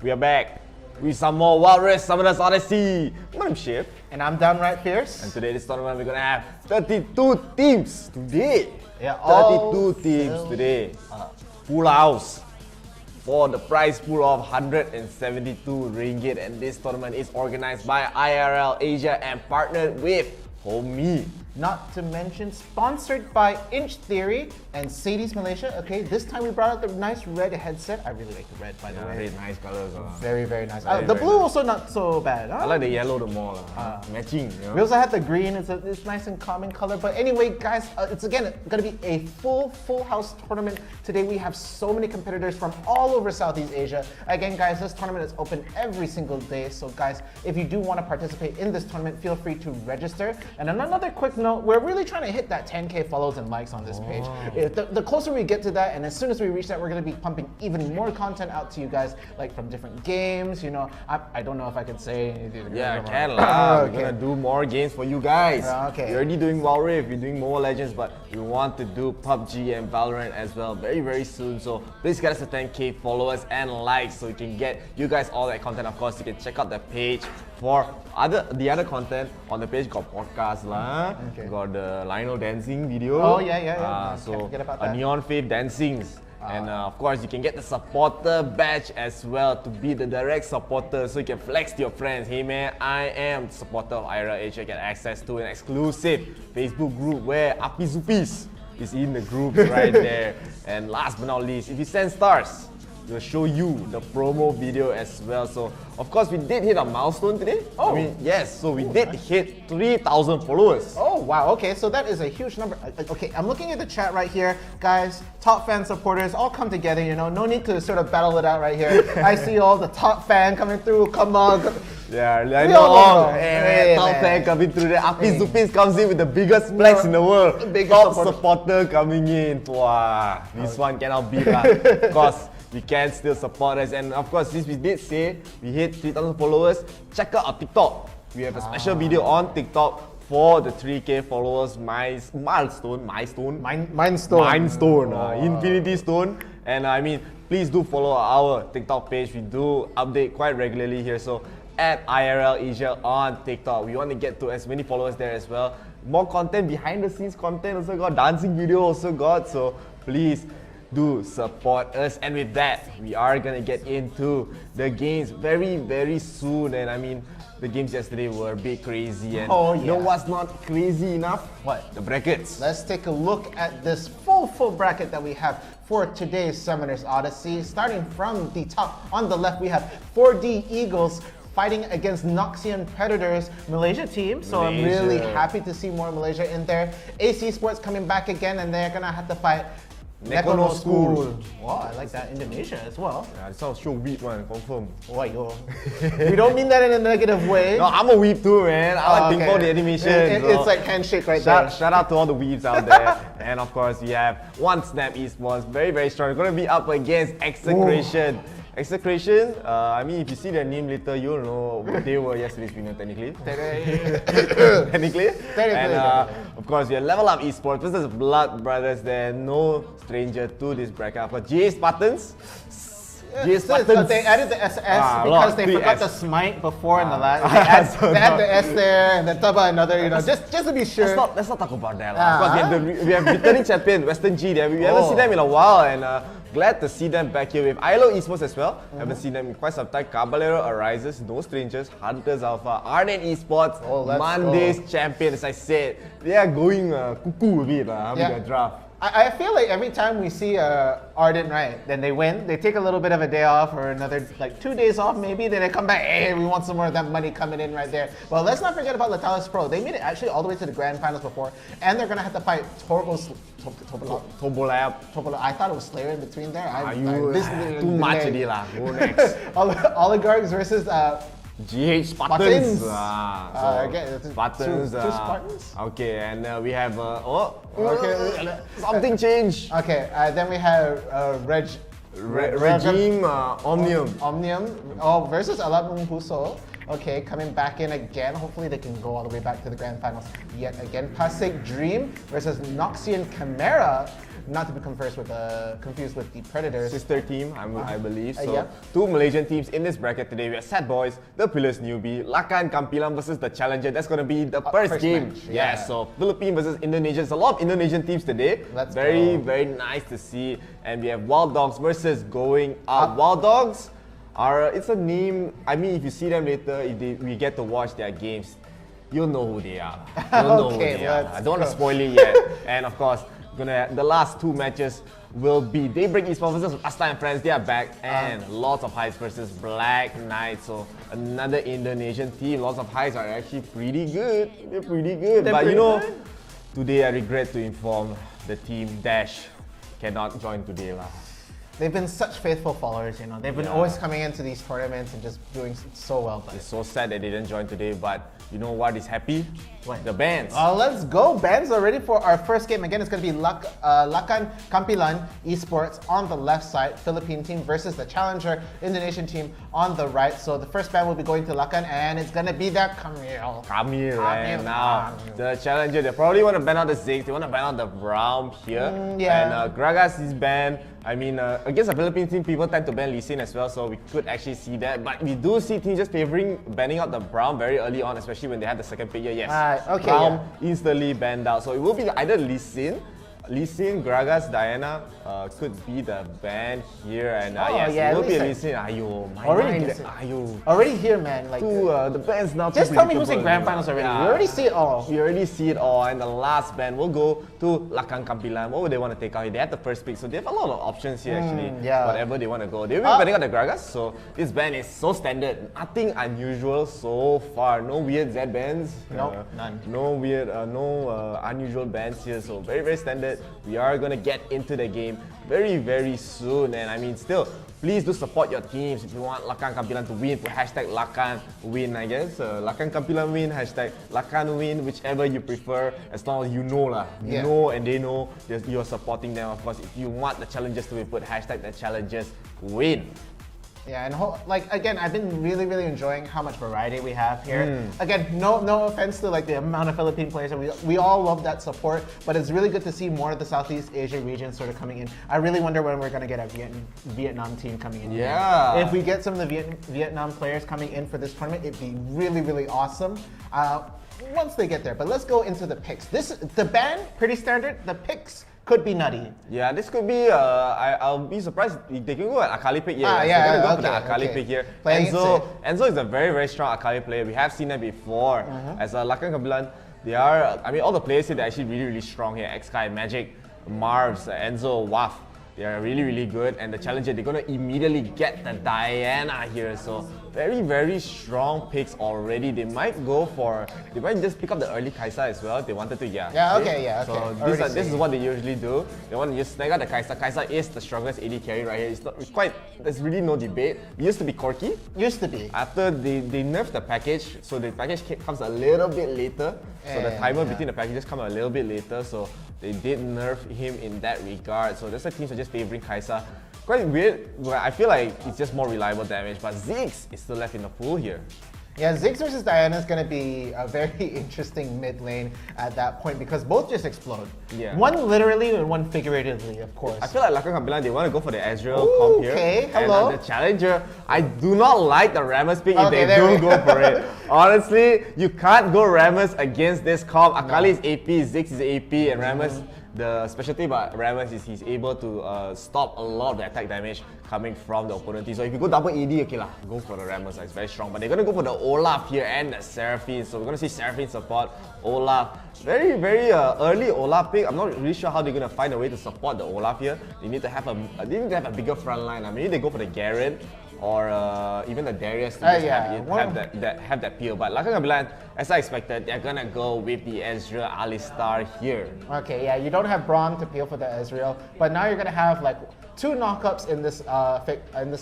We are back with some more Wild Rift Summoners Odyssey. My name's Chef. And I'm DRFierce. And today, this tournament, we're gonna have 32 teams today. Yeah, 32 teams today. Full house for the prize pool of 172 ringgit. And this tournament is organized by IRL Asia and partnered with HOMIEE. Not to mention sponsored by Inch Theory and Sadie's Malaysia. Okay, this time we brought out the nice red headset. I really like the red, by the way. Very nice colors. Very, very nice. Very, the very blue nice. Also not so bad. Huh? I like the yellow the more. Matching. You know? We also have the green. It's nice and common color. But anyway, guys, it's again going to be a full house tournament. Today we have so many competitors from all over Southeast Asia. Again, guys, this tournament is open every single day. So guys, if you do want to participate in this tournament, feel free to register. And on another quick note, we're really trying to hit that 10K follows and likes on this page. The closer we get to that, and as soon as we reach that, we're going to be pumping even more content out to you guys, like from different games. You know, I don't know if I could say anything. Yeah, I can lah. Okay. We're gonna do more games for you guys. Okay. We're already doing Wild Rift, we're doing Mobile Legends, but we want to do PUBG and Valorant as well very soon. So please get us to 10K followers and likes so we can get you guys all that content. Of course, you can check out the page for the other content on the page. Got podcast lah. Okay. Got the Lionel dancing video. Oh yeah. So Can't forget about a that. Neon Faith dancings. And of course, you can get the supporter badge as well to be the direct supporter, so you can flex to your friends. Hey man, I am the supporter of IRL Asia. Get access to an exclusive Facebook group where Api Zupis is in the group right there. And last but not least, if you send stars, we'll show you the promo video as well. So of course, we did hit a milestone today. Oh. I mean, yes, so we did hit 3,000 followers. Oh wow, okay, so that is a huge number. Okay, I'm looking at the chat right here. Guys, top fan supporters all come together, you know, no need to sort of battle it out right here. I see all the top fan coming through, come on. Yeah, I We all know. know. Hey, top man. fan coming through there. Api Zupis comes in with the biggest flex in the world. Biggest Top supporter. supporter coming in. Wow, this one cannot beat lah. Of course, we can still support us. And of course, since we did say we hit 3,000 followers, check out our TikTok. We have a special video on TikTok for the 3K followers milestone, Infinity Stone. And I mean, please do follow our TikTok page. We do update quite regularly here. So at IRL Asia on TikTok. We want to get to as many followers there as well. More content, behind the scenes content also got, dancing video also got. So please do support us. And with that, we are gonna get into the games very soon. And I mean, the games yesterday were a bit crazy. And you know what's not crazy enough? What? The brackets. Let's take a look at this full bracket that we have for today's Summoners Odyssey. Starting from the top, on the left we have 4D Eagles fighting against Noxian Predators, Malaysia team. So I'm really happy to see more Malaysia in there. AC Sports coming back again, and they're gonna have to fight Nekono School. Wow, I like that. Indonesia as well. Yeah, this sounds so weak one, confirm. Oh, yo. We don't mean that in a negative way. No, I'm a weeb too, man. I like Ping Pong the animation. It's like handshake right there. Shout out to all the weebs out there. And of course, we have One Snap Esports, very strong. They're gonna be up against Execration. Execration, I mean, if you see their name later, you'll know they were yesterday's winner, technically. And of course, we have Level Up Esports versus Blood Brothers. They're no stranger to this bracket. For GA Spartans, They added the SS because they forgot the smite before in the last. They add the S there and then talk about another, you know, just to be sure. Let's not talk about that. Of course, we have returning champion, Western G there. We haven't seen them in a while, and glad to see them back here with IRL Esports as well. Haven't seen them in quite some time. Caballero Arises, no strangers, Hunters Alpha, Arden Esports, Monday's champion. As I said, they are going cuckoo a bit with their draft. I feel like every time we see Ardent, right, then they win, they take a little bit of a day off or another, like 2 days off maybe, then they come back, hey, we want some more of that money coming in right there. Well, let's not forget about Latalis Pro. They made it actually all the way to the grand finals before, and they're going to have to fight Turbolab. I thought it was Slayer in between there. Too much already lah. Go next. Oligarchs versus GH Spartans. Spartans. Two Spartans? Okay, and we have something changed. Okay, then we have Regime Omnium versus Alabung Puso. Okay, coming back in again. Hopefully they can go all the way back to the grand finals yet again. Pasig Dream versus Noxian Chimera. not to be confused with the Predators. Sister team, I believe. So, yeah. two Malaysian teams in this bracket today. We have Sad Boys, the Pillars newbie, Lakan Kampilan versus the Challenger. That's going to be the first game. Match, yeah, so Philippines versus Indonesia. There's a lot of Indonesian teams today. Let's very, go. very nice to see. And we have Wild Dogs versus Going Up. Wild Dogs it's a name. I mean, if you see them later, we get to watch their games, you'll know who they are. You'll know who they are. I don't want to spoil it yet. And of course, the last two matches will be Daybreak Esports versus Asta and Friends. They are back, and Lots of Heights versus Black Knight. So another Indonesian team. Lots of Heights are actually pretty good. They're pretty good. But you know, today I regret to inform the team Dash cannot join today lah. They've been such faithful followers, you know. They've been always coming into these tournaments and just doing so well. But it's so sad that they didn't join today, but you know what is happy? What? The bands. Let's go. Bands are ready for our first game. Again, it's going to be Lakan Kampilan Esports on the left side, Philippine team versus the Challenger Indonesian team on the right. So the first band will be going to Lakan, and it's going to be the Camille, right now. The Challenger, they probably want to ban out the Ziggs, they want to ban out the Brown here. Yeah. And Gragas is banned. I mean, against the Philippine team, people tend to ban Lee Sin as well, so we could actually see that. But we do see teams just favoring banning out the Brown very early on, especially when they have the second pick here. Yes, okay, Brown instantly banned out. So it will be either Lee Sin, Gragas, Diana could be the ban here, and yes, it will be Lee Sin. Ayo, my mind. Ayo. Already here, man. Like the bands now. Just tell me who's in grand finals already. Yeah. We already see it all. We already see it all, and the last band will go to Lakan Kampilan. What would they want to take out here? They have the first pick, so they have a lot of options here actually. Yeah. Whatever they want to go. They will be banning out the Gragas, so this band is so standard. Nothing unusual so far. No weird Z bands. Nope, none. No weird, unusual bands here. So very, very standard. We are gonna get into the game very, very soon, and I mean, still, please do support your teams. If you want Lakan Kampilan to win, put hashtag Lakan win, I guess. Lakan Kampilan win, hashtag Lakan win, whichever you prefer, as long as you know lah. You know and they know you're supporting them. Of course, if you want the challenges to win, put hashtag the challenges win. Yeah, and like again, I've been really, really enjoying how much variety we have here. Again, no offense to like the amount of Philippine players, and we all love that support, but it's really good to see more of the Southeast Asia region sort of coming in. I really wonder when we're gonna get a Vietnam team coming in. Yeah. Here. If we get some of the Vietnam players coming in for this tournament, it'd be really, really awesome. Once they get there, but let's go into the picks. The ban pretty standard. The picks could be nutty. Yeah, this could be. I'll be surprised if they can go at Akali pick here. Yeah, they're gonna go for the Akali pick here. Enzo is a very, very strong Akali player. We have seen that before. As Lakan Kampilan, they are. I mean, all the players here they're actually really, really strong here. Xkai, Magic, Marvs, Enzo, Waf. They are really, really good, and the Challenger, they're gonna immediately get the Diana here. So very, very strong picks already. They might just pick up the early Kaisa as well. They wanted to, So this is what they usually do. They want to just snag out the Kaisa. Kaisa is the strongest AD carry right here. There's really no debate. It used to be Corki. Used to be. After they nerfed the package, so the package comes a little bit later. So the timer between the packages come a little bit later. So they did nerf him in that regard. So that's why teams are just favoring Kaisa. Quite weird, but I feel like it's just more reliable damage. But Ziggs is still left in the pool here. Yeah, Ziggs versus Diana is going to be a very interesting mid lane at that point because both just explode. Yeah. One literally and one figuratively, of course. I feel like Lakan Kampilan, they want to go for the Ezreal comp here. Okay, hello. And the Challenger, I do not like the Rammus pick if they do go for it. Honestly, you can't go Rammus against this comp. Akali is AP, Ziggs is AP, and Rammus, the specialty about Rammus is he's able to stop a lot of the attack damage coming from the opponent team. So if you go double AD, okay lah, go for the Rammus, it's very strong. But they're gonna go for the Olaf here and the Seraphine. So we're gonna see Seraphine support Olaf. Very, very early Olaf pick. I'm not really sure how they're gonna find a way to support the Olaf here. They need to have a bigger front line. Maybe they go for the Garen or even the Darius to just have that peel. But Lakan Kampilan, as I expected, they're gonna go with the Ezreal Alistar here. Okay, yeah, you don't have Braum to peel for the Ezreal, but now you're gonna have like 2 knockups in this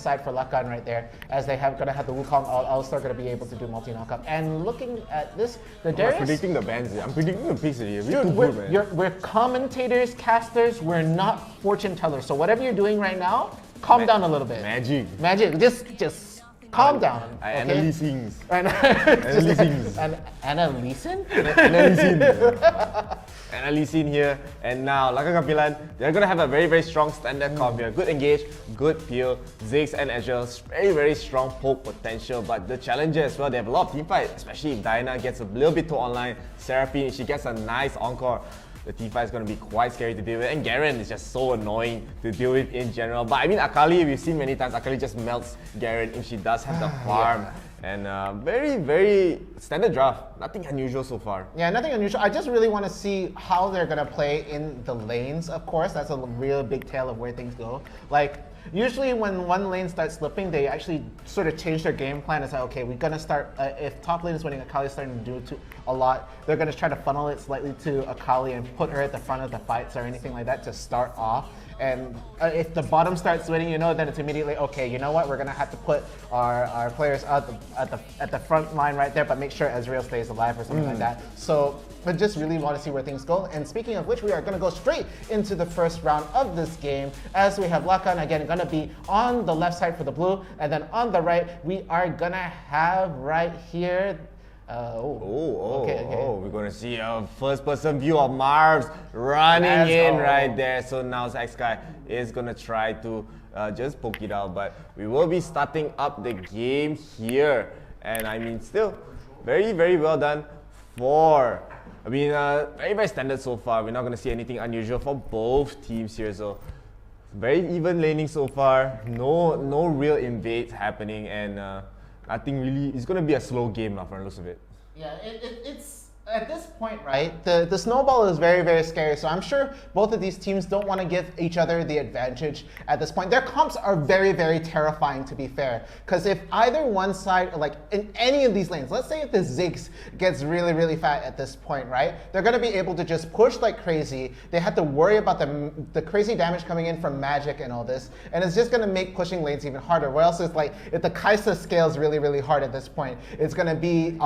side for Lakan right there, as they gonna have the Wukong Alistar gonna be able to do multi knockup. And looking at this, the Darius. I'm predicting the bans here. I'm predicting the picks here. Dude, we're commentators, casters. We're not fortune tellers. So whatever you're doing right now, calm down a little bit. Magic. Just Calm down. Okay? Analyzing. Analyzing here, and now Lakang Kapilan, they're gonna have a very strong standard comp here. Good engage, good peel, Ziggs and Azure, very strong poke potential, but the challenger as well, they have a lot of team fight, especially if Diana gets a little bit too online. Seraphine, she gets a nice encore. The teamfight is going to be quite scary to deal with, and Garen is just so annoying to deal with in general. But I mean, Akali, we've seen many times, Akali just melts Garen if she does have the farm. And very standard draft, nothing unusual so far. Yeah, nothing unusual. I just really want to see how they're going to play in the lanes, of course. That's a real big tale of where things go. Like, usually when one lane starts slipping, they actually sort of change their game plan. It's like, okay, we're going to start, if top lane is winning, Akali's starting to do a lot, they're going to try to funnel it slightly to Akali and put her at the front of the fights or anything like that to start off. And if the bottom starts winning, you know, then it's immediately, okay, you know what, we're going to have to put our players at the front line right there, but make sure Ezreal stays alive or something like that. So I just really want to see where things go. And speaking of which, we are going to go straight into the first round of this game, as we have Lakan again going to be on the left side for the blue, and then on the right, we are going to have right here okay. We're gonna see a first-person view of Marvs running right there. So now X-Sky is gonna try to just poke it out, but we will be starting up the game here. And I mean, still very well done for, I mean, very standard so far. We're not gonna see anything unusual for both teams here. So very even laning so far. No real invades happening, and I think really it's going to be a slow game now for the looks of it. Yeah, it's at this point, right, the snowball is very scary, so I'm sure both of these teams don't want to give each other the advantage at this point. Their comps are very terrifying, to be fair, because if either one side, like in any of these lanes, let's say if the Ziggs gets really fat at this point, right, they're going to be able to just push like crazy. They have to worry about the crazy damage coming in from magic and all this, and it's just going to make pushing lanes even harder. Where else is, like, if the Kai'Sa scales really hard at this point, it's going to be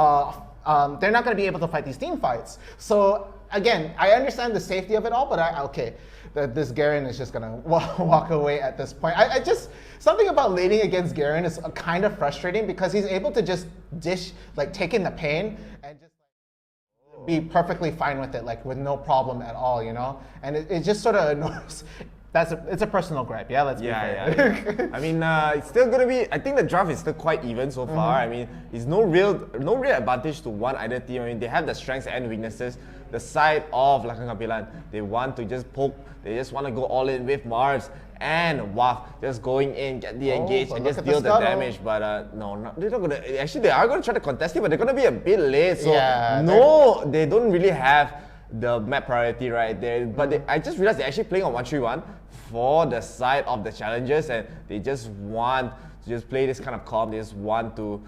they're not going to be able to fight these team fights. So again, I understand the safety of it all, but this Garen is just going to walk away at this point. I just, something about laning against Garen is kind of frustrating, because he's able to just take in the pain and just be perfectly fine with it, like with no problem at all, you know? And it just sort of annoys. It's a personal gripe, yeah. Let's be fair. Yeah. I mean, it's still gonna be. I think the draft is still quite even so far. I mean, it's no real advantage to one either team. I mean, they have the strengths and weaknesses. The side of Lakang Kapilan, they want to just poke. They just want to go all in with Mars and Waf, just going in, get the engage, and just deal the damage. But no, they're not gonna. Actually, they are gonna try to contest it, but they're gonna be a bit late. So no, they don't really have the map priority right there. But I just realized they're actually playing on 1-3-1 for the side of the challengers, and they just want to just play this kind of comp. They just want to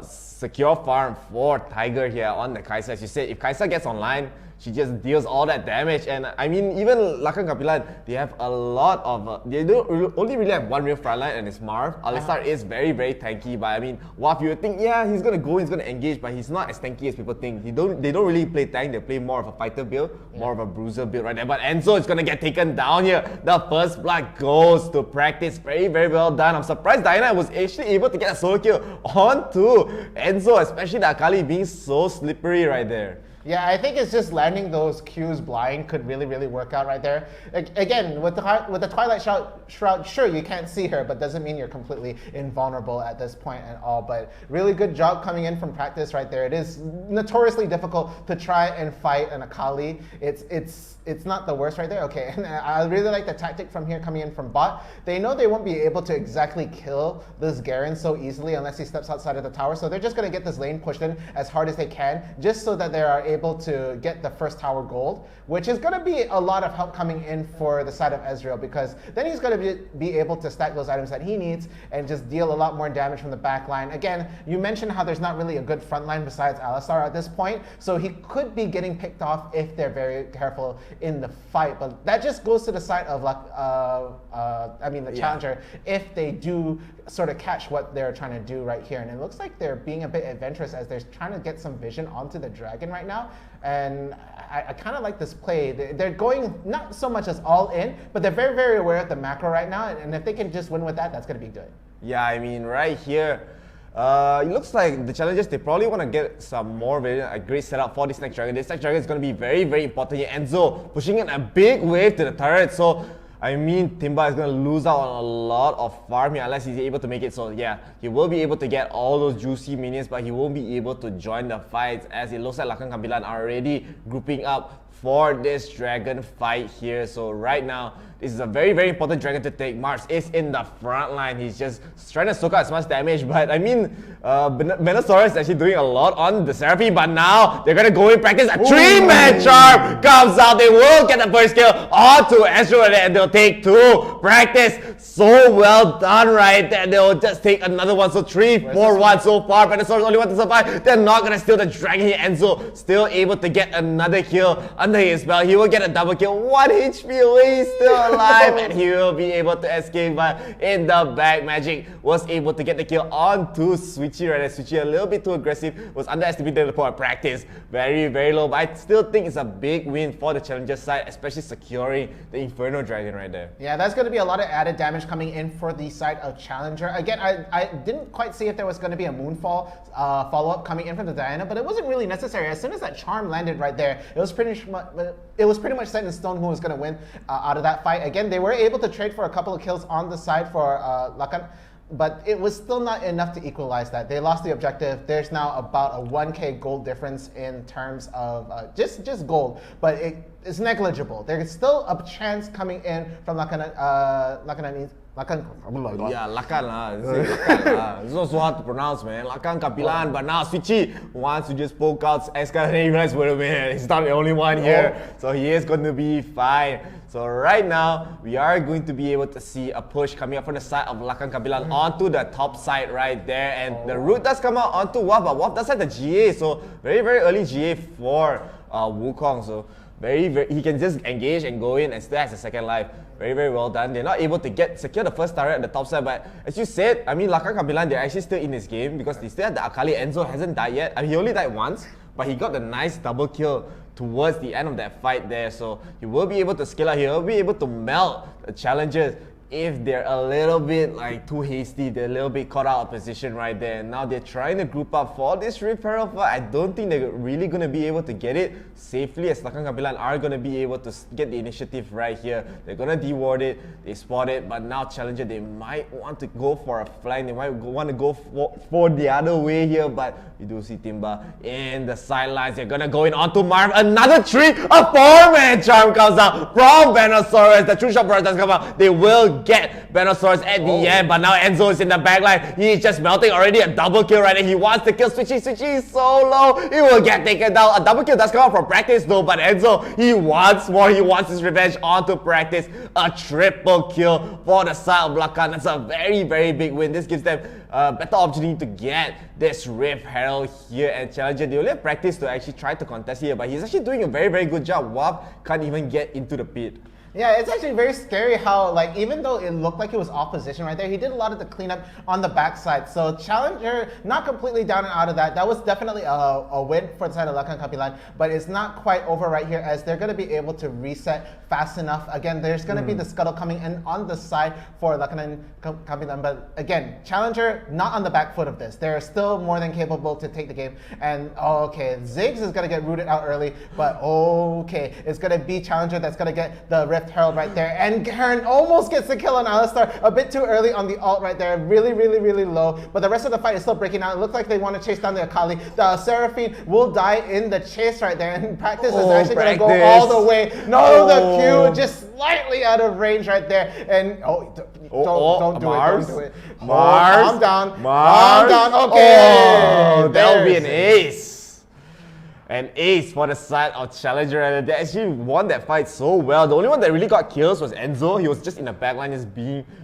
secure farm for Tiger here on the Kai'Sa. As you said, if Kai'Sa gets online, she just deals all that damage. And I mean, even Lakang Kapilan, they have a lot of, they only really have one real frontline, and it's Marv. Alistar is very tanky, but I mean, Waf, you would think, yeah, he's gonna go, he's gonna engage, but he's not as tanky as people think. They don't really play tank, they play more of a fighter build, more of a bruiser build right there. But Enzo is gonna get taken down here. The first blood goes to Practice. Very well done. I'm surprised Diana was actually able to get a solo kill onto Enzo, especially the Akali being so slippery right there. Yeah, I think it's just landing those Qs blind could really work out right there. Again, with the Twilight Shroud, sure, you can't see her, but doesn't mean you're completely invulnerable at this point at all. But really good job coming in from Practice right there. It is notoriously difficult to try and fight an Akali. It's not the worst right there. Okay, and I really like the tactic from here coming in from bot. They know they won't be able to exactly kill this Garen so easily unless he steps outside of the tower. So they're just going to get this lane pushed in as hard as they can, just so that they are able to get the first tower gold, which is going to be a lot of help coming in for the side of Ezreal, because then he's going to be able to stack those items that he needs and just deal a lot more damage from the back line. Again, you mentioned how there's not really a good front line besides Alistar at this point, so he could be getting picked off if they're very careful in the fight. But that just goes to the side of the challenger, if they do sort of catch what they're trying to do right here. And it looks like they're being a bit adventurous as they're trying to get some vision onto the dragon right now. And I kind of like this play. They're going not so much as all in, but they're very aware of the macro right now. And if they can just win with that, that's going to be good. Yeah, I mean, right here, It looks like the challengers, they probably want to get some more a great setup for this next dragon. This next dragon is going to be very, very important here. Enzo pushing in a big wave to the turret. So, I mean, Timba is going to lose out on a lot of farm here unless he's able to make it. So, yeah, he will be able to get all those juicy minions, but he won't be able to join the fights as it looks like Lakan Kambilan are already grouping up for this dragon fight here. So right now, this is a very, very important dragon to take. Mars is in the front line. He's just trying to soak out as much damage. But I mean, Benosaurus is actually doing a lot on the Seraphim. But now, they're going to go in practice. A 3-man charm comes out. They will get the first kill onto Astro and they'll take 2. Practice so well done right there. They'll just take another one. So 3-4-1 so far. Benosaurus only want to survive. They're not going to steal the dragon here. Enzo still able to get another kill under his belt. He will get a double kill. 1 HP away. He's still alive and he will be able to escape, but in the back, Magic was able to get the kill onto Switchy right there. Switchy a little bit too aggressive, was underestimated for practice. Very, very low, but I still think it's a big win for the challenger side, especially securing the Inferno Dragon right there. Yeah, that's going to be a lot of added damage coming in for the side of challenger. Again, I didn't quite see if there was going to be a Moonfall follow-up coming in from the Diana, but it wasn't really necessary. As soon as that charm landed right there, it was pretty much set in stone who was going to win out of that fight. Again, they were able to trade for a couple of kills on the side for Lakan, but it was still not enough to equalize that. They lost the objective. There's now about a 1k gold difference in terms of just gold, but it's negligible. There's still a chance coming in from Lakan. Yeah, Lakan lah. It's not so hard to pronounce, man. Lakan Kapilan, but now Switchy wants to just poke out Eska and he realized, wait a minute, he's not the only one here. So he is going to be fine. So right now, we are going to be able to see a push coming up from the side of Lakan Kabilan onto the top side right there. And the root does come out onto Waf, but Waf does have the GA. So very, very early GA for Wukong. So he can just engage and go in and still has a second life. Very, very well done. They're not able to secure the first turret at the top side, but as you said, I mean, Lakan Kabilan, they're actually still in this game because they still have the Akali. Enzo hasn't died yet. I mean, he only died once, but he got the nice double kill towards the end of that fight there. So he will be able to scale out. He will be able to melt the challengers if they're a little bit like too hasty, they're a little bit caught out of position right there. Now they're trying to group up for this Rift Herald fight. I don't think they're really going to be able to get it safely, as Lakan Kabilan are going to be able to get the initiative right here. They're going to deward it, they spot it, but now Challenger, they might want to go for a flank, they might want to go for the other way here, but you do see Timba in the sidelines. They're going to go in onto Marv, another 3, a 4-man charm comes out from Benosaurus. The True Shot Burst does come out. They will get Benosaurus at the end, but now Enzo is in the back line. He's just melting already, a double kill right there. He wants to kill Switchy. Switchy is so low, he will get taken down. A double kill does come out from Practice though, but Enzo, he wants more. He wants his revenge onto Practice. A triple kill for the side of Lakan. That's a very, very big win. This gives them a better opportunity to get this Rift Herald here, and Challenger, they only have Practice to actually try to contest here, but he's actually doing a very, very good job. Wap can't even get into the pit. Yeah, it's actually very scary how, like, even though it looked like he was off position right there, he did a lot of the cleanup on the backside. So Challenger, not completely down and out of that. That was definitely a win for the side of Lakan Kapilan, but it's not quite over right here, as they're going to be able to reset fast enough. Again, there's going to be the scuttle coming in on the side for Lakan Kapilan, but again, Challenger not on the back foot of this. They're still more than capable to take the game. And okay, Ziggs is going to get rooted out early, but okay, it's going to be Challenger that's going to get the Rift Herald right there, and Garen almost gets the kill on Alistar a bit too early on the ult right there, really, really, really low, but the rest of the fight is still breaking out. It looks like they want to chase down the Akali. The Seraphine will die in the chase right there, and Practice is actually going to go all the way. No, the Q just slightly out of range right there, and don't do it. Mars, calm down, Mars. calm down, okay. Oh, that'll be an ace. An ace for the side of Challenger, and they actually won that fight so well. The only one that really got kills was Enzo. He was just in the backline,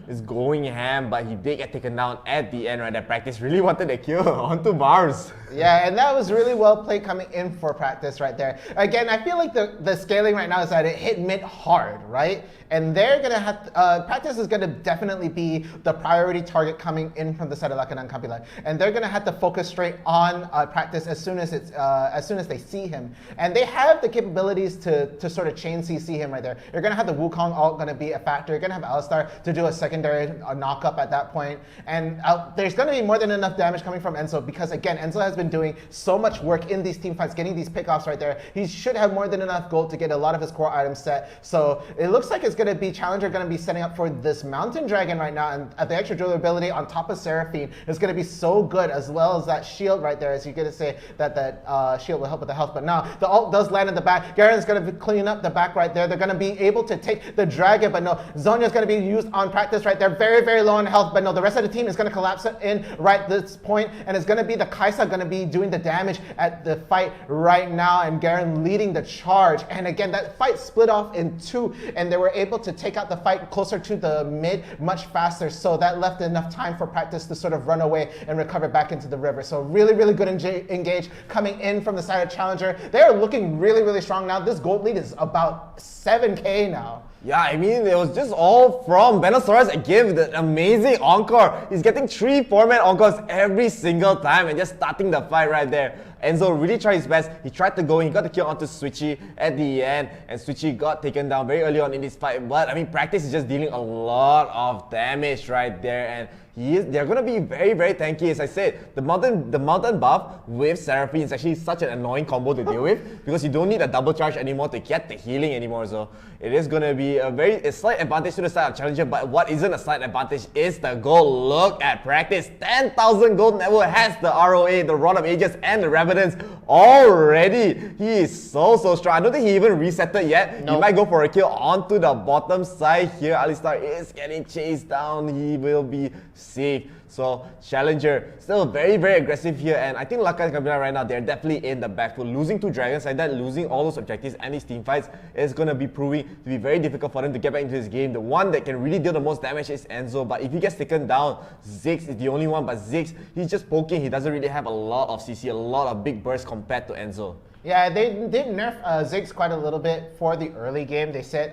just going ham, but he did get taken down at the end right there. Practice really wanted a kill onto Mars. Yeah, and that was really well played coming in for Practice right there. Again, I feel like the scaling right now is that it hit mid hard, right? And they're gonna have Practice is gonna definitely be the priority target coming in from the side of Lakan and Kapilan, and they're gonna have to focus straight on Practice as soon as they they see him. And they have the capabilities to sort of chain CC him right there. You're going to have the Wukong ult going to be a factor. You're going to have Alistar to do a secondary knock-up at that point. And there's going to be more than enough damage coming from Enzo because, again, Enzo has been doing so much work in these team fights, getting these pickoffs right there. He should have more than enough gold to get a lot of his core items set. So it looks like it's going to be Challenger going to be setting up for this Mountain Dragon right now. And the extra durability on top of Seraphine is going to be so good, as well as that shield right there. As you're going to say that shield will help with the health. But now the ult does land in the back. Garen's going to clean up the back right there. They're going to be able to take the dragon, but no, Zonya's going to be used on practice right there. Very, very low on health, but no, the rest of the team is going to collapse in right this point, and it's going to be the Kaisa going to be doing the damage at the fight right now, and Garen leading the charge. And again, that fight split off in two, and they were able to take out the fight closer to the mid much faster, so that left enough time for practice to sort of run away and recover back into the river. So really, really good engage coming in from the side of Challenger. They are looking really, really strong now. This gold lead is about 7k now. Yeah, I mean, it was just all from Benosaurus again with an amazing encore. He's getting 3 4-man encores every single time and just starting the fight right there. Enzo really tried his best. He tried to go in, he got the kill onto Switchy at the end, and Switchy got taken down very early on in this fight. But I mean, Practice is just dealing a lot of damage right there, and they're going to be very, very tanky. As I said, the mountain buff with Seraphine is actually such an annoying combo to deal with because you don't need a double charge anymore to get the healing anymore. So it is going to be a slight advantage to the side of Challenger, but what isn't a slight advantage is the gold. Look at Practice. 10,000 gold network has the ROA, the Rod of Ages, and the Revenants already. He is so strong. I don't think he even resetted yet. Nope. He might go for a kill onto the bottom side here. Alistar is getting chased down. He will be safe. So Challenger still very, very aggressive here, and I think Lakan and Kabila right now, they're definitely in the back foot. Losing 2 dragons like that, losing all those objectives and these team fights is going to be proving to be very difficult for them to get back into this game. The one that can really deal the most damage is Enzo, but if he gets taken down, Ziggs is the only one. But Ziggs, he's just poking. He doesn't really have a lot of CC, a lot of big bursts compared to Enzo. Yeah, they did nerf Ziggs quite a little bit for the early game. They said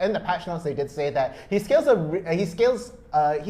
in the patch notes they did say that he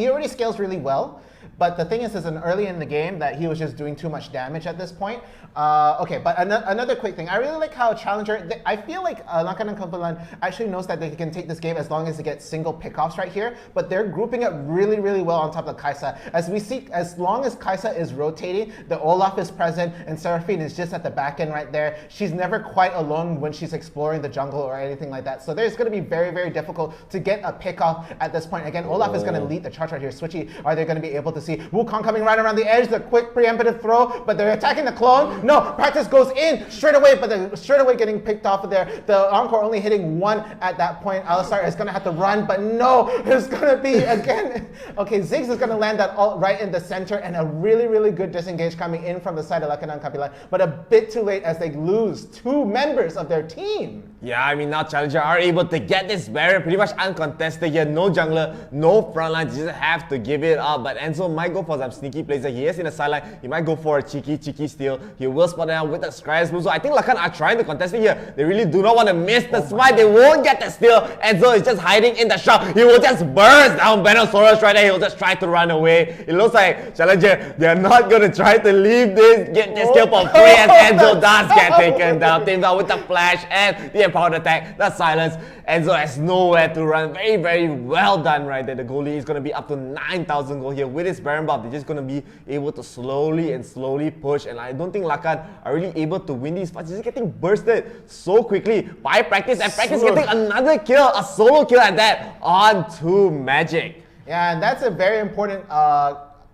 already scales really well. But the thing is early in the game that he was just doing too much damage at this point. Okay, but another quick thing. I really like how Challenger, I feel like Lakan and Kumpulan actually knows that they can take this game as long as they get single pickoffs right here, but they're grouping it really, really well on top of Kaisa. As we see, as long as Kaisa is rotating, the Olaf is present, and Seraphine is just at the back end right there. She's never quite alone when she's exploring the jungle or anything like that. So there's going to be very, very difficult to get a pickoff at this point. Again, Olaf is going to lead the charge right here. Switchy, are they going to be able to see Wukong coming right around the edge, the quick preemptive throw, but they're attacking the clone. No, Practice goes in straight away, but they're straight away getting picked off of there. The Encore only hitting 1 at that point. Alistar is going to have to run, but no, it's going to be again. Okay, Ziggs is going to land that ult right in the center, and a really, really good disengage coming in from the side of Lakanan Kapilan, but a bit too late as they lose 2 members of their team. Yeah, I mean, now Challenger are able to get this barrier pretty much uncontested here. No jungler, no frontline, just have to give it up. But Enzo might go for some sneaky plays. He is in the sideline. He might go for a cheeky steal. He will spot down with the Scry's move. So I think Lakan are trying to contest it here. They really do not want to miss the smite. They won't get the steal. Enzo is just hiding in the shop. He will just burst down Benosaurus right there. He'll just try to run away. It looks like Challenger, they're not going to try to leave this, get this kill for free, as Enzo does get taken down. Teams out with the flash and the empowered attack, the silence. Enzo has nowhere to run. Very, very well done right there. The goalie is going to be up to 9,000 gold here. With his Baron buff, they're just going to be able to slowly push. And I don't think Lakan are really able to win these fights. He's just getting bursted so quickly by Practice. And Practice getting another kill, a solo kill at that, onto Magic. Yeah, and that's a very important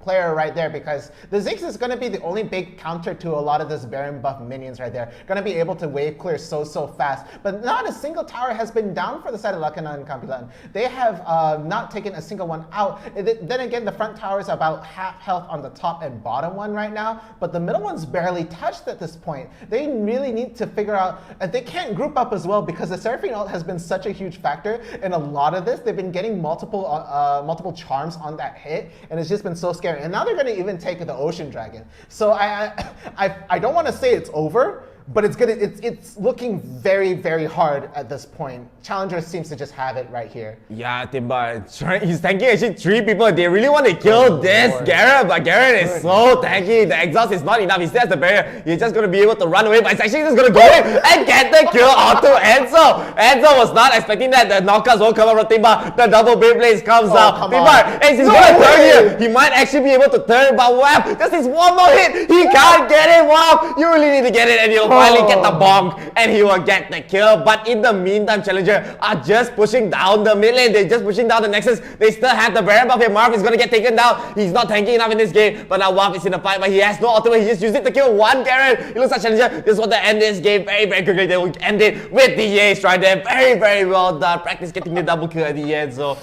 player right there, because the Ziggs is going to be the only big counter to a lot of this Baron buff minions right there. Going to be able to wave clear so fast. But not a single tower has been down for the side of Lakana and Kampilan. They have not taken a single one out. Then again, the front tower is about half health on the top and bottom one right now, but the middle one's barely touched at this point. They really need to figure out, they can't group up as well, because the Seraphine ult has been such a huge factor in a lot of this. They've been getting multiple charms on that hit, and it's just been so scary. And now they're going to even take the Ocean Dragon. So I don't want to say it's over, But it's looking very, very hard at this point. Challenger seems to just have it right here. Yeah, Timba, he's tanking actually 3 people. They really want to kill this Garrett, but Garrett is so tanky. The exhaust is not enough. He still has the barrier. He's just going to be able to run away, but it's actually just going to go in and get the kill onto Enzo. Enzo was not expecting that. The knockouts won't come out from Timba. The double Beyblades comes out. Timba, and he's going to turn here. He might actually be able to turn, but wow, just this one more hit. He can't get it. Wow, you really need to get it, and you'll finally get the bonk, and he will get the kill. But in the meantime, Challenger are just pushing down the mid lane. They're just pushing down the Nexus. They still have the Baron buff here. Marv is going to get taken down. He's not tanking enough in this game, but now Marv is in the fight, but he has no ultimate. He just used it to kill one Garen. It looks like Challenger just want to end this game very, very quickly. They will end it with the ace right there. Very, very well done. Practice getting the double kill at the end. So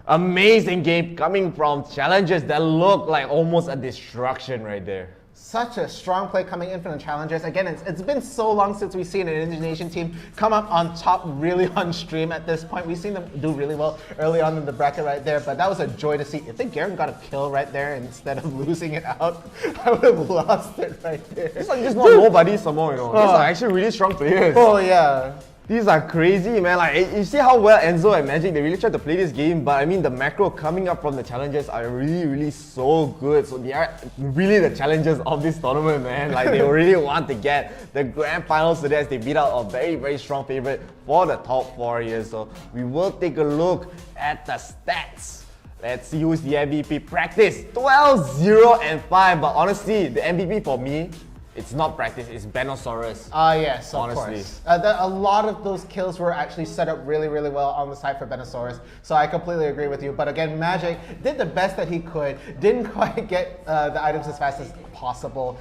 amazing game coming from Challengers that look like almost a destruction right there. Such a strong play coming in from the Challengers. Again, it's been so long since we've seen an Indonesian team come up on top really on stream at this point. We've seen them do really well early on in the bracket right there, but that was a joy to see. If the Garen got a kill right there instead of losing it out, I would have lost it right there. It's like just not nobody some more, you know. These are actually really strong players. Oh yeah. These are crazy, man. Like, you see how well Enzo and Magic, they really tried to play this game, but I mean, the macro coming up from the Challengers are really, really so good. So they are really the challengers of this tournament, man. Like, they really want to get the grand finals today as they beat out a very, very strong favorite for the top 4 here. So we will take a look at the stats. Let's see who's the MVP. Practice 12, 0, and 5. But honestly, the MVP for me, it's not Practice, it's Benosaurus. Yes, of course. A lot of those kills were actually set up really, really well on the side for Benosaurus, so I completely agree with you. But again, Magic did the best that he could, didn't quite get the items as fast as possible.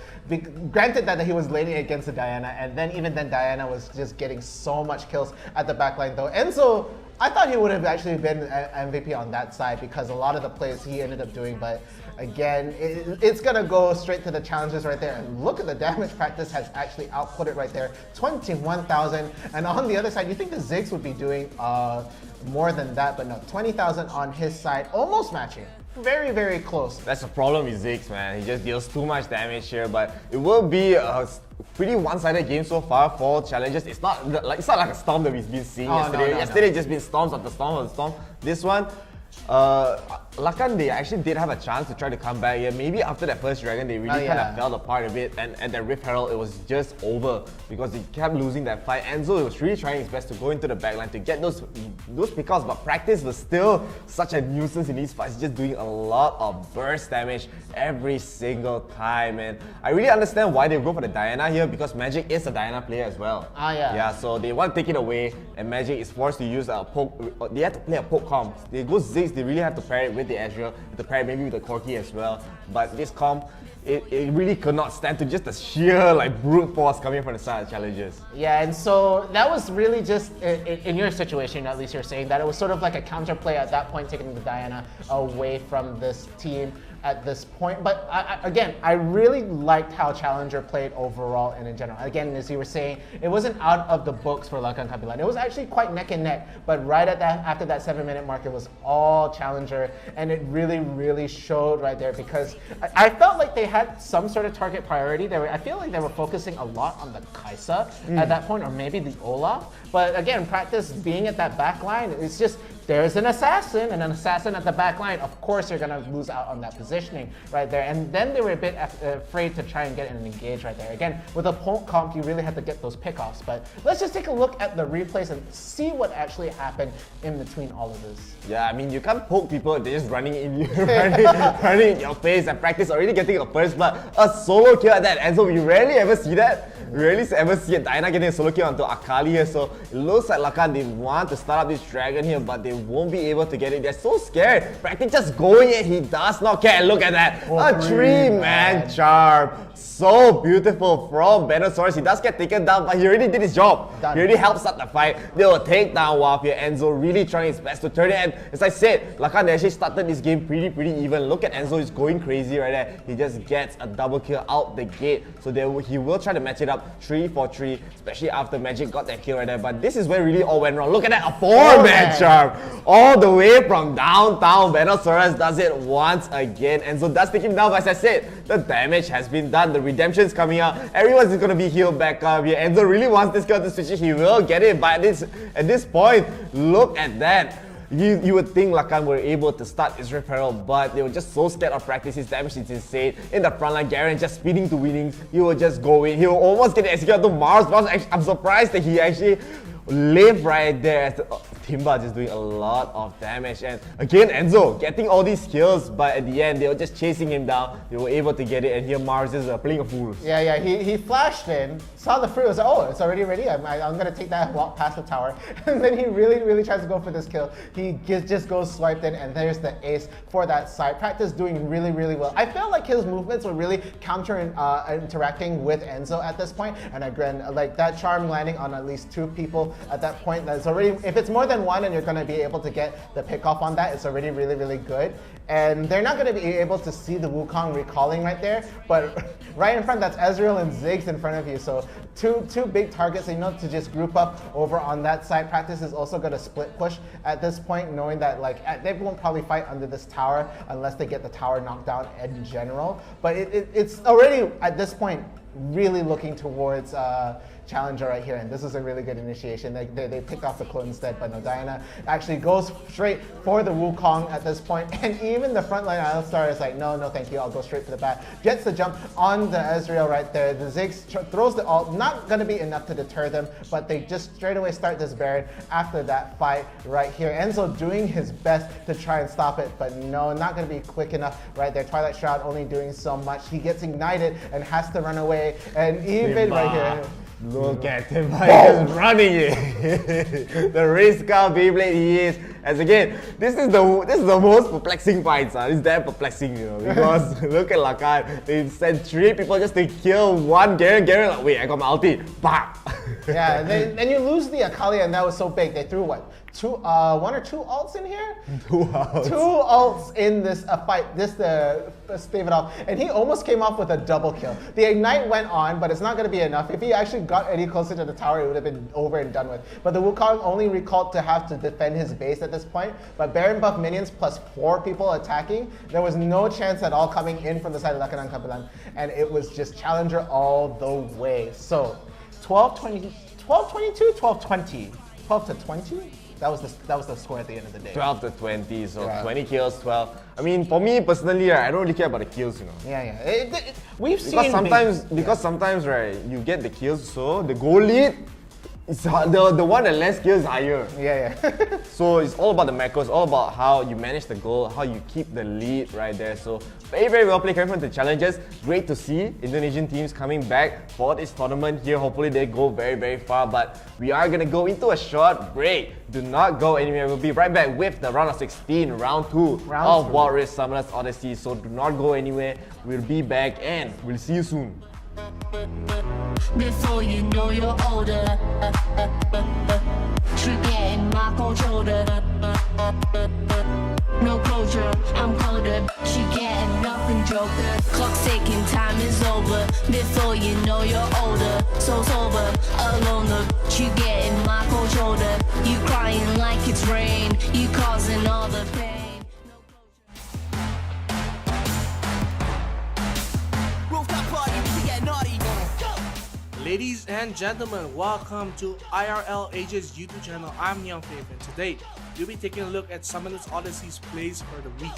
Granted that he was laning against the Diana, and then even then Diana was just getting so much kills at the backline though. Enzo, I thought he would have actually been MVP on that side because a lot of the plays he ended up doing, but again, it's gonna go straight to the Challengers right there. And look at the damage. Practice has actually output it right there, 21,000. And on the other side, you think the Ziggs would be doing more than that, but no, 20,000 on his side, almost matching. Very, very close. That's the problem with Ziggs, man. He just deals too much damage here, but it will be a pretty one-sided game so far for Challengers. It's not like a storm that we've been seeing yesterday. Yesterday just been storms after storm after storm. This one, Lakan, they actually did have a chance to try to come back here. Maybe after that first dragon, they really kind of fell apart a bit, and at that Rift Herald, it was just over because they kept losing that fight. Enzo was really trying his best to go into the backline to get those pickoffs, but Practice was still such a nuisance in these fights, just doing a lot of burst damage every single time. And I really understand why they go for the Diana here because Magic is a Diana player as well. Yeah, so they want to take it away, and Magic is forced to use a poke. They have to play a poke comp. They go Ziggs, they really have to pair it with the Ezreal, to pair it maybe with the Corki as well. But this comp, it really could not stand to just the sheer like brute force coming from the side of Challengers. Yeah, and so that was really just, in your situation at least, you're saying that it was sort of like a counterplay at that point, taking the Diana away from this team at this point. But again, I really liked how Challenger played overall and in general. Again, as you were saying, it wasn't out of the books for Lakan Kabilan. It was actually quite neck and neck, but right at that, after that 7-minute mark, it was all Challenger, and it really, really showed right there because I felt like they had some sort of target priority. I feel like they were focusing a lot on the Kaisa at that point, or maybe the Olaf. But again, Practice being at that back line, it's just, there's an assassin and an assassin at the back line. Of course, you're going to lose out on that positioning right there. And then they were a bit afraid to try and get an engage right there. Again, with a poke comp, you really had to get those pickoffs. But let's just take a look at the replays and see what actually happened in between all of this. Yeah, I mean, you can't poke people, they're just running in you, running in your face, and Practice already getting a first blood. A solo kill at that, and so we rarely ever see that. We rarely ever see a Diana getting a solo kill onto Akali here, so it looks like Lakan, they want to start up this dragon here, but they won't be able to get it. They're so scared. Practice just going in, he does not care. Look at that, a 3-man charm. So beautiful from Benosaurus. He does get taken down, but he already did his job. He already helped start the fight. They will take down Waf here. Enzo really trying his best to turn it. And as I said, Lakan, they actually started this game pretty even. Look at Enzo, he's going crazy right there. He just gets a double kill out the gate. So he will try to match it up 3 for 3, especially after Magic got that kill right there. But this is where really all went wrong. Look at that, a 4-man charm. all the way from downtown. Benosaurus does it once again. Enzo does take him down, but as I said, the damage has been done. The redemption's coming out. Everyone's going to be healed back up here. Enzo really wants this kill to switch it. He will get it, but at this point, look at that. You would think Lakan were able to start his referral, but they were just so scared of practice. His damage is insane. In the front line, Garen just speeding to winnings. He will just go in. He will almost get executed to Mars. I'm surprised that he actually lived right there. Timba just doing a lot of damage, and again Enzo getting all these kills, but at the end they were just chasing him down. They were able to get it, and here Mars is playing a fool. Yeah, he flashed in, saw the fruit, was like, oh, it's already ready. I'm gonna take that walk past the tower, and then he really tries to go for this kill. He just goes swiped in, and there's the ace for that side. Practice doing really well. I felt like his movements were really interacting with Enzo at this point, and again, like that charm landing on at least 2 people at that point. That's already, if it's more than 1 and you're going to be able to get the pick off on that, it's already really good. And they're not going to be able to see the Wukong recalling right there, but right in front, that's Ezreal and Ziggs in front of you. So two big targets, you know, to just group up over on that side. Practice is also going to split push at this point, knowing that like they won't probably fight under this tower unless they get the tower knocked down in general. But it's already at this point really looking towards Challenger right here, and this is a really good initiation. They picked off the clone instead, but no, Diana actually goes straight for the Wukong at this point, and even the frontline Alistar is like, no thank you, I'll go straight for the bat. Gets the jump on the Ezreal right there. The Ziggs throws the ult, not going to be enough to deter them, but they just straight away start this Baron after that fight right here. Enzo doing his best to try and stop it, but no, not going to be quick enough right there. Twilight Shroud only doing so much. He gets ignited and has to run away, and even right here, look at him, just running it. The race car Beyblade he is. As again, this is the most perplexing fight, son. It's damn perplexing, you know, because look at Lakan. They sent 3 people just to kill one Garen. Garen like, wait, I got my ulti. Bah! Yeah, then you lose the Akali, and that was so big. They threw what? 1 or 2 ults in here? 2 ults. 2 ults in this fight, this to stave it off. And he almost came off with a double kill. The ignite went on, but it's not going to be enough. If he actually got any closer to the tower, it would have been over and done with. But the Wukong only recalled to have to defend his base at this point. But Baron buff minions plus 4 people attacking, there was no chance at all coming in from the side of Lakanang Kapilan. And it was just Challenger all the way. So 12-22, 12-20? 12-20? That was the score at the end of the day. 12-20, so yeah. 20 kills, 12. I mean, for me personally, I don't really care about the kills, you know. Yeah. We've because seen sometimes, right, you get the kills, so the goal lead, it's the one that less kills is higher. Yeah. So it's all about the macros, all about how you manage the goal, how you keep the lead right there. So very well played coming from the challenges. Great to see Indonesian teams coming back for this tournament here. Hopefully they go very far, but we are gonna go into a short break. Do not go anywhere. We'll be right back with the round of 16, round 2 of Wild Rift Summoners Odyssey. So do not go anywhere. We'll be back and we'll see you soon. Before you know you're older, forgetting my controller. No closure, I'm colder. She getting nothing joker. Clock's ticking, time is over. Before you know you're older, so sober, alone. Look, you getting my controller. You crying like it's rain. You causing all the pain. No closure. Rooftop party, we get naughty. Ladies and gentlemen, welcome to IRL Asia's YouTube channel. I'm Young Faith, and today we'll be taking a look at Summoners Odyssey's plays for the week.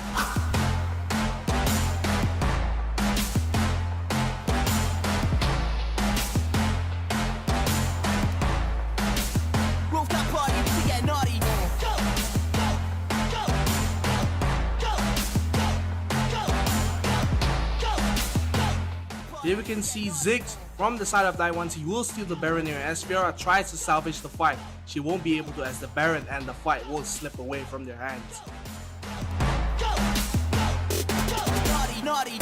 Rooftop party, we get naughty. Here we can see Ziggs from the side of Daiwan. He will steal the Baron here as Fiora tries to salvage the fight. She won't be able to, as the Baron and the fight will slip away from their hands. Naughty.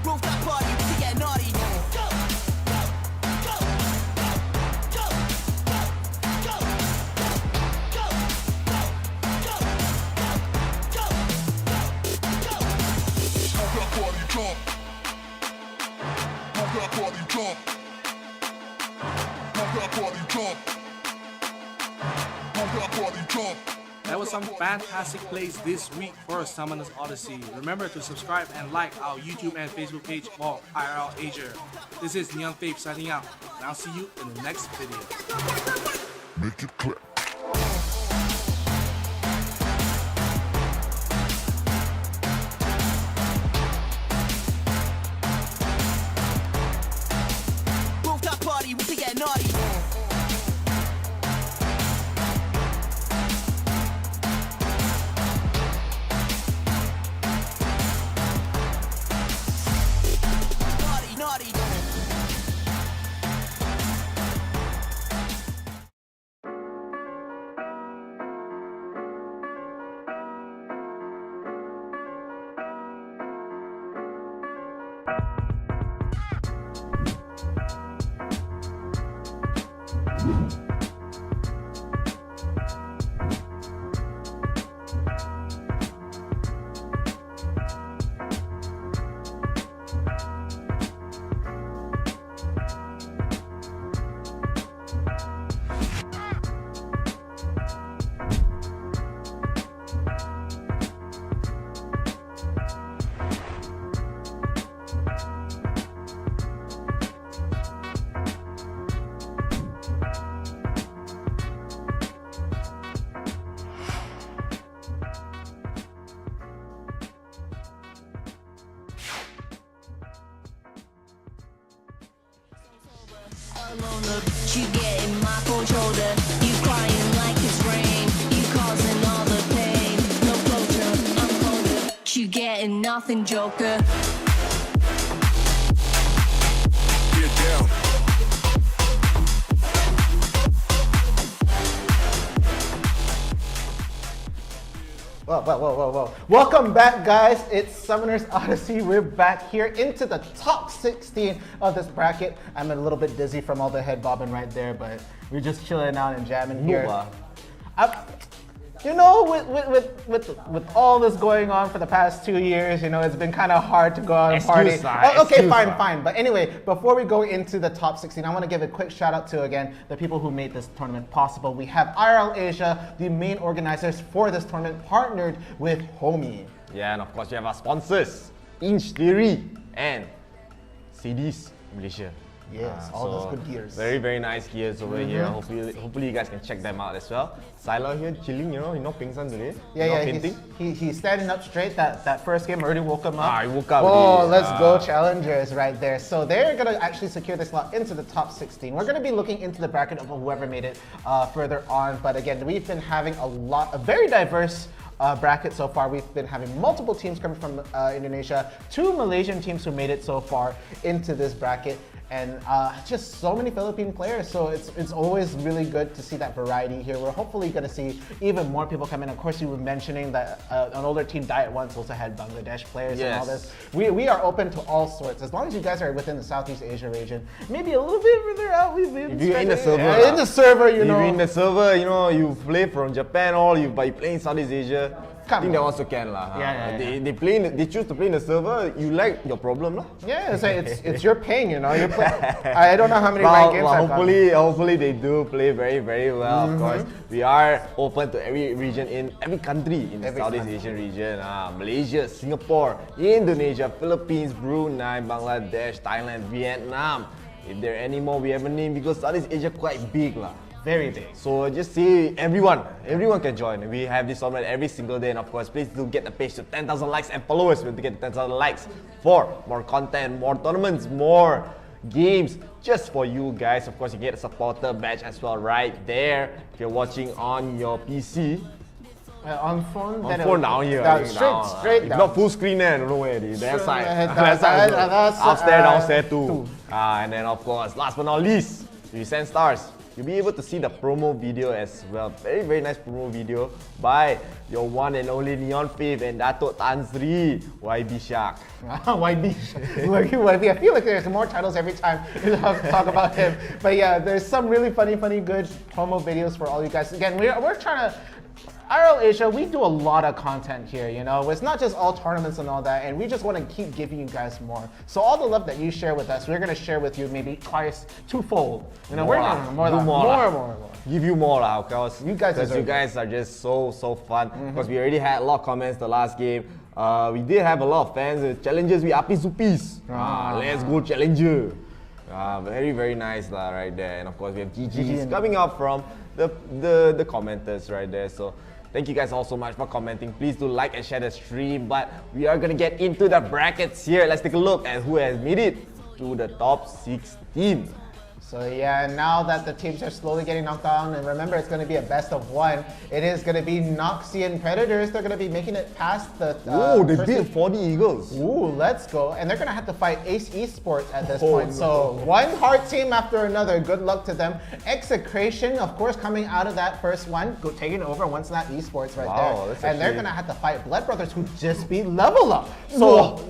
Rooftop party, we get naughty. That was some fantastic plays this week for Summoners Odyssey. Remember to subscribe and like our YouTube and Facebook page for IRL Asia. This is Neon Faith signing out, and I'll see you in the next video. Make it clap. Rooftop party, we can get naughty. Naughty, naughty. Alone, look, you getting my cold shoulder. You crying like it's rain. You causing all the pain. No closure, I'm colder. You getting nothing, Joker. Get down. Whoa. Welcome back, guys. It's Summoners Odyssey. We're back here into the top 16 of this bracket. I'm a little bit dizzy from all the head bobbing right there, but we're just chilling out and jamming here. You know, with all this going on for the past 2 years, you know, it's been kind of hard to go out and party. Okay, fine. But anyway, before we go into the top 16, I want to give a quick shout out to, again, the people who made this tournament possible. We have IRL Asia, the main organizers for this tournament, partnered with HOMIEE. Yeah, and of course we have our sponsors, Inch Theory and CDs Malaysia. Yes, all those good gears. Very, very nice gears over here. Hopefully you guys can check them out as well. Sila here chilling, you know pingsan today. He's standing up straight. That first game already woke him up. He woke up. Oh, let's go challengers right there. So they're gonna actually secure this slot into the top 16. We're gonna be looking into the bracket of whoever made it further on. But again, we've been having a very diverse bracket so far. We've been having multiple teams coming from Indonesia, 2 Malaysian teams who made it so far into this bracket, and just so many Philippine players. So it's always really good to see that variety here. We're hopefully going to see even more people come in. Of course, you were mentioning that an older team, Diet Once, also had Bangladesh players and all this. We are open to all sorts, as long as you guys are within the Southeast Asia region. Maybe a little bit further out. If you're in the server, you know. If you're in the server, you know, you play from Japan but you play in Southeast Asia. I think that also can lah. They choose to play in the server. You like your problem lah. Yeah, it's your pain, you know. I don't know how many ranked games hopefully they do play very, very well. Of course, we are open to every region in every country in the Southeast Asian region. Malaysia, Singapore, Indonesia, Philippines, Brunei, Bangladesh, Thailand, Vietnam. If there are any more we haven't named, because Southeast Asia quite big lah. Very big. So just see everyone can join. We have this tournament every single day, and of course, please do get the page to 10,000 likes and followers. We have to get 10,000 likes for more content, more tournaments, more games just for you guys. Of course, you get a supporter badge as well right there. If you're watching on your PC. On phone down here. Straight if down. not full screen there, I don't know where it is. That side. Upstairs, downstairs too. And then of course, last but not least, if you send stars, you'll be able to see the promo video as well. Very, very nice promo video by your one and only Neon Faith and Dato' Tan Sri, YB Shark. YB. I feel like there's more titles every time we talk about him. But yeah, there's some really funny, good promo videos for all you guys. Again, we're trying to IRL Asia, we do a lot of content here, you know. It's not just all tournaments and all that, and we just want to keep giving you guys more. So all the love that you share with us, we're going to share with you maybe twice, twofold. You know, more. Give you more lah, because You guys are just so fun. Because we already had a lot of comments the last game. We did have a lot of fans with challenges with Apis Supis. Let's go challenger. Very nice lah right there. And of course we have GG's coming up from the commenters right there. So thank you guys all so much for commenting. Please do like and share the stream. But we are gonna get into the brackets here. Let's take a look at who has made it to the top 16. So yeah, now that the teams are slowly getting knocked down, and remember it's going to be a best of one, it is going to be Noxian Predators. They're going to be making it past the... they beat 40 Eagles. Ooh, let's go. And they're going to have to fight Ace Esports at this point. No. So one hard team after another. Good luck to them. Execration, of course, coming out of that first one, taking over Once Not Esports right there. And they're going to have to fight Blood Brothers, who just beat Level Up. So...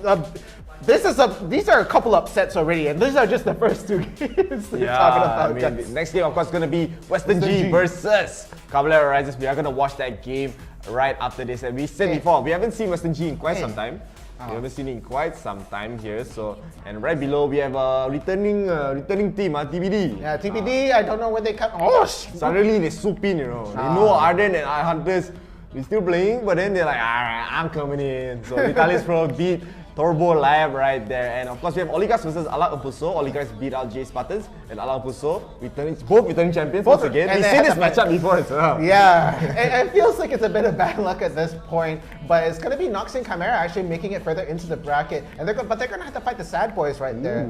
these are a couple upsets already, and these are just the first two games you're talking about. I mean, the next game, of course, is going to be Western G versus Caballero Rises. We are going to watch that game right after this. And we said before, we haven't seen Western G in quite some time. We haven't seen it in quite some time here. So, and right below, we have a returning team, TBD. Yeah, TBD, I don't know where they come. Oh, suddenly they swoop in, you know. They know Arden and Hunters. We're still playing, but then they're like, alright, I'm coming in. So, Vitalis Pro beat Turbo Lab right there. And of course, we have Oligas versus Alat Umpuso. Oligas beat out J Spartans, and Alat Umpuso both returning champions once again. We've seen this matchup before as well. Yeah, it feels like it's a bit of bad luck at this point, but it's going to be Noxian Chimera actually making it further into the bracket. And they're going to have to fight the Sad Boys right there.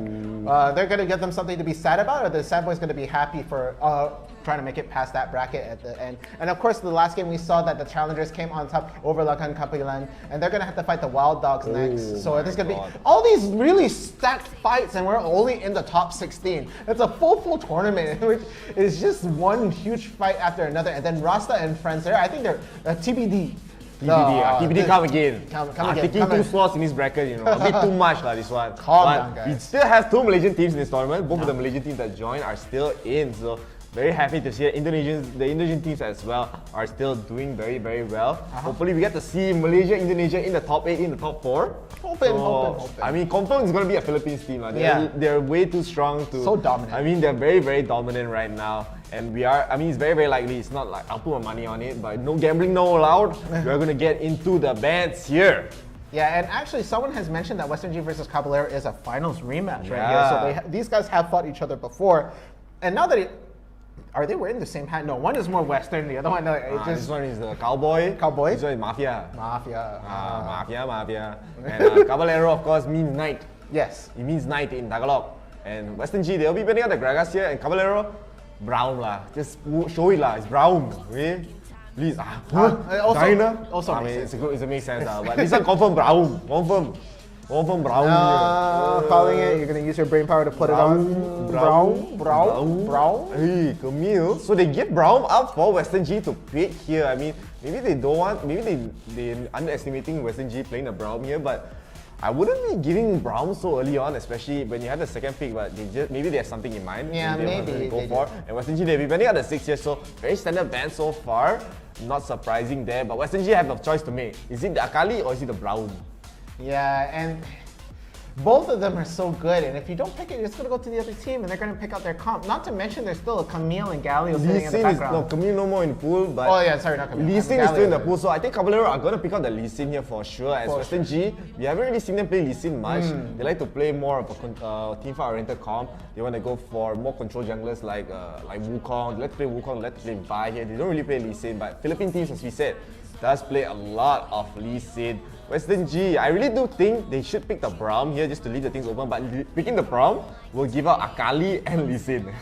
They're going to give them something to be sad about, or the Sad Boys going to be happy for trying to make it past that bracket at the end. And of course, the last game we saw that the challengers came on top over Lakan Kapilan, and they're going to have to fight the Wild Dogs next. So there's going to be all these really stacked fights, and we're only in the top 16. It's a full tournament, which is just one huge fight after another. And then Rasta and friends there, I think they're TBD. TBD come again. Come again. Taking two slots in this bracket, you know. A bit too much this one. Calm down, guys. We still have two Malaysian teams in this tournament. Both of the Malaysian teams that joined are still in. So very happy to see the Indonesian teams as well are still doing very well. Hopefully we get to see Malaysia, Indonesia in the top 8, in the top 4. Hoping. I mean, confirm it's going to be a Philippines team. They're way too strong to... So dominant. I mean, they're very dominant right now. And it's very likely. It's not like I'll put my money on it, but no gambling, no allowed. We're going to get into the bans here. Yeah, and actually someone has mentioned that Western G versus Caballero is a finals rematch right here. So these guys have fought each other before. And now that are they wearing the same hat? No, one is more Western, the other one, this one is the Cowboy. This one is Mafia. Mafia. And Caballero, of course, means knight. Yes. It means knight in Tagalog. And Western G, they'll be betting on the Gragas here, and Caballero, brown lah. Just show it lah, it's brown. Okay? Please. Also I mean, it's a make sense but this one confirm brown. Confirm brown. Calling it, you're gonna use your brain power to put it on. Brown. Hey, Camille. So they give brown up for Western G to pick here. I mean, maybe they don't want, maybe they're underestimating Western G playing the brown here, but I wouldn't be giving brown so early on, especially when you have the second pick, but maybe they have something in mind. Yeah, maybe they go for. And Western G, they'll be betting on the 6 here, so very standard ban so far. Not surprising there, but Western G have a choice to make. Is it the Akali or is it the brown? Yeah, and both of them are so good, and if you don't pick it, you're just going to go to the other team, and they're going to pick out their comp. Not to mention there's still a Camille and Galio sitting in the background. No, Camille no more in the pool, but... Oh yeah, sorry, not Camille. Lee Sin is still in the pool, so I think Caballero are going to pick out the Lee Sin here for sure. As Western G, we haven't really seen them play Lee Sin much. They like to play more of a team fight-oriented comp. They want to go for more control junglers like Wukong. They like to play Wukong, they like to play Vi here. They don't really play Lee Sin, but Philippine teams, as we said, does play a lot of Lee Sin. Western G, I really do think they should pick the Braum here just to leave the things open, but picking the Braum will give out Akali and Lee Sin.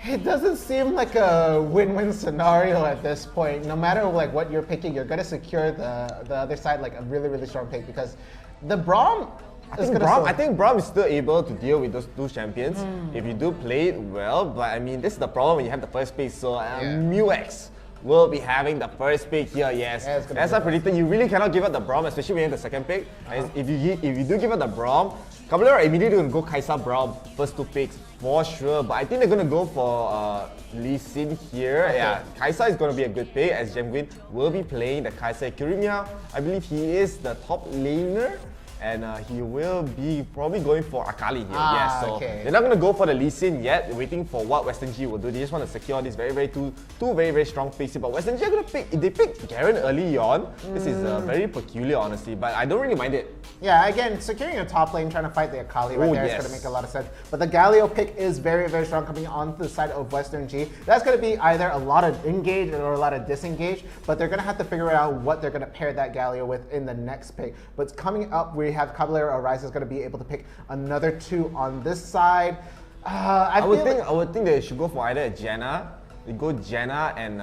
It doesn't seem like a win-win scenario at this point. No matter what you're picking, you're going to secure the other side a really strong pick, because the Braum I think Braum is still able to deal with those two champions if you do play it well, but I mean, this is the problem when you have the first pick, so Muex will be having the first pick here, yes. As I predicted, you really cannot give up the Braum, especially when you have the second pick. If you do give up the Braum, Caballero immediately going to go Kaisa Brown, first 2 picks for sure. But I think they're going to go for Lee Sin here. Okay. Yeah, Kaisa is going to be a good pick as Jemguin will be playing the Kaisa Kirimia. I believe he is the top laner. And he will be probably going for Akali here. Yes, so they're not going to go for the Lee Sin yet. They're waiting for what Western G will do. They just want to secure these two very strong picks. But Western G are going to pick, if they pick Garen early on, this is very peculiar honestly, but I don't really mind it. Yeah, again, securing a top lane, trying to fight the Akali right there is going to make a lot of sense. But the Galio pick is very strong coming onto the side of Western G. That's going to be either a lot of engage or a lot of disengage, but they're going to have to figure out what they're going to pair that Galio with in the next pick. But coming up, we have Caballero Arise is going to be able to pick another 2 on this side. I would think they should go for either Janna. They go Janna and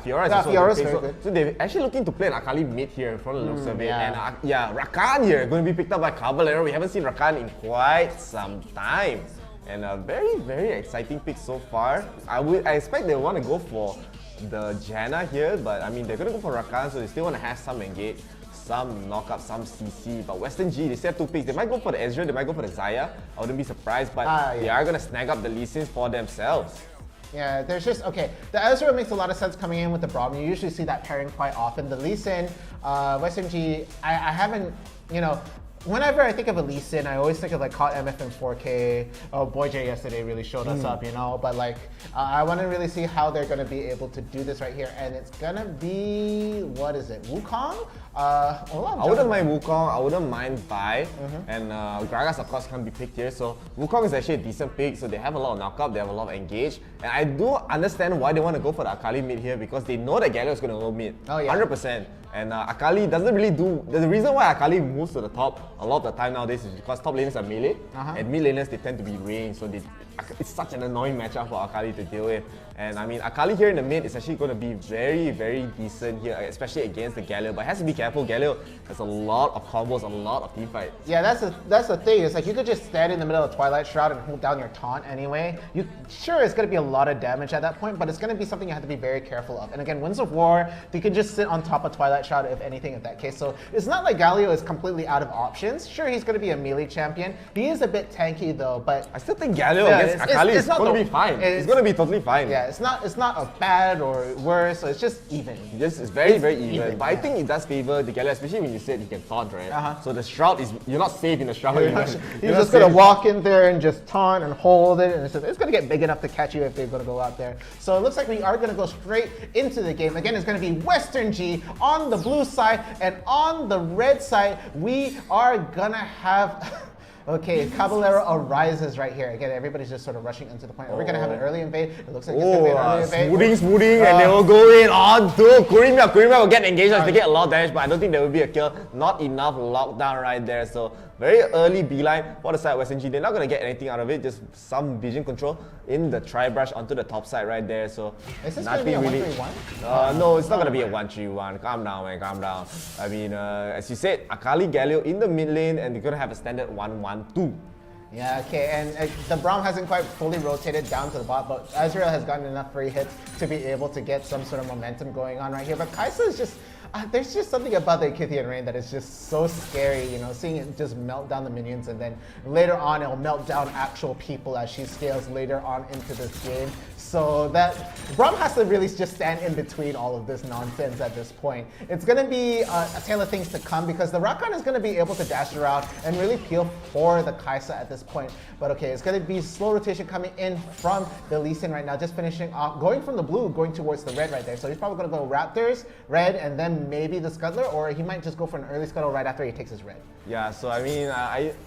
Fiora is also Fiora's good pick. very good. So they're actually looking to play an Akali mid here in front of the looks of it. And Rakan here going to be picked up by Caballero. We haven't seen Rakan in quite some time. And a very exciting pick so far. I expect they want to go for the Janna here, but I mean they're going to go for Rakan, so they still want to have some engage, some knock up, some CC. But Western G, they still have 2 picks. They might go for the Ezreal, they might go for the Xayah. I wouldn't be surprised, but they are going to snag up the Lee Sins for themselves. Yeah, there's just, okay, the Ezreal makes a lot of sense coming in with the Braum. You usually see that pairing quite often. The Lee Sin, Western G, I haven't, you know, whenever I think of a Lee Sin, I always think of like COD MF and 4K. Oh, Boy J yesterday really showed us up, you know. But like, I want to really see how they're going to be able to do this right here. And it's going to be, what is it, Wukong? I wouldn't mind Wukong, I wouldn't mind Bai, and Gragas of course can't be picked here, so Wukong is actually a decent pick, so they have a lot of knockup, they have a lot of engage, and I do understand why they want to go for the Akali mid here, because they know that Galio is going to go mid, 100%, and Akali doesn't really do, the reason why Akali moves to the top a lot of the time nowadays is because top laners are melee, and mid laners they tend to be ranged, so it's such an annoying matchup for Akali to deal with. And I mean, Akali here in the mid is actually going to be very decent here, especially against the Galio. But has to be careful, Galio has a lot of combos, a lot of teamfights. Yeah, that's the thing. It's like you could just stand in the middle of Twilight Shroud and hold down your taunt anyway. Sure, it's going to be a lot of damage at that point, but it's going to be something you have to be very careful of. And again, Winds of War, you can just sit on top of Twilight Shroud if anything in that case. So it's not like Galio is completely out of options. Sure, he's going to be a melee champion. He is a bit tanky though, but I still think Galio against Akali is going to be fine. It's going to be totally fine. Yeah, it's not a bad or worse, so it's just even. Yes, it's very even. But I think it does favor the Galio, especially when you said he can taunt, right? So the Shroud is, you're not safe in the Shroud. You're just going to walk in there and just taunt and hold it, and it's going to get big enough to catch you if they're going to go out there. So it looks like we are going to go straight into the game. Again, it's going to be Western G on the blue side, and on the red side, we are going to have... Okay, Caballero arises right here. Again, everybody's just sort of rushing into the point. Are we going to have an early invade? It looks like it's going to be an early invade. Smoothing, and they will go in on to Kirimia. Kirimia will get engaged as they get a lot of damage, but I don't think there will be a kill. Not enough lockdown right there. So very early beeline for the side of Western G. They're not going to get anything out of it, just some vision control in the tri-brush onto the top side right there. So is this going to be a 1-3-1? No, it's not going to be a 1-3-1. Calm down, man, calm down. I mean, as you said, Akali Galio in the mid lane, and they're going to have a standard 1-1-2. Yeah, okay, and the Braum hasn't quite fully rotated down to the bot, but Ezreal has gotten enough free hits to be able to get some sort of momentum going on right here. But Kaisa is just, there's just something about the Ichithian Rain that is just so scary, you know, seeing it just melt down the minions, and then later on it'll melt down actual people as she scales later on into this game. So that Braum has to really just stand in between all of this nonsense at this point. It's going to be a tale of things to come, because the Rakan is going to be able to dash around and really peel for the Kaisa at this point. But okay, it's going to be slow rotation coming in from the Lee Sin right now, just finishing off, going from the blue, going towards the red right there. So he's probably going to go Raptors, red, and then maybe the Scuttler, or he might just go for an early Scuttle right after he takes his red. Yeah, so I mean,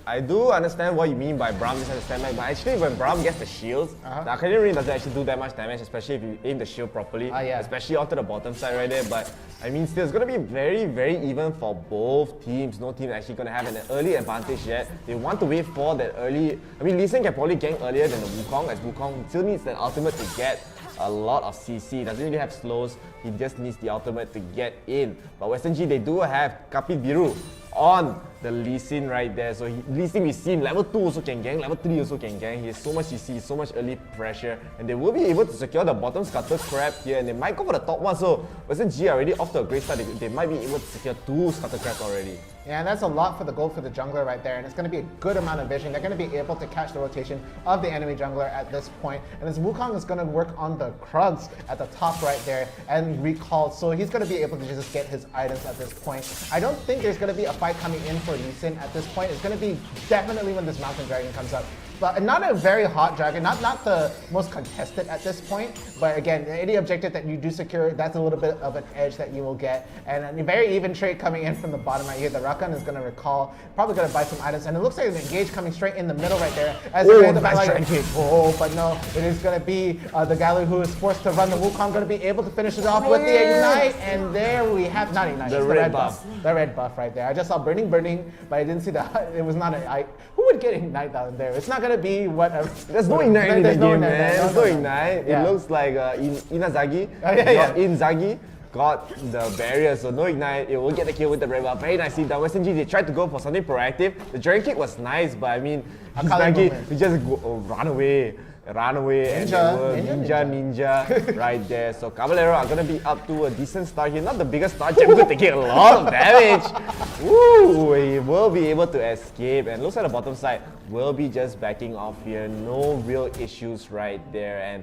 I do understand what you mean by Braum just has to stand back, but actually when Braum gets the shields, the Arcadian Ring doesn't actually do that much damage, especially if you aim the shield properly, especially onto the bottom side right there. But I mean, still, it's going to be very even for both teams. No team is actually going to have an early advantage yet. They want to wait for that early. I mean, Lee Sin can probably gank earlier than the Wukong, as Wukong still needs that ultimate to get a lot of CC. Doesn't really have slows, he just needs the ultimate to get in. But Western G, they do have Kapit Biru on the Lee Sin right there. So Lee Sin, we see him level 2 also can gank, level 3 also can gank. He has so much CC, so much early pressure, and they will be able to secure the bottom scuttle crab here, and they might go for the top one. So Western G already off to a great start. They might be able to secure 2 scuttle crabs already. Yeah, and that's a lot for the gold for the jungler right there, and it's going to be a good amount of vision. They're going to be able to catch the rotation of the enemy jungler at this point, and as Wukong is going to work on the Krugs at the top right there and recall, so he's going to be able to just get his items at this point. I don't think there's going to be a fight coming in for Lee Sin at this point. It's going to be definitely when this Mountain Dragon comes up. But not a very hot dragon, not the most contested at this point. But again, any objective that you do secure, that's a little bit of an edge that you will get. And a very even trade coming in from the bottom right here. The Rakan is going to recall, probably going to buy some items. And it looks like an engage coming straight in the middle right there. As but no, it is going to be the Galu who is forced to run the Wukong, going to be able to finish it off with the Ignite. And there we have, not Ignite, the red buff. The red buff right there. I just saw Burning, but I didn't see that. It was not a, who would get Ignite down there? It's not going to be whatever. There's no Ignite in the game, man. There's no Ignite. It looks like Inazagi, Inzaghi got the barrier, so no Ignite. It will get the kill with the red buff. Very nicely done. Western G, they tried to go for something proactive. The Dragon Kick was nice, but I mean, Inzaghi, he just run away. Ninja right there. So Caballero are gonna be up to a decent start here. Not the biggest start, Jemgoon taking a lot of damage. Woo! He will be able to escape, and looks like the bottom side will be just backing off here. No real issues right there, and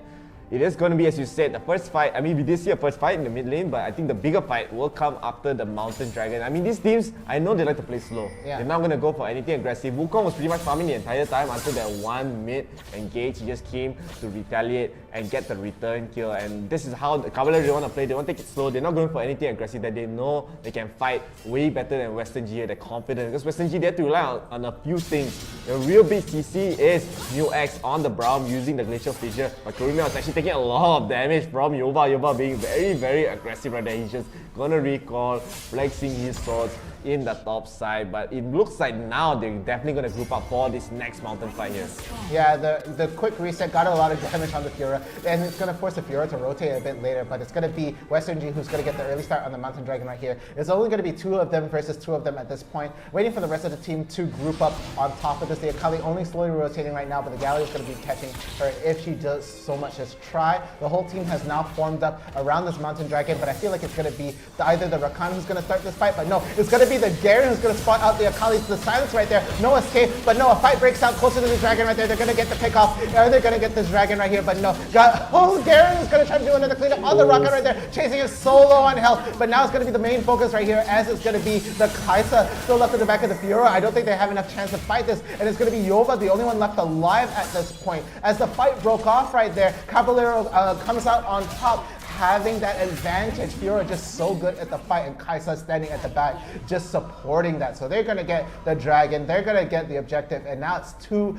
it is going to be, as you said, the first fight. I mean, we did see a first fight in the mid lane, but I think the bigger fight will come after the Mountain Dragon. I mean, these teams, I know they like to play slow. Yeah. They're not going to go for anything aggressive. Wukong was pretty much farming the entire time until that one mid engage. He just came to retaliate and get the return kill. And this is how the Cavaliers want to play. They want to take it slow. They're not going for anything aggressive. That they know they can fight way better than Western G. They're confident. Because Western G, they have to rely on a few things. The real big CC is New X on the Braum using the Glacial Fissure. But Kurumia was actually taking a lot of damage from Yova. Yova being very, very aggressive right there. He's just gonna recall, flexing his swords in the top side, but it looks like now they're definitely going to group up for this next mountain fight here. Yeah, the quick reset got a lot of damage on the Fiora, and it's going to force the Fiora to rotate a bit later, but it's going to be Western G who's going to get the early start on the Mountain Dragon right here. It's only going to be 2 of them versus 2 of them at this point, waiting for the rest of the team to group up on top of this. The Akali only slowly rotating right now, but the Gallery is going to be catching her if she does so much as try. The whole team has now formed up around this Mountain Dragon, but I feel like it's going to be either the Rakan who's going to start this fight, but no, it's going to be the Garen who's going to spot out the Akali. The silence right there, no escape, but no, a fight breaks out closer to the dragon right there. They're going to get the pick off, or they're going to get this dragon right here, but no. Garen is going to try to do another cleanup on the rocket right there, chasing it so low on health, but now it's going to be the main focus right here, as it's going to be the Kaisa still left in the back of the Fiora. I don't think they have enough chance to fight this, and it's going to be Yova, the only one left alive at this point. As the fight broke off right there, Caballero comes out on top, having that advantage. Fiora just so good at the fight, and Kaisa standing at the back just supporting that. So they're going to get the dragon, they're going to get the objective, and now it's 2-5,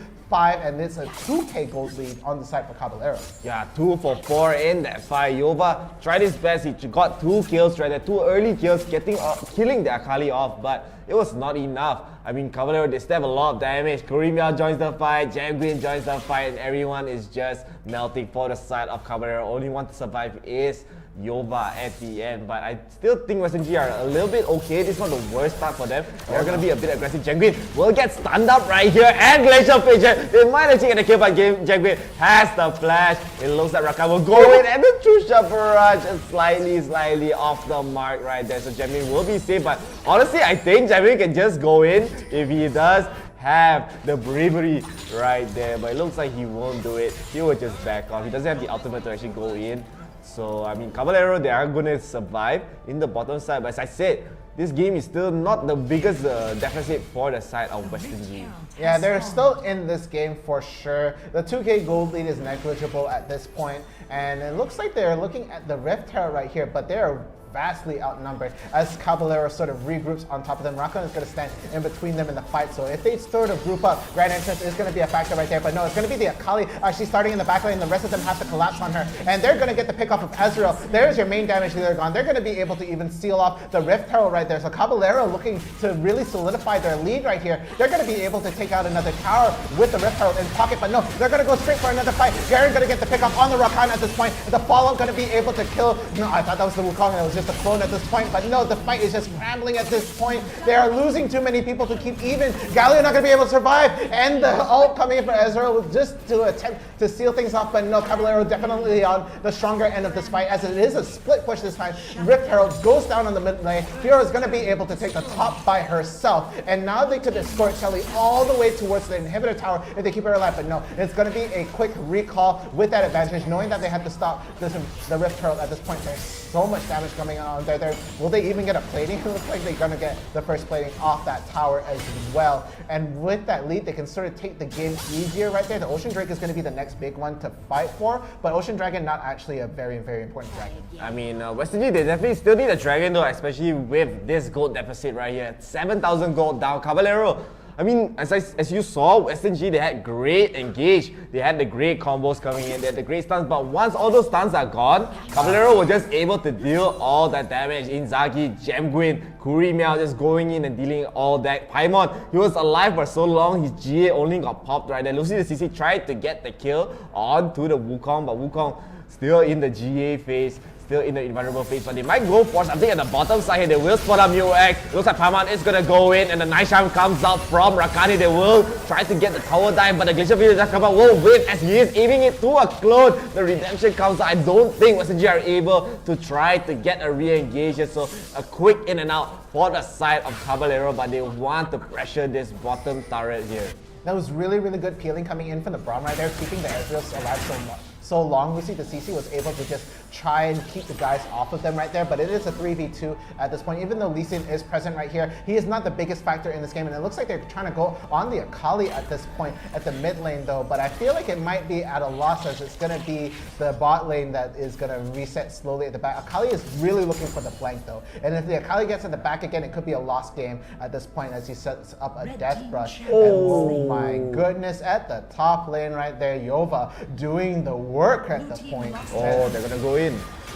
and it's a 2k gold lead on the side for Caballero. Yeah, 2 for 4 in that fight. Yova tried his best. He got 2 kills right there, 2 early kills, killing the Akali off, but it was not enough. I mean, Caballero, they still have a lot of damage. Kurumia joins the fight, Jangwin joins the fight, and everyone is just melting for the side of Caballero. Only one to survive is Yova at the end, but I still think Western G are a little bit okay. This is not the worst start for them. They're going to be a bit aggressive. Jangwin will get stunned up right here, and Glacial Fissure. They might actually get a kill, but Jangwin has the flash. It looks like Rakan will go in, and the Trusha Barrage is slightly off the mark right there. So Jangwin will be safe, but honestly, I think Jangwin can just go in if he does have the bravery right there, but it looks like he won't do it. He will just back off. He doesn't have the ultimate to actually go in. So, I mean, Caballero, they are going to survive in the bottom side. But as I said, this game is still not the biggest deficit for the side of Western G. Yeah, they're still in this game for sure. The 2k gold lead is negligible at this point, and it looks like they're looking at the Rift Terror right here, but they're vastly outnumbered as Caballero sort of regroups on top of them. Rakan is going to stand in between them in the fight, so if they sort of group up, Grand Entrance is going to be a factor right there, but no, it's going to be the Akali actually starting in the back lane. The rest of them have to collapse on her, and they're going to get the pick off of Ezreal. There's your main damage dealer gone. They're going to be able to even seal off the Rift Herald right there, so Caballero looking to really solidify their lead right here. They're going to be able to take out another tower with the Rift Herald in pocket, but no, they're going to go straight for another fight. Garen going to get the pick off on the Rakan at this point. The follow going to be able to kill. No, I thought that was the Wukong, and it was just just a clone at this point, but no, the fight is just scrambling at this point. They are losing too many people to keep even. Galio not going to be able to survive, and the ult coming in for Ezreal just to attempt to seal things off, but no, Caballero definitely on the stronger end of this fight, as it is a split push this time. Rift Herald goes down on the mid lane. Fiora is going to be able to take the top by herself, and now they could escort Shelly all the way towards the inhibitor tower if they keep her alive, but no, it's going to be a quick recall with that advantage, knowing that they had to stop the Rift Herald at this point. There's so much damage coming on there. Will they even get a plating? It looks like they're going to get the first plating off that tower as well. And with that lead, they can sort of take the game easier right there. The Ocean Drake is going to be the next big one to fight for, but Ocean Dragon not actually a very, very important dragon. I mean, Western G, they definitely still need a dragon though, especially with this gold deficit right here. 7,000 gold down. Caballero, I mean, as you saw, Western G, they had great engage. They had the great combos coming in. They had the great stuns. But once all those stuns are gone, Caballero was just able to deal all that damage. Inzaghi, Gemguin, Kuri Meow just going in and dealing all that. Paimon, he was alive for so long. His GA only got popped right there. Lucy the CC tried to get the kill onto the Wukong, but Wukong still in the GA phase. Still in the invulnerable phase, but they might go for something at the bottom side here. They will spot up UX. Looks like Paimon is gonna go in, and the Night Shine comes out from Rakani. They will try to get the tower dive, but the Glacier Field just come out will win as he is aiming it to a clone. The redemption comes out. I don't think Western G are able to try to get a re-engage here, so a quick in and out for the side of Caballero, but they want to pressure this bottom turret here. That was really, really good peeling coming in from the Braum right there, keeping the Ezreals alive so long. Lucy the CC was able to just try and keep the guys off of them right there, but it is a 3v2 at this point. Even though Lee Sin is present right here, he is not the biggest factor in this game, and it looks like they're trying to go on the Akali at this point at the mid lane though, but I feel like it might be at a loss, as it's going to be the bot lane that is going to reset slowly at the back. Akali is really looking for the flank though, and if the Akali gets at the back again, it could be a lost game at this point as he sets up a death brush. Oh my goodness, at the top lane right there, Yova doing the work at the point. Oh, they're gonna go in.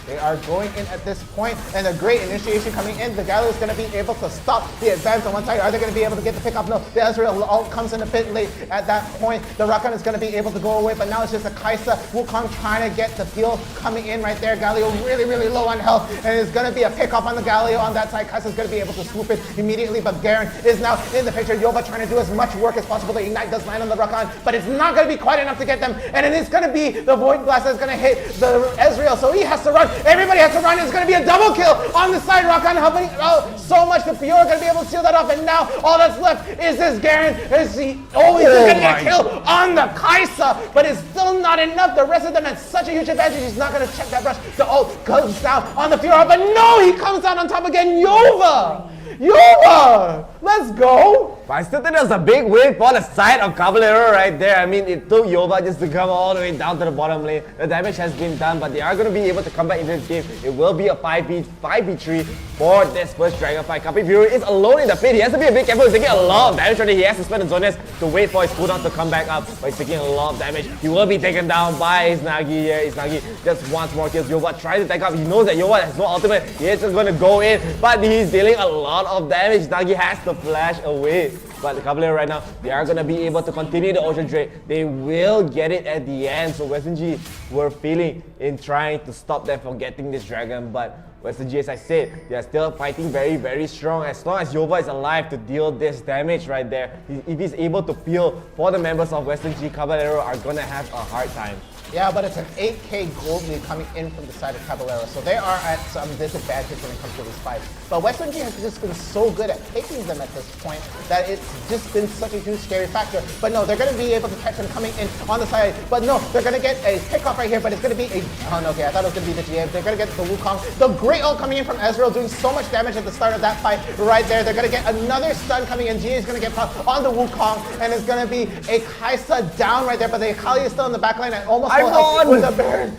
They are going in at this point, and a great initiation coming in. The Galio is going to be able to stop the advance on one side. Are they going to be able to get the pick up? No, the Ezreal ult comes in a bit late at that point. The Rakan is going to be able to go away, but now it's just a Kaisa. Wukong trying to get the peel coming in right there. Galio really, really low on health, and it's going to be a pick up on the Galio on that side. Kaisa is going to be able to swoop it immediately, but Garen is now in the picture. Yova trying to do as much work as possible. The Ignite does land on the Rakan, but it's not going to be quite enough to get them, and it is going to be the Void Blast that's going to hit the Ezreal, so he has to run. Everybody has to run. It's going to be a double kill on the side. Rakan helping so much. The Fiora going to be able to seal that off, and now all that's left is this Garen. Is he always going to get a kill on the Kaisa, but it's still not enough. The rest of them had such a huge advantage. He's not going to check that brush. The ult comes down on the Fiora, but no, he comes down on top again. Yova! Yova! Let's go! But I still think that was a big win for the side of Caballero right there. I mean, it took Yova just to come all the way down to the bottom lane. The damage has been done, but they are going to be able to come back into this game. It will be a 5v3 for this first Dragon fight. Capi Fury is alone in the pit. He has to be a bit careful. He's taking a lot of damage right there. He has to spend the Zonas to wait for his cooldown to come back up, but he's taking a lot of damage. He will be taken down by Izanagi here. Izanagi just wants more kills. Yova tries to take up. He knows that Yova has no ultimate. He is just going to go in, but he's dealing a lot of damage. Izanagi has to flash away. But the Caballero right now, they are going to be able to continue the Ocean Drake. They will get it at the end. So Western G were failing in trying to stop them from getting this dragon. But Western G, as I said, they are still fighting very, very strong. As long as Yova is alive to deal this damage right there, if he's able to peel for the members of Western G, Caballero are going to have a hard time. Yeah, but it's an 8k gold lead coming in from the side of Caballero, so they are at some disadvantage when it comes to these fights. But Western G has just been so good at taking them at this point that it's just been such a huge scary factor. But no, they're going to be able to catch them coming in on the side. But no, they're going to get a pickoff right here, but it's going to be a... Oh no, okay, I thought it was going to be the GM. They're going to get the Wukong. The great ult coming in from Ezreal, doing so much damage at the start of that fight right there. They're going to get another stun coming in. GA is going to get popped on the Wukong, and it's going to be a Kaisa down right there, but the Akali is still in the back line and almost with the Baron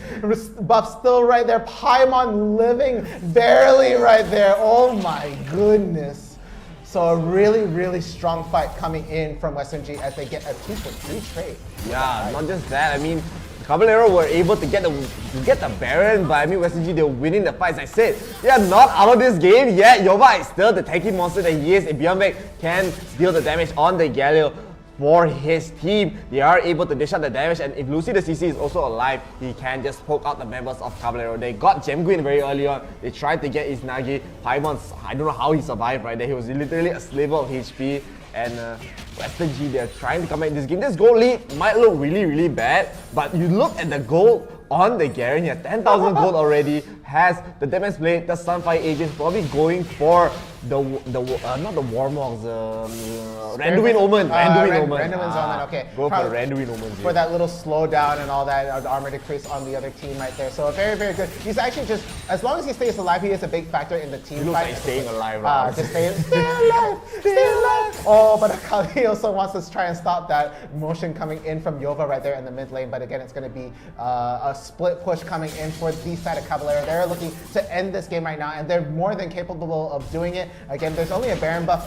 buff still right there. Paimon living barely right there. Oh my goodness. So a really, really strong fight coming in from Western G as they get a 2-for-3 trade. Yeah, not just that. I mean, Caballero were able to get the Baron, but I mean, Western G, they're winning the fight. As I said, they are not out of this game yet. Yova is still the tanky monster that he is. If Beyondback can deal the damage on the Galio, for his team. They are able to dish out the damage, and if Lucy the CC is also alive, he can just poke out the members of Caballero. They got Gemguin very early on. They tried to get Izanagi. Paimons, I don't know how he survived right there. He was literally a sliver of HP. And Western G, they're trying to come back in this game. This gold lead might look really, really bad, but you look at the gold on the Garen here, 10,000 gold already, has the Demon's Blade, the Sunfire Agents, probably going for the not the Warmogs, Randuin Omen. Randuin's Omen, okay. Go for Randuin Omen. For that little slowdown and all that, the armor decrease on the other team right there. So very, very good. He's actually just, as long as he stays alive, he is a big factor in the team He looks fight. like staying alive, right? Just stay alive, stay alive. Oh, but Akali also wants to try and stop that motion coming in from Yova right there in the mid lane. But again, it's going to be a split push coming in for the side of Caballero. They're looking to end this game right now, and they're more than capable of doing it. Again, there's only a Baron buff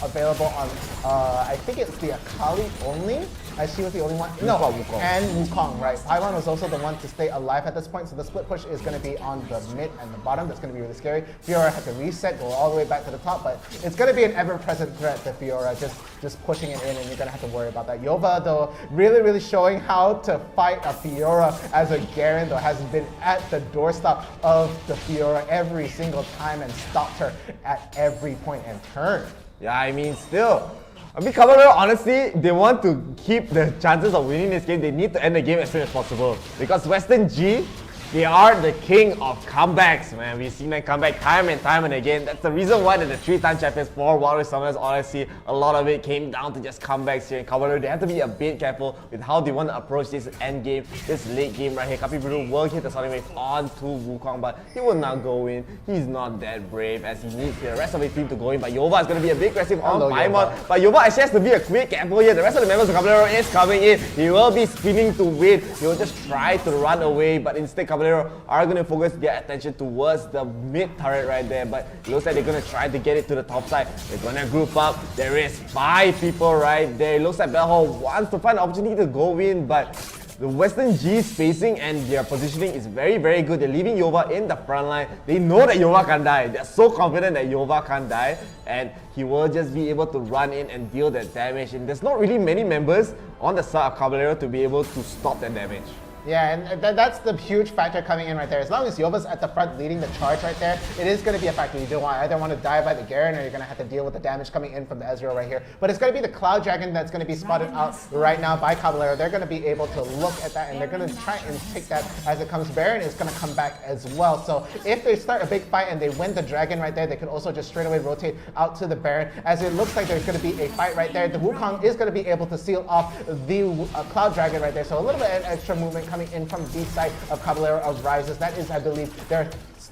available on, I think it's the Akali only, as she was the only one. No, Wukong. And Wukong, right. Paimon was also the one to stay alive at this point, so the split push is going to be on the mid and the bottom. That's going to be really scary. Fiora had to reset, go all the way back to the top, but it's going to be an ever-present threat to Fiora, just pushing it in, and you're going to have to worry about that. Yova, though, really, really showing how to fight a Fiora as a Garen, though, has been at the doorstep of the Fiora every single time and stopped her at every point and turn. Yeah, I mean, still. I mean, Caballero, honestly, they want to keep the chances of winning this game. They need to end the game as soon as possible. Because Western G, they are the king of comebacks, man. We've seen them come back time and time and again. That's the reason why they're the 3-time champions for Wild Rift Summoners Odyssey. A lot of it came down to just comebacks here in Caballero. They have to be a bit careful with how they want to approach this end game, this late game right here. Capyburu will hit the Sonic Wave onto Wukong, but he will not go in. He's not that brave as he needs the rest of his team to go in. But Yova is going to be a big aggressive on Paimon. But Yova actually has to be a quick careful here. The rest of the members of Caballero is coming in. He will be spinning to win. He will just try to run away, but instead Caballero are going to focus their attention towards the mid turret right there. But it looks like they're going to try to get it to the top side. They're going to group up. There is 5 people right there. It looks like Bellhole wants to find an opportunity to go in, but the Western G spacing and their positioning is very, very good. They're leaving Yova in the front line. They know that Yova can't die. They're so confident that Yova can't die, and he will just be able to run in and deal that damage. And there's not really many members on the side of Caballero to be able to stop that damage. Yeah, and that's the huge factor coming in right there. As long as Yova's at the front leading the charge right there, it is going to be a factor. You don't either want to die by the Garen, or you're going to have to deal with the damage coming in from the Ezreal right here. But it's going to be the Cloud Dragon that's going to be spotted out right now by Caballero. They're going to be able to look at that, and they're going to try and take that as it comes. Baron is going to come back as well. So if they start a big fight and they win the Dragon right there, they can also just straight away rotate out to the Baron, as it looks like there's going to be a fight right there. The Wukong is going to be able to seal off the Cloud Dragon right there. So a little bit of extra movement coming in from the side of Caballero of Rises. That is, I believe, their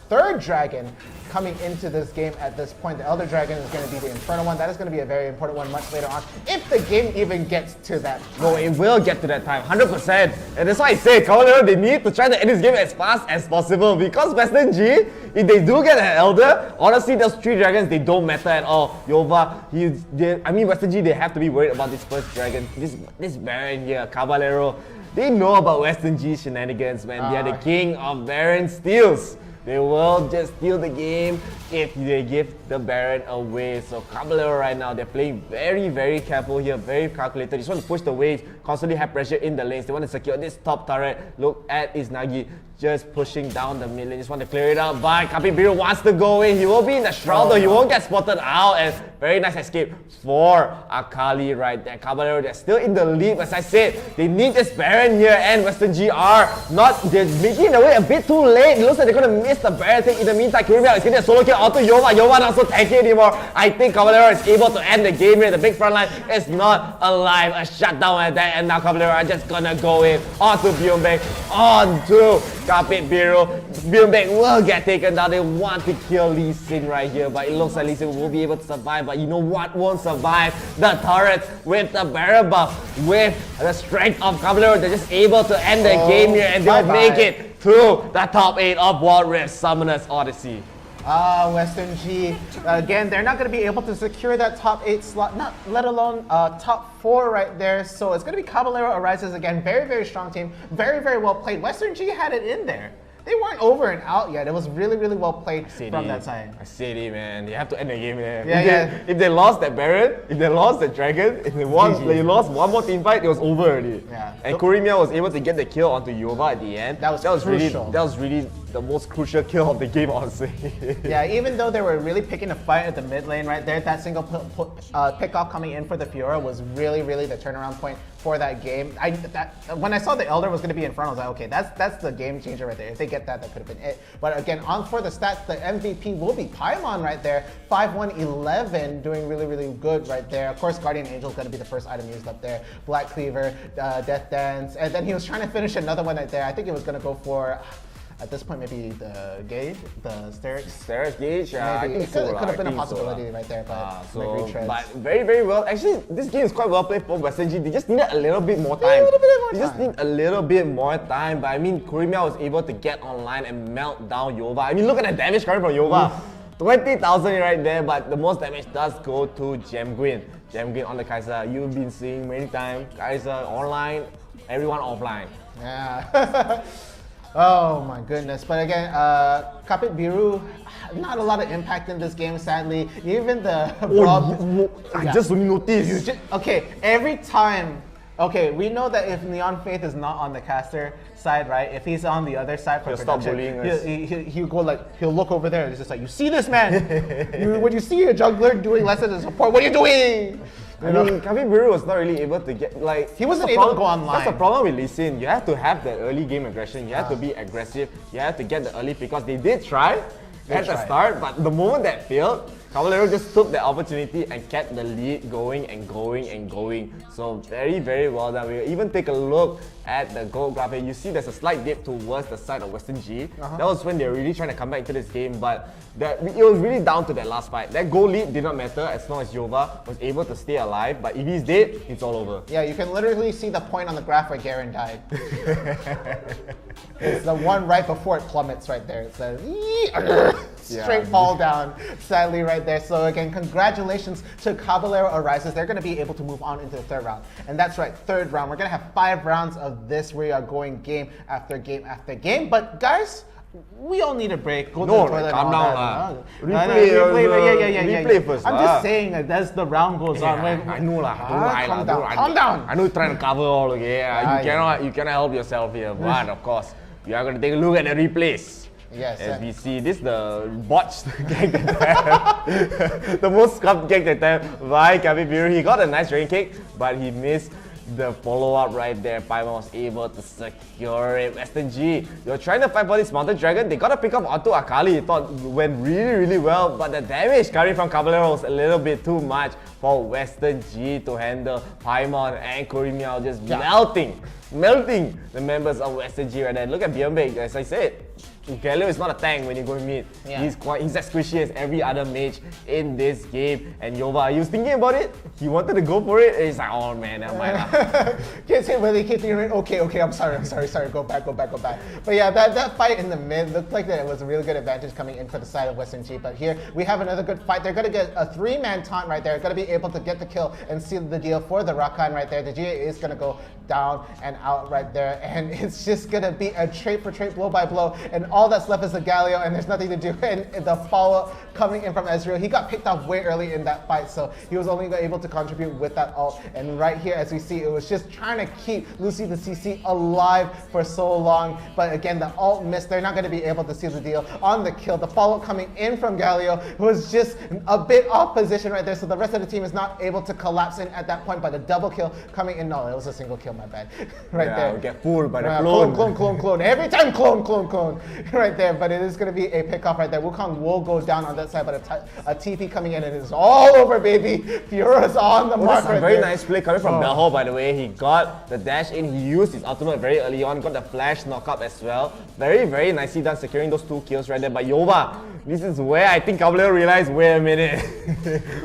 3rd dragon coming into this game at this point. The Elder Dragon is going to be the Infernal one. That is going to be a very important one much later on, if the game even gets to that time. No, it will get to that time, 100%. And that's why I say, Caballero, they need to try to end this game as fast as possible, because Western G, if they do get an Elder, honestly, those 3 dragons, they don't matter at all. Yova, Western G, they have to be worried about this first dragon. This Baron here, Caballero, they know about Western G shenanigans, man. They are the king of Baron steals. They will just steal the game if they give the Baron away. So Caballero right now, they're playing very, very careful here, very calculated. They just want to push the waves, constantly have pressure in the lanes. They want to secure this top turret. Look at Izanagi just pushing down the mid lane. Just want to clear it out, but Capyburu wants to go in. He will be in the shroud, though. He won't get spotted out, and very nice escape for Akali right there. Caballero, they're still in the lead. As I said, they need this Baron here, and Western G are not. They're making the way a bit too late. It looks like they're going to miss the Baron thing. In the meantime, Kiribia is getting a solo kill onto Yova. Yova not so tanky anymore. I think Caballero is able to end the game here. The big front line is not alive. A shutdown at that, and now Caballero are just gonna go in onto Byombek, onto Capyburu. Byombek will get taken down. They want to kill Lee Sin right here, but it looks like Lee Sin will be able to survive. But you know what won't survive? The turrets with the Baron buff, with the strength of Caballero. They're just able to end the game here, and they'll make it to the top 8 of Wild Rift Summoners Odyssey. Western G, again, they're not going to be able to secure that top 8 slot, not let alone top 4 right there. So it's going to be Caballero Arises again. Very, very strong team. Very, very well played. Western G had it in there. they weren't over and out yet. It was really, really well played from that side. I said it, man. They have to end the game there. Yeah, If they lost that Baron, if they lost the Dragon, if they lost one more team fight, it was over already. Yeah. And Kurimiya was able to get the kill onto Yova at the end. That was crucial. That was really the most crucial kill of the game, honestly. Yeah, even though they were really picking a fight at the mid lane right there, that single pick-off coming in for the Fiora was really, really the turnaround point for that game. When I saw the Elder was going to be in front, I was like, okay, that's the game changer right there. If they get that, that could have been it. But again, on for the stats, the MVP will be Paimon right there. 5-1-11, doing really, really good right there. Of course, Guardian Angel is going to be the first item used up there. Black Cleaver, Death Dance, and then he was trying to finish another one right there. I think he was going to go for, at this point, maybe the Gauge, the Sterix. Sterix Gauge? I think It so. could have been a possibility right there, but but very, very well. Actually, this game is quite well played for Western G. They just needed a little bit more time. They just need a little bit more time. But I mean, Kurimiya was able to get online and melt down Yova. I mean, look at the damage coming from Yova. 20,000 right there, but the most damage does go to Gemguin. Gemguin on the Kaiser. You've been seeing many times. Kaiser online, everyone offline. Yeah. Oh my goodness. But again, Kapit Biru, not a lot of impact in this game, sadly. Even the I just only noticed. Okay, every time. Okay, we know that if Neon Faith is not on the caster side, right? If he's on the other side for He'll stop production, bullying us. he'll go like, he'll look over there and it's just like, you see this man? When you see a jungler doing less than a support, what are you doing? I mean, Kapit Biru was not really able to get, like... He wasn't able to go online. That's the problem with Lee Sin. You have to have that early game aggression. You have to be aggressive. You have to get the early pick, because they did try at the start, but the moment that failed, Caballero just took the opportunity and kept the lead going and going and going. So very, very well done. We'll even take a look at the gold graphic. You see there's a slight dip towards the side of Western G. That was when they were really trying to come back into this game, but it was really down to that last fight. That gold lead did not matter as long as Yova was able to stay alive, but if he's dead, it's all over. Yeah, you can literally see the point on the graph where Garen died. It's the one right before it plummets right there. It says, straight fall down, sadly, right there. So again, congratulations to Caballero Arises. They're going to be able to move on into the third round. And that's right, third round. We're going to have 5 rounds of this. We are going game after game after game. But guys, we all need a break. Go to the toilet. Calm down lah. Replay first. I'm just saying that as the round goes on. I know lah. Calm down. Calm down. I know you're trying to cover all, okay? You cannot help yourself here. But of course, we are going to take a look at the replays. Yes. As we see, this is the botched gag attempt. The most scuffed gag attempt by Kapit Biru. He got a nice dragon kick, but he missed the follow-up right there. Paimon was able to secure it. Western G, they were trying to fight for this Mountain Dragon. They got a pick up onto Akali. Thought went really, really well, but the damage coming from Caballero was a little bit too much for Western G to handle. Paimon and Kurimiya just melting the members of Western G right there. Look at Bjornbeek, as I said. Galio is not a tank when you go mid. Yeah. He's as squishy as every other mage in this game. And Yova, he was thinking about it. He wanted to go for it. And he's like, oh man, never mind. Can't say whether he kept thinking, okay, I'm sorry, go back. But yeah, that fight in the mid looked like that it was a really good advantage coming in for the side of Western G. But here we have another good fight. They're gonna get a 3-man taunt right there. Gonna be able to get the kill and seal the deal for the Rakan right there. The GA is gonna go down and out right there, and it's just gonna be a trait for trait, blow by blow, and all that's left is the Galio, and there's nothing to do. And the follow coming in from Ezreal, he got picked off way early in that fight, so he was only able to contribute with that ult. And right here, as we see, it was just trying to keep Lucy the CC alive for so long. But again, the ult missed. They're not going to be able to seal the deal on the kill. The follow coming in from Galio was just a bit off position right there, so the rest of the team is not able to collapse in at that point. But a double kill coming in. No, it was a single kill, my bad. Right there. We get fooled by the clone. Clone. Every time clone. Right there, but it is going to be a pick off right there. Wukong will go down on that side, but a TP coming in, and it is all over, baby. Fiora's on the mark. That's a very nice play coming from Belho, by the way. He got the dash in, he used his ultimate very early on, got the flash knockup as well. Very, very nicely done, securing those 2 kills right there. But Yova, this is where I think Caballero realized, wait a minute,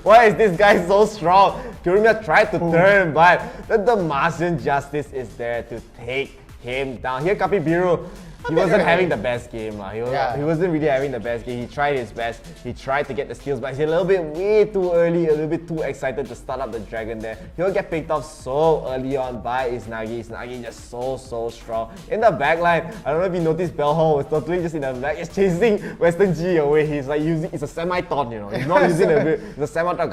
why is this guy so strong? Kurimiya tried to turn, but the Demacian Justice is there to take him down. Here, Kapit Biru, he wasn't having the best game. Yeah. He wasn't really having the best game. He tried his best. He tried to get the skills, but he's a little bit way too early, a little bit too excited to start up the dragon there. He'll get picked off so early on by Izanagi. Izanagi just so strong. In the back line, I don't know if you noticed, Bellhole was totally just in the back, just chasing Western G away. He's like using, it's a semi-taunt, you know. He's not using it's a semi-taunt.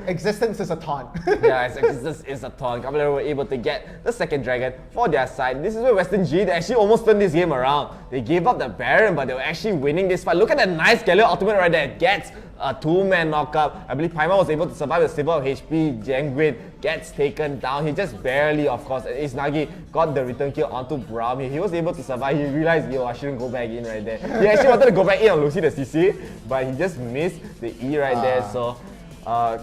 Existence is a taunt. Yeah, it's a taunt. Caballero were able to get the second dragon for their side. This is where Western G, they actually almost turned this game around. They gave up the Baron, but they were actually winning this fight. Look at that nice Galio ultimate right there. It gets a two-man knockup. I believe Paimon was able to survive with a silver of HP. Jangwin gets taken down. He just barely, of course. Izanagi got the return kill onto Braum. He was able to survive. He realized, yo, I shouldn't go back in right there. He actually wanted to go back in on Lucy the CC, but he just missed the E right there. So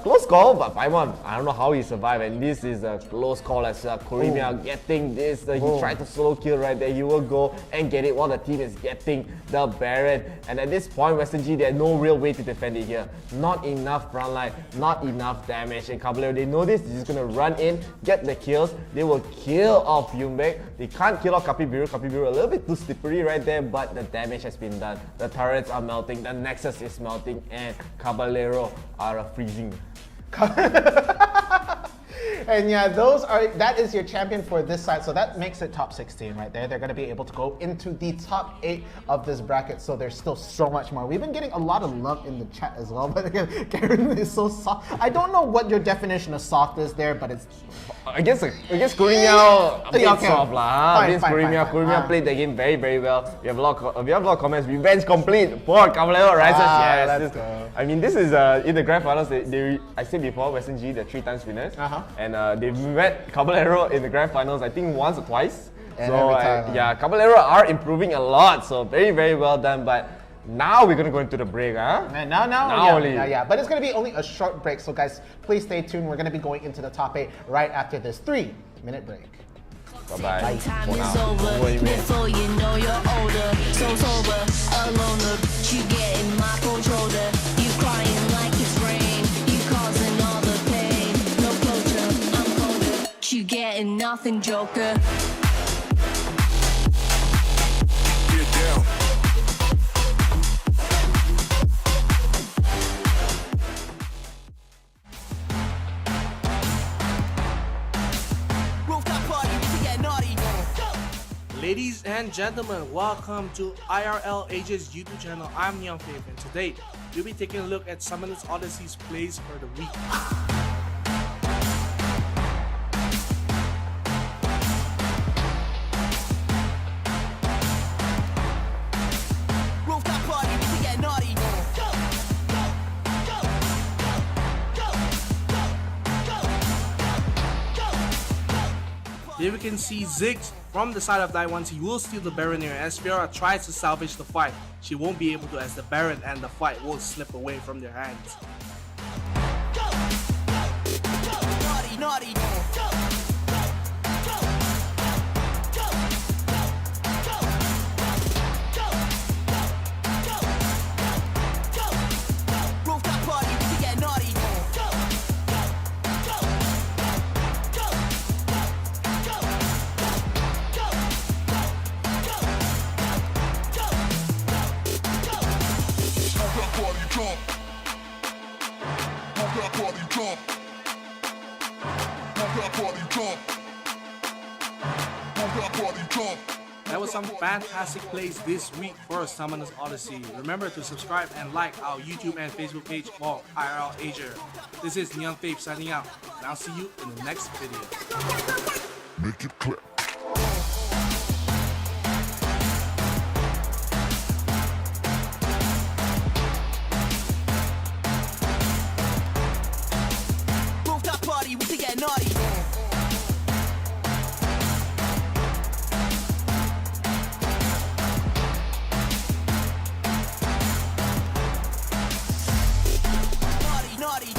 close call, but Paimon, I don't know how he survived, and this is a close call as well. Koremia getting this. He tried to solo kill right there. He will go and get it while the team is getting the Baron. And at this point, Western G, they had no real way to defend it here. Not enough front line, not enough damage. And Caballero, they know this. They're just gonna run in, get the kills. They will kill off Yumbek. They can't kill off Kapibiru. Kapibiru a little bit too slippery right there, but the damage has been done. The turrets are melting, the Nexus is melting, and Caballero are freezing. And yeah, that is your champion for this side. So that makes it top 16 right there. They're going to be able to go into the top 8 of this bracket. So there's still so much more. We've been getting a lot of love in the chat as well. But again, Karen is so soft. I don't know what your definition of soft is there, but it's... I guess Koremia a bit soft lah. Koremia played the game very well. We have a lot of comments. Revenge complete for Caballero Rises. Yes. I mean, this is in the grand finals. I said before, Western G, they're 3 times winners. And they've met Caballero in the grand finals, I think once or twice. And so yeah, Caballero are improving a lot. So very well done. But now we're gonna go into the break, huh? Yeah. But it's gonna be only a short break. So guys, please stay tuned. We're gonna be going into the top 8 right after this 3-minute break. Bye-bye. Time is over before you know you're older. So sober, alone, look, you get in my controller. You crying like it's rain. You causing all the pain. No closure, I'm colder. You getting nothing, Joker. Get down. Rooftop party, we get naughty. Go. Ladies and gentlemen, welcome to IRL Asia's YouTube channel. I'm Neon Faith, and today we'll be taking a look at Summoners Odyssey's plays for the week. Rooftop party, we get naughty. Go. Here we can see Ziggs from the side of Daiwans. He will steal the Baron here as Fiora tries to salvage the fight. She won't be able to, as the Baron and the fight will slip away from their hands. Naughty. Rooftop party, we get naughty. That was some fantastic plays this week for Summoners Odyssey. Remember to subscribe and like our YouTube and Facebook page for IRL Asia. This is Neon Faith signing out, and I'll see you in the next video. Make it clap. Rooftop party, we get naughty. Naughty.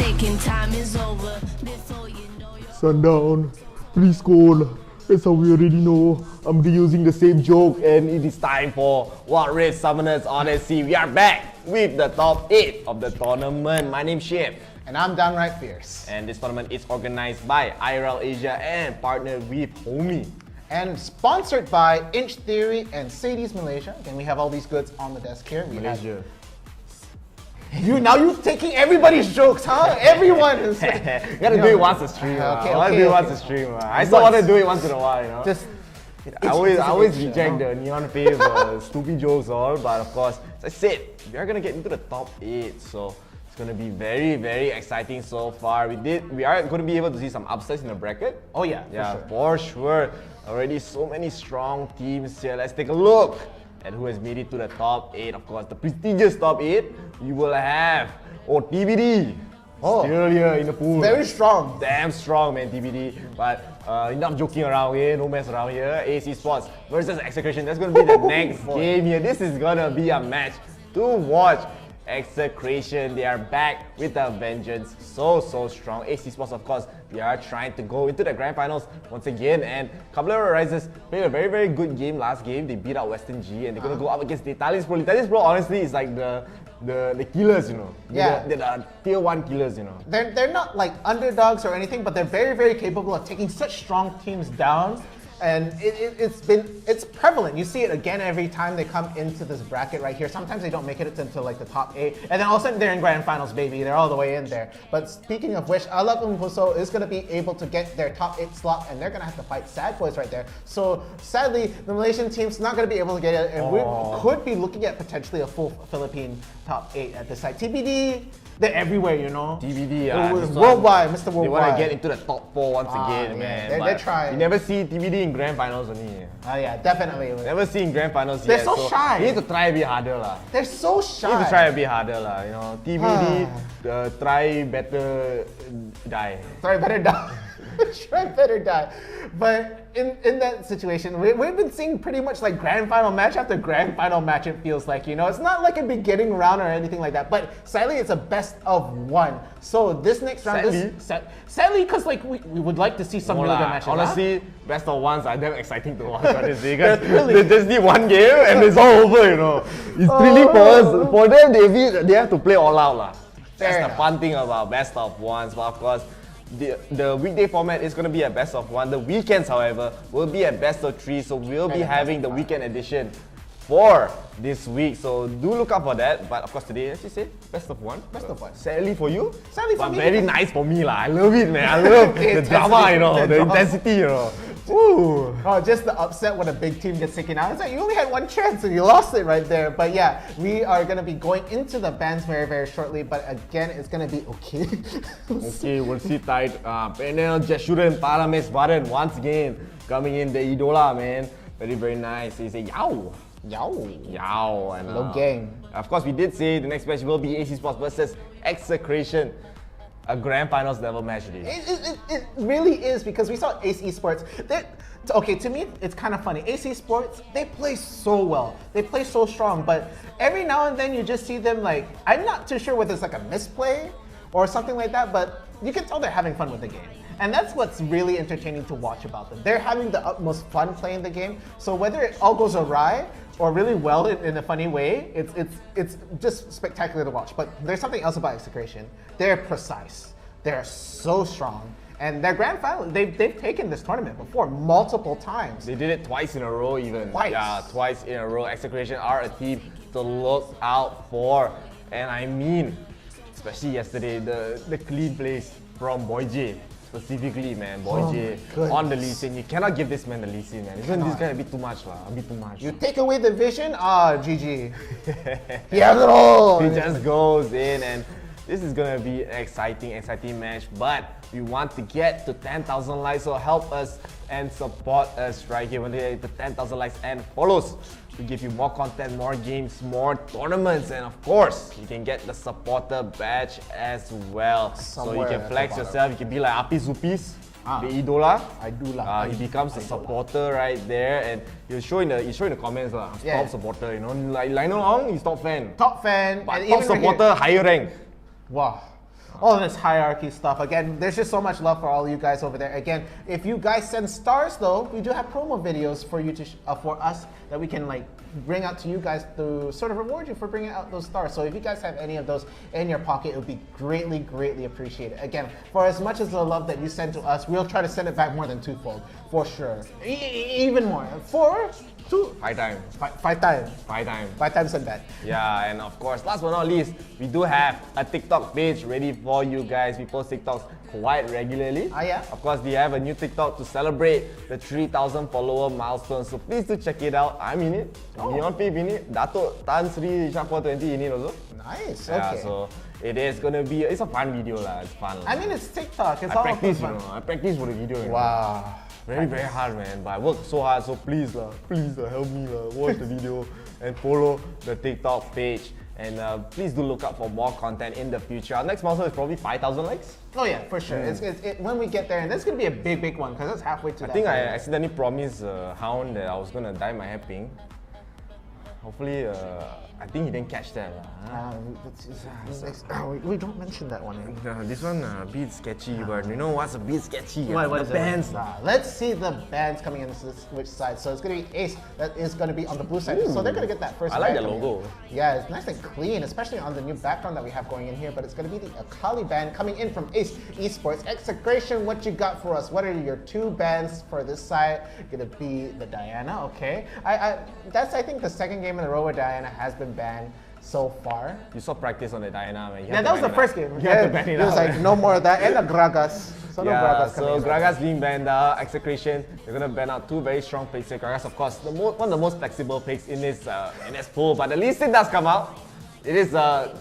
taking time is over. Before you know you're Sundown, please call. That's how we already know. I'm reusing the same joke, and it is time for What Race Summoners Odyssey. We are back with the top 8 of the tournament. My name's Chef. And I'm downright fierce. And this tournament is organized by IRL Asia and partnered with HOMIEE. And sponsored by Inch Theory and Sadie's Malaysia. And we have all these goods on the desk here. We have- Malaysia. You're taking everybody's jokes, huh? Everyone is. You gotta do it once a stream. Okay, I wanna okay, do it okay. once a stream. I still wanna do it once in a while, you know. Just I always itch, reject the neon fave, stupid jokes all, but of course, as I said, we are gonna get into the top 8, so it's gonna be very, very exciting so far. We are gonna be able to see some upsets in the bracket. Oh yeah, for sure. Already so many strong teams here. Let's take a look at who has made it to the top 8. Of course, the prestigious top 8. You will have TBD. Still here in the pool. Very strong. Damn strong, man, TBD. But enough joking around here, no mess around here. AC Sports versus Execration. That's gonna be the next game here. This is gonna be a match to watch. Execration, they are back with a vengeance. So strong. AC Sports, of course, they are trying to go into the grand finals once again. And Caballero Rises played a very, very good game last game. They beat out Western G and they're gonna go up against the Italians Pro. Italians Pro, honestly, is like the killers, you know. Yeah. They're the tier 1 killers, you know. They're not like underdogs or anything, but they're very, very capable of taking such strong teams down. And it's prevalent. You see it again every time they come into this bracket right here. Sometimes they don't make it into like the top 8, and then all of a sudden they're in grand finals, baby. They're all the way in there. But speaking of which, Alap Umpuso is going to be able to get their top 8 slot, and they're going to have to fight Sad Boys right there. So sadly, the Malaysian team's not going to be able to get it, and we could be looking at potentially a full Philippine top 8 at this side. TBD. They're everywhere, you know. TBD, worldwide, Mr. Worldwide. They want to get into the top 4 once again, man. They're trying. You never see TBD in grand finals only. Oh yeah, definitely. Never see in grand finals They're yet. so shy. You need to try a bit harder lah. They're so shy. You need to try a bit harder lah. You know, TBD, try better die. Try better die. Try better die. But in that situation, we've been seeing pretty much like grand final match after grand final match, it feels like, you know. It's not like a beginning round or anything like that, but sadly it's a best of 1. So this next round, sadly, because like we would like to see some really good matches. Honestly, best of 1s are damn exciting to watch, honestly, because they just need one game and it's all over, you know. It's really for them, they have to play all out lah. That's the fun thing about best of 1s, but of course, the weekday format is going to be a best of 1. The weekends, however, will be a best of 3. So we'll be having the weekend edition for this week. So do look out for that. But of course today, as you said, best of 1. Best of 1. Sadly for you. Sadly for me. But very nice for me lah. I love it, man. I love the drama, you know, the intensity, you know. Ooh. Oh, just the upset when a big team gets taken out. It's like you only had one chance and you lost it right there. But yeah, we are going to be going into the bans very, very shortly. But again, it's going to be okay. Okay, we'll see tight. Penel, Jashuran, Parames, Varan once again coming in. The Idola, man. Very, very nice. He said, yow. Yow. And, Low gang. Of course, we did say the next match will be AC Sports versus Execration. A grand finals level match. It really is, because we saw Ace Esports. Okay, to me, it's kind of funny. Ace Esports, they play so well. They play so strong, but every now and then you just see them like, I'm not too sure whether it's like a misplay or something like that, but you can tell they're having fun with the game. And that's what's really entertaining to watch about them. They're having the utmost fun playing the game. So whether it all goes awry or really well in a funny way, it's just spectacular to watch. But there's something else about Execration. They're precise. They're so strong. And their grand final, they've taken this tournament before multiple times. They did it twice in a row even. Twice. Yeah, twice in a row. Execration are a team to look out for. And I mean, especially yesterday, the clean plays from Boy J. Specifically, man, Boy J on the Lee Sin. You cannot give this man the Lee Sin, man. Isn't this guy a bit too much, lah? A bit too much. You take away the vision, GG. He has it all. He just goes in, and this is gonna be an exciting match. But we want to get to 10,000 likes, so help us and support us right here when they get to 10,000 likes and follows. We give you more content, more games, more tournaments, and of course, you can get the supporter badge as well. So you can flex yourself, you can be like Apis Upis, the Idola. Idula. He becomes a supporter right there, and he'll show in the comments lah. Yeah. Top supporter, you know, like Lionel Ong, he's top fan. Top fan. But and top even right supporter, higher rank. Wow. all this hierarchy stuff. Again, there's just so much love for all you guys over there. Again, if you guys send stars though, we do have promo videos for you to for us that we can like bring out to you guys to sort of reward you for bringing out those stars. So if you guys have any of those in your pocket, it would be greatly, greatly appreciated. Again, for as much as the love that you send to us, we'll try to send it back more than twofold, for sure. Even more. 5 times. 5 times. 5 times. 5 times and that. Yeah, and of course, last but not least, we do have a TikTok page ready for you guys. We post TikToks quite regularly. Yeah? Of course, we have a new TikTok to celebrate the 3,000 follower milestone. So please do check it out. I'm in it. Neon Fave in it. Datuk Tan Sri Shafwa 20 in it also. Nice. Yeah, Okay. so it is gonna be, it's a fun video lah. It's fun. I mean, it's TikTok. It's I all practice, fun. I practice for the video. Wow. Very, very hard, man. But I work so hard, so please help me watch the video and follow the TikTok page. And please do look out for more content in the future. Our next milestone is probably 5,000 likes. Oh yeah, for sure. When we get there, and that's gonna be a big, big one because it's halfway to I that. think I accidentally promised Hound that I was gonna dye my hair pink. Hopefully, I think he didn't catch that. We don't mention that one. This one a bit sketchy, but you know what's a bit sketchy? What is the bands. Let's see the bands coming in which side. So it's gonna be Ace that is gonna be on the blue side. So they're gonna get that first. I like band the coming logo. in. Yeah, it's nice and clean, especially on the new background that we have going in here. But it's gonna be the Akali band coming in from Ace Esports. Execration, what you got for us? What are your 2 bands for this side? Gonna be the Diana, okay? That's I think the second game in a row where Diana has been banned so far. You saw practice on the Diana, man. Yeah, that was the first game. You had to ban it was out. like, no more of that. And the Gragas. So no Gragas coming in. Gragas being banned out, Execration, they're gonna ban out 2 very strong picks. Gragas, of course, one of the most flexible picks in this pool, but at least it does come out. It is,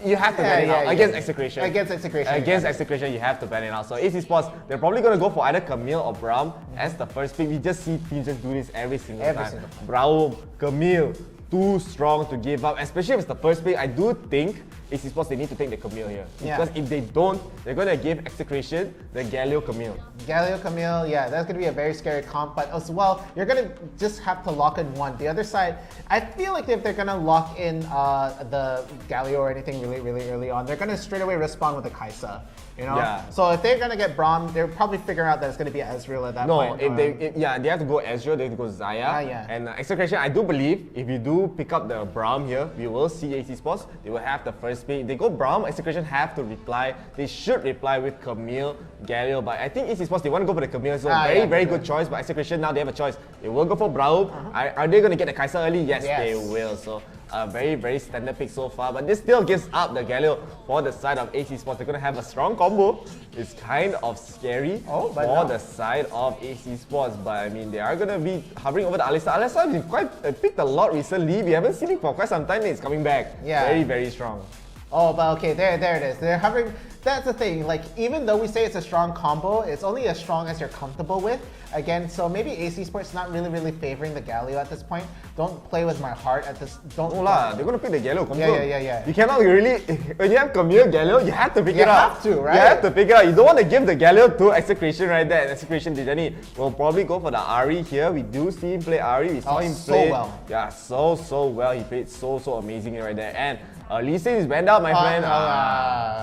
you have to ban it out against Execration. Against Execration. Against Execration, you have to ban it out. So AC Sports, they're probably gonna go for either Camille or Braum as the first pick. We just see teams just do this every single time. Braum, Camille, too strong to give up, especially if it's the first pick. I do think AC Sports, they need to take the Camille here. Because if they don't, they're going to give Execration the Galio Camille. Galio Camille, yeah, that's going to be a very scary comp. But as well, you're going to just have to lock in one. The other side, I feel like if they're going to lock in the Galio or anything really, really early on, they're going to straight away respond with the Kaisa. You know? Yeah. So if they're gonna get Braum, they're probably figuring out that it's gonna be Ezreal at that point. No, they have to go Ezreal, they have to go Zaya. And Execration, I do believe if you do pick up the Braum here, we will see AC Sports. They will have the first pick. If they go Braum, Execration have to reply. They should reply with Camille, Galio. But I think AC Sports, they want to go for the Camille. So very good choice. But Execration, now they have a choice. They will go for Braum. Are they gonna get the Kaisa early? Yes, they will. So very standard pick so far, but this still gives up the Galio for the side of AC Sports. They're gonna have a strong combo. It's kind of scary for the side of AC Sports, but I mean they are gonna be hovering over the Alisa. Alisa has been picked a lot recently. We haven't seen it for quite some time. It's coming back. Yeah, very strong. Oh, but okay, there it is. They're hovering. That's the thing. Like, even though we say it's a strong combo, it's only as strong as you're comfortable with. Again, so maybe AC Sports not really favoring the Galio at this point. Don't play with my heart at this. Don't. They're gonna pick the Galio. Yeah. You cannot really. When you have Camille Galio, you have to pick it up. You have to, right? You have to pick it up. You don't want to give the Galio to Execration right there. And Execration Dijani will probably go for the Ari here. We do see him play Ari. We saw him play so well. Yeah, so well. He played so amazingly right there. And Lee Sin is banned out, my friend.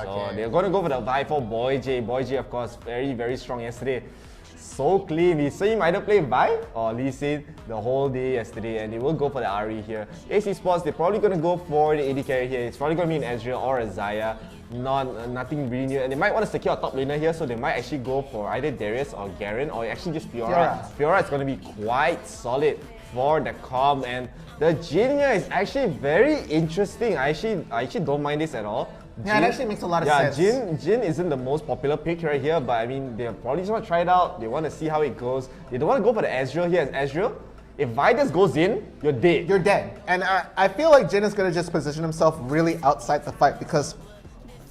So they're going to go for the Vi for Boy J. Boy J, of course, very strong yesterday. So clean. We saw him either play Vi or Lee Sin the whole day yesterday, and they will go for the Ari here. AC Sports, they're probably going to go for the AD carry here. It's probably going to be an Ezreal or a Zaya. Nothing really new. And they might want to secure a top laner here, so they might actually go for either Darius or Garen, or actually just Fiora. Fiora is going to be quite solid for the comp, and the Jhin here is actually very interesting. I actually don't mind this at all. Yeah, it actually makes a lot of sense. Jhin isn't the most popular pick right here, but I mean, they probably just want to try it out. They want to see how it goes. They don't want to go for the Ezreal here as Ezreal. If Vi just goes in, you're dead. You're dead. And I feel like Jhin is going to just position himself really outside the fight because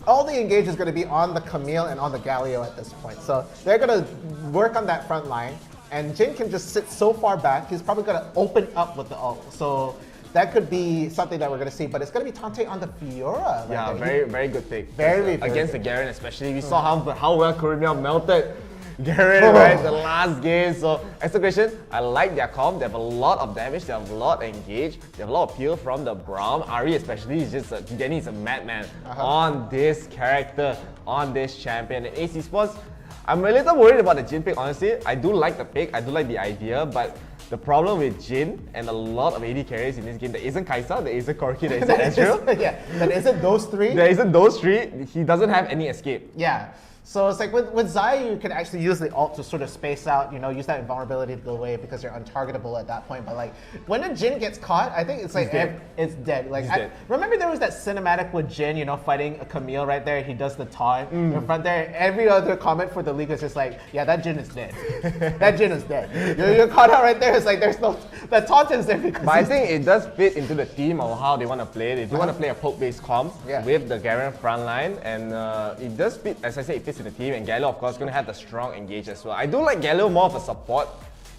all the engage is going to be on the Camille and on the Galio at this point. So they're going to work on that front line. And Jhin can just sit so far back, he's probably going to open up with the ult. So that could be something that we're going to see, but it's going to be Tante on the Fiora. Yeah, very good pick. Very against the Garen especially. We saw how well Kurumia melted Garen, right? The last game. So Execration, I like their comp. They have a lot of damage. They have a lot engaged. They have a lot of peel from the Braum. Ari especially is just Denny is a madman on this character, on this champion. And AC Sports, I'm a little worried about the Jin pick, honestly. I do like the pick, I do like the idea, but the problem with Jin and a lot of AD carries in this game, there isn't Kaisa, there isn't Corki, there isn't Ezreal. Yeah, there isn't those three. There isn't those three. He doesn't have any escape. Yeah. So it's like with Zai, you can actually use the ult to sort of space out, use that invulnerability to go away because you're untargetable at that point. But like when a Jin gets caught, I think it's like it's dead. Like remember there was that cinematic with Jin, fighting a Camille right there. He does the taunt in front there. Every other comment for the league is just like, yeah, that Jin is dead. That Jin is dead. You're caught out right there. It's like there's no that taunt is there because. But I think it does fit into the theme of how they want to play. They do want to play a poke-based comp with the Garen frontline, and it does fit. As I say, it fits in the team, and Galio of course going to have the strong engage as well. I do like Galio more of a support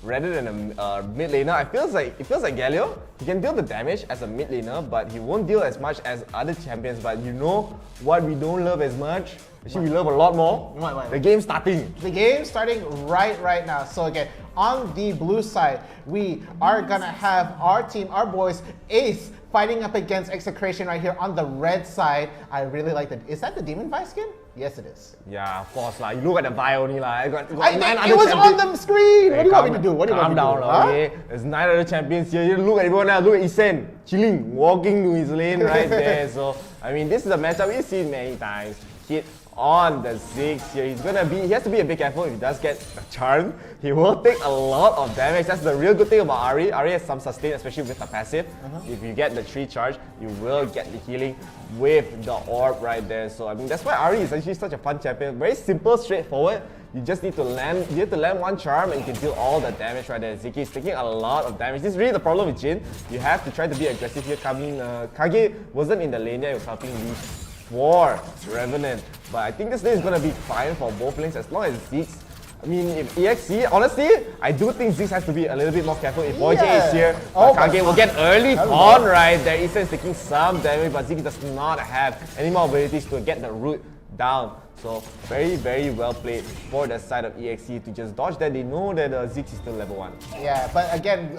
rather than a mid laner. It feels like Galio, he can deal the damage as a mid laner, but he won't deal as much as other champions. But you know what we don't love as much? Actually, we love a lot more. The game starting. The game starting right now. So again, on the blue side, we are gonna have our team, our boys, Ace, fighting up against Execration right here on the red side. I really like that. Is that the Demon Vi skin? Yes, it is. Yeah, of course lah. You look at the Vi only lah. It was on the screen. What do you want me to do? Calm down, okay? There's 9 other champions here. You look at everyone else. Look at Isen, chilling, walking to his lane right there. So I mean, this is a matchup we've seen many times. Hit on the Ziggs here. He has to be a bit careful if he does get a charm. He will take a lot of damage. That's the real good thing about Ari. Ari has some sustain, especially with the passive. If you get the 3 charge, you will get the healing with the orb right there. So I mean, that's why Ari is actually such a fun champion. Very simple, straightforward. You just need to land. You have to land 1 charm and you can deal all the damage right there. Ziki is taking a lot of damage. This is really the problem with Jin. You have to try to be aggressive here. Kage wasn't in the lane yet. He was helping lead for Revenant. But I think this lane is going to be fine for both lanes as long as Ziggs. I mean, if EXE, honestly, I do think Ziggs has to be a little bit more careful. If Boy J is here, Kage will get early pawn right there. Issa is taking some damage, but Ziggs does not have any more abilities to get the root down. So very, very well played for the side of EXE to just dodge that. They know that Ziggs is still level 1. Yeah, but again,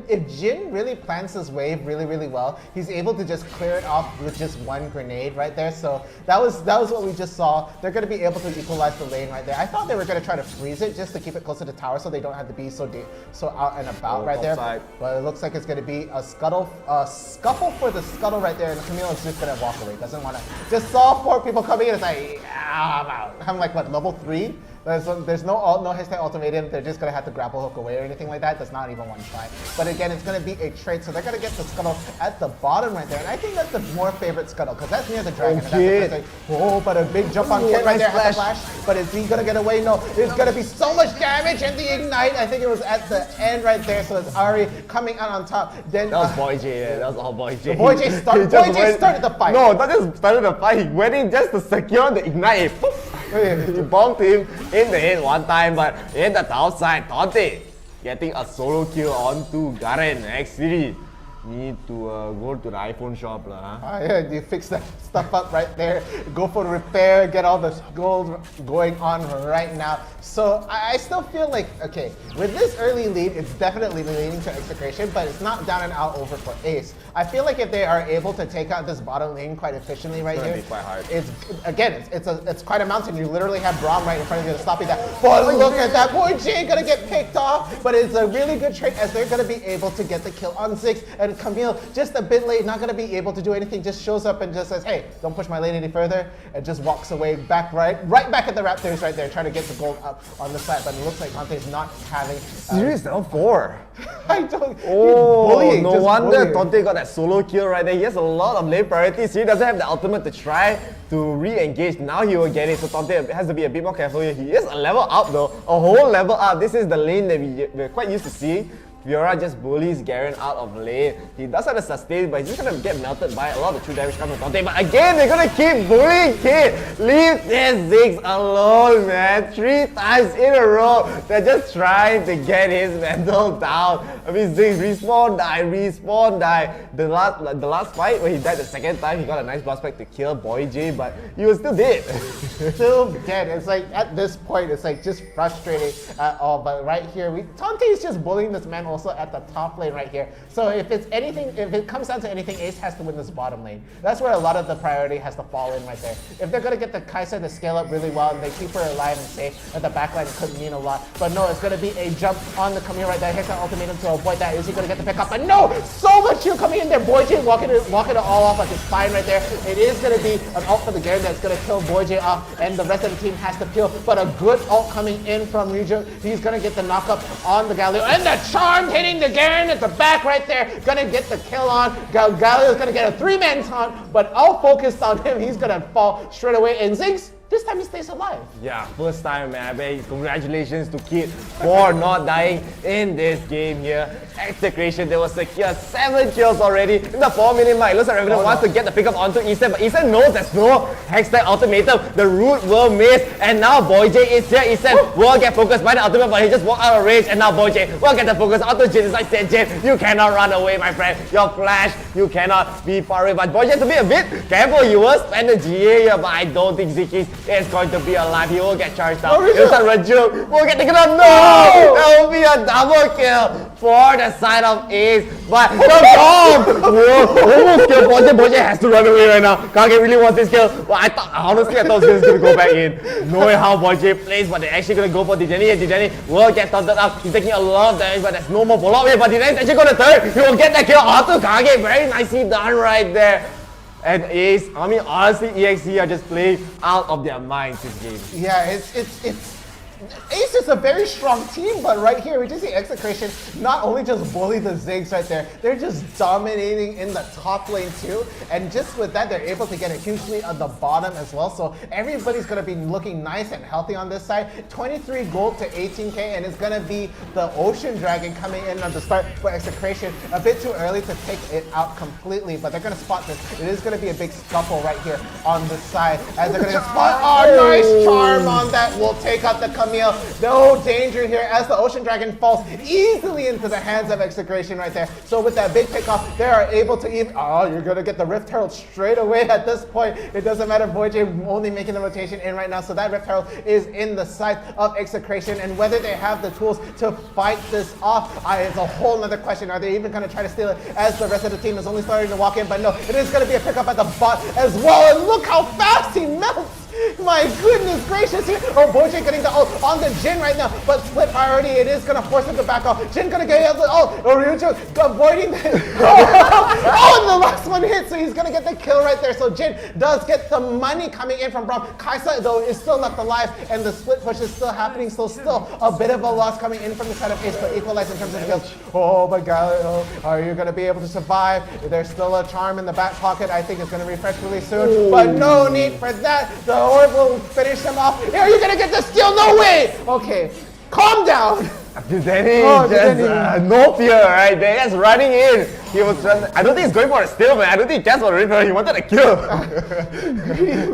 if Jin really plans his wave really well, he's able to just clear it off with just 1 grenade right there. So that was what we just saw. They're going to be able to equalize the lane right there. I thought they were going to try to freeze it just to keep it close to the tower so they don't have to be so out and about right there. But it looks like it's going to be a scuffle for the scuttle right there, and Camille is just going to walk away. Doesn't want to. Just saw 4 people coming in. It's like, I'm out. I'm like, what, level 3? There's no hashtag ultimatum. They're just going to have to grapple hook away or anything like that. That's not even 1 try. But again, it's going to be a trade. So they're going to get the scuttle at the bottom right there. And I think that's the more favorite scuttle because that's near the dragon. Okay. But a big jump on Kit right there. Has a flash. But is he going to get away? No. It's going to be so much damage and the ignite. I think it was at the end right there. So it's Ari coming out on top. Then that was Boy J. Yeah. That was all Boy J. Boy J started the fight. No, not just started the fight. He went in just to secure the ignite. He bombed him in the head 1 time, but in the top side, Tante getting a solo kill onto Garen. Actually, need to go to the iPhone shop lah. Yeah, you fix that stuff up right there. Go for the repair, get all the gold going on right now. So I still feel like, okay, with this early lead, it's definitely leaning to Execration, but it's not down and out over for Ace. I feel like if they are able to take out this bottom lane quite efficiently right here, it's quite hard. It's quite a mountain. You literally have Braum right in front of you to stop you. But look at that, Boy J gonna get picked off. But it's a really good trade as they're gonna be able to get the kill on Ziggs, and Camille just a bit late, not gonna be able to do anything. Just shows up and just says, "Hey, don't push my lane any further," and just walks away back right back at the Raptors right there, trying to get the gold up on the side. But it looks like Conte's not having. Serious down 4. I don't. Oh, no wonder Tonte got that solo kill right there. He has a lot of lane priorities. He doesn't have the ultimate to try to re-engage. Now he will get it. So Tonte has to be a bit more careful here. He is a level up though, a whole level up. This is the lane that we're quite used to seeing Fiora just bullies Garen out of lane. He does have a sustain, but he's just gonna get melted by a lot of true damage coming from Dante. But again, they're gonna keep bullying Kid. Leave this Ziggs alone, man. 3 times in a row, they're just trying to get his mental down. I mean, Ziggs respawn, die, respawn, die. The last fight where he died the second time, he got a nice blast back to kill Boy J, but he was still dead. Still dead. It's like at this point, it's like just frustrating at all. But right here, Tante is just bullying this man also at the top lane right here. So if it's anything, if it comes down to anything, Ace has to win this bottom lane. That's where a lot of the priority has to fall in right there. If they're gonna get the Kai'Sa to scale up really well and they keep her alive and safe, that the backline could mean a lot. But no, it's gonna be a jump on the Camille right there. Here's an ultimatum to avoid that. Is he gonna get the pick up? But no, so much shield coming in there. Boy J walking it all off like it's fine right there. It is gonna be an ult for the Garen that's gonna kill Boy J off, and the rest of the team has to peel. But a good ult coming in from Ryujin. He's gonna get the knockup on the Galio, and the charm hitting the Garen at the back right there. Gonna get the kill on. Galio's gonna get a 3-man taunt, but all focused on him. He's gonna fall straight away. And Ziggs, this time he stays alive. Yeah, first time, man. I bet congratulations to Kid for not dying in this game here. Execration, they will secure 7 kills already in the 4-minute mark. Looks like Revenant wants to get the pickup onto Ethan, but Ethan knows there's no Hextech ultimatum. The root will miss, and now Boy J is here. Ethan will get focused by the ultimate, but he just walked out of range, and now Boy J will get the focus onto Jin. It's like said, Jin, you cannot run away, my friend. Your flash, you cannot be far away. But Boy J has to be a bit careful. You will spend the GA here, but I don't think Ziggs is going to be alive. He will get charged out. It's a Raju will get taken out. No! That will be a double kill for the side of Ace. But the bomb! Almost kill Boy J. Boy J has to run away right now. Kage really wants this kill. But honestly, I thought he was going to go back in. Knowing how Boy J plays, but they're actually going to go for Dejani, and Dejani will get taunted up. He's taking a lot of damage, but there's no more follow-up here. But Dejani's actually going to turn. He will get that kill onto Kage. Very nicely done right there. And Ace, I mean, honestly, EXE are just playing out of their minds this game. Yeah, it's Ace is a very strong team, but right here we just see Execration not only just bully the Ziggs right there, they're just dominating in the top lane too. And just with that, they're able to get a huge lead on the bottom as well. So everybody's gonna be looking nice and healthy on this side. 23 gold to 18k, and it's gonna be the Ocean Dragon coming in on the start for Execration. A bit too early to take it out completely, but they're gonna spot this. It is gonna be a big scuffle right here on the side as they're gonna spot. Oh, nice charm on that. Will take out the Camille. No danger here as the Ocean Dragon falls easily into the hands of Execration right there. So with that big pickoff, they are able to even. Oh, you're gonna get the Rift Herald straight away at this point. It doesn't matter. Boy J only making the rotation in right now. So that Rift Herald is in the side of Execration, and whether they have the tools to fight this off is a whole other question. Are they even gonna try to steal it as the rest of the team is only starting to walk in? But no, it is gonna be a pickup at the bot as well. And look how fast he melts. My goodness gracious here. Oh, Boy J getting the ult on the Jin right now, but split priority. It is going to force him to back off. Jin going to get the ult. Oh, Ryujin avoiding the... Oh, and the last one hit, so he's going to get the kill right there. So Jin does get the money coming in from Braum. Kai'Sa, though, is still left alive, and the split push is still happening, so still a bit of a loss coming in from the side of Ace, but equalized in terms of kills. Oh, but Galio, are you going to be able to survive? There's still a charm in the back pocket. I think it's going to refresh really soon, ooh, but no need for that. The Orb will finish him off. Are you gonna get the steal? No way! Okay, calm down. Dejani, no fear, right? They're just running in. He was I don't think he's going for a steal, man. I don't think he cares for a Rift Herald. He wanted a kill.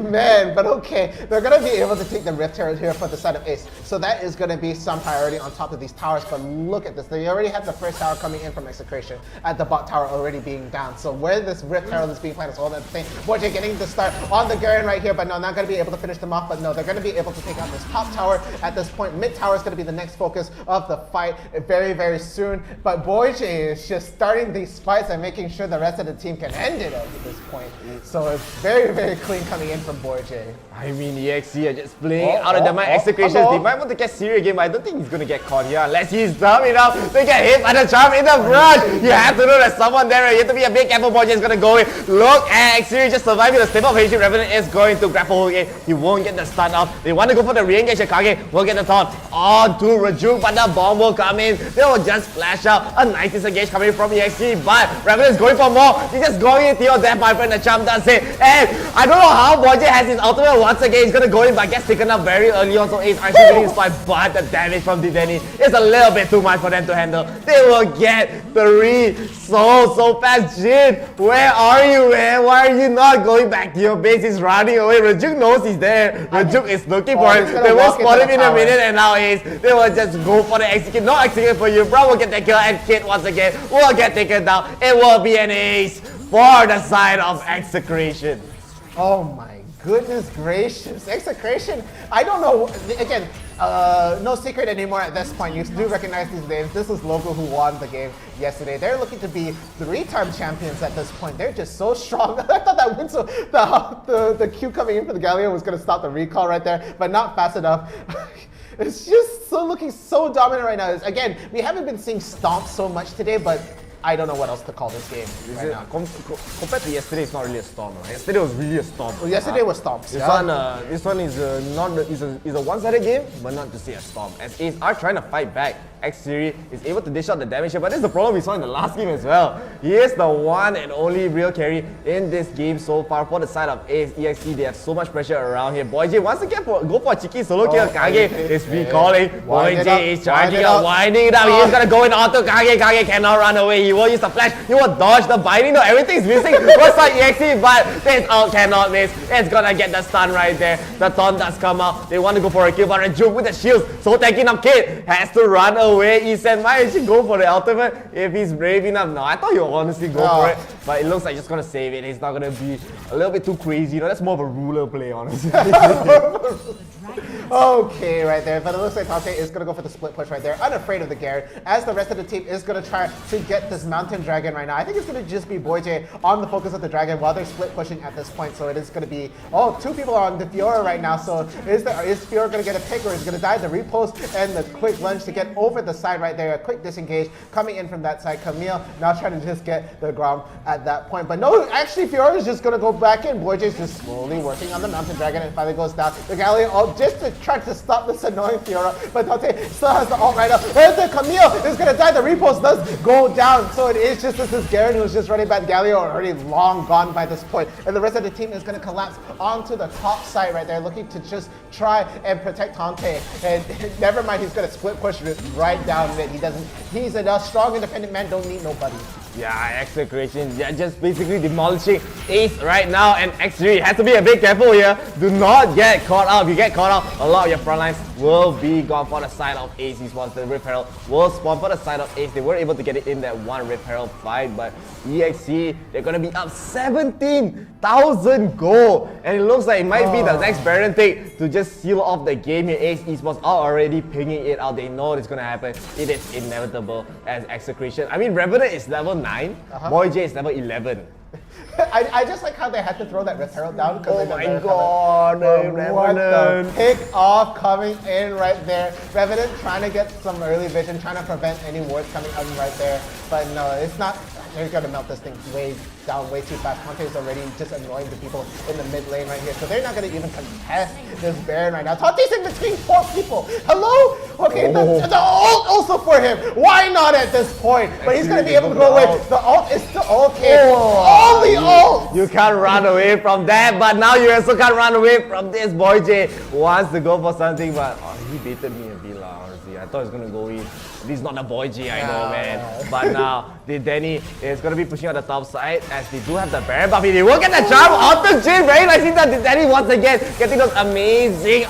Man, but okay. They're going to be able to take the Rift Herald here for the side of Ace. So that is going to be some priority on top of these towers. But look at this. They already have the first tower coming in from Execration at the bot tower already being down. So where this Rift Herald is being planted is all that thing. Boy J getting the start on the Garen right here, but no, not going to be able to finish them off. But no, they're going to be able to take out this top tower at this point. Mid tower is going to be the next focus of the fight very, very soon. But Boy J is just starting these fights and making sure the rest of the team can end it at this point. So it's very, very clean coming in from Boy J. I mean, EXE are just playing out of their mind. Execrations, they might want to get serious again, but I don't think he's going to get caught here unless he's dumb enough to get hit by the charm in the front. You have to know there's someone there. You have to be a bit careful. Boy J is going to go in. Look at EXE just surviving the step of HG. Revenant is going to grapple again. He won't get the stun off. They want to go for the re-engage. Kage will get the taunt on to Raju, but the bomb will come in. They will just flash out. A nice disengage coming from EXE, but but Revenant is going for more. He's just going into your death, my friend. The jump does it. And I don't know how ODYSSEY has his ultimate once again. He's gonna go in, but gets taken up very early on. So Ace actually getting his fight, but the damage from Denny is a little bit too much for them to handle. They will get 3 so fast. Jin, where are you, man? Why are you not going back to your base? He's running away. Rajuk knows he's there. Rajuk is looking for him. They will spot him in a minute, and now Ace, they will just go for the execute. No execute for you. Bro will get the kill, and Kid once again will get taken down. It will be an ace for the side of Execration. Oh my goodness gracious. Execration, I don't know, again, no secret anymore at this point. You do recognize these names. This is Logo who won the game yesterday. They're looking to be 3-time champions at this point. They're just so strong. I thought that Winslow, the Q coming in for the Galio was going to stop the recall right there, but not fast enough. It's just looking so dominant right now. Again, we haven't been seeing stomp so much today, but I don't know what else to call this game right now. Compared to yesterday, it's not really a storm. Right? Yesterday was really a storm. Well, yesterday was stomps. This one is a one-sided game, but not to say a storm. As Ace are trying to fight back, X-Series is able to dish out the damage here, but this is the problem we saw in the last game as well. He is the one and only real carry in this game so far for the side of Ace. EXE, they have so much pressure around here. BoyJ wants to go for a cheeky solo kill. Kage is recalling. BoyJ is charging up, winding it up. He is gonna go in onto Kage. Kage cannot run away. He will use the flash. He will dodge the binding. No, everything's missing. First side EXE, but this ult cannot miss. It's gonna get the stun right there. The taunt does come out. They want to go for a kill, but Rajuk with the shields, so tanking up Kid has to run away. Isan might actually go for the ultimate if he's brave enough. No, I thought he would honestly go for it, but it looks like he's just gonna save it. He's not gonna be a little bit too crazy. You know, that's more of a ruler play, honestly. Okay, right there. But it looks like Tante is going to go for the split push right there, unafraid of the Garen, as the rest of the team is going to try to get this Mountain Dragon right now. I think it's going to just be BoyJ on the focus of the Dragon while they're split pushing at this point. So it is going to be, 2 people are on the Fiora right now. So is Fiora going to get a pick, or is he going to die? The repost and the quick lunge to get over the side right there. A quick disengage coming in from that side. Camille now trying to just get the ground at that point. But no, actually Fiora is just going to go back in. BoyJ is just slowly working on the Mountain Dragon and finally goes down. The Galleon ult just to try to stop this annoying Fiora, but Dante still has the ult right up. And the Camille is going to die. The repost does go down. So it is just this Garen who's just running back. Galio already long gone by this point. And the rest of the team is going to collapse onto the top side right there, looking to just try and protect Tante. And never mind, he's going to split push right down mid. He's a strong independent man, don't need nobody. Yeah, Execration, they're just basically demolishing Ace right now, and X3 has to be a bit careful here. Do not get caught out. If you get caught out, a lot of your front lines will be gone for the side of Ace. Once the Rift Herald will spawn for the side of Ace. They were able to get it in that one Rift Herald fight, but EXE, they're gonna be up 17,000 gold, and it looks like it might be the next Baron take to just seal off the game here. Ace Esports are already pinging it out. They know it's gonna happen. It is inevitable as Execration. I mean, Revenant is level 9, BoyJ is level 11. I just like how they had to throw that Rift Herald down. Oh my god, what the pick off coming in right there. Revenant trying to get some early vision, trying to prevent any wards coming out right there. But no, it's not. They're gonna melt this thing way too fast. Tante is already just annoying the people in the mid lane right here. So they're not gonna even contest this Baron right now. Tante's in between 4 people. Hello? Okay, the ult also for him. Why not at this point? But he's gonna be able to go away. The ult is still okay. All the ult! You can't run away from that, but now you also can't run away from this. BoyJ wants to go for something, but he baited me a bit, honestly. I thought he was gonna go in. This is not the BoyJ, I know, man. But now, the Denny is going to be pushing on the top side as they do have the Baron buff. They will get the charm out of Jin. Very nicely done. The Denny once again getting those amazing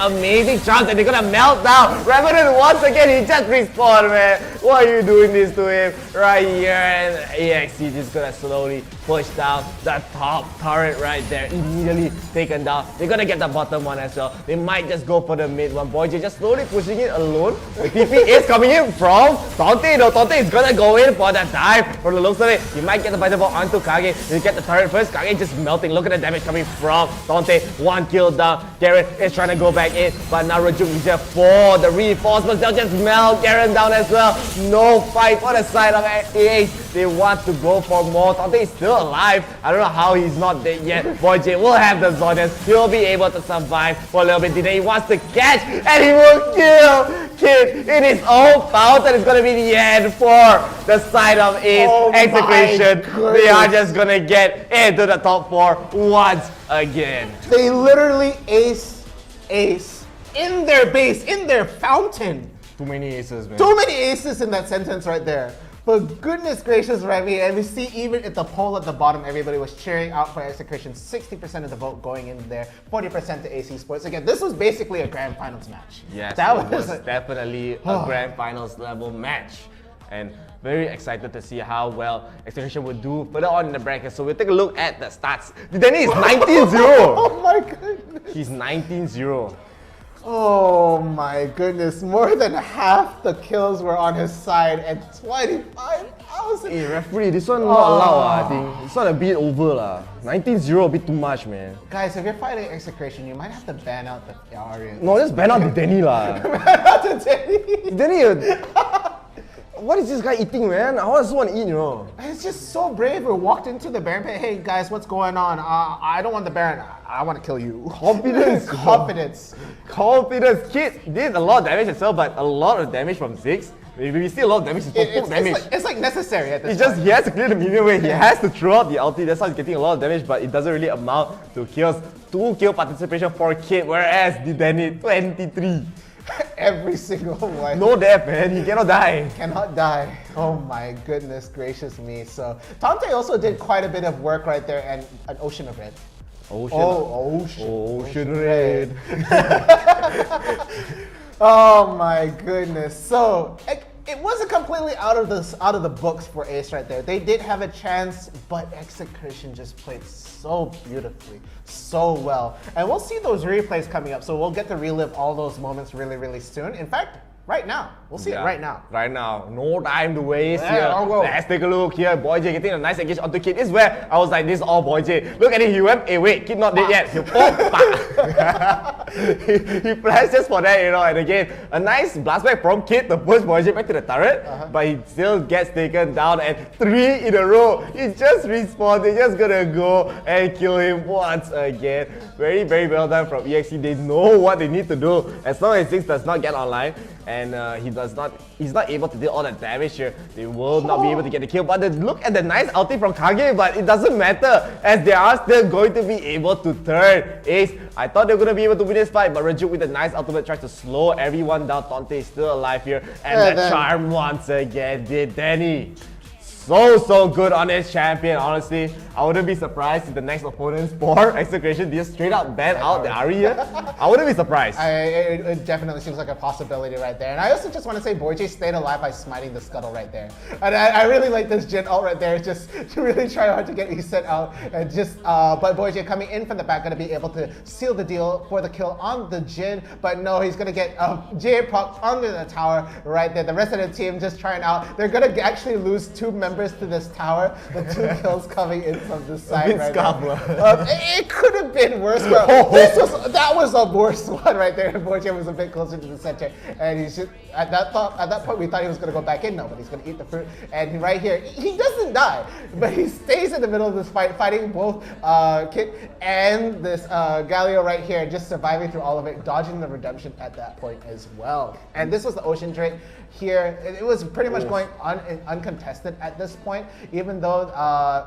charms, and they're going to melt down. Revenant once again, he just respawned, man. Why are you doing this to him right here? And EXE just going to slowly push down the top turret right there. Immediately taken down. They're going to get the bottom one as well. They might just go for the mid one. BoyJ just slowly pushing it alone. The TP is coming in from Tante. No, Tante is gonna go in for that dive. For the looks of it, you might get the bite ball onto Kage. You get the turret first. Kage just melting. Look at the damage coming from Tante. 1 kill down. Garen is trying to go back in, but now Rajuk is there for the reinforcements. They'll just melt Garen down as well. No fight for the side of Ace. They want to go for more. Tante is still alive. I don't know how he's not dead yet. Boy J will have the Zodians. He'll be able to survive for a little bit. Today he wants to catch and he will kill Kid in his own fountain. It's gonna be the end for the side of Ace. Execution. They are just gonna get into the top 4 once again. They literally ace in their base, in their fountain. Too many aces, man. Too many aces in that sentence right there. But goodness gracious, right? And we see even at the poll at the bottom, everybody was cheering out for Execution. 60% of the vote going in there, 40% to AC Sports. Again, this was basically a grand finals match. Yes, that it was definitely a grand finals level match. And very excited to see how well Execution would do further on in the bracket. So we'll take a look at the stats. Danny is 19-0. Oh my goodness. He's 19-0. Oh my goodness, more than half the kills were on his side and 25,000. Hey referee, this one not allowed I think. This one a bit over 19-0 a bit too much, man. Guys, if you're fighting Execution, you might have to ban out the Aria. No, just ban out the Danny lah. Ban out the Danny. Danny, what is this guy eating, man? I just want to eat, you know. It's just so brave. We walked into the Baron pit. Hey guys, what's going on? I don't want the Baron. I want to kill you. Confidence. Confidence. Confidence. Kid did a lot of damage himself, but a lot of damage from Ziggs. We see a lot of damage. It's like necessary at this point. He has to clear the minion way. He has to throw out the ulti. That's how he's getting a lot of damage, but it doesn't really amount to kills. 2 kill participation for Kid, whereas the Danny 23. Every single one. No death, man. He cannot die. Cannot die. Oh my goodness gracious me. So Tante also did quite a bit of work right there, and an Ocean of Red. Ocean Red. Oh my goodness. So it wasn't completely out of the books for Ace right there. They did have a chance, but Execution just played so beautifully, so well. And we'll see those replays coming up, so we'll get to relive all those moments really, really soon. In fact, right now. We'll see it right now. Right now. No time to waste here. I'll go. Let's take a look here. Boy J getting a nice engage onto Kid. This is where I was like, this is all Boy J. Look at it. He went, hey wait, Kid not dead yet. He he flashed just for that, you know. And again, a nice blast back from Kid to push Boy J back to the turret. But he still gets taken down, and 3 in a row. He just respawned. They're just gonna go and kill him once again. Very, very well done from EXE. They know what they need to do. As long as Ziggs does not get online, and he's not able to do all the damage here, they will not be able to get the kill. But look at the nice ulti from Kage, but it doesn't matter, as they are still going to be able to turn Ace. I thought they were going to be able to win this fight, but Rajuk with a nice ultimate tries to slow everyone down. Tante is still alive here, and the charm once again did Danny. So good on this champion, honestly. I wouldn't be surprised if the next opponents for Execution just straight up ban out the Aria. I wouldn't be surprised. It definitely seems like a possibility right there. And I also just want to say Boyjay stayed alive by smiting the scuttle right there. And I really like this Jin ult right there, just to really try hard to get Iset out. And just, but Boyjay coming in from the back, going to be able to seal the deal for the kill on the Jin. But no, he's going to get J proc under the tower right there. The rest of the team just trying out. They're going to actually lose 2 members to this tower. The 2 kills coming in from this side right there. It could have been worse, but that was a worse one right there. Boyjay was a bit closer to the center, and he's just at that point we thought he was going to go back in. No, but he's going to eat the fruit. And right here, he doesn't die, but he stays in the middle of this fight, fighting both Kit and this Galio right here, just surviving through all of it, dodging the redemption at that point as well. And this was the Ocean Drake here. It was pretty much going uncontested at this point, even though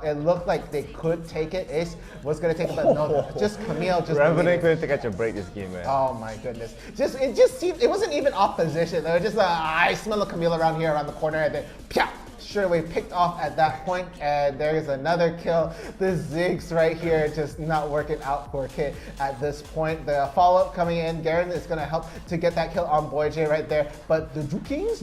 it looked like they could take it. Ace was going to take it, but no, just Camille just Revenant couldn't take a break this game, man. Oh my goodness. It just seemed, it wasn't even off position. They were just I smell a Camille around here, around the corner, and then pya! Surely picked off at that point, and there's another kill. The Ziggs right here just not working out for Kit at this point. The follow-up coming in, Garen is going to help to get that kill on Boyjay right there, but the Jukes,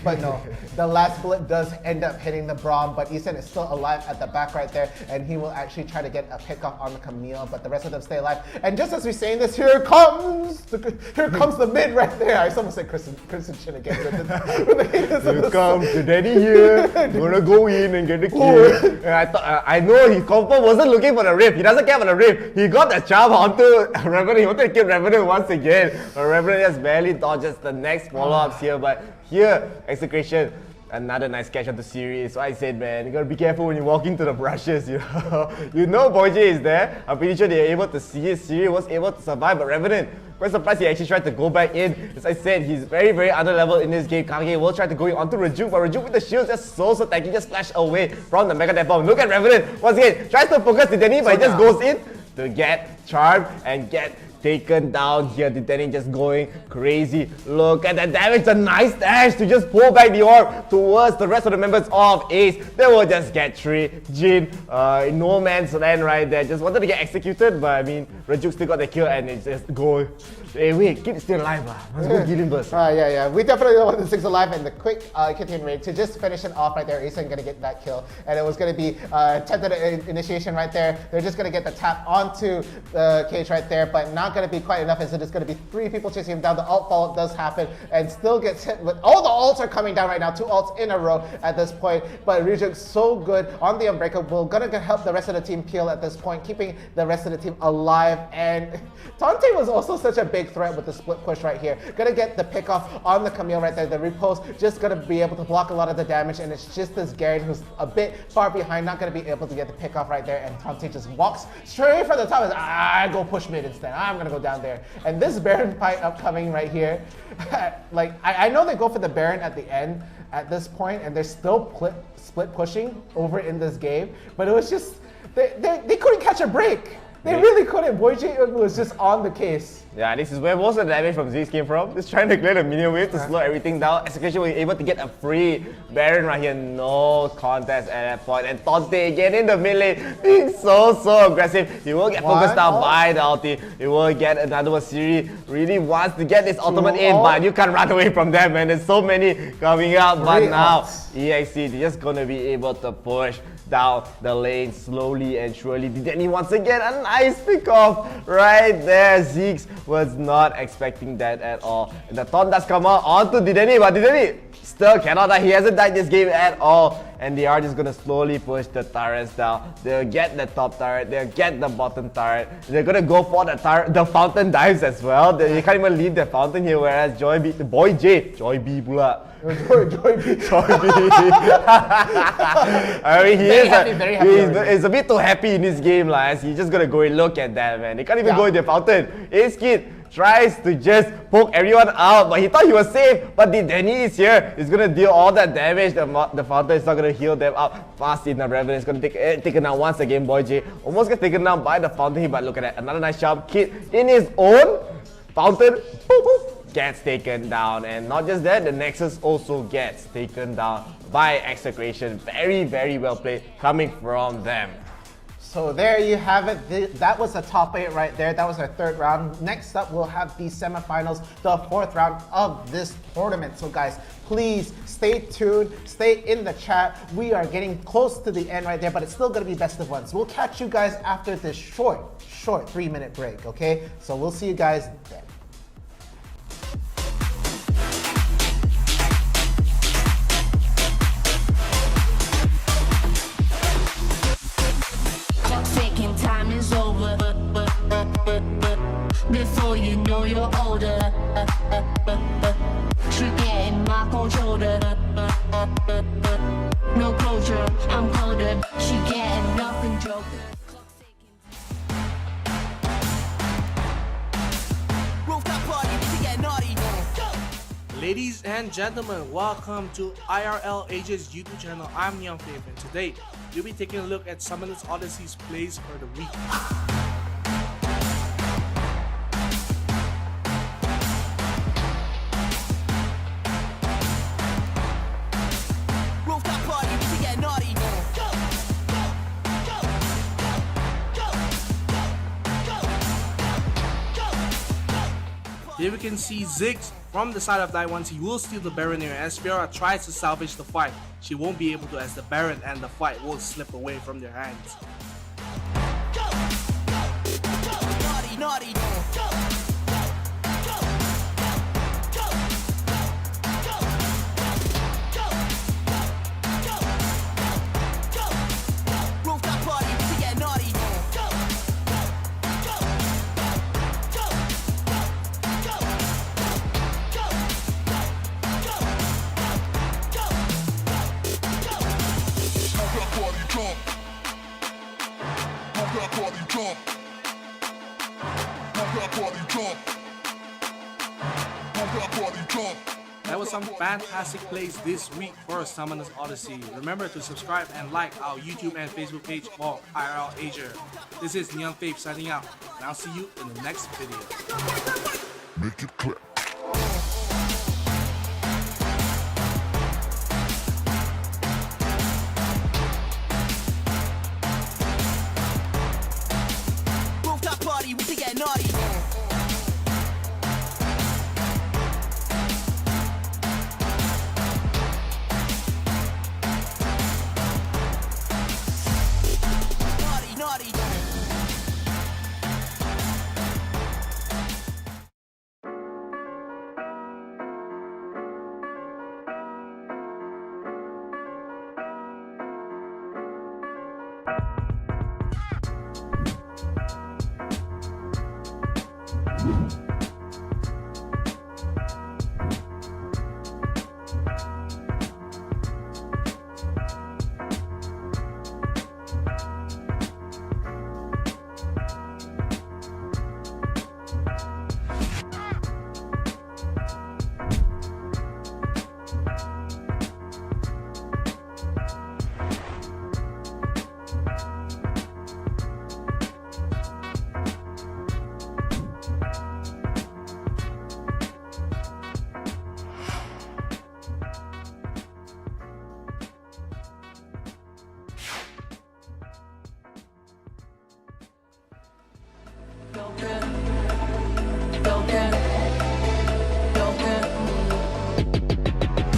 but no, the last bullet does end up hitting the Braum, but Isen is still alive at the back right there, and he will actually try to get a pick off on the Camille, but the rest of them stay alive. And just as we're saying this, here comes the mid right there. I almost said Crimson Chin again. Here comes the daddy here. Gonna go in and get the kill. And I know he confirmed wasn't looking for the Rift. He doesn't care for the Rift. He got the charm onto Revenant. He wanted to kill Revenant once again. But Revenant just barely dodges the next follow-ups here. But here, Execution, Another nice catch of the series. So I said, man, you gotta be careful when you walk into the brushes, you know. You know Boy J is there. I'm pretty sure they were able to see it. Siri was able to survive, but Revenant, quite surprised he actually tried to go back in. As I said, he's very, very under level in this game. Kage will try to go in onto Rajuk, but Rajuk with the shield just so tanky, just flash away from the Mega Death Bomb. Look at Revenant, once again, tries to focus Dideni, but he just goes in to get charmed and get taken down here. Dideni just going crazy. Look at that damage, a nice dash to just pull back the orb towards the rest of the members of Ace. They will just get 3. Jin, in no man's land right there. Just wanted to get executed, but I mean, Rajuk still got the kill and it's just go. Hey, wait, keep still alive lah. Let's go kill him first. Yeah. We definitely want the 6 alive and the quick Kittian raid to just finish it off right there. Ace gonna get that kill, and it was gonna be attempted initiation right there. They're just gonna get the tap onto the cage right there, but not gonna be quite enough as it is gonna be 3 people chasing him down. The ult follow does happen and still gets hit with all the ults are coming down right now. 2 ults in a row at this point, but Ryujuk's so good on the Unbreakable. Gonna help the rest of the team peel at this point, keeping the rest of the team alive. And Tante was also such a big threat with the split push right here. Gonna get the pick off on the Camille right there. The repost just gonna be able to block a lot of the damage, and it's just this Garen who's a bit far behind, not gonna be able to get the pick off right there. And Tante just walks straight from the top and I go push mid instead. I'm gonna go down there. And this Baron fight upcoming right here, like I know they go for the Baron at the end at this point, and they're still split pushing over in this game, but it was just they couldn't catch a break. They really couldn't. Boy J was just on the case. Yeah, this is where most of the damage from Ziggs came from. Just trying to clear the minion wave to slow everything down. Execution was able to get a free Baron right here. No contest at that point. And Tante again in the mid lane, being so aggressive. He will get focused down by the ulti. He will get another one. Siri really wants to get this ultimate in, but you can't run away from them, man. There's so many coming out. But now, EXE, they're just gonna be able to push down the lane slowly and surely. Dideni once again, a nice pick off right there. Ziggs was not expecting that at all. And the taunt does come out onto Dideni, but Dideni still cannot die. He hasn't died this game at all. And they are just gonna slowly push the turrets down. They'll get the top turret, they'll get the bottom turret. They're gonna go for the fountain dives as well. They can't even leave the fountain here, whereas Joy B pula. Joy B. I mean, he's a bit too happy in this game, as he's just gonna go and look at that, man. They can't even go in the fountain. Ace Kid tries to just poke everyone out, but he thought he was safe. But Dideni is here. He's gonna deal all that damage. The fountain is not gonna heal them up fast enough. Revenant is gonna take taken down once again. Boy J almost gets taken down by the fountain, but look at that. Another nice jump. Kid in his own fountain. Boop, boop, gets taken down. And not just that, the Nexus also gets taken down by Execration. Very, very well played coming from them. So there you have it. That was the top 8 right there. That was our 3rd round. Next up, we'll have the semifinals, the 4th round of this tournament. So guys, please stay tuned, stay in the chat. We are getting close to the end right there, but it's still gonna be best of ones. We'll catch you guys after this short 3-minute break, okay? So we'll see you guys then. Time is over. Before you know you're older. Forgetting my controller. No closure, I'm colder. She getting nothing joker. Rooftop party, we can get naughty. Ladies and gentlemen, welcome to IRL Asia's YouTube channel. I'm Young Faith, and today we'll be taking a look at Summoners Odyssey's plays for the week. Rooftop party, we can get naughty. Here we can see Ziggs from the side of Daiwans. He will steal the Baron here as Fiora tries to salvage the fight. She won't be able to, as the Baron and the fight will slip away from their hands. Naughty, naughty. Rooftop party, we can get naughty. party jump. That was some fantastic plays this week for Summoners Odyssey. Remember to subscribe and like our YouTube and Facebook page for IRL Asia. This is Neon Faith signing out, and I'll see you in the next video. Make it clap. Rooftop party, we to get naughty. Naughty, naughty.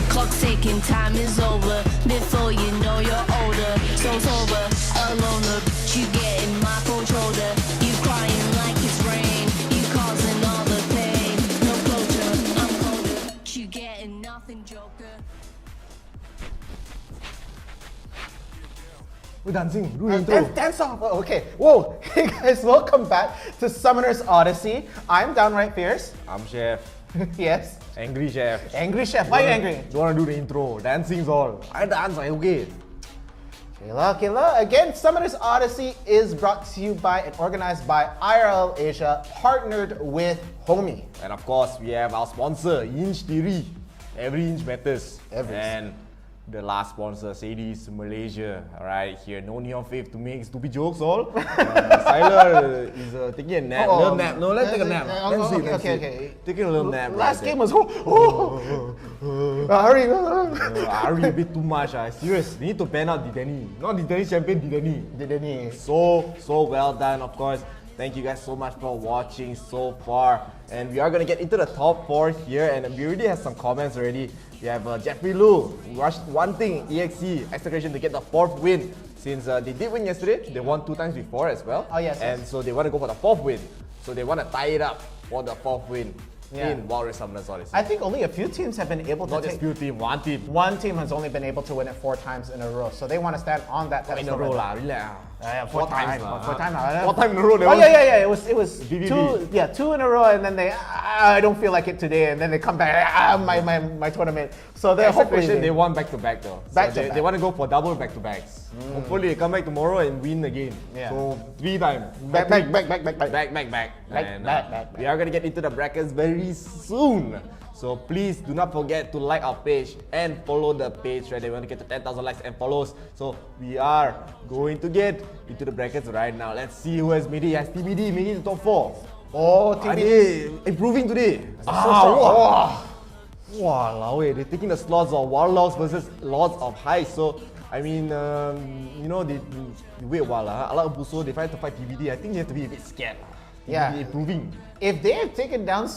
Clock's ticking, time is over. Before you know you're older. So sober, alone, but you getting my cold shoulder. You crying like it's rain. You causing all the pain. No closure, I'm colder. You getting nothing, Joker. We're dancing. Do the intro. Dance off. Oh, okay. Whoa. Hey guys, welcome back to Summoners Odyssey. I'm downright fierce. I'm Chef. Yes. Angry Chef. Angry Chef. Why are you angry? Don't wanna do the intro. Dancing's all. I dance, I okay. Kayla. Again, Summoners Odyssey is brought to you by and organized by IRL Asia, partnered with HOMIEE. And of course, we have our sponsor, Inch Theory. Every inch matters. Every inch. And the last sponsor, Odysseys Malaysia. Alright, here, no Neon Faith to make stupid jokes all. Siler is taking a nap. Oh, Little nap. No, let's take a nap. Let's see. Okay. Taking a little nap. Last right game there. was hurry. Ari a bit too much. Serious. They need to ban out Didani. Not Didani champion, Didani. Didn't he? So well done, of course. Thank you guys so much for watching so far. And we are going to get into the top 4 here, and we already have some comments already. We have Jeffrey Lu, rushed one thing, EXE, execution to get the 4th win. Since they did win yesterday, they won 2 times before as well. Oh, yes, And yes. so they want to go for the 4th win. So they want to tie it up for the 4th win in Wild Rift Summoners Odyssey. I think only a few teams have been able to Not just take. few team, one team. One team has only been able to win it 4 times in a row, so they want to stand on that In a pedestal row right lah, now. relax. Yeah, 4 times lah. 4 times. 4 times in a row. Oh yeah. It was VVV. 2 in a row, and then they I don't feel like it today, and then they come back my tournament. So they're hopefully Execution, they won back to back though. Back So to back. they want to go for double back to backs. Hopefully they come back tomorrow and win again. Yeah. So 3 times. back. And Back. we are gonna get into the brackets very soon. So please do not forget to like our page and follow the page, right? They want to get to 10,000 likes and follows. So we are going to get into the brackets right now. Let's see who has made it. Yes, TBD made it to top 4. Oh, Are TBD. they improving today? Wow, they're taking the slots of Wild Logs versus Lords of High. So, I mean, they wait a while. Ala Buso, they try to fight TBD. I think they have to be a bit scared. Yeah. TBD improving. If they have taken down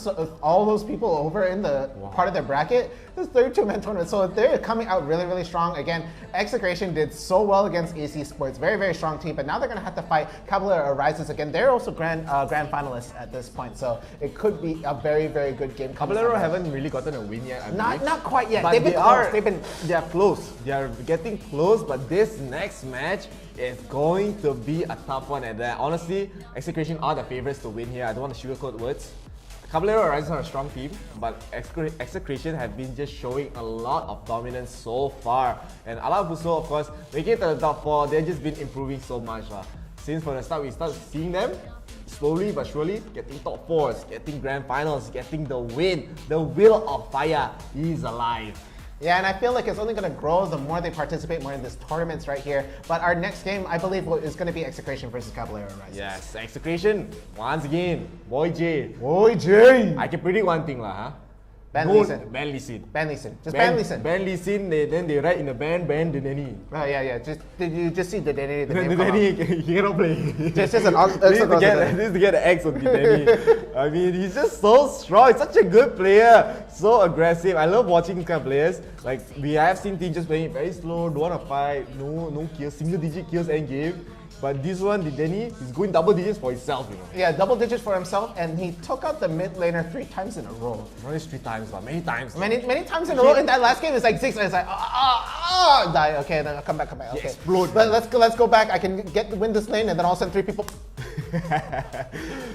all those people over in the part of their bracket, this 32-man tournament, so they're coming out really, really strong. Again, Execration did so well against AC Sports, very, very strong team, but now they're going to have to fight Caballero Rises again. They're also grand finalists at this point, so it could be a very, very good game. Caballero haven't really gotten a win yet, I believe. Not quite yet. But They've been close. they are close. They are getting close, but this next match is going to be a tough one at that. Honestly, Execration are the favorites to win here. I don't want to sugarcoat words. Caballero Rising are a strong team, but Execration have been just showing a lot of dominance so far. And Ala Buso, of course, making it to the top 4, they've just been improving so much. Since from the start we started seeing them, slowly but surely getting top 4s, getting grand finals, getting the win. The Wheel of Fire is alive. Yeah, and I feel like it's only going to grow the more they participate more in these tournaments right here. But our next game, I believe, is going to be Execration versus Caballero Rising. Yes, Execration, once again, Boy J. Boy J! I can predict one thing lah, huh? Ban Lee Sin. Ban Lee Sin. Ban Lee Sin. Just ban Lee Sin. Ban Lee Sin, then they write in the ban the Danny. Oh, yeah. Did you just see the Danny? The Danny, he cannot play. Just an This is to get the X on the Danny. I mean, he's just so strong. He's such a good player. So aggressive. I love watching these kind of players. Like, we have seen teams just playing it very slow, don't want to fight, no kills, single digit kills end game. But this one, the Danny, he's going double digits for himself, you know. Yeah, double digits for himself, and he took out the mid laner 3 times in a row. Not just 3 times, but many times. Many times in a row. In that last game, it's like 6, and it's like die. Okay, then come back. Okay, explode. But let's go back. I can win this lane, and then all of a sudden 3 people.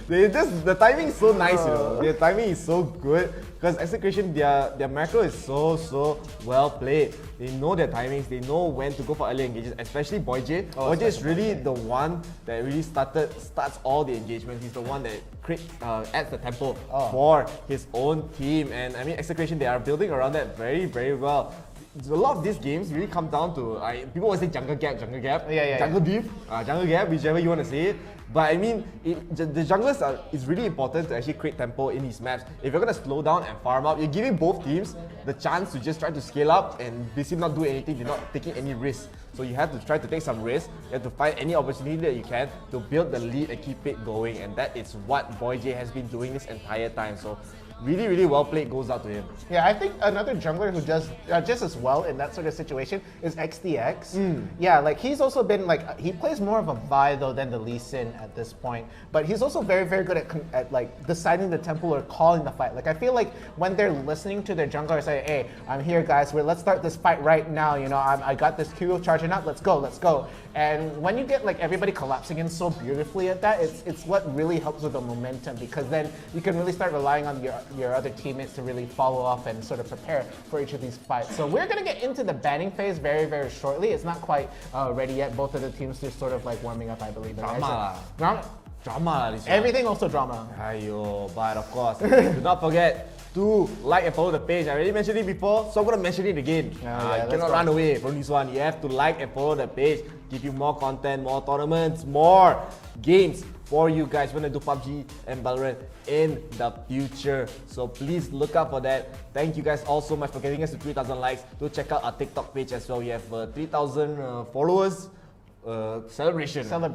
The timing is so nice, you know. Their timing is so good because Execration, their macro is so well played. They know their timings. They know when to go for early engages. Especially Boy J. Boy J is really the one that really starts all the engagements. He's the one that adds the tempo for his own team. And I mean, Execration, they are building around that very well. A lot of these games really come down to people always say jungle gap, jungle diff, jungle gap, whichever you want to say it. But I mean, the junglers it's really important to actually create tempo in these maps. If you're gonna slow down and farm up, you're giving both teams the chance to just try to scale up and basically not do anything. They're not taking any risks. So you have to try to take some risks. You have to find any opportunity that you can to build the lead and keep it going. And that is what Boy J has been doing this entire time. So really well played goes out to him. Yeah, I think another jungler who does just as well in that sort of situation is XDX. Yeah, like he's also been like, he plays more of a Vi though than the Lee Sin at this point, but he's also very good at like deciding the tempo or calling the fight. Like I feel like when they're listening to their jungler say, hey, I'm here guys, let's start this fight right now, you know, I got this Q charging up, let's go. And when you get like everybody collapsing in so beautifully at that, it's what really helps with the momentum, because then you can really start relying on your other teammates to really follow up and sort of prepare for each of these fights. So we're gonna get into the banning phase very shortly. It's not quite ready yet. Both of the teams are sort of like warming up, I believe. Drama. Everything also drama. Ayo, but of course, do not forget to like and follow the page. I already mentioned it before, so I'm gonna mention it again. You cannot run away from this one. You have to like and follow the page. Give you more content, more tournaments, more games for you guys when I do PUBG and Valorant in the future. So please look out for that. Thank you guys all so much for getting us to 3,000 likes. Do check out our TikTok page as well. We have 3,000 followers. Celebration time.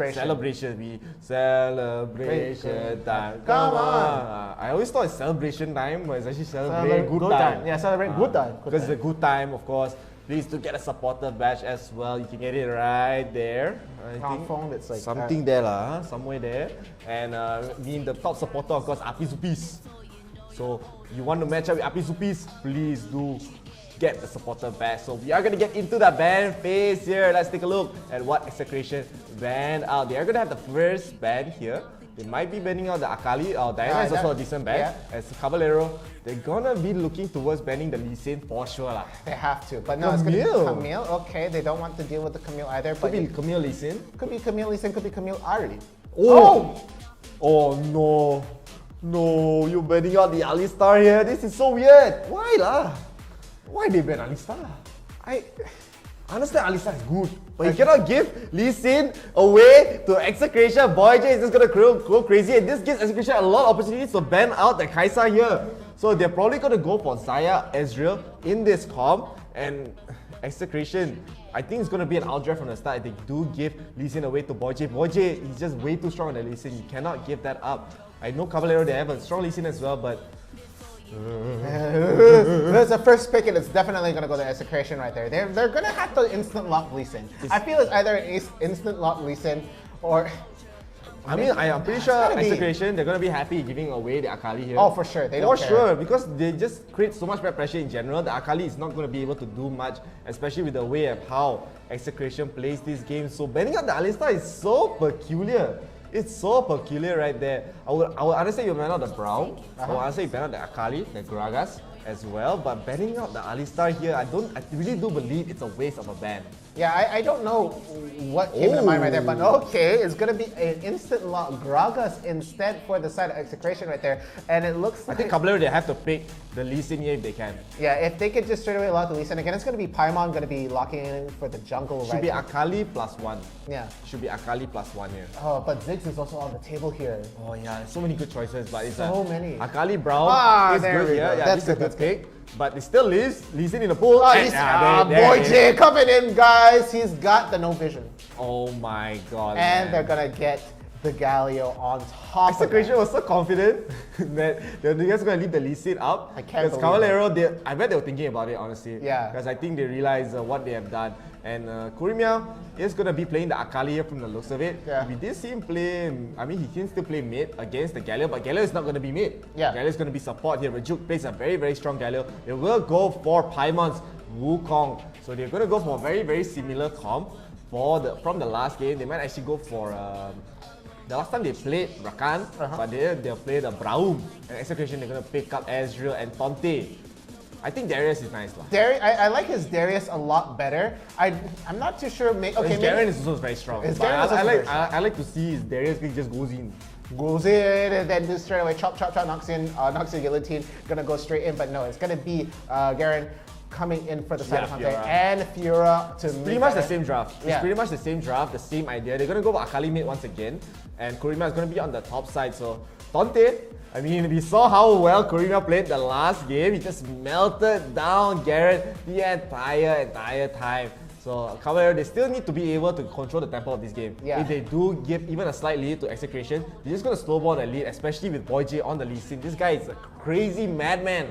Come on. I always thought it's celebration time, but it's actually celebrate good time. Yeah, celebrate good time. Because it's a good time, of course. Please do get a supporter badge as well. You can get it right there. I think it's like something there lah, somewhere there. And being the top supporter, of course, Api Supis. So you want to match up with Api Supis, please do get the supporter badge. So we are going to get into the ban phase here. Let's take a look at what Execration banned out. They are going to have the first ban here. They might be banning out the Akali. Diana is also a decent ban. As Caballero, they're gonna be looking towards banning the Lee Sin for sure lah. They have to, but no, it's gonna be Camille. Okay, they don't want to deal with the Camille either. Could be Camille Lee Sin. Could be Camille Lee Sin. Could be Camille Ari. Oh no! You're banning out the Alistar here. This is so weird. Why lah? Why they ban Alistar? I understand Alistar is good, but you cannot give Lee Sin away to Execration. Boy J is just gonna go crazy, and this gives Execration a lot of opportunities to ban out the Kaisa here. So they're probably gonna go for Xayah Ezreal in this comp, and Execration, I think it's gonna be an outdraft from the start. They do give Lee Sin away to Boy J. Boy J is just way too strong on the Lee Sin. You cannot give that up. I know Caballero, they have a strong Lee Sin as well, but there's a first pick, and it's definitely going to go to Execration right there. They're going to have to instant lock Lee Sin. I feel it's either instant lock Lee Sin or... I'm pretty sure Execration, they're going to be happy giving away the Akali here. Oh, for sure. They don't care. For sure, because they just create so much pressure in general. The Akali is not going to be able to do much, especially with the way of how Execration plays this game. So banning out the Alistar is so peculiar. It's so peculiar right there. I would understand you ban out the Brown. I would understand you ban out the Akali, the Gragas as well. But banning out the Alistar here, I really do believe it's a waste of a ban. Yeah, I don't know what came to mind right there, but okay, it's gonna be an instant lock Gragas instead for the side of execration right there, and it looks like I think Caballero, they have to pick the Lee Sin here if they can. yeah, if they could just straight away lock the Lee Sin again, it's gonna be Paimon gonna be locking in for the jungle Should right be now. Akali +1. Yeah. Should be Akali +1 here. Oh, but Ziggs is also on the table here. Oh yeah, so many good choices, but it's So many. Akali Brown is there good we here. go. Yeah, That's this is a good, good pick. But it still leaves Lee Sin in the pool. Oh, and- he's, there Boy it is. J coming in, guys. He's got the no vision. Oh my god. And man. they're gonna get the Galio on top of Execration it. was so confident that they're just going to leave the Lee Sin up. I can't Because believe Caballero, I bet they were thinking about it, honestly. Yeah. Because I think they realized what they have done. And Kurimiya is going to be playing the Akali here from the looks of it. Yeah. We did see him play, I mean, he can still play mid against the Galio, but Galio is not going to be mid. Yeah. Galio is going to be support here. Rajuk plays a very, very strong Galio. They will go for Paimon's Wukong. So they're going to go for a very, very similar comp from the last game. They might actually go for... the last time they played Rakan, but they'll play the Braum. And execution, they're going to pick up Ezreal and Tonte. I think Darius is nice. I like his Darius a lot better. I'm not too sure. Okay, His Garen is also very strong. His But Garen is also very strong. I like to see his Darius pick just goes in. Goes in and then just straight away chop, knocks in Guillotine, gonna go straight in, but no, it's gonna be Garen coming in for the side of Hunter Fiora. and Fiora to Pretty much the same draft. Yeah. It's pretty much the same draft, the same idea. They're gonna go for Akali mid once again, and Kurimiya is gonna be on the top side. So Tonte, I mean, we saw how well Kurimiya played the last game. He just melted down Garrett the entire time. So Caballero, they still need to be able to control the tempo of this game. Yeah. If they do give even a slight lead to execution, they're just gonna snowball the lead, especially with Boy J on the Lee Sin. This guy is a crazy madman.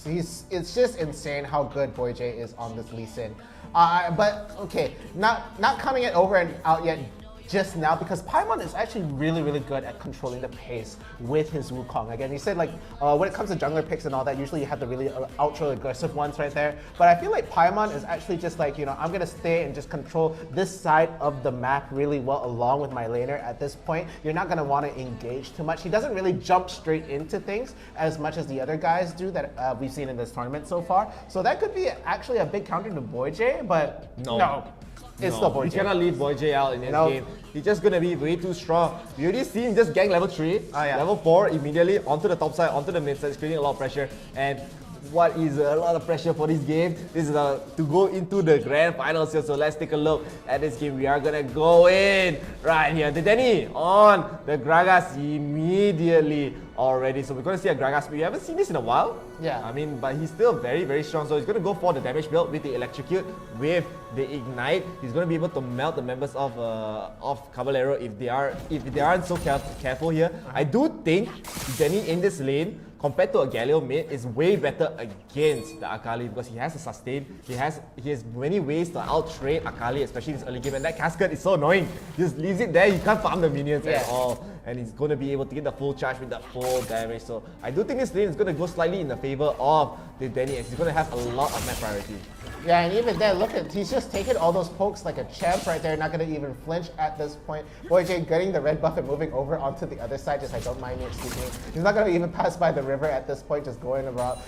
It's just insane how good Boy J is on this Lee Sin. But okay, not coming it over and out yet just now, because Paimon is actually really, really good at controlling the pace with his Wukong. Again, you said like when it comes to jungler picks and all that, usually you have the really ultra aggressive ones right there. But I feel like Paimon is actually just like, you know, I'm gonna stay and just control this side of the map really well along with my laner at this point. You're not gonna want to engage too much. He doesn't really jump straight into things as much as the other guys do that we've seen in this tournament so far. So that could be actually a big counter to Boy J, but no. It's still Boy You J. cannot leave Boy J out in this game. He's just gonna be way too strong. We already see him just gang level 3, level 4 immediately onto the top side, onto the mid side, it's creating a lot of pressure. And what is a lot of pressure for this game? This is to go into the grand finals here. So let's take a look at this game. We are gonna go in right here. The Denny on the Gragas immediately already. So we're gonna see a Gragas. We haven't seen this in a while. Yeah. I mean, but he's still very, very strong. So he's gonna go for the damage build with the Electrocute, with the Ignite. He's gonna be able to melt the members of Caballero if they aren't so careful here. I do think Denny in this lane, compared to a Galio mid, is way better against the Akali because he has a sustain. He has many ways to out-trade Akali, especially in this early game. And that cascade is so annoying. He just leaves it there. You can't farm the minions at all. And he's going to be able to get the full charge with the full damage. So I do think this lane is going to go slightly in the favor of the Denny, as he's going to have a lot of map priority. Yeah, and even then, look at, he's just taking all those pokes like a champ right there, not gonna even flinch at this point. Boy J getting the red buff and moving over onto the other side, just like, don't mind me, excuse me. He's not gonna even pass by the river at this point, just going about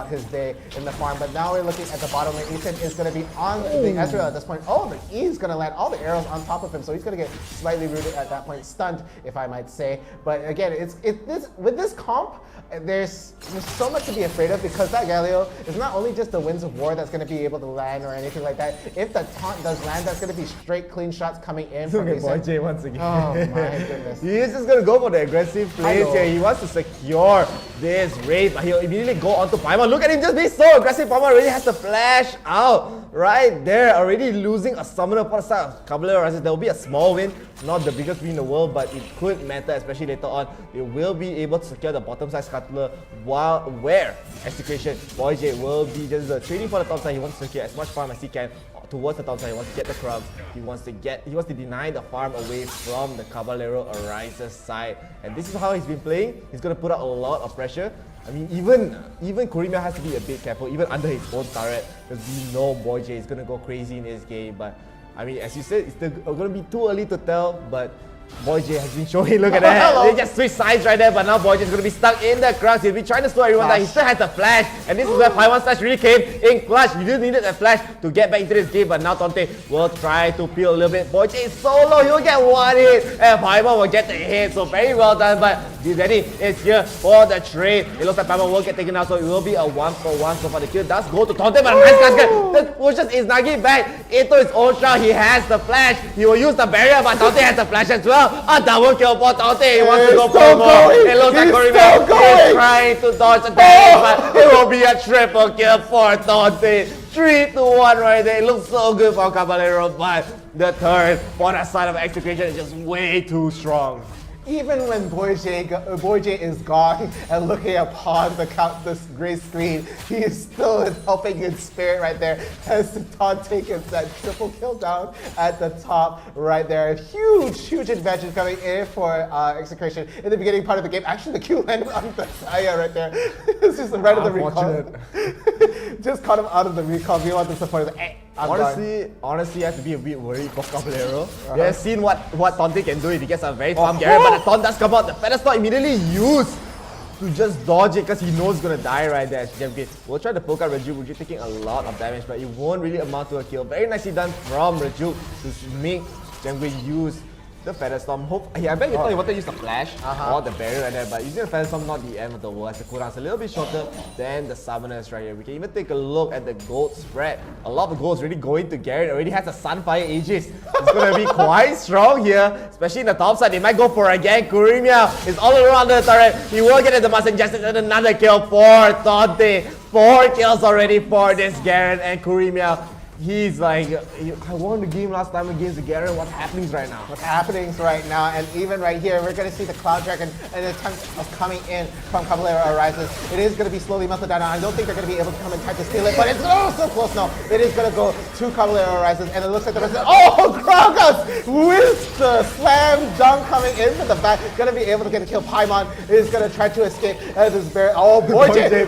his day in the farm. But now we're looking at the bottom lane. Ethan is gonna be on the Ezreal at this point. Oh, the E is gonna land all the arrows on top of him, so he's gonna get slightly rooted at that point, stunned, if I might say. But again, with this comp, there's so much to be afraid of, because that Galio is not only just the Winds of War that's going to be able to land or anything like that. If the taunt does land, that's going to be straight clean shots coming in from Look at Boy J once again. Oh my goodness. He is just going to go for the aggressive plays here. He wants to secure this raid, but he'll immediately go onto Paimon. Look at him just being so aggressive. Paimon already has to flash out right there, already losing a summoner for the side of Caballero. There will be a small win, not the biggest win in the world, but it could matter, especially later on. They will be able to secure the bottom side scuttler where execution. Boy J will be just trading for the top side. He wants to secure as much farm as he can towards the top side. He wants to get the crumbs. He wants to deny the farm away from the Caballero Arises side. And this is how he's been playing. He's gonna put out a lot of pressure. I mean, even Kurimiya has to be a bit careful, even under his own turret, because we know Boy J is gonna go crazy in this game. But I mean, as you said, it's going to be too early to tell, but Boy J has been showing, look at that. Hello. They just switch sides right there, but now Boy J is going to be stuck in the crowd. He'll be trying to slow everyone down. He still has the flash, and this is where Paimon's flash really came in clutch. You just needed that flash to get back into this game, but now Tonte will try to peel a little bit. Boy J is so low, he'll get one hit, and Paimon will get the hit. So very well done, but Denny is here for the trade. It looks like Paimon will get taken out, so it will be a 1-for-1 so far. The kill does go to Tonte, but a nice casket. That pushes Izanagi back into his own shot. He has the flash. He will use the barrier, but Tonte has the flash as well. A double kill for Tonte. He wants to go for more. It looks like Corina is trying to dodge the damage, but it will be a triple kill for Tonte. 3-1 right there. It looks so good for Caballero, but the turn for the side of execution is just way too strong. Even when Boy J is gone and looking upon this gray screen, he is still helping in spirit right there as Tonte gets that triple kill down at the top right there. Huge advantage coming in for Execration in the beginning part of the game. Actually, the Q landed on the Saya right there. It's just right of the recall. Just caught him out of the recall. We want the support. Honestly, I have to be a bit worried for Caballero. We have seen what Tonte can do if he gets a very farm Garen, but the taunt does come out. The feather's not immediately used to just dodge it because he knows he's gonna die right there. We'll try to poke out Raju. Raju taking a lot of damage, but it won't really amount to a kill. Very nicely done from Raju to make Jemgui use the Feather Storm. I bet you thought he wanted to use the flash or the barrier right there, but using the Feather Storm not the end of the world as the cooldown's a little bit shorter than the summoners right here. We can even take a look at the gold spread. A lot of the gold is really going to Garen. Already has a Sunfire Aegis. It's going to be quite strong here, especially in the top side. They might go for a gank. Kurumia is all around the turret. He will get the Master Justice and another kill for Tonte. 4 kills already for this Garen, and Kurumia, he's like, I won the game last time against the Garen. What's happening right now? What's happening right now? And even right here, we're going to see the Cloud Dragon and the attempt of coming in from Caballero arises. It is going to be slowly melted down. I don't think they're going to be able to come and try to steal it, but it's so close now. It is going to go to Caballero arises, and it looks like the rest of Kragas with the slam dunk coming in from the back. Going to be able to get a kill. Paimon is going to try to escape as this bear. Oh, Boy J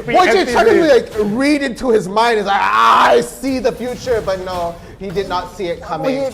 trying to like read into his mind. He's like, I see the future. But no, he did not see it coming.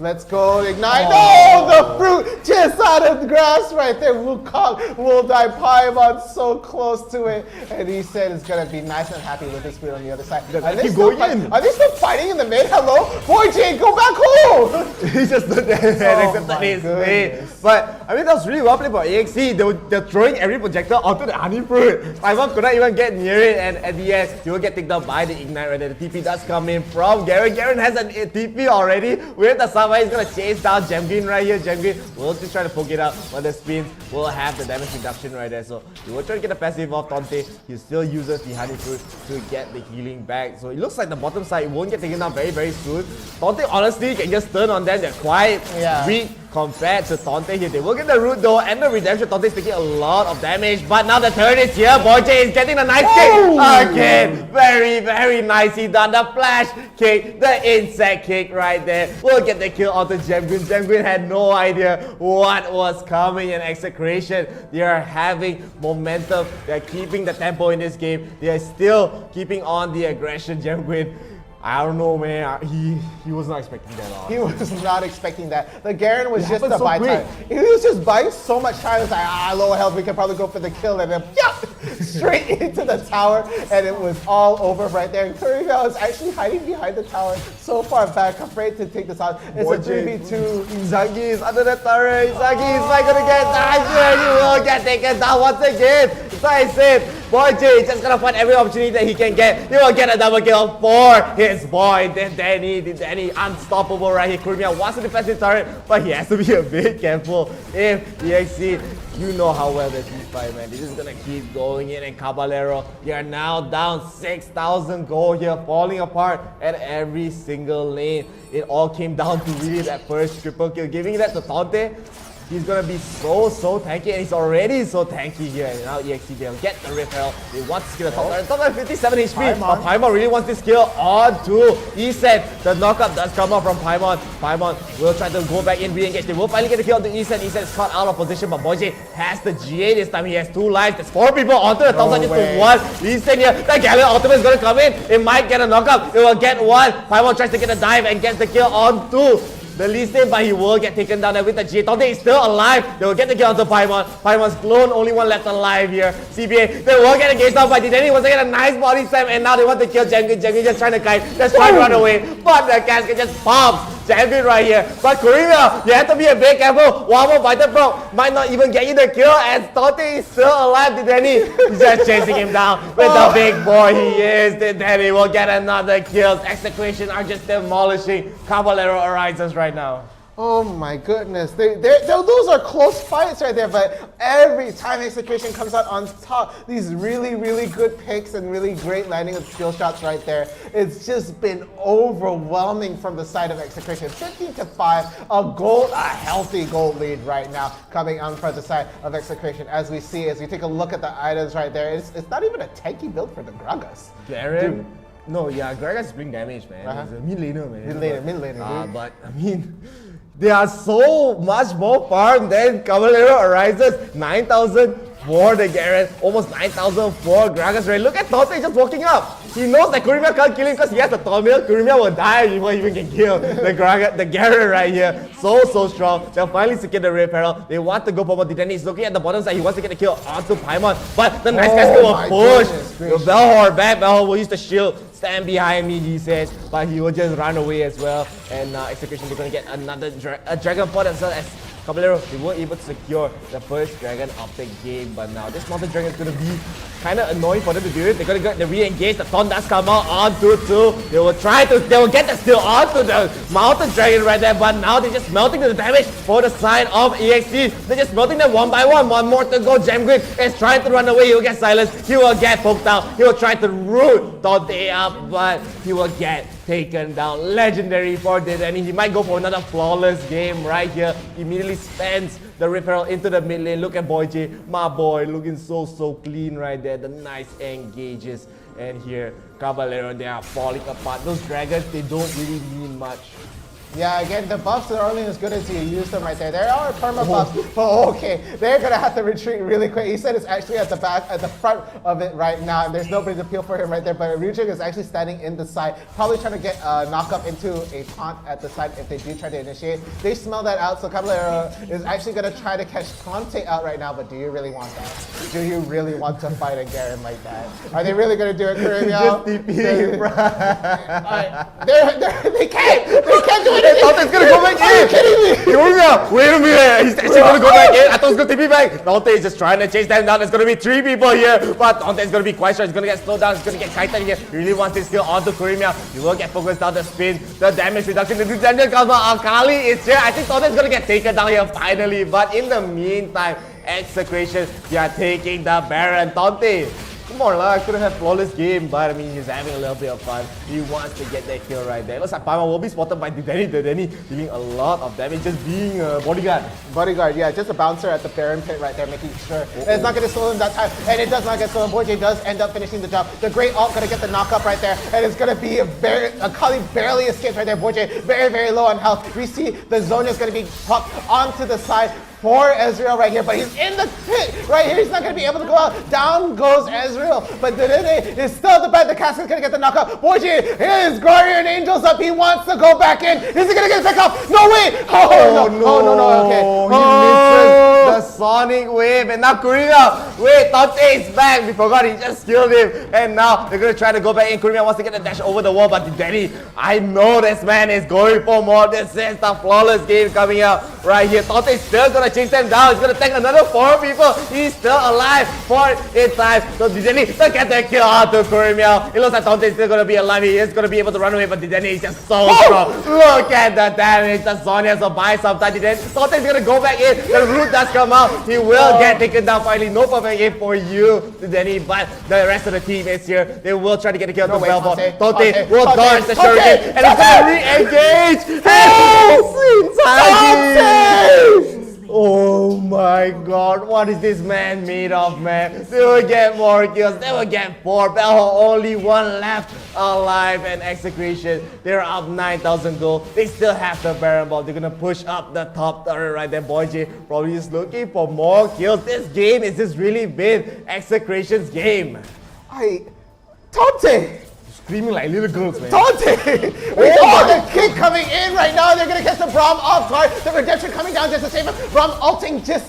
Let's go, ignite. Oh, the fruit just out of the grass right there. Wukong will die. Paimon so close to it. And he said it's going to be nice and happy with this fruit on the other side. Are they still fighting in the mid? Hello? Boy J, go back home! He just stood there and accepted his fate. But I mean, that was really well played by AXE. They're throwing every projectile onto the honey fruit. Paimon could not even get near it, and at the end, he will get taken down by the ignite right there. The TP does come in from Garen. Garen has an TP already. With the Sunfire, he's gonna chase down Jemgin right here. Jemgin will just try to poke it out, but the spins will have the damage reduction right there. So he will try to get the passive off Tonte. He still uses the honey fruit to get the healing back. So it looks like the bottom side won't get taken down very soon. Tonte honestly can just turn on them. They're quite weak compared to Tonte here. They will get the root though and the redemption. Tonte is taking a lot of damage, but now the turn is here. Boy J is getting a nice kick again. Very nicely done. The flash kick, the insect kick right there. We'll get the kill onto Jemgin. Jemgin had no idea what was coming in Execration. They are having momentum. They are keeping the tempo in this game. They are still keeping on the aggression. Jemgin, I don't know, man. He was not expecting that at all. He was not expecting that. The Garen was just a buy time. He was just buying so much time. It's like, low health, we can probably go for the kill. And then, straight into the tower. And it was all over right there. And Kurumia was actually hiding behind the tower so far back, afraid to take this out. It's a 3v2. Izanagi is under the turret. Izanagi is not going to get died here. He will get taken down once again. That's why I said, Boy J is just going to find every opportunity that he can get. He will get a double kill for his boy. Then Danny unstoppable right here. Kurumia wants to defend his turret, but he has to be a bit careful. If EXE, you know how well they fight, man. They're just gonna keep going in, and Caballero, they are now down 6,000 gold here, falling apart at every single lane. It all came down to really that first triple kill, giving that to Tonte. He's gonna be so tanky, and he's already so tanky here. And now EXE, they'll get the Rift Herald. They want to kill the top lane. Top lane 57 HP, but Paimon really wants this kill on to Isen. The knockup does come out from Paimon. Paimon will try to go back in, re-engage. They will finally get the kill on to Isen. Isen is caught out of position, but Boy J has the GA this time. He has 2 lives. There's 4 people onto the top side, just to 1. Isen here, the Galleon ultimate is gonna come in. It might get a knockup. It will get 1. Paimon tries to get a dive and gets the kill on to the least name, but he will get taken down with the G. Tante is still alive. They will get the kill onto Paimon. Paimon's clone, only one left alive here. CBA, they will get engaged now by Dideni. Once again, a nice body slam, and now they want to kill Jamgin. Jamgin just trying to kite, just trying to run away, but the casket just pops Jamgin right here. But Kurima, you have to be a bit careful. One more fighter pro might not even get you the kill, as Tante is still alive. Dideni is just chasing him down with the big boy he is. Dideni will get another kill. Execution are just demolishing Caballero Horizons right now. Oh my goodness, those are close fights right there, but every time Execution comes out on top, these really good picks and really great landing of skill shots right there. It's just been overwhelming from the side of Execution. 15-5, a healthy gold lead right now coming on from the side of Execution. As we take a look at the items right there, it's not even a tanky build for the Gragas. Garen? No, yeah, Gragas is bring damage, man. He's a mid laner, man. Mid laner. But I mean, they are so much more farm than Caballero Horizons. 9,000 for the Garen, almost 9,000 for Gragas. Right? Look at Tante just walking up. He knows that Kurima can't kill him because he has the Tormil. Kurima will die before he even can kill the Garen right here. So strong. They'll finally secure the Red Peril. They want to go for what Dideni is looking at the bottom side. He wants to get the kill onto Paimon. But the nice guys will push. The Belhor back. Belhor will use the shield. Stand behind me, he says, but he will just run away as well. And Execution, they're going to get another dragon for themselves as Caballero. They were able to secure the first dragon of the game, but now this mountain dragon is going to be kind of annoying for them to do it. They're going to get the re-engage. The Thorn does come out onto 2. They will get the steal onto the mountain dragon right there, but now they're just melting the damage for the side of EXT. They're just melting them one by one. One more to go. Jamgrid is trying to run away. He will get silenced. He will get poked out. He will try to root Dante up, but he will get taken down. Legendary for Dideni. He might go for another flawless game right here. Immediately spends the referral into the mid lane. Look at Boy J, my boy, looking so clean right there. The nice engages. And here, Caballero, they are falling apart. Those dragons, they don't really mean much. Yeah, again, the buffs are only as good as you use them right there. There are perma buffs, but okay, they're gonna have to retreat really quick. He said it's actually at the front of it right now, and there's nobody to peel for him right there. But Ryujin is actually standing in the side, probably trying to get knock up into a taunt at the side if they do try to initiate. They smell that out, so Caballero is actually gonna try to catch Tante out right now. But do you really want that? Do you really want to fight a Garen like that? Are they really gonna do it, Karimio? Just TP, bro. They can't do it. Tante's gonna go back in! Are you kidding me? Wait a minute! He's actually gonna go back in. I thought he was gonna TP back. Tante is just trying to chase them down. There's gonna be 3 people here, but Tante is gonna be quite strong. He's gonna get slowed down. He's gonna get kited here. He really wants his skill onto Kurima. He will get focused down the spin, the damage reduction. The damage comes out. Akali is here. I think Tante is gonna get taken down here finally, but in the meantime, Execration, they are taking the Baron. Tante, come on, I couldn't have flawless game, but I mean, he's having a little bit of fun. He wants to get that kill right there. Looks like Paimon will be spotted by Dideni. Dideni doing a lot of damage, just being a bodyguard. Bodyguard, yeah, just a bouncer at the Baron pit right there, making sure it's not going to slow him that time, and it does not get stolen. Boy J does end up finishing the job. The Great Alt going to get the knock up right there, and it's going to be a Kali barely escapes right there. Boy J very low on health. We see the Zonia is going to be popped onto the side for Ezreal right here, but he's in the pit right here. He's not going to be able to go out. Down goes Ezreal, but Dideni is still at the back. The Casket's going to get the knockout. Boy J, his Guardian Angel's up. He wants to go back in. Is he going to get it back up? No way! Oh, no, okay. He misses the Sonic Wave, and now Kurima. Wait, Tante is back. We forgot he just killed him, and now they're going to try to go back in. Kurima wants to get the dash over the wall, but Dideni, I know this man is going for more. This is the flawless game coming out right here. Tante is still going to chase them down. He's going to take another 4 people. He's still alive for in time. So Dideni to get the kill out to Kurima. It looks like Tante is still going to be alive. He is going to be able to run away, but Dideni is just so strong. Look at the damage. The Sonya will buy some time. Tante is going to go back in. The root does come out. He will get taken down finally. No perfect game for you, Dideni, but the rest of the team is here. They will try to get the kill to Belfort. Tante will dodge the shuriken, and he's going to re-engage. Oh my god, what is this man made of, man? They will get more kills, they will get 4. Belho only 1 left alive, and Execution, they're up 9,000 gold. They still have the Baron Ball. They're gonna push up the top turret right there. Boy J probably is looking for more kills. This game is just really been Execution's game. Tante! screaming like little girls, man. Dante! The kick coming in right now. They're gonna catch the Braum off guard. The redemption coming down just to save him. Braum ulting just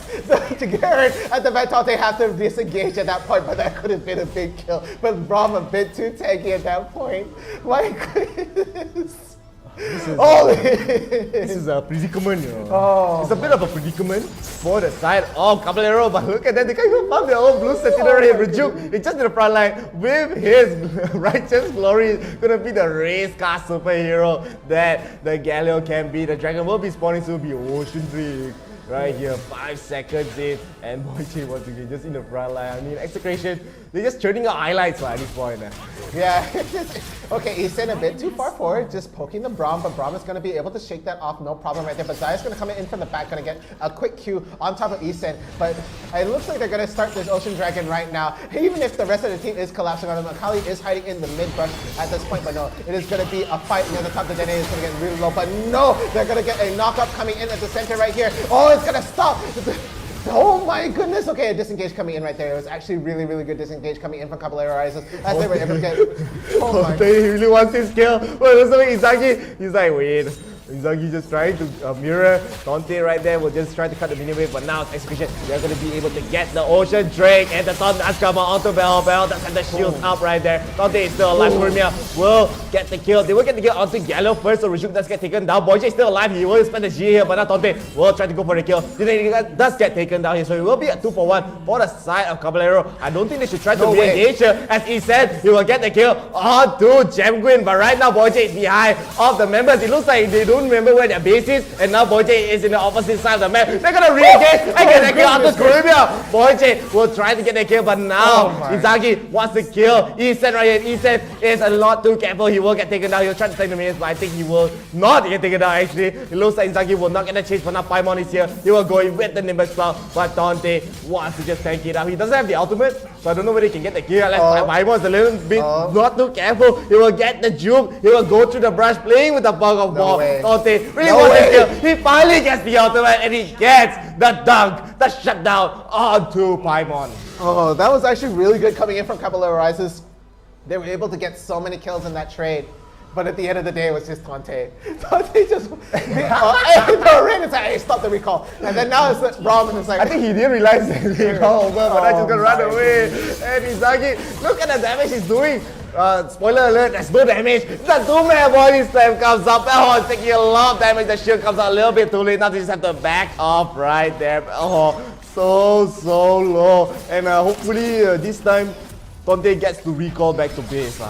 to Garrett at the back. Dante have to disengage at that point, but that could have been a big kill. But Braum a bit too tanky at that point. My goodness. This is a predicament, you know. It's a bit of a predicament for the side of Caballero, but look at that, they can't even pump their own blue Sentinel here. Rejuke is just in the front line with his righteous glory. Gonna be the race car superhero that the Galio can be. The dragon will be spawning soon, be Ocean Drake. Right here, 5 seconds in, and Boyche once again just in the front line. I mean, execution, they're just churning out highlights at this point. Yeah. Okay, Eason a bit too far forward, just poking the Braum, but Braum is going to be able to shake that off, no problem right there. But Zaya's going to come in from the back, going to get a quick Q on top of Eason. But it looks like they're going to start this Ocean Dragon right now. Even if the rest of the team is collapsing on him, Akali is hiding in the mid-brush at this point, but no, it is going to be a fight near the top. The Dene is going to get really low, but no, they're going to get a knockup coming in at the center right here. Oh, it's going to stop. Oh my goodness. Okay, a disengage coming in right there. It was actually really, really good disengage coming in from Caballero Rises as they were able to get... Oh my. He really wants his kill. But also Izagi, he's like, wait. Izagi just trying to mirror Dante right there. Will just try to cut the mini wave, but now it's execution. They're going to be able to get the Ocean Drake, and the Taunt does come out onto Bell. Bell does have the shields up right there. Dante is still alive. Kurumia will get the kill. They will get the kill onto Gallo first, so Rishuk does get taken down. Boyche is still alive. He will spend the G here, but now Dante will try to go for the kill. Dinega does get taken down here, so it will be a 2-for-1 for the side of Caballero. I don't think they should try to re-engage here. As he said, he will get the kill onto Gemguin, but right now Boyche is behind of the members. It looks like they don't remember where their base is, and now Boyche is in the opposite side of the map. They're gonna re-engage and get the kill onto Kurumia. Boyche will try to get the kill, but now Izagi wants to kill Eason right here. Eason is a lot too careful. He will get taken down. He'll try to take the minions, but I think he will not get taken down actually. It looks like Izagi will not get the chase, but now Paimon is here. He will go in with the Nimbus Cloud, but Dante wants to just tank it out. He doesn't have the ultimate, so I don't know whether he can get the kill. Paimon is a little bit not too careful. He will get the juke. He will go through the brush, playing with the bug of wall. Dante really wants to kill. He finally gets the ultimate, and he gets the dunk, the shutdown onto Paimon. Oh, that was actually really good coming in from Caballero Rises. They were able to get so many kills in that trade. But at the end of the day, it was just Dante. Dante just ran and said, hey, stop the recall. And then now it's Braum, and it's like... I think he didn't realize that the recall over, but I just gonna run away. And Izagi, look at the damage he's doing. Spoiler alert, there's no damage. The two-man body slam comes up. Oh, it's taking a lot of damage. The shield comes out a little bit too late. Now they just have to back off right there. Oh, so low. And hopefully this time, Dante gets to recall back to base.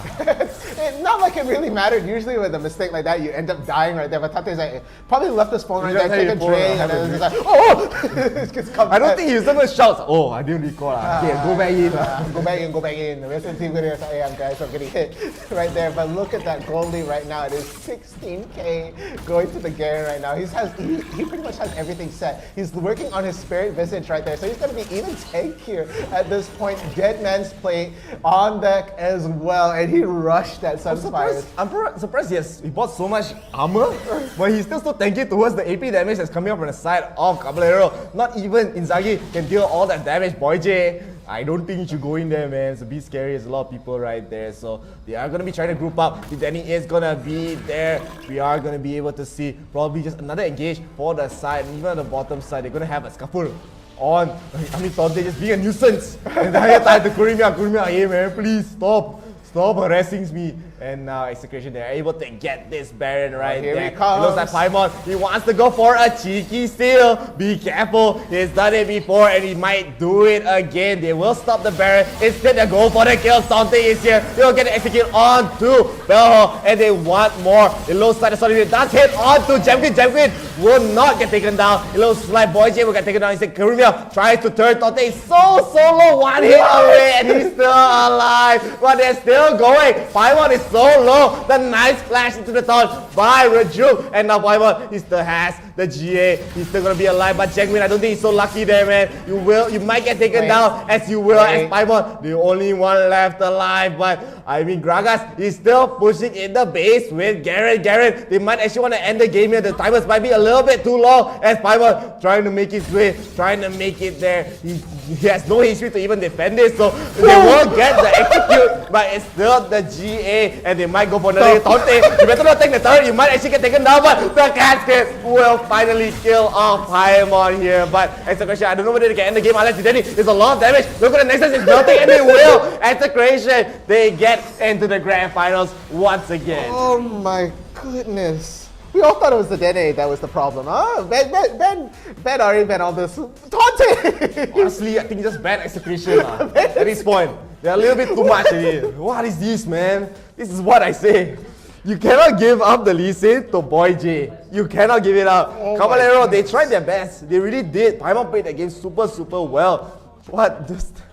It's not like it really mattered. Usually with a mistake like that, you end up dying right there. But Tante's like, probably left his phone right there, take a drink, and then it's like, oh! I don't think he's gonna shout, oh, I didn't recall. Okay, go back in. Go back in. The rest of the team gonna say, hey, guys, I'm getting hit right there. But look at that goal lead right now. It is 16k going to the Garen right now. He pretty much has everything set. He's working on his Spirit Visage right there. So he's gonna be even tank here at this point. Dead Man's Plate on deck as well, and he rushed that Sunspire. I'm surprised he bought so much armor, but he's still so tanky towards the AP damage that's coming up from the side of Caballero. Not even Inzaghi can deal all that damage. Boyche, I don't think you should go in there, man. It's a bit scary. There's a lot of people right there, so they are going to be trying to group up. The Danny is going to be there. We are going to be able to see probably just another engage for the side, and even on the bottom side, they're going to have a scuffle on. I mean, Dante just being a nuisance. And the entire time to Kurumia, hey man, please stop harassing me. And now execution, they're able to get this Baron right here there. He comes. It looks like Paimon, he wants to go for a cheeky steal. Be careful, he's done it before and he might do it again. They will stop the Baron. Instead, they go for the kill. Dante is here. They will get executed onto Bellhawk, and they want more. It looks like the Solid does hit onto Gemguin. Gemguin will not get taken down. It looks like Boyche will get taken down. Instead, Kurumia tries to turn. Dante is so low. One hit away and he's still alive. But they're still going. Paimon is so low. The nice flash into the taunt by Raju. And now Paimon, he still has the GA. He's still gonna be alive. But Gemguin, I don't think he's so lucky there, man. You might get taken down as you will as Paimon, the only one left alive. But I mean, Gragas is still pushing in the base with Garrett. They might actually want to end the game here. The timers might be a little bit too long as Paimon trying to make his way, trying to make it there. He has no history to even defend this, so they won't get the execute, but it's still the GA Tante, and they might go for another Tante. You better not take the turret, you might actually get taken down, but the casket will finally kill off Paimon here. But Execration, I don't know whether they can end the game unless Denny. There's a lot of damage. Look at the Nexus, it's melting, and they will. Execration, they get into the grand finals once again. Oh my goodness. We all thought it was the Dene that was the problem, huh? Ben already been on this. Tante! Honestly, I think just bad execution at this point. They're a little bit too much already. What is this, man? This is what I say. You cannot give up the Lee Sin to Boy J. You cannot give it up. Caballero, they tried their best. They really did. Paimon played the game super well. What? Just...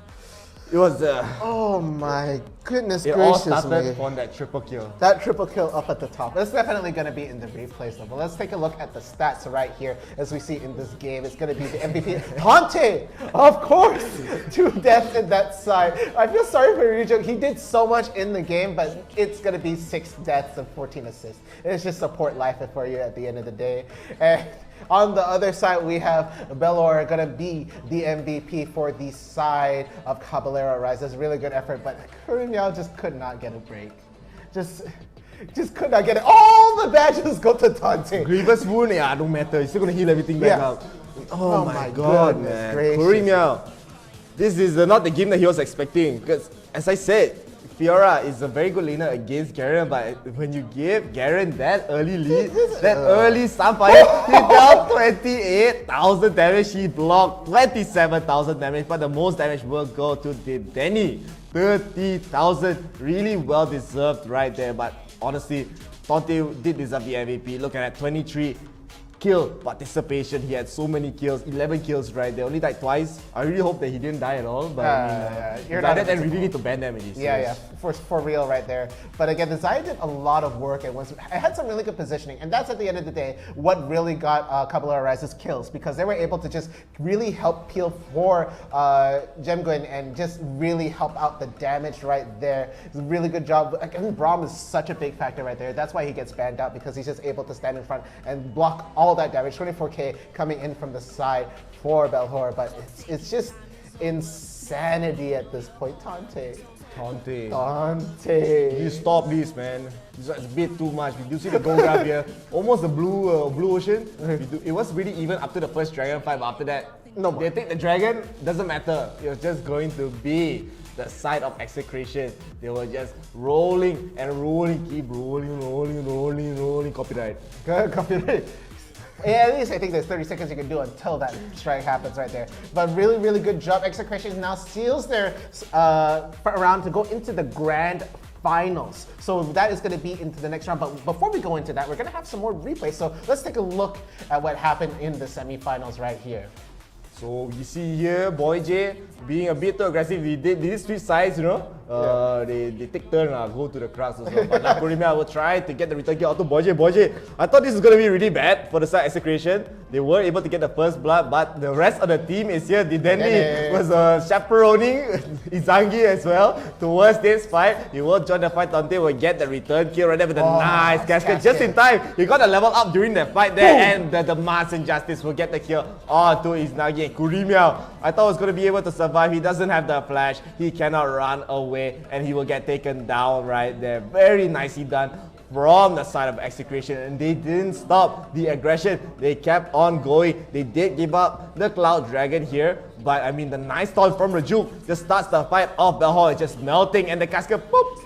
It was oh my goodness it all gracious started me. on that triple kill. That triple kill up at the top. That's definitely going to be in the replays though. But let's take a look at the stats right here as we see in this game. It's going to be the MVP. Tante, of course, 2 deaths in that side. I feel sorry for Ryujo. He did so much in the game, but it's going to be 6 deaths and 14 assists. It's just support life for you at the end of the day. And on the other side, we have Belor going to be the MVP for the side of Caballero Rise. That's a really good effort, but Kurinyao just could not get a break. Just could not get it. All the badges go to Tante. Grievous wound, yeah, don't matter. He's still gonna heal everything back Yeah. up. Oh my god, goodness man. gracious. Kurinyao, this is not the game that he was expecting. Because, as I said, Fiora is a very good laner against Garen, but when you give Garen that early lead, that early Sunfire, he dealt 28,000 damage, he blocked 27,000 damage, but the most damage will go to the Denny. 30,000, really well deserved right there, but honestly, Tante did deserve the MVP. Look at that, 23 kill participation. He had so many kills, 11 kills right there. Only died twice. I really hope that he didn't die at all. But You're not not then really need to ban them. It is. Yeah, for real right there. But again, the Xayah did a lot of work and it had some really good positioning. And that's at the end of the day what really got Caballero Rise's kills, because they were able to just really help peel for Gemguin and just really help out the damage right there. It's a really good job. I think Braum is such a big factor right there. That's why he gets banned out, because he's just able to stand in front and block all that damage. 24k coming in from the side for Belhor, but it's just insanity at this point. Tante. You stop this, man. It's a bit too much. We do see the gold grab here. Almost the blue ocean. It was really even up to the first dragon fight, but after that, no, they take the dragon, doesn't matter. It was just going to be the side of execration. They were just rolling and rolling, keep rolling. Copyright. Copyright. Yeah, at least I think there's 30 seconds you can do until that strike happens right there. But really good job. Execration now seals their round to go into the grand finals. So that is going to be into the next round. But before we go into that, we're going to have some more replays. So let's take a look at what happened in the semifinals right here. So you see here, Boy J being a bit too aggressive. They did switch sides, you know. They take turn, go to the crowds as well. But Kurinyao will try to get the return kill out to Boy J. I thought this was going to be really bad for the side execution. They were able to get the first blood, but the rest of the team is here. The Denny was chaperoning Izangi as well towards this fight. He will join the fight. Tante will get the return kill right there with a nice casket just in time. He got a level up during the fight there, and the Mars Injustice will get the kill onto Izangi. And Kurinyao, I thought was going to be able to survive. He doesn't have the flash. He cannot run away, and he will get taken down right there. Very nicely done from the side of execution, and they didn't stop the aggression. They kept on going. They did give up the Cloud Dragon here, but I mean the nice taunt from Rajuk just starts the fight off. Belhor is just melting, and the casket, boop.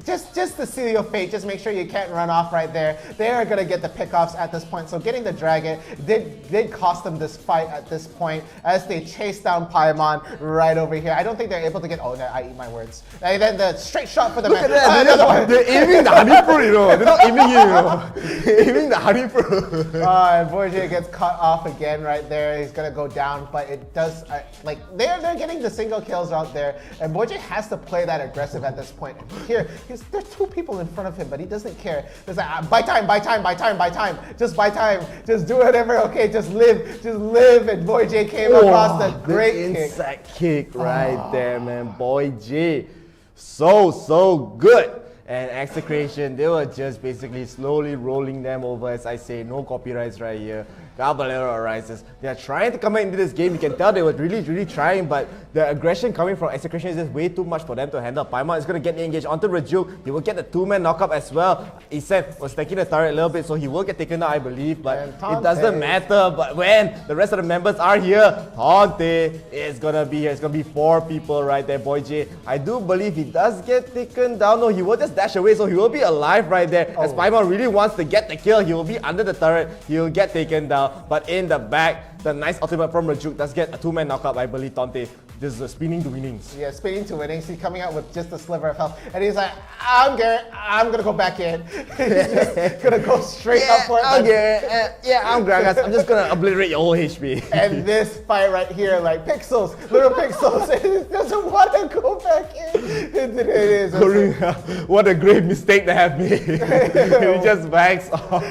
Just to seal your fate, just make sure you can't run off right there. They are going to get the pickoffs at this point. So getting the dragon did cost them this fight at this point as they chase down Paimon right over here. I don't think they're able to get... Oh, no, I eat my words. And then the straight shot for the Look at that. They're aiming the Honeypro, you know. They're not aiming you, you know. They're aiming the Honeypro. And Borje gets cut off again right there. He's going to go down, but it does... they're getting the single kills out there, and Borje has to play that aggressive at this point. Here, there's 2 people in front of him, but he doesn't care. He's like, buy time. Just buy time. Just do whatever. Okay, just live. And Boy J came across the great inside kick right there, man. Boy J, so good. and Execration, they were just basically slowly rolling them over. As I say, no copyrights right here. Caballero arises. They are trying to come into this game. You can tell they were really trying, but the aggression coming from Execration is just way too much for them to handle. Paimon is going to get engaged onto Rajuk. He will get the two-man knockup as well. Isen was stacking the turret a little bit, so he will get taken out, I believe, but it doesn't matter. But when the rest of the members are here, Tante is going to be here. It's going to be 4 people right there, Boy J. I do believe he does get taken down. No, he will just dash away, so he will be alive right there. As Paimon really wants to get the kill, he will be under the turret. He will get taken down. But in the back, the nice ultimate from Rajuk does get a two-man knockup, I believe, Tante. This is a spinning to winnings. Yeah, spinning to winnings. He's coming out with just a sliver of health. And he's like, I'm Garrett. I'm going to go back in. He's just going to go straight up for it. I'm Garrett. Yeah, I'm Gragas. I'm just going to obliterate your whole HP. And this fight right here, like pixels, little pixels, it doesn't want to go back in. It is. What a great mistake to have made. He just backs off.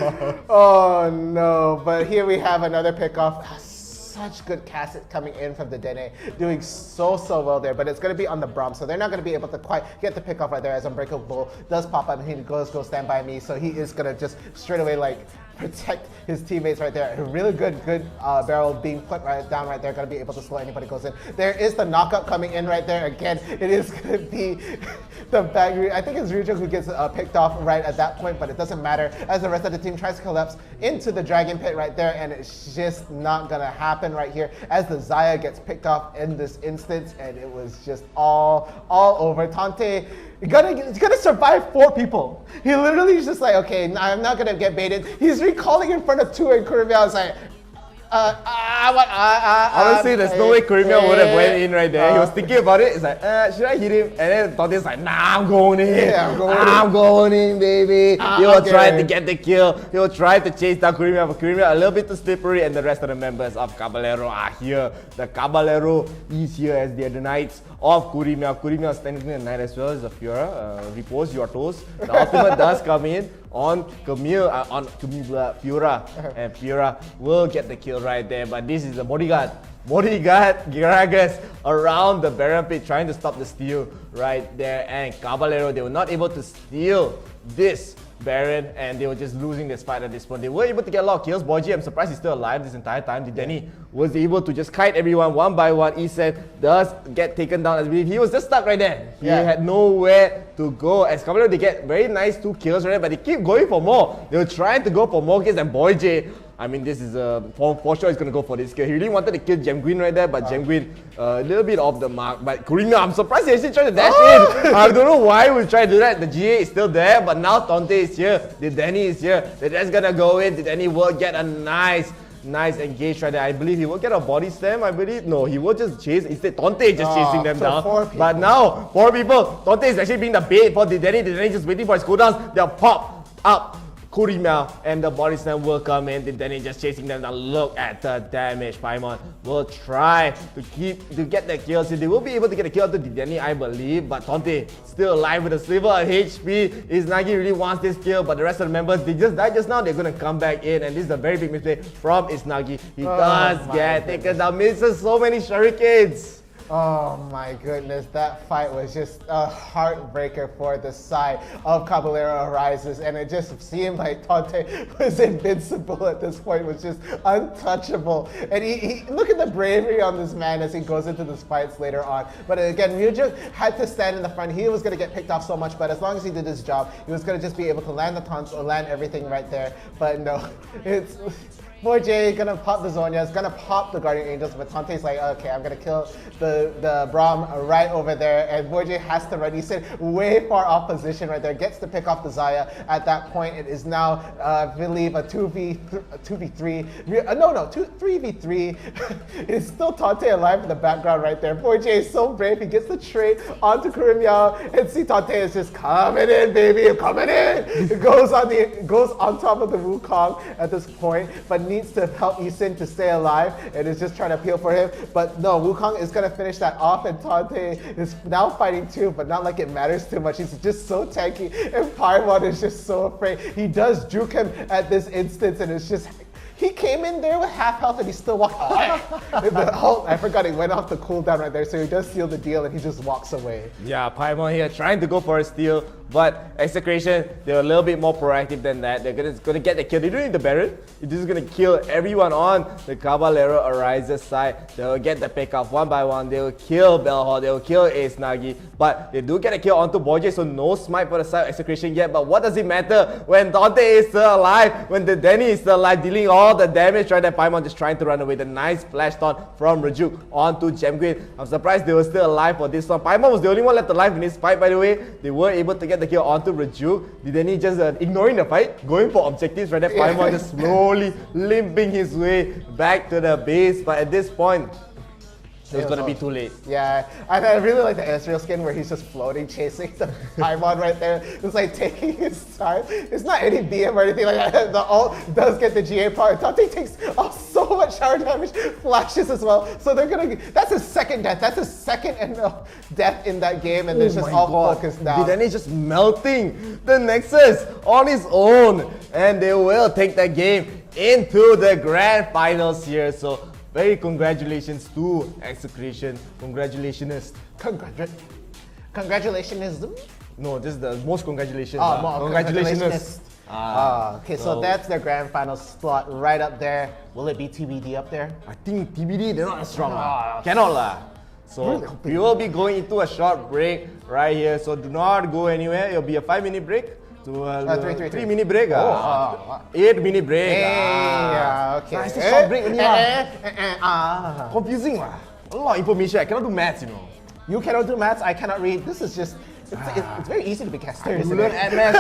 Oh no, but here we have another pickoff. Such good cast coming in from the Dene, doing so well there, but it's going to be on the Braum, so they're not going to be able to quite get the pick off right there as Unbreakable does pop up and he goes stand by me, so he is going to just straight away like protect his teammates right there. A really good barrel being put right down right there, going to be able to slow anybody goes in. There is the knockup coming in right there. Again, it is going to be the back. I think it's Ryujin who gets picked off right at that point, but it doesn't matter as the rest of the team tries to collapse into the Dragon Pit right there, and it's just not going to happen right here as the Xayah gets picked off in this instance, and it was just all over. Tante he's gonna survive 4 people. He literally is just like, okay, I'm not gonna get baited. He's recalling in front of 2 and Kurumia is like, honestly, there's no way Kurumia would have went in right there. He was thinking about it. It's like, should I hit him? And then Tante's like, nah, I'm going in. Yeah, I'm going in, baby. He will try to get the kill. He will try to chase down Kurumia, but Kurumia a little bit too slippery, and the rest of the members of Caballero are here. The Caballero is here as they are the Knights of Kurumia. Kurumia is standing in the night as well as the Fiora. Repose your toes. The ultimate does come in on Fiora, and Fiora will get the kill right there, but this is the bodyguard Gragas around the Baron Pit trying to stop the steal right there, and Caballero, they were not able to steal this Baron, and they were just losing this fight at this point. They were able to get a lot of kills. Boyji, I'm surprised he's still alive this entire time. Denny was able to just kite everyone one by one. Isen does get taken down. I believe he was just stuck right there. He had nowhere to go. As Caballero, they get very nice 2 kills right there, but they keep going for more. They were trying to go for more kills, and Boyji, I mean, this is for sure he's going to go for this kill. He really wanted to kill Gemguin right there, but Gemguin a little bit off the mark. But Kurumia, I'm surprised he actually tried to dash in. I don't know why we tried to do that. The GA is still there, but now Tante is here. The Danny is here. They're just going to go in. The Danny will get a nice engage right there. I believe he will get a body slam, I believe. No, he will just chase. Instead, Tante is just chasing them down. But now, 4 people. Tante is actually being the bait for the Danny. The Danny just waiting for his cooldowns. They'll pop up Kurumia, and the body slam will come in. Then he's just chasing them down. Look at the damage. Paimon will try to get the kills. They will be able to get a kill to Didani, I believe. But Tante still alive with a sliver of HP. Isnagi really wants this kill, but the rest of the members, they just died just now. They're gonna come back in, and this is a very big mistake from Isnagi. He does get taken down. Misses so many shurikens. Oh my goodness, that fight was just a heartbreaker for the side of Caballero Arises, and it just seemed like Tante was invincible at this point, was just untouchable. And he look at the bravery on this man as he goes into these fights later on. But again, Ryujin had to stand in the front. He was going to get picked off so much, but as long as he did his job, he was going to just be able to land the taunts or land everything right there. But no, it's... Boy J gonna pop the Zhonya's, gonna pop the Guardian Angels, but Tante's like, okay, I'm gonna kill the Braum right over there, and Boy J has to run. He's way far off position right there, gets to pick off the Xayah. At that point, it is now, I believe, a 2v3. No, 3v3. It's still Tante alive in the background right there. Boy J is so brave, he gets the trade onto Kurumia, and see Tante is just coming in, baby, I'm coming in! It goes on top of the Wukong at this point, but needs to help Isen to stay alive, and is just trying to appeal for him. But no, Wukong is going to finish that off, and Tante is now fighting too, but not like it matters too much. He's just so tanky, and Paimon is just so afraid. He does juke him at this instance, and it's just... He came in there with half health and he still walked away. I forgot he went off the cooldown right there, so he does seal the deal and he just walks away. Yeah, Paimon here trying to go for a steal, But Execration, they're a little bit more proactive than that. They're gonna get the kill. They don't need the Baron. They're just gonna kill everyone on the Caballero Arises side. They'll get the pickup one by one. They'll kill Bellhawk. They'll kill Ace Nagi. But they do get a kill onto Borje, so no smite for the side of Execration yet. But what does it matter when Dante is still alive? When the Denny is still alive, dealing all the damage, right? That Paimon just trying to run away. The nice flash taunt from Rajuk onto Gemguin. I'm surprised they were still alive for this one. Paimon was the only one left alive in this fight, by the way. They were able to get the kill onto Rajuk. The Denny just ignoring the fight, going for objectives, right? That Paimon just slowly limping his way back to the base. But at this point, it's gonna be too late. Yeah, and I really like the Ezreal skin where he's just floating, chasing the Paimon right there. It's like taking his time. It's not any BM or anything like that. The ult does get the GA power. Dante takes so much shower damage, flashes as well. So they're gonna, that's his second death. That's his second death in that game, and they're just all focused now. Then he's just melting the Nexus on his own, and they will take that game into the grand finals here. So very congratulations to Execration. Congratulations. Congratulations. No, this is the most congratulations. Congratulations. Okay, so that's their grand final slot right up there. Will it be TBD up there? I think TBD, they're not as strong. Cannot lah. So we will be going into a short break right here. So do not go anywhere. It'll be a 5-minute break. To a 3-minute break. 8-minute break. Yeah, okay. It's a short break only. Confusing lah. A lot of information. I cannot do maths, you know. You cannot do maths. I cannot read. This is just. It's very easy to be caster. You learn MS.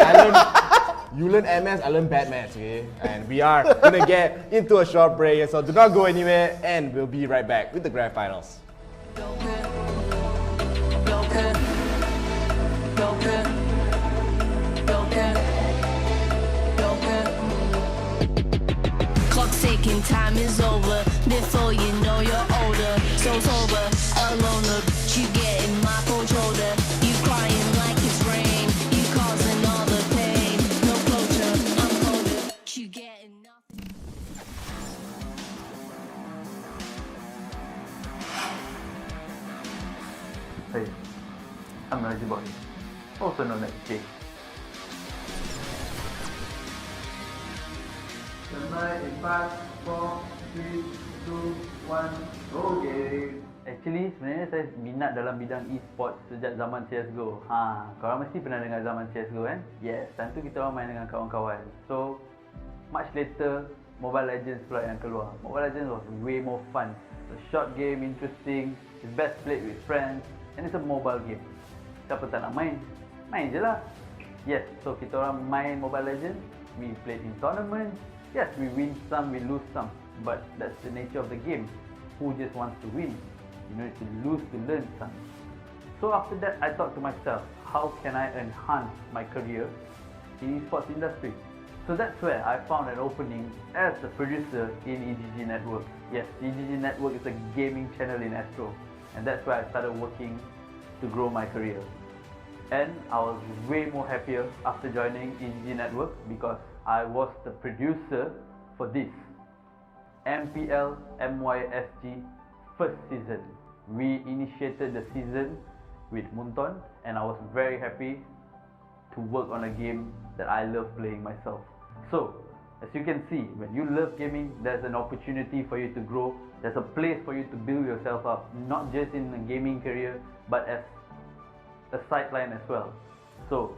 You learn MS. I learn bad maths. Okay, and we are gonna get into a short break. So do not go anywhere, and we'll be right back with the grand finals. Clock's ticking, time is over. Before you know you're older. So sober, alone, but you getting my cold shoulder. You crying like it's rain. You causing all the pain. No closure, I'm colder. You getting nothing. Hey, I'm Raji Boy, also known as Jay. Tonight in 5, 4, 3, 2, 1, okay. Actually, sebenarnya saya minat dalam bidang e-sport sejak zaman CSGO. Korang mesti pernah dengar zaman CSGO kan? Yes, time tu kita orang main dengan kawan-kawan. So, much later, Mobile Legends pula yang keluar. Mobile Legends was way more fun. It's a short game, interesting, it's best played with friends, and it's a mobile game. Siapa tak nak main? Main je lah. Yes, so kita orang main Mobile Legends, we played in tournaments. Yes, we win some, we lose some, but that's the nature of the game. Who just wants to win? You need to lose to learn some. So after that, I thought to myself, how can I enhance my career in esports industry? So that's where I found an opening as a producer in EGG Network. Yes, EGG Network is a gaming channel in Astro, and that's where I started working to grow my career. And I was way more happier after joining EGG Network because I was the producer for this MPL MYSG first season. We initiated the season with Munton, and I was very happy to work on a game that I love playing myself. So, as you can see, when you love gaming, there's an opportunity for you to grow. There's a place for you to build yourself up, not just in a gaming career, but as a sideline as well. So,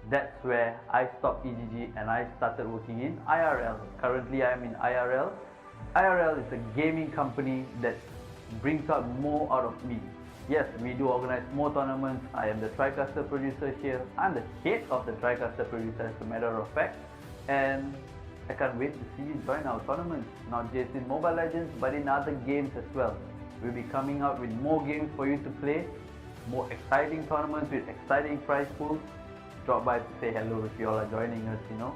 that's where I stopped EGG and I started working in IRL. Currently, I am in IRL. IRL is a gaming company that brings out more out of me. Yes, we do organize more tournaments. I am the TriCaster producer here. I'm the head of the TriCaster producer, as a matter of fact. And I can't wait to see you join our tournaments, not just in Mobile Legends, but in other games as well. We'll be coming out with more games for you to play, more exciting tournaments with exciting prize pools. Drop by to say hello if you all are joining us, you know.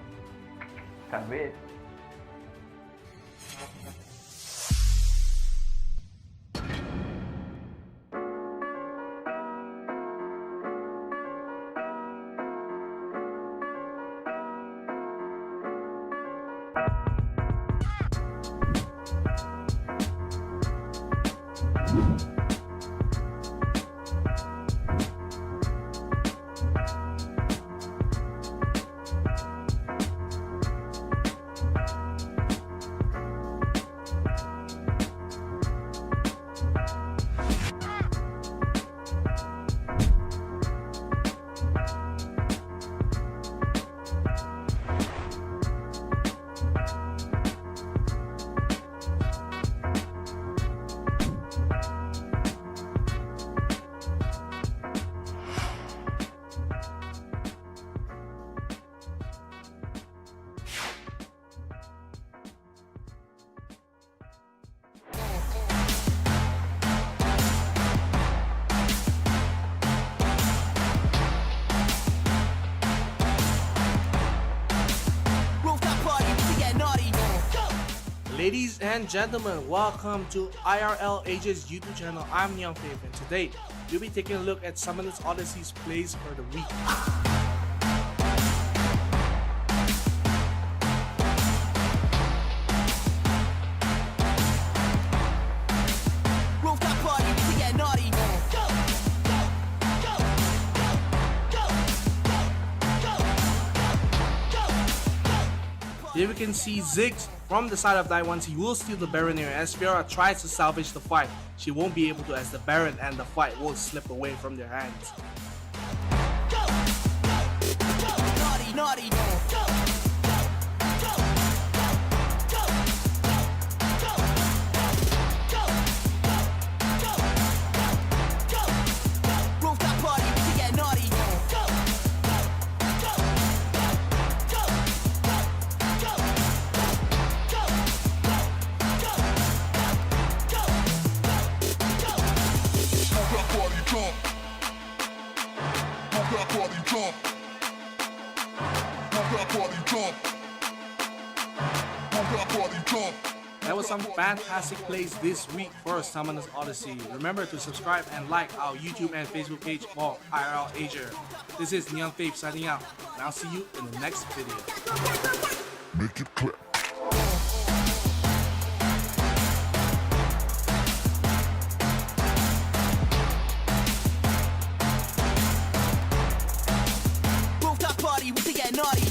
Can't wait. Ladies and gentlemen, welcome to IRL Asia's YouTube channel. I'm Young Faith, and today we'll be taking a look at Summoners Odysseys plays for the week. Rooftop party, we can get naughty. Go, go, go, go, go, go, go. Here we can see Ziggs from the side of Daiwan. He will steal the Baron here as Fiora tries to salvage the fight. She won't be able to as the Baron and the fight will slip away from their hands. Go, go, go, naughty, naughty. Go, go, go, go, go, go, go, go, go. Rooftop party, we can get naughty. Go, go, go, go, go, go, That was some fantastic plays this week for Summoners Odyssey. Remember to subscribe and like our YouTube and Facebook page for IRL Asia. This is Young Faith signing out, and I'll see you in the next video. Make it clap. Rooftop party, we can get naughty.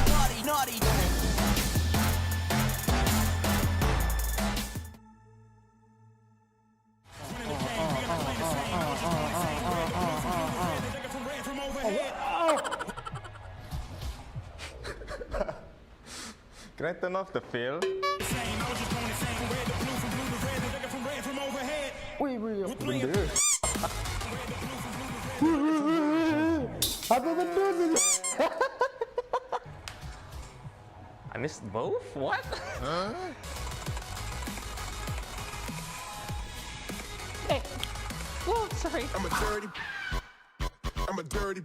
Naughty, naughty. Can I turn off the fail? Wait, apa benda? Apa benda tu? I missed both? What? Hey. Oh, sorry. I'm a dirty.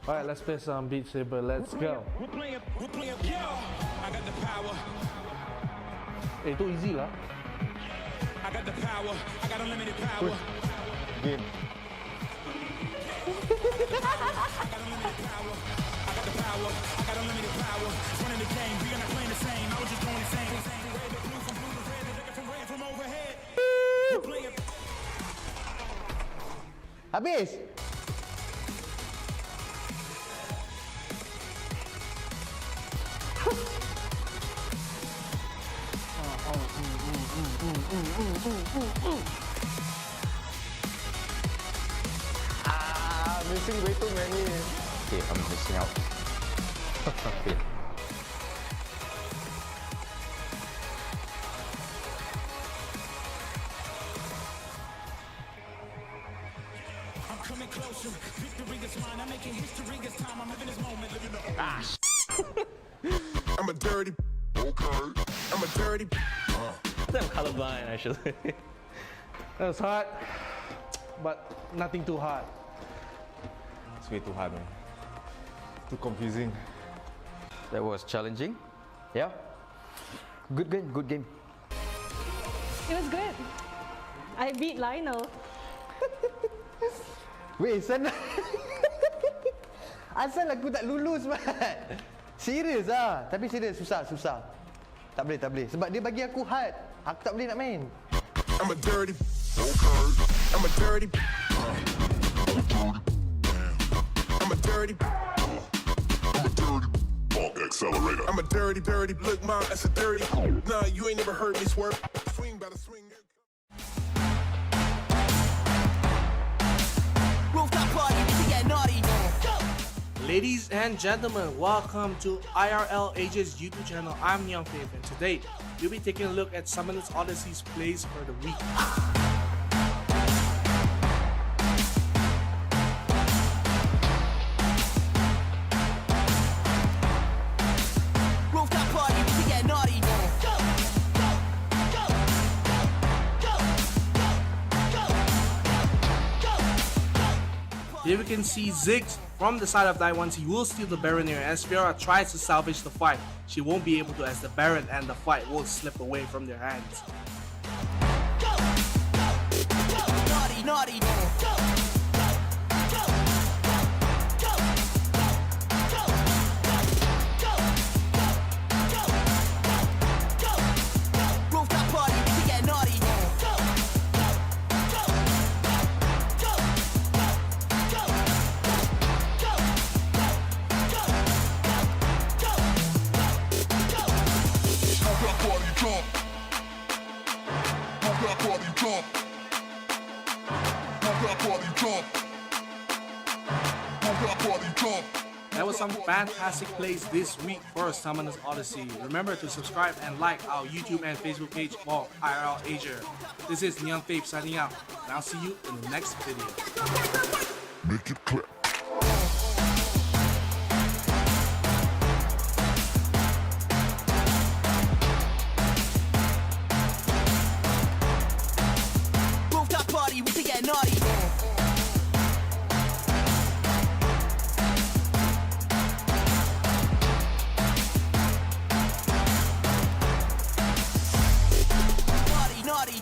Alright, let's play some Beat Saber. Let's go. We're playing, yeah. I got the power, Itu easy lah. I got the power, I got unlimited power. Game. I got unlimited power. Running the game, we are not playing the same. I was just going insane. Red to blue, from blue to red, the nigga from red from overhead. We're playing. Habis. Missing way too many. Okay, I'm missing out. Okay. I'm coming closer. Victory is mine. I'm making history. It's time. I'm living this moment. Living the I'm a dirty. Okay. I'm a dirty. I'm colorblind actually. That was hard, but nothing too hard. It's way too hard, man. Too confusing. That was challenging. Yeah. Good game, good game. It was good. I beat Lionel. Weh, sana. Asal aku tak lulus, Mat. Serius ah. Tapi serius, susah. Tak boleh. Sebab dia bagi aku hard. Aku tak boleh nak main. I'm a dirty. Okay. I'm a dirty. I'm a dirty. Bulk accelerator. I'm a dirty. Look, mom, that's a dirty. Nah, you ain't never heard me swerve. Swing by the swing. Rooftop party, we can get naughty. Go. Ladies and gentlemen, welcome to IRL Asia's YouTube channel. I'm Young Faith, and today we'll be taking a look at Summoners Odyssey's plays for the week. Rooftop party, we can get naughty. Go, go, go, go, Here we can see Ziggs from the side of Taiwan. He will steal the Baron here as Fiora tries to salvage the fight. She won't be able to as the Baron and the fight will slip away from their hands. Naughty, naughty. Rooftop party, we get naughty. That was some fantastic plays this week for Summoners Odyssey. Remember to subscribe and like our YouTube and Facebook page for IRL Asia. This is Neon Faith signing out, and I'll see you in the next video. Make it clap. Rooftop party, we can get naughty. Naughty, naughty.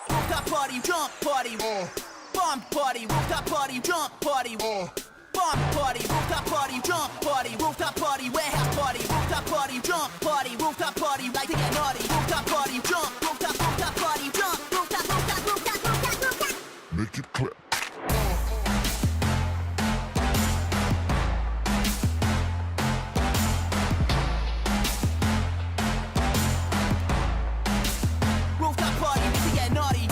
Rooftop party, jump party, bomb party, rooftop party, jump party, bomb party, rooftop party, jump party, rooftop party, warehouse party, rooftop party, jump party, rooftop party, like to get naughty, rooftop party, jump, rooftop party, jump, rooftop. Make it clap. Rooftop party, we can get naughty.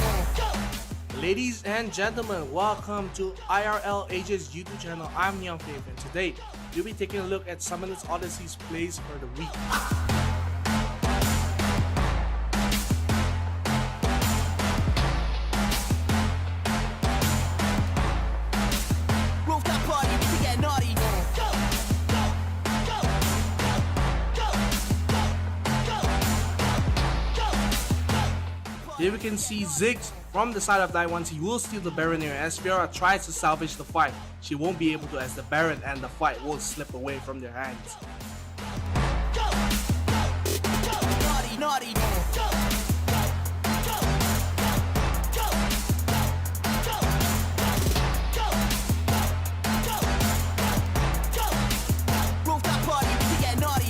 Ladies and gentlemen, welcome to IRL Asia's YouTube channel. I'm Neon Faith, and today we'll be taking a look at Summoners Odyssey's plays for the week. Rooftop party, we can get naughty. Here we can see Ziggs from the side of Taiwan. He will steal the Baron here as Fiora tries to salvage the fight. She won't be able to as the Baron and the fight will slip away from their hands. Naughty, naughty. Rooftop party, we can get naughty.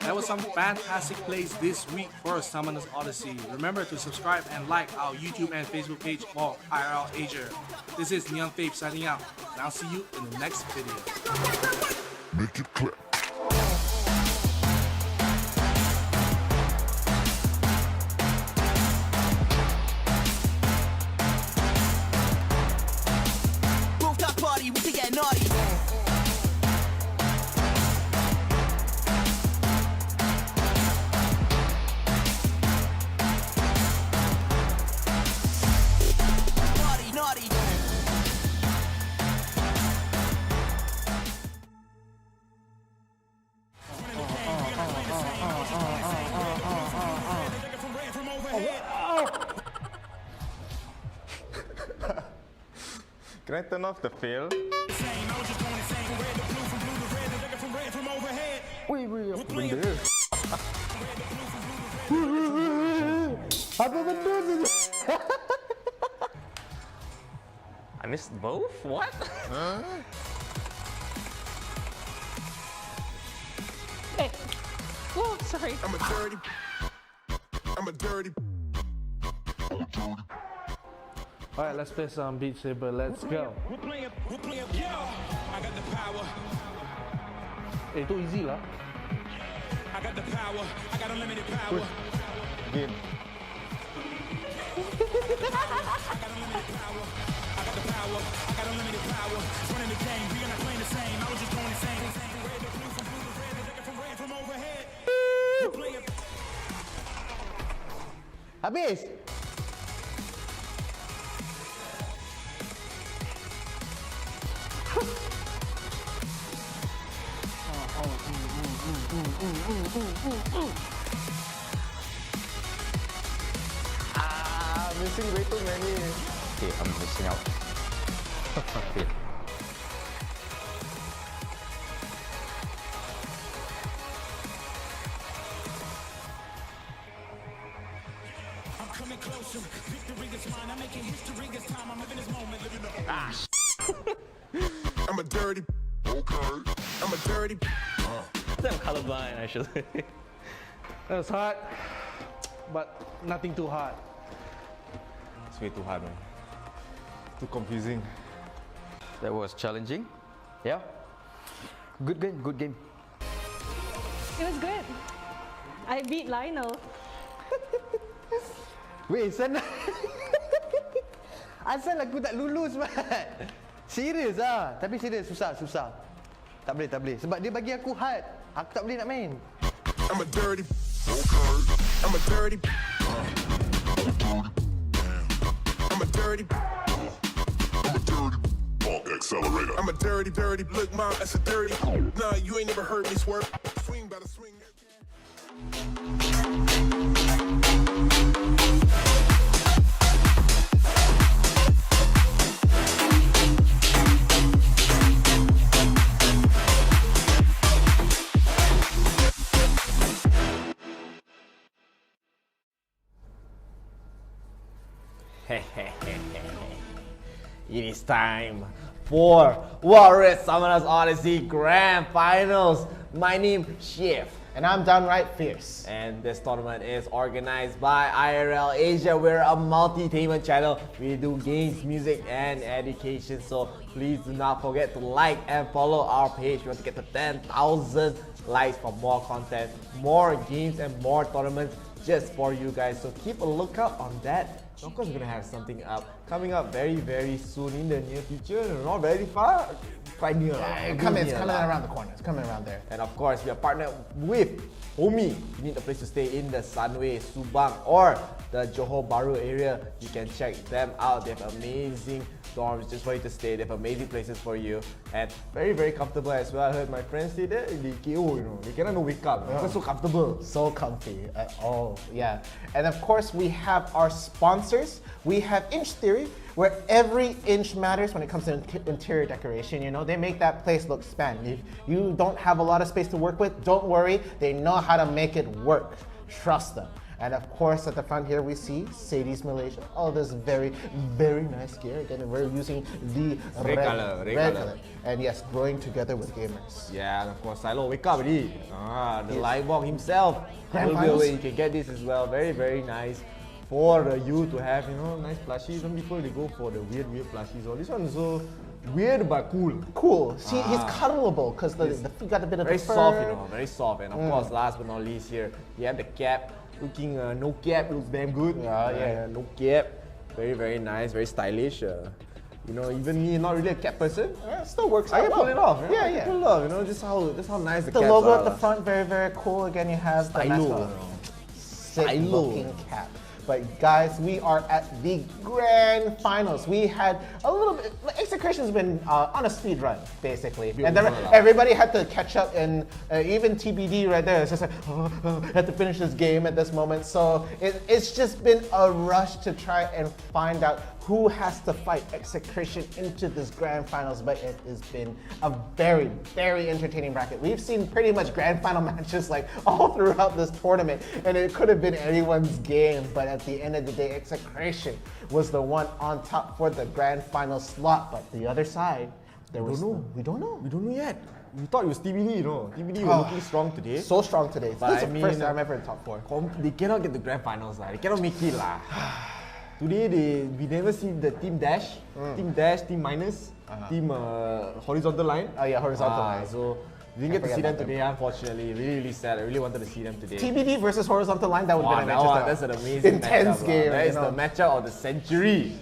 That was some fantastic plays this week for Summoners Odyssey. Remember to subscribe and like our YouTube and Facebook page for IRL Asia. This is Neon Faith signing out, and I'll see you in the next video. Make it clap. Rooftop party, we can get naughty. Naughty, naughty. Can I turn off the fail? Same, I was just going insane. From red to blue, from blue to red, the liquor from red from overhead. Wait, We're playing. Apa benda tu? I missed both? What? Hey. Oh, sorry. I'm a dirty. Alright, let's play some Beat Saber. Let's go. We're playing, yo. I got the power. Itu easy lah. I got the power. I got unlimited power. Game. I got unlimited power. I got the power. I got unlimited power. Running the game. We are not playing the same. I was just going insane. From red to blue, from blue to red, the liquor from red from overhead. We're playing. Habis. Missing way too many. Okay, I'm missing out. Okay. I'm coming closer. Victory is mine. I'm making history this time. I'm living this moment. Living the I'm a dirty. Okay. I'm a dirty. I'm colorblind actually. That was hard, but nothing too hard. It's way too hard, man. Too confusing. That was challenging. Yeah. Good game, good game. It was good. I beat Lionel. Weh, sana. Asal aku tak lulus, Mat. Serius ah. Tapi serius, susah. Tak boleh. Sebab dia bagi aku hard. Aku tak boleh nak main. I'm a dirty. Okay. I'm a dirty. I'm a dirty. Accelerator. I'm a dirty. Look, mom, that's a dirty. Nah, you ain't never heard me swerve. Swing by the swing. It is time for Warriors Summoners Odyssey Grand Finals. My name is Chef. And I'm downright fierce. And this tournament is organized by IRL Asia. We're a multi-tainment channel. We do games, music, and education. So please do not forget to like and follow our page. We want to get to 10,000 likes for more content, more games, and more tournaments just for you guys. So keep a lookout on that. Of course, we're gonna have something coming up very soon in the near future. Not very far, quite near. It's coming around the corner. It's coming around there. And of course, we are partnered with HOMIEE. You need a place to stay in the Sunway, Subang, or the Johor Bahru area. You can check them out. They have amazing dorms just for you to stay. They have amazing places for you and very comfortable as well. I heard my friends say that they KO, they cannot wake up. It's so comfortable. So comfy. Yeah. And of course, we have our sponsors. We have Inch Theory, where every inch matters when it comes to interior decoration. They make that place look span. If you don't have a lot of space to work with, don't worry. They know how to make it work. Trust them. And of course, at the front here, we see Sadie's Malaysia. All this very nice gear. Again, we're using the red color. And yes, growing together with gamers. Yeah, and of course, Silo, wake up already. The Livewalk himself. Grand will be finals. away. You can get this as well. Very nice for you to have, nice plushies. Some people, they go for the weird plushies. This one is so weird but cool. Cool. See, he's cuddleable because the feet got a bit of very the fur. Soft, very soft. And of course, last but not least here, you have the cap. Looking no cap, looks damn good. Yeah, no cap. Very nice, very stylish. Even me, not really a cap person, still works I out can pull it off. Yeah. I can pull it off. Just how nice the The caps logo are. at the front, very cool. Again, you have the Stylo. sick looking cap. But guys, we are at the grand finals. We had a little bit, Execration's been on a speed run, basically. And then everybody had to catch up, and even TBD right there, it's just like, had to finish this game at this moment. So it's just been a rush to try and find out who has to fight Execration into this grand finals, but it has been a very, very entertaining bracket. We've seen pretty much grand final matches like all throughout this tournament, and it could have been anyone's game, but at the end of the day, Execration was the one on top for the grand final slot, but the other side, we don't know. We don't know yet. We thought it was TBD, you know. TBD was looking strong today. So strong today. But This is the first time ever in top 4. They cannot get the grand finals, lah. They cannot make it, lah. Today, we never see the Team Dash, Team Minus, Team Horizontal Line. Oh yeah, horizontal line. So, we didn't get to see them today, unfortunately. Really, really sad. I really wanted to see them today. TBD versus horizontal line, that would have been That's an amazing intense matchup, game. That is the matchup of the century,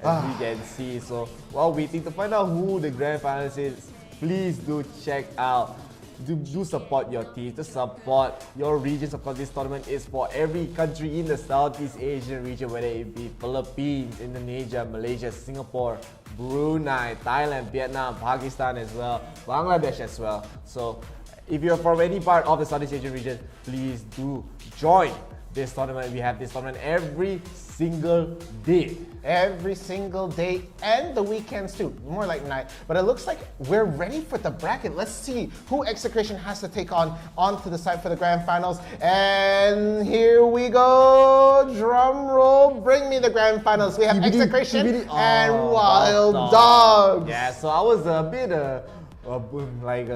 as we can see. So, while waiting to find out who the grand finals is, please do check out. Do support your team, to support your regions. Of course, this tournament is for every country in the Southeast Asian region, whether it be Philippines, Indonesia, Malaysia, Singapore, Brunei, Thailand, Vietnam, Pakistan as well, Bangladesh as well. So, if you're from any part of the Southeast Asian region, please do join this tournament. We have this tournament every single day. Every single day and the weekends too, more like night. But it looks like we're ready for the bracket. Let's see who Execration has to take onto the side for the grand finals. And here we go. Drum roll, bring me the grand finals. We have Execration and Wild Dogs. Yeah, so I was a bit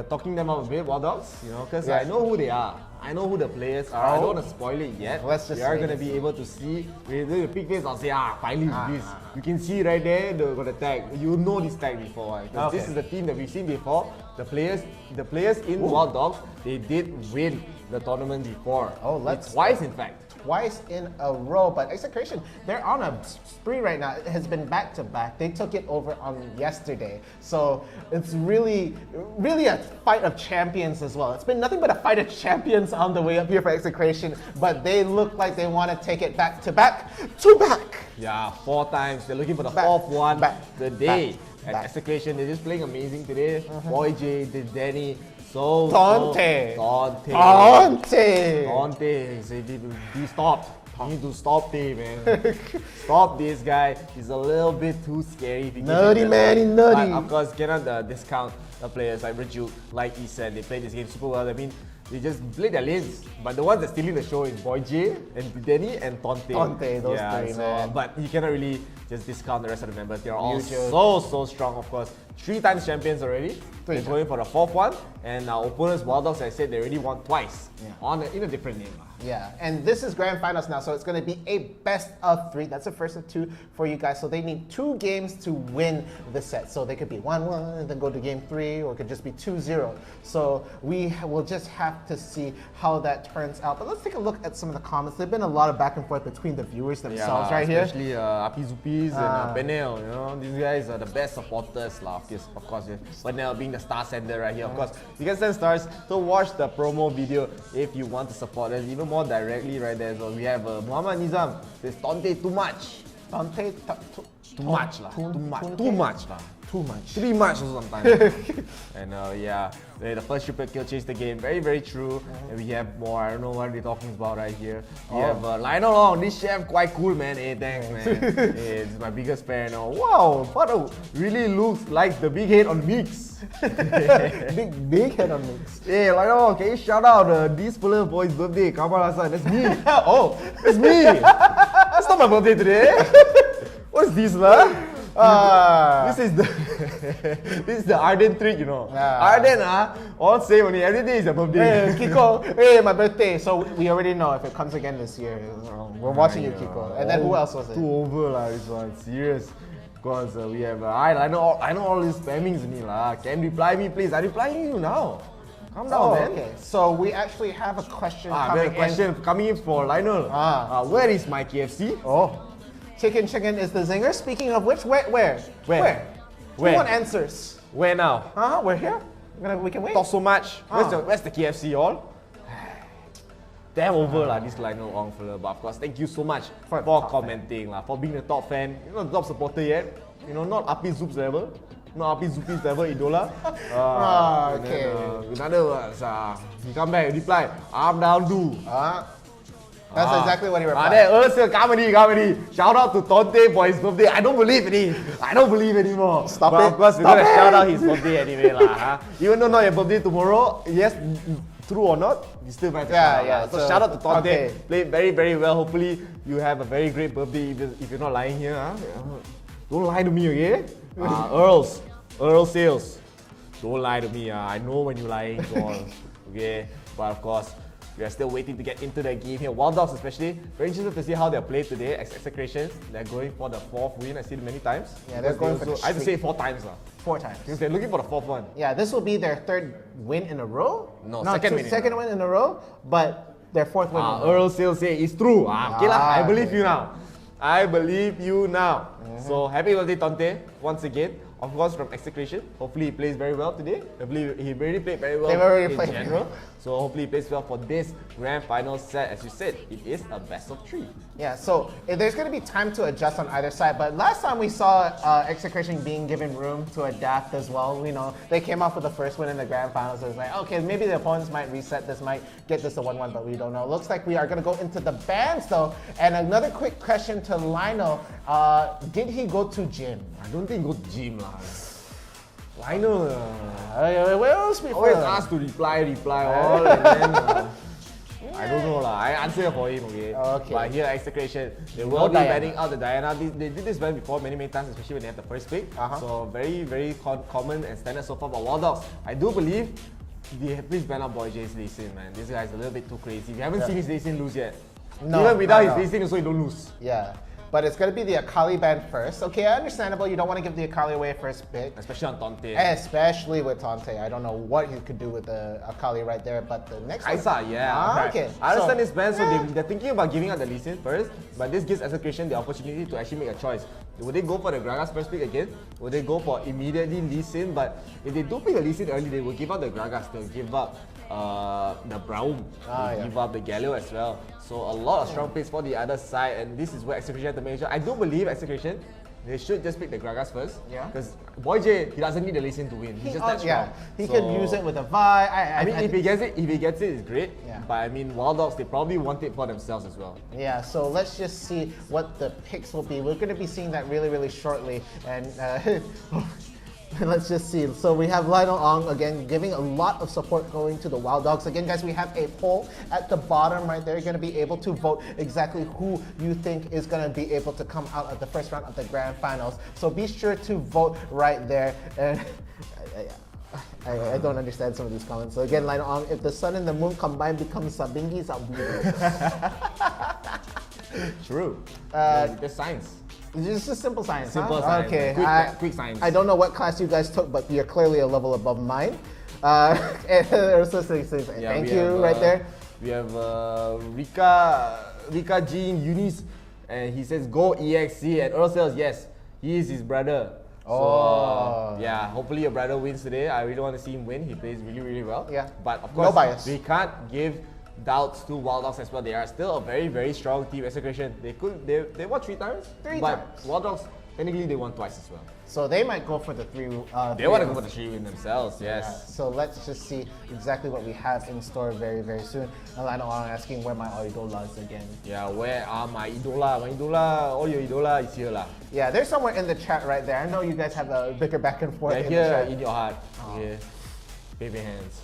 talking them up a bit, Wild Dogs, you know, because I know who they are. I know who the players are. I don't want to spoil it yet. We are going to be able to see. With the big face, I'll say, finally this. You can see right there, they've got a tag. You know this tag before. Because this is the team that we've seen before. The players in Wild Dogs, they did win the tournament before. Twice, in fact. Twice in a row, but Execration, they're on a spree right now. It has been back-to-back. They took it over on yesterday. So it's really a fight of champions as well. It's been nothing but a fight of champions on the way up here for Execration, but they look like they want to take it back-to-back. Yeah, 4 times. They're looking for the 4th one today. At Execration, they're just playing amazing today. Boy J, Danny, Dante. So he stopped. You need to stop him, man. Stop this guy. He's a little bit too scary. Nutty, man, he's nutty. But of course, cannot discount the players like Raju, like he said. They played this game super well. I mean, they just played their lanes. But the ones that stealing the show is Boy J and Danny and Tonte. Those three, man. But you cannot really just discount the rest of the members. They're all so strong, of course. 3 times champions already. They're going for the 4th one. And our opponents, Wild Dogs, I said they already won twice in a different name. Yeah, and this is grand finals now, so it's going to be a best of 3. That's the first of 2 for you guys. So they need 2 games to win the set. So they could be 1-1 and then go to game 3, or it could just be 2-0. So we will just have to see how that turns out. But let's take a look at some of the comments. There've been a lot of back and forth between the viewers themselves right here. Especially Api Zupis and Benel, you know. These guys are the best supporters, of course. Benel being the star sender right here. Of course, you can send stars to watch the promo video if you want to support us even more directly right there. So we have Muhammad Nizam says Tonte too much. Too much lah. Too much. 3 much also sometimes. And the first triple kill changed the game. Very, very true. And we have more. I don't know what they're talking about right here. We have Lionel Long. This chef quite cool, man. Hey, thanks, man. Hey, it's my biggest fan now. Wow, Fado really looks like the big head on Mix. big head on Mix. Hey, Lionel, can you shout out this fella boy's birthday? Kamal Hassan. That's me. That's me. That's not my birthday today. What's this, lah? This is the Arden trick, you know. Arden, all same only. Every day is your birthday. Hey, Kiko, my birthday. So we already know if it comes again this year. We're watching you, Kiko. And then who else was it? Too over lah, this one. Serious. Because we have, I know all these spammings in here lah. Can reply me, please? I'm replying you now. Calm down, man. Okay. So we actually have a question coming in for Lionel. Where is my KFC? Chicken is the zinger. Speaking of which, where? Who want answers? Where now? We're here. We can wait. Talk so much. Where's the KFC all? Damn over lah, this Lionel Ong fella. But of course, thank you so much for commenting lah, for being the top fan. You're not the top supporter yet. You know, not Api Zoop's level. Not Api Zoop's level, Idola. Okay. In other words, he come back, reply, I'm down too. That's exactly what he replied. There, comedy. Shout out to Tonte for his birthday. I don't believe it. I don't believe anymore. Stop but it. Of course, we're Stop gonna it. shout out his birthday anyway, lah. Even though not your birthday tomorrow, yes, true or not, you still might shout out. So shout out to Tonte. Okay. Played very, very well. Hopefully, you have a very great birthday if you're not lying here. Don't lie to me, okay? Earl Sales. Don't lie to me. I know when you're lying, okay? But of course, we are still waiting to get into the game here. Wild Dogs especially, very interested to see how they're played today. Execration, they're going for the 4th win. I've seen it many times. Yeah, they're going for the I have to say it 4 times. 4 times. Because they're looking for the 4th one. Yeah, this will be their 3rd win in a row. No, second win in a row, but their 4th win. in a row. Earl Sales say it's true. Okay lah, I believe you now. I believe you now. So happy birthday, Tonte, once again. Of course, from Execration. Hopefully he plays very well today. Hopefully he already played very well in general. So hopefully he plays well for this grand final set. As you said, it is a best of 3. Yeah, so there's going to be time to adjust on either side. But last time we saw Execration being given room to adapt as well. You know, they came off with the first win in the grand finals. So it's like, okay, maybe the opponents might reset this, might get this to 1-1, but we don't know. Looks like we are going to go into the bans though. And another quick question to Lionel. Did he go to gym? I don't think he go to gym lah. Lionel, Where else we always asked to reply all, and then I don't know lah. I answer for him, okay? But here at Execration, they will be banning out the Diana. They did this ban before many times, especially when they have the first pick. So very, very common and standard so far. But Wild Dogs, I do believe please ban out Boy J's Lee Sin, man. This guy is a little bit too crazy. If you haven't seen his Lee Sin lose yet, even without his Lee Sin, also you don't lose. Yeah. But it's going to be the Akali ban first. Okay, understandable. You don't want to give the Akali away first pick. Especially on Tonte. Especially with Tonte. I don't know what you could do with the Akali right there, but the next one... Kaisa, yeah. Okay. I understand this ban, so they're thinking about giving out the Lee Sin first, but this gives Execration the opportunity to actually make a choice. Would they go for the Gragas first pick again? Would they go for immediately Lee Sin? But if they do pick the Lee Sin early, they will give out the Gragas. They'll give up the Braum. They'll give up the Galio as well. So a lot of strong picks for the other side, and this is where Execration have to make sure. I do believe Execration, they should just pick the Gragas first. Yeah. Because Boy J, he doesn't need the Lee Sin to win. He's just that strong. Yeah. He could use it with a Vi. I mean, if he gets it, it's great. Yeah. But I mean, Wild Dogs, they probably want it for themselves as well. Yeah. So let's just see what the picks will be. We're going to be seeing that really, really shortly, and. Let's just see. So we have Lionel Ong again giving a lot of support going to the Wild Dogs. Again, guys, we have a poll at the bottom right there. You're going to be able to vote exactly who you think is going to be able to come out of the first round of the grand finals. So be sure to vote right there. And I don't understand some of these comments. So again, Lionel Ong, if the sun and the moon combined become Sabingis, I'll be True. There's science. It's just simple science. Simple science. Okay. Quick science. I don't know what class you guys took, but you're clearly a level above mine. Thank you right there. We have Rika Jean Eunice, and he says go EXC, and Earl says yes, he is his brother. So yeah, hopefully your brother wins today. I really want to see him win. He plays really, really well. Yeah. But of course, no bias. We can't give doubts to Wild Dogs as well. They are still a very, very strong team. Execration. They won 3 times. But Wild Dogs, technically they won twice as well. So they might go for the 3. They want to go for the 3 win themselves. Yes. Yeah. So let's just see exactly what we have in store very, very soon. And I know I'm asking where my idola is again. Yeah, where are my idola? My idola, all your idola is here lah. Yeah, they're somewhere in the chat right there. I know you guys have a bigger back and forth. They're here in your heart. Yeah. Baby hands.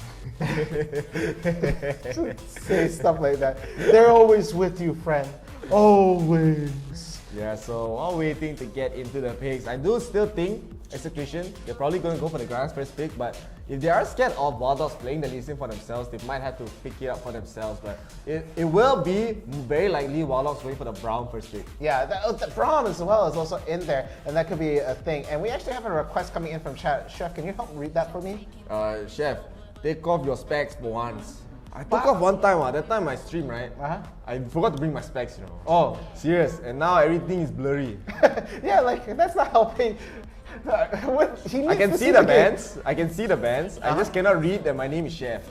Say stuff like that. They're always with you, friend. Always. Yeah, so while waiting to get into the picks, I do still think Execution, they're probably going to go for the Gragas first pick, but if they are scared of Wild Dogs playing the Lee Sin for themselves, they might have to pick it up for themselves, but it will be very likely Wild Dogs going for the Brown first pick. Yeah, the Brown as well is also in there, and that could be a thing. And we actually have a request coming in from chat. Chef, can you help read that for me? Chef, take off your specs for once. I took off one time, that time I stream, right? I forgot to bring my specs, you know. Oh, serious, and now everything is blurry. Yeah, like, that's not helping. I can see the bands. I can see the bands. I just cannot read that my name is Chef.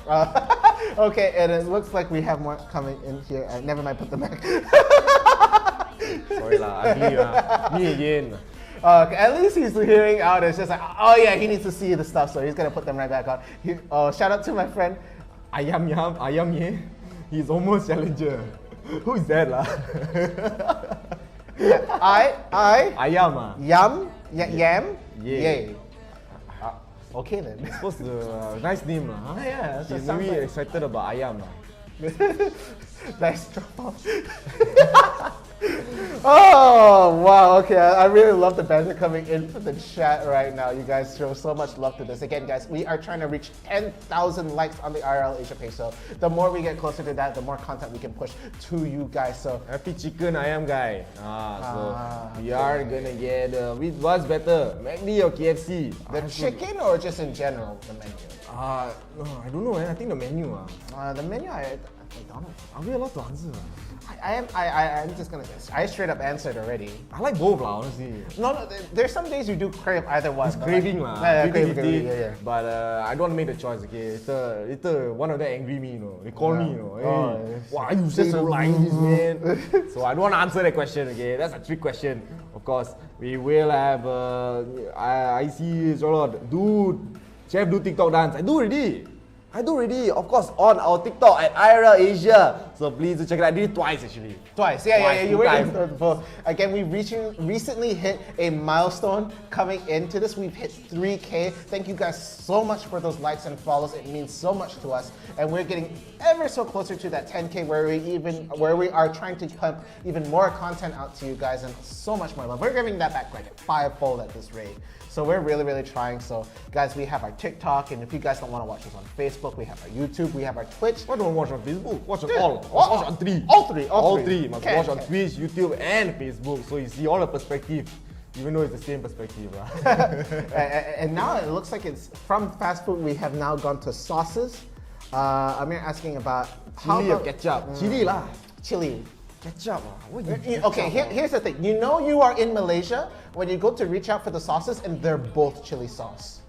Okay, and it looks like we have more coming in here. Never mind, put them back. Sorry lah, ugly lah. Me again. At least he's hearing out. It's just like, oh yeah, he needs to see the stuff, so he's gonna put them right back on. Shout out to my friend Ayam Ye. He's almost challenger. Who's that lah? Ayam ah. Yam, yam, Yay. yay. Okay then. Supposed to nice name lah. Huh? Yeah, She's sounds maybe like- excited about ayam lah. Nice drop off. Oh wow, okay, I really love the banter coming in from the chat right now. You guys show so much love to this. Again guys, we are trying to reach 10,000 likes on the IRL Asia page, so the more we get closer to that, the more content we can push to you guys. So Happy chicken ayam guy. So we are gonna get what's better, McD or KFC? the chicken or just in general, the menu? I don't know, man. I think the menu. The menu, I don't know. Are we allowed to answer? I'm just gonna guess. I straight up answered already. I like both lah, honestly. No, there's some days you do crave either one. It's craving lah. Yeah, 50-50, craving, yeah. But I don't want to make the choice, okay? Later one of them angry me, you know. They call me, you know. Hey, why you say so like this, man? So I don't want to answer that question, okay? That's a trick question. Of course, we will have I see dude, chef do TikTok dance. I do already, of course, on our TikTok at IRL Asia. So please do check it out. I did it twice actually. Twice, yeah. You two were times. in both. Again, we recently hit a milestone coming into this. We've hit 3K. Thank you guys so much for those likes and follows. It means so much to us, and we're getting ever so closer to that 10K, where we are trying to pump even more content out to you guys and so much more love. We're giving that back like fivefold at this rate. So we're really trying. So guys, we have our TikTok, and if you guys don't want to watch us on Facebook, we have our YouTube, we have our Twitch. Why don't watch on Facebook? Watch on all. Watch on three. All three. Must watch on Twitch, YouTube, and Facebook, so you see all the perspective, even though it's the same perspective. And now it looks like it's from fast food. We have now gone to sauces. Amir asking about Chili or ketchup? Chili lah. Chili. Ketchup. Okay, here's the thing. You know you are in Malaysia when you go to reach out for the sauces and they're both chili sauce,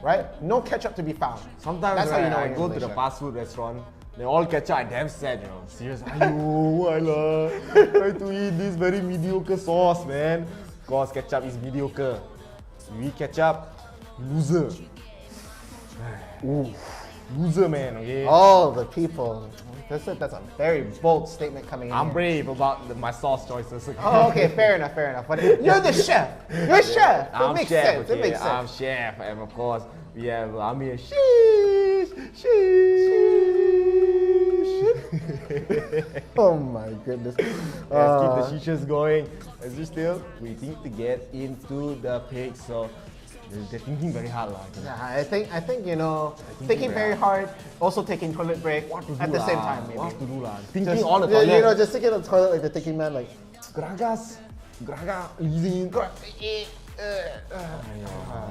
right? No ketchup to be found. Sometimes That's how you know I you're in go to the Malaysia. fast food restaurant, they all ketchup. I'm damn sad, you know. Serious. Why lah? Try to eat this very mediocre sauce, man. Of course, ketchup is mediocre. You eat ketchup, loser. Loser, man. Okay. All the people. That's a very bold statement coming in. I'm here. brave about my sauce choices. Okay? Oh, okay, fair enough. But you're the chef. You're chef. I'm It makes chef, sense. okay? It makes sense. I'm chef, and of course we have Amir. Oh my goodness. Let's keep the shishas going. As we still waiting to get into the pigs, so they're thinking very hard lah. Yeah, I think you know, thinking very hard, also taking toilet break at the same time maybe. What to do lah? Thinking Just, on the toilet. You know, just sitting on the toilet like the thinking man, like. Gragas, easy. But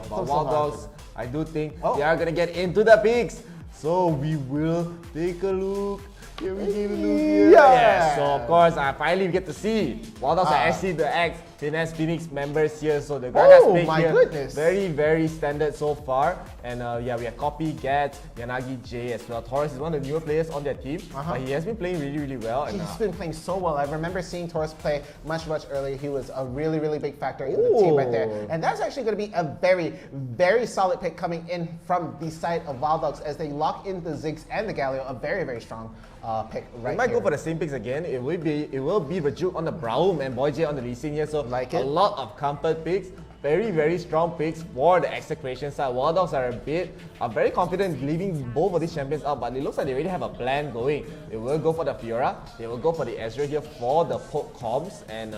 so Wild hard. Dogs, I do think they are gonna get into the pigs. So we will take a look. Here we get a look here. Yeah. So of course, finally we get to see Wild Dogs are actually the Finesse Phoenix members here. So the Gragas pick my here, goodness. very standard so far. And yeah, we have Copy, Gats, Yanagi, J as well. Taurus is one of the newer players on their team, but he has been playing really well. And, He's been playing so well. I remember seeing Taurus play much earlier. He was a really big factor in the team right there. And that's actually going to be a very solid pick coming in from the side of Wild Dogs as they lock in the Ziggs and the Galio. A very strong pick right we might here. go for the same picks again. It will be Rajuk on the Braum and Boy J on the Lee Sin here. So Like a it. lot of comfort picks. Very strong picks for the execution side. Wild Dogs are very confident leaving both of these champions out, but it looks like they already have a plan going. They will go for the Fiora, they will go for the Ezreal here for the poke comms and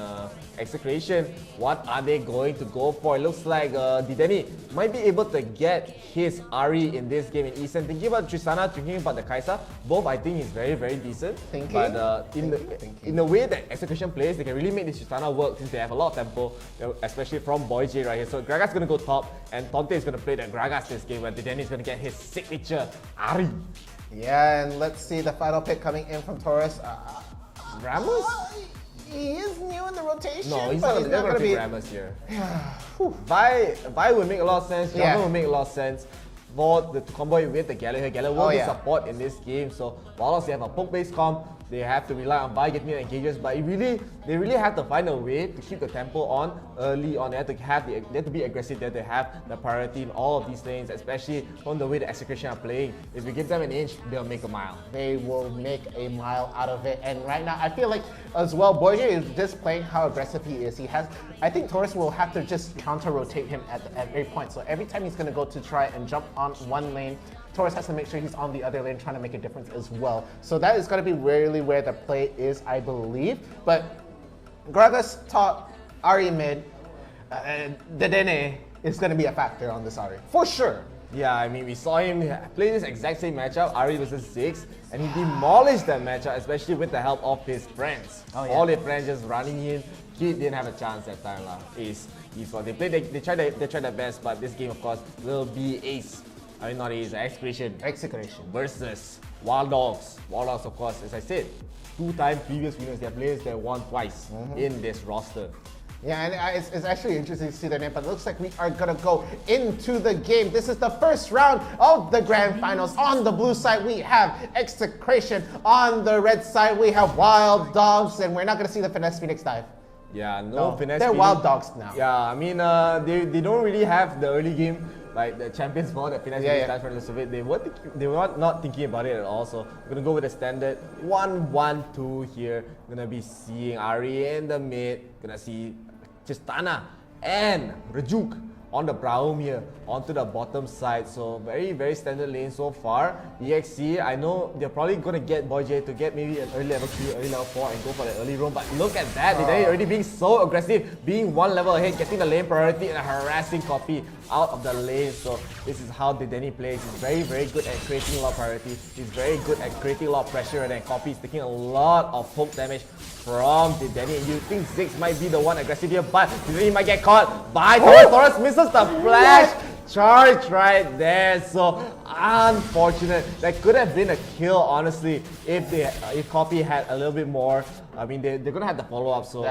execution. What are they going to go for? It looks like Dideni might be able to get his Ari in this game in Eastern. Thinking about Tristana, thinking about the Kaisa, both I think is very decent. Thinking? But in the way that execution plays, they can really make this Tristana work since they have a lot of tempo, especially from Boy J right here. So Gragas gonna go top, and Tonte is gonna play the Gragas this game, where Dideni is gonna get his signature Ari. Yeah, and let's see the final pick coming in from Taurus. Ramos? He is new in the rotation. No, he's but not gonna pick Ramos here. Vi will make a lot of sense. Jungle will make a lot of sense. For the combo with the Galio here, Galio will be support in this game. So while they have a poke based comp, they have to rely on Vi getting the engages, but they really have to find a way to keep the tempo on early on. They have to be aggressive. They have to have the priority in all of these lanes, especially from the way the Execution are playing. If we give them an inch, they'll make a mile. They will make a mile out of it. And right now, I feel like as well, BoyJ is just playing how aggressive he is. I think Taurus will have to just counter-rotate him at every point. So every time he's going to go to try and jump on one lane, Taurus has to make sure he's on the other lane trying to make a difference as well. So that is going to be really where the play is, I believe. But Gragas top, Ahri mid, Dedenne is going to be a factor on this Ahri, for sure. Yeah, I mean, we saw him play this exact same matchup, Ahri versus Ziggs, and he demolished that matchup, especially with the help of his friends. Oh, yeah. All their friends just running in. He didn't have a chance that time. They tried their best, but this game, of course, will be Execution versus Wild Dogs. Wild Dogs, of course, as I said, 2-time previous winners. They're players that won twice in this roster. Yeah, and it's actually interesting to see their name, but it looks like we are going to go into the game. This is the first round of the grand finals. On the blue side, we have Execration. On the red side, we have Wild Dogs, and we're not going to see the Finesse Phoenix dive. Yeah, no Finesse They're Phoenix. Wild Dogs now. Yeah, I mean, they don't really have the early game, like the champions for the Finesse Phoenix dive from the Soviet. They were not thinking about it at all, so we're going to go with a standard 1-1-2 here. Going to be seeing Ahri in the mid. Going to see Tristana and Rajuk on the Braum here, onto the bottom side. So very standard lane so far. EXC, I know they're probably going to get BoyJ to get maybe an early level 3, early level 4 and go for the early roam. But look at that, they're already being so aggressive, being one level ahead, getting the lane priority and harassing Copy out of the lane. So this is how Dedenne plays. He's very good at creating a lot of priority. He's very good at creating a lot of pressure, and then Copy is taking a lot of poke damage from Dedenne. You think Ziggs might be the one aggressive here, but Dedenne might get caught by Taurus. Taurus misses the flash charge right there. So unfortunate. That could have been a kill, honestly, if Copy had a little bit more. I mean, they're gonna have the follow-up. So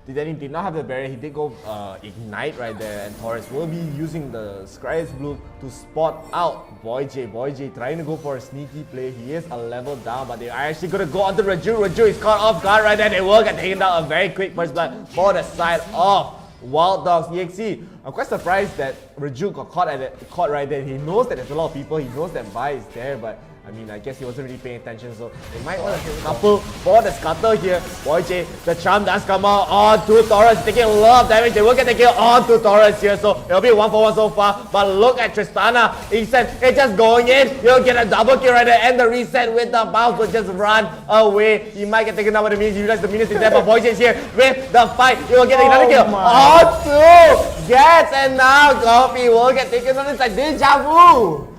Dedenne did not have the barrier. He did go ignite right there, and Taurus will be using the Scry's Blue to spot out BoyJ. BoyJ trying to go for a sneaky play. He is a level down, but they are actually going to go onto Raju. Raju is caught off guard right there. They will get taken down. A very quick first blood for the side of Wild Dogs. EXE, I'm quite surprised that Raju got caught right there. He knows that there's a lot of people. He knows that Vi is there, but I mean, I guess he wasn't really paying attention, so they might want to couple for the scuttle here. BoyJ, the charm does come out onto Taurus, taking a lot of damage. They will get the kill onto Taurus here, so it'll be 1-for-1 so far. But look at Tristana. He said it's just going in. He'll get a double kill right there, and the reset with the bounce will just run away. He might get taken down with the minions. You realize the minions is there, but BoyJ is here with the fight. He will get another kill onto Gats, and now Copy will get taken down. It's like deja vu.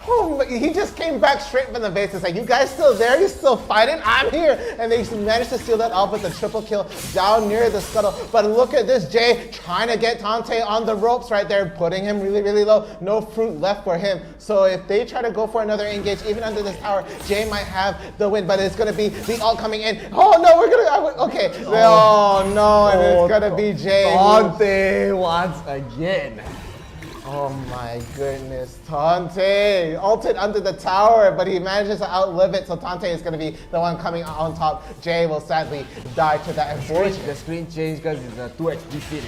Oh, he just came back straight from the base. It's like, you guys still there? You still fighting? I'm here. And they managed to steal that off with the triple kill down near the scuttle. But look at this, Jay trying to get Tante on the ropes right there, putting him really low. No fruit left for him. So if they try to go for another engage, even under this tower, Jay might have the win, but it's going to be the ult coming in. Oh no, we're going to, okay. Oh no, and it's going to be Jay. Tante once again. Oh my goodness, Tante ulted under the tower, but he manages to outlive it, so Tante is going to be the one coming on top. Jay will sadly die to that. The screen changed because it's a 2xp city.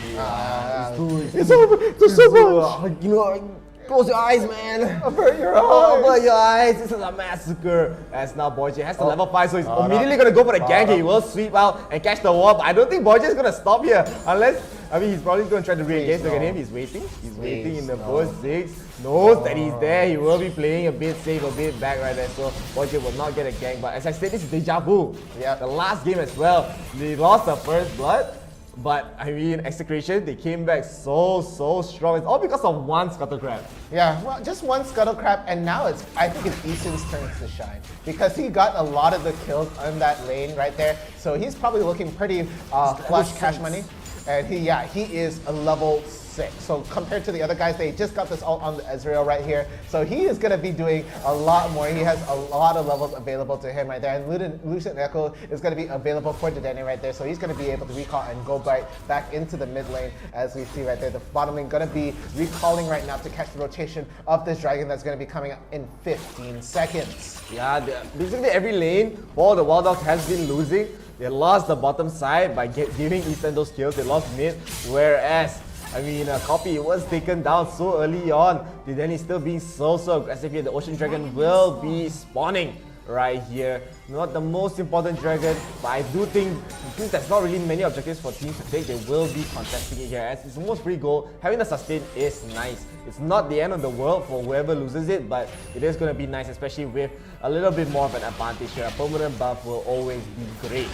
It's over! It's over! You know, close your eyes, man. Avert your eyes. Avert your eyes. This is a massacre. As now BoyJ has the level 5, so he's immediately going to go for the gank. He will sweep out and catch the wall, but I don't think BoyJ is going to stop here unless, I mean, he's probably going to try to re-engage. Look at him. He's waiting. He's waiting in the bush. Ziggs knows that he's there. He will be playing a bit safe, a bit back right there. So BoyJ will not get a gank. But as I said, this is deja vu. Yeah. The last game as well. They lost the first blood. But I mean, Execration, they came back so strong. It's all because of one Scuttle Crab. Yeah, well, just one Scuttle Crab, and now I think it's Eason's turn to shine. Because he got a lot of the kills on that lane right there. So he's probably looking pretty flush cash money. And he is a level 6. So compared to the other guys, they just got this ult on the Ezreal right here. So he is going to be doing a lot more. He has a lot of levels available to him right there. And Lucian Echo is going to be available for Dedenne right there. So he's going to be able to recall and go back into the mid lane, as we see right there. The bottom lane going to be recalling right now to catch the rotation of this dragon that's going to be coming up in 15 seconds. Yeah, basically every lane for the Wild Dogs has been losing. They lost the bottom side by giving Eastern those kills. They lost mid, whereas I mean, Copy was taken down so early on. Then he's still being so aggressive here. The Ocean Dragon will be spawning right here. Not the most important dragon, but I do think, since there's not really many objectives for teams to take, they will be contesting it here. As it's almost free goal, having the sustain is nice. It's not the end of the world for whoever loses it, but it is going to be nice, especially with a little bit more of an advantage here. A permanent buff will always be great.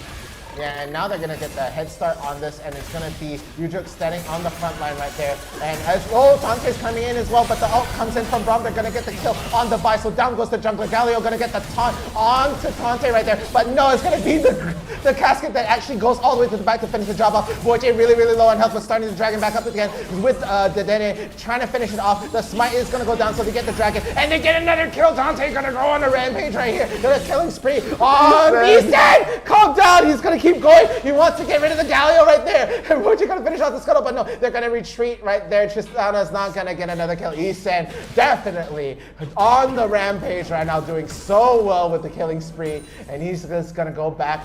Yeah, and now they're going to get the head start on this, and it's going to be Udruk standing on the front line right there. And as Tante's coming in as well, but the ult comes in from Braum. They're going to get the kill on the buy, so down goes the jungler. Galio going to get the taunt onto Tante right there, but no, it's going to be the casket that actually goes all the way to the back to finish the job off. Voice really low on health, but starting to dragon back up again with Dedenne trying to finish it off. The smite is going to go down, so they get the dragon, and they get another kill. Tante going to go on a rampage right here. They're a killing spree on Easton. Calm down, he's going to keep going. He wants to get rid of the Galio right there. And Boji gonna finish off the scuttle, but no, they're gonna retreat right there. Tristana's not gonna get another kill. Easton definitely on the rampage right now, doing so well with the killing spree. And he's just gonna go back,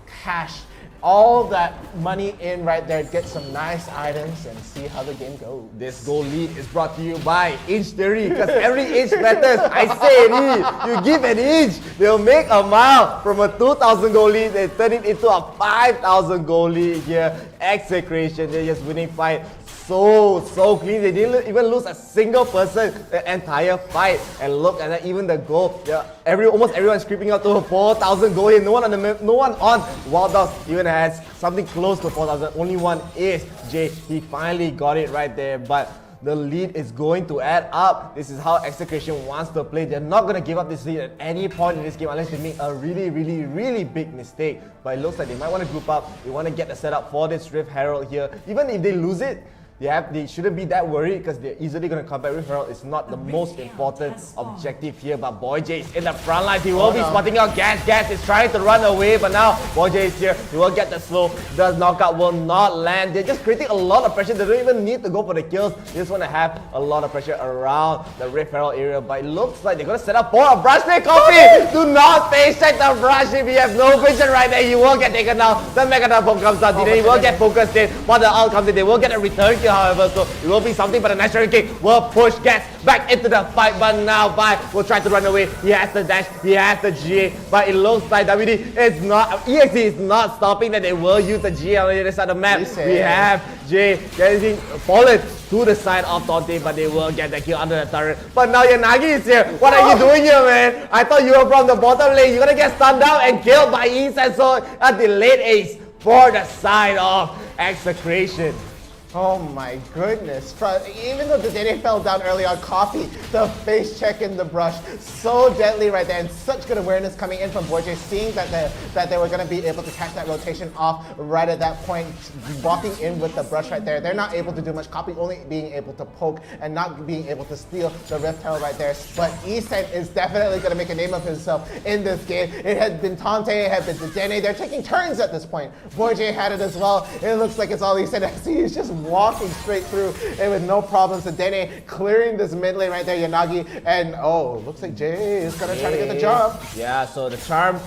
cash all that money in right there, get some nice items, and see how the game goes. This goal lead is brought to you by Inch Theory, because every inch matters. I say it, you give an inch, they'll make a mile. From a 2,000 goal lead, they turn it into a 5,000 goal lead here. Execration, they're just winning fight so clean. They didn't even lose a single person the entire fight. And look at that, even the goal. Yeah, almost everyone's creeping up to a 4,000 goal here. No one on Wild Dogs even has something close to 4,000. Only one is Jay. He finally got it right there, but the lead is going to add up. This is how Execration wants to play. They're not going to give up this lead at any point in this game unless they make a really big mistake. But it looks like they might want to group up. They want to get the setup for this Rift Herald here. Even if they lose it, they shouldn't be that worried because they're easily going to come back. Rift Herald is not the most important objective here, but Boy J is in the front line. He will be spotting out Gas. Gas is trying to run away, but now Boy J is here. He will get the slow. The knockout will not land. They're just creating a lot of pressure. They don't even need to go for the kills. They just want to have a lot of pressure around the Rift Herald area, but it looks like they're going to set up for a brush play. Coffee! Do not face check the brush. If you have no vision right there, you will get taken down. The Mega bomb comes down. He will get focused in. While the ult comes in, they will get a return kill, however, so it will be something, but the Natural King will push Gas back into the fight, but now Bai will try to run away. He has the dash, he has the GA, but it looks like WD is not, EXE is not stopping that. They will use the GA on the other side of the map. We have Jay getting fallen to the side of Tante, but they will get the kill under the turret. But now Yanagi is here. What are you doing here, man? I thought you were from the bottom lane. You're gonna get stunned down and killed by East, and so a delayed ace for the side of Execration. Oh my goodness. Even though the Dedenne fell down early on, Coffee, the face check in the brush, so deadly right there, and such good awareness coming in from Borges, seeing that they were going to be able to catch that rotation off right at that point, walking in with the brush right there. They're not able to do much. Coffee only being able to poke and not being able to steal the Rift Herald right there. But Easton is definitely going to make a name of himself in this game. It had been Tante, it had been Dedenne. They're taking turns at this point. Borges had it as well. It looks like it's all Easton. He's just walking straight through it with no problems. Dedenne clearing this mid lane right there, Yanagi, and looks like Jay is gonna try to get the job. Yeah, so the charm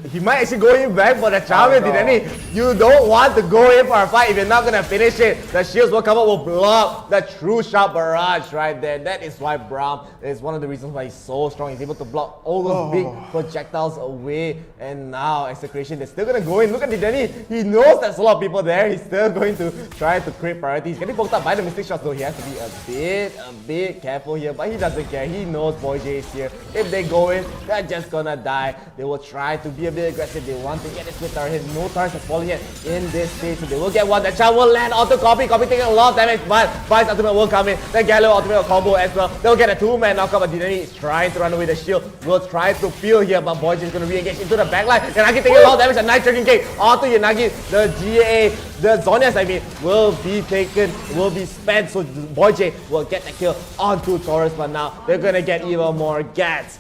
he might actually go in back for the charm. Dedenne, you don't want to go in for a fight if you're not gonna finish it. The shields will come up, will block the true sharp barrage right there. That is why Braum is one of the reasons why he's so strong. He's able to block all those big projectiles away, and now Execration, they're still gonna go in. Look at Dedenne, he knows there's a lot of people there. He's still going to try to create priorities. Getting poked up by the Mystic Shots though. He has to be a bit careful here, but he doesn't care. He knows Boy J is here. If they go in, they're just gonna die. They will try to be a bit aggressive. They want to get this with turret. No turrets have fallen yet in this stage, so they will get one. The charm will land onto Copy. Copy taking a lot of damage, but Vice ultimate will come in. The Gallo ultimate will combo as well. They'll get a 2-man knockout, but Dedenne is trying to run away. The shield will try to peel here, but Boy J is gonna re-engage into the backline. Yanagi taking a lot of damage. A nice tracking kick onto Yanagi. The GA The Zonias, I mean, will be taken, will be spent, so Boy J will get the kill onto Taurus, but now they're gonna get even more gats.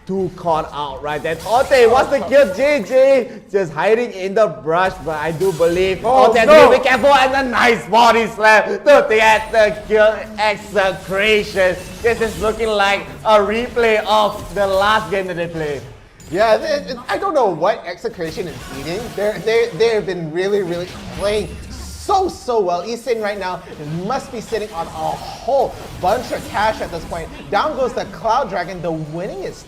2 caught out right there. Tonte wants to kill JJ, just hiding in the brush, but I do believe Tonte has to be careful, and a nice body slam to get the kill. Execration. This is looking like a replay of the last game that they played. Yeah, I don't know what Execration is eating. They have been really playing so well. Easton right now must be sitting on a whole bunch of cash at this point. Down goes the Cloud Dragon, the winningest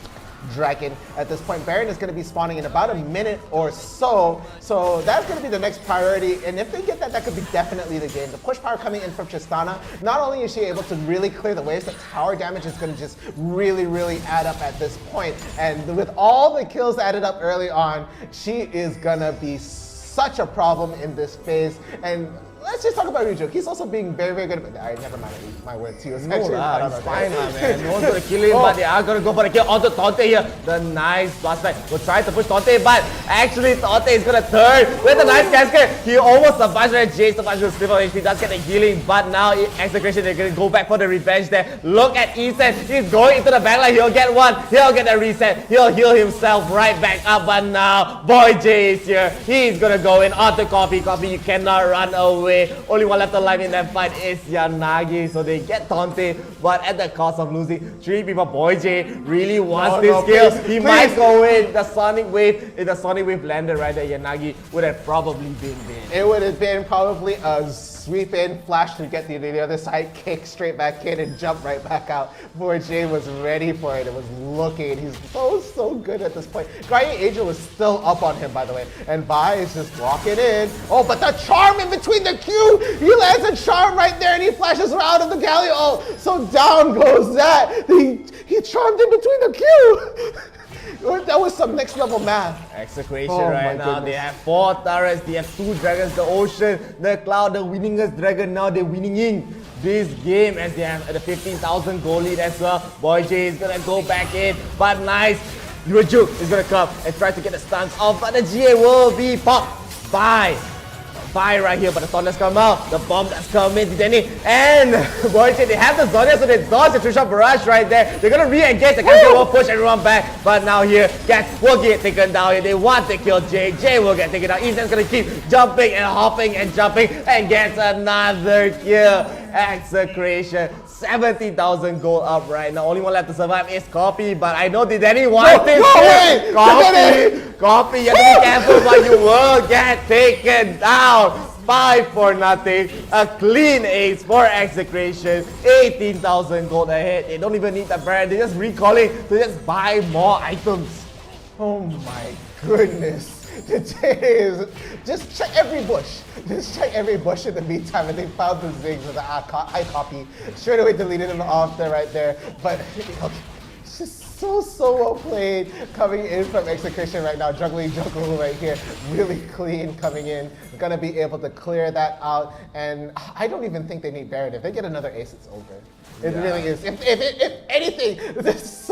dragon at this point. Baron is going to be spawning in about a minute or so. So that's going to be the next priority. And if they get that, that could be definitely the game. The push power coming in from Tristana. Not only is she able to really clear the waves, the tower damage is going to just really add up at this point. And with all the kills added up early on, she is going to be such a problem in this phase. And let's just talk about Ryujo. He's also being very good. Alright, never mind. My words. He was actually he's fine, man. No one's gonna kill him, but they are gonna go for the kill onto Tonte here. The nice blast strike will try to push Tonte, but actually Tonte is gonna turn with a nice cascade. He almost survives right. Jay survives with sliver of HP, does get the healing, but now Execration, they're gonna go back for the revenge there. Look at Ethan. He's going into the backline. He'll get one. He'll get a reset. He'll heal himself right back up, but now Boy J is here. He's gonna go in onto Coffee. Coffee, you cannot run away. Only one left alive in that fight is Yanagi, so they get Tonte, but at the cost of losing 3 people. Boy J really wants this kill. He might go in. The Sonic Wave, if the Sonic Wave landed right there, Yanagi would have probably been dead. It would have been probably a sweep in, flash to get the other side, kick straight back in and jump right back out. Boy J was ready for it. It was looking. He's so good at this point. Guardian Angel was still up on him, by the way, and Vi is just walking in. Oh, but the charm in between the Q! He lands a charm right there and he flashes her out of the Galio. Oh, so down goes that. He charmed in between the Q! That was some next level math. Execration right now. Goodness. They have 4 turrets, they have 2 dragons, the Ocean, the Cloud, the winningest dragon. Now they're winning in this game as they have the 15,000 goal lead as well. Boy J is gonna go back in, but nice. Ryujo is gonna come and try to get the stuns off, but the GA will be popped by Vi right here, but the Thunders come out, the bomb that's coming, Denny, and Boy J, they have the Zonia, so they dodge the 3-shot barrage right there. They're gonna re-engage, the Cascade will push everyone back, but now here, Cats will get taken down here. They want to kill Jay, Jay will get taken down. Ethan's gonna keep jumping and hopping and jumping and gets another kill. Execration, 70,000 gold up right now. Only one left to survive is Coffee, but I know did anyone Coffee, you have to be careful, but you will get taken down. 5-0. A clean ace for Execration. 18,000 gold ahead. They don't even need the brand. They're just recalling to just buy more items. Oh my goodness. Today is just check every bush. Just check every bush in the meantime, and they found the Ziggs with the eye copy. Straight away deleted them off there right there. But okay, it's just so well played coming in from Execration right now. Juggling right here. Really clean coming in. Gonna be able to clear that out. And I don't even think they need Baron. If they get another ace, it's over. It really is. If anything, this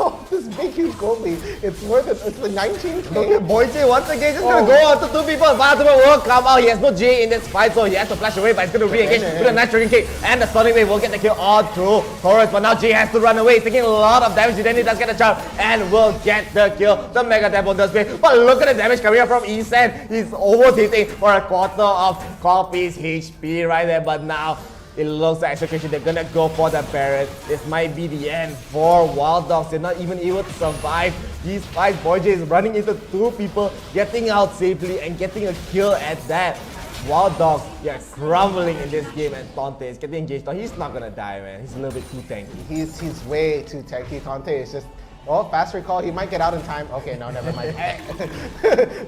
big huge gold lead, it's worth it. It's like 19K. Boy J once again just gonna go on to 2 people. Ultimate will come out. He has no J in this fight, so he has to flash away, but he's gonna re-engage with a nice dragon kick. And the Sonic Wave will get the kill on to Taurus, but now J has to run away. He's taking a lot of damage. Then he does get a charm and will get the kill. The Mega Temple does pay. But look at the damage coming up from Isan. He's almost hitting for a quarter of Coffee's HP right there, but now it looks like Execration, they're gonna go for the Baron. This might be the end for Wild Dogs. They're not even able to survive these fights. Boy J is running into 2 people, getting out safely and getting a kill at that. Wild Dogs, yeah, crumbling in this game, and Tonte is getting engaged. He's not gonna die, man. He's a little bit too tanky. He's way too tanky. Tonte is just, oh, fast recall. He might get out in time. Okay, no, never mind.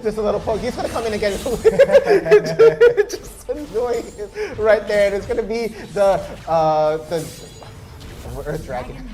Just a little poke. He's gonna come in again. Just annoying right there. And it's gonna be the Earth Dragon.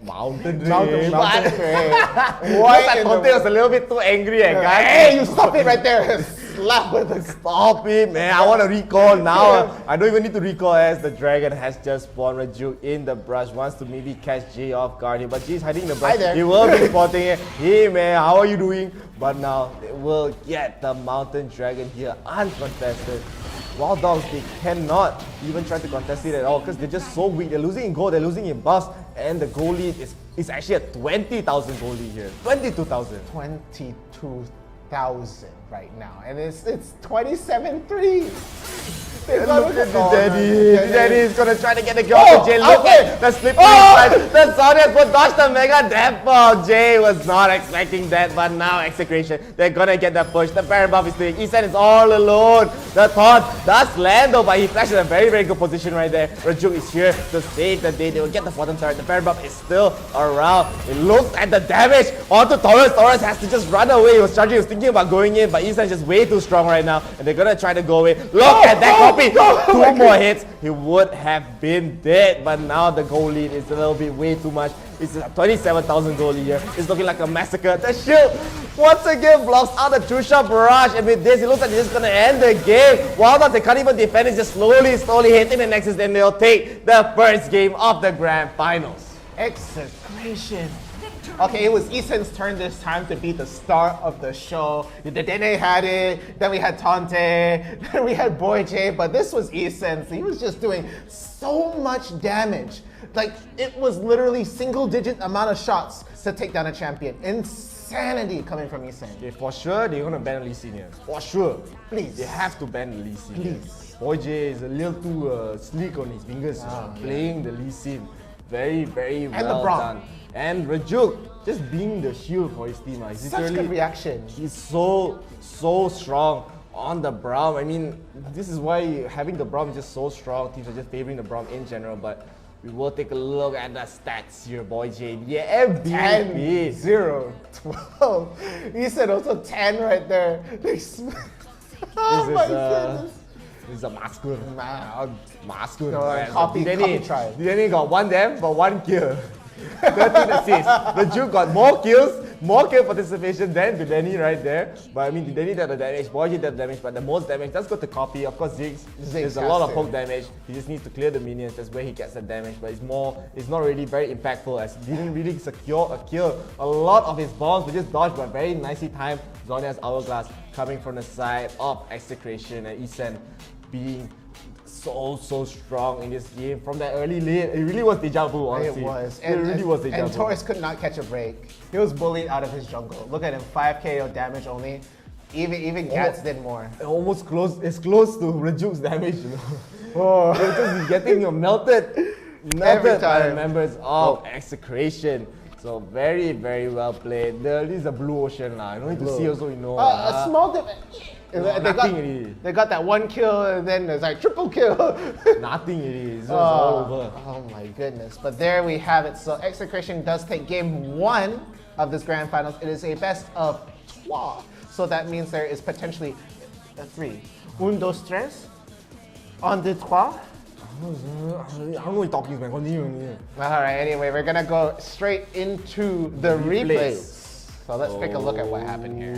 Mountain Dragon. Why? Tonte was a little bit too angry, guys. Hey, you stop it right there. left with a Stop it, man. I want to recall now. I don't even need to recall as the dragon has just spawned Rajuk in the brush. Wants to maybe catch Jay off guard here, but Jay's hiding in the brush. Hi there. He will be spotting it. Hey, man, how are you doing? But now they will get the mountain dragon here uncontested. Wild Dogs, they cannot even try to contest it at all because they're just so weak. They're losing in gold, they're losing in buffs, and the goal lead is actually a 20,000 goal lead here. 22,000. 22,000 right now, and it's 27-3. Look at Daddy. Daddy is gonna try to get the kill off Jay. Look at the slippery slide. The Zodiacs will dodge the mega death ball. Jay was not expecting that, but now execution. They're gonna get the push. The parent buff is doing. Isan is all alone. The taunt does land though, but he flashed in a very, very good position right there. Rajuk is here to save the day. They will get the bottom turret. The parent buff is still around. It looks at the damage onto Taurus. Taurus has to just run away. He was charging. He was thinking about going in, but Isan is just way too strong right now, and they're gonna try to go away. Look at that copy. Two more hits, he would have been dead. But now the goal lead is a little bit way too much. It's a 27,000 goal lead here. It's looking like a massacre. The shield once again blocks out the true shot barrage. And with this, it looks like it's just gonna end the game. Wild Dogs, they can't even defend. It's just slowly hitting the nexus. Then they'll take the first game of the grand finals. Execration. Okay, it was Isan's turn this time to be the star of the show. The Dene had it, then we had Tante, then we had Boy J, but this was Isan's. He was just doing so much damage. Like, it was literally single-digit amount of shots to take down a champion. Insanity coming from Isan. Okay, for sure, they're gonna ban Lee Sin here. For sure. Please. They have to ban Lee Sin. Please. Boy J is a little too sleek on his fingers, playing the Lee Sin. Very, very well done. And Rajuk just being the shield for his team. He's Such good reaction. He's so strong on the Braum. I mean, this is why having the Braum is just so strong. Teams are just favoring the Braum in general, but we will take a look at the stats here, Boy J. Yeah, MVP. 10, 0, 12. He said also 10 right there. Oh my goodness. This is a Maskur. Maskur. No, copy try. Didn't got one damn, but one kill. 13 assists. Rajuk got more kill participation than Dudeni right there. But I mean, Dudeni did the damage, Boy did the damage, but the most damage does go to copy. Of course, Ziggs there's a lot of poke damage. He just needs to clear the minions. That's where he gets the damage. But it's not really very impactful as he didn't really secure a kill. A lot of his bombs were just dodged, but very nicely timed. Zonia's Hourglass coming from the side of Execration, and Isan being so strong in this game from that early lead. It really was deja vu, honestly. It was. It really was deja vu. And Taurus could not catch a break. He was bullied out of his jungle. Look at him, 5 KO damage only. Even Gats did more. Almost close. It's close to Rajuk's damage, you know. It's just getting melted by the members of Execration. So very, very well played. This is a blue ocean now. You don't need to see also, you know. A small damage. They got that one kill and then there's like triple kill. Nothing it is. It's all over. Oh my goodness. But there we have it. So Execration does take game 1 of this grand finals. It is a best of 3. So that means there is potentially 3. 1, 2, 3. 1, 2, 3. I don't know what you're talking about. Continue. Alright, anyway, we're gonna go straight into the replays. So let's take a look at what happened here.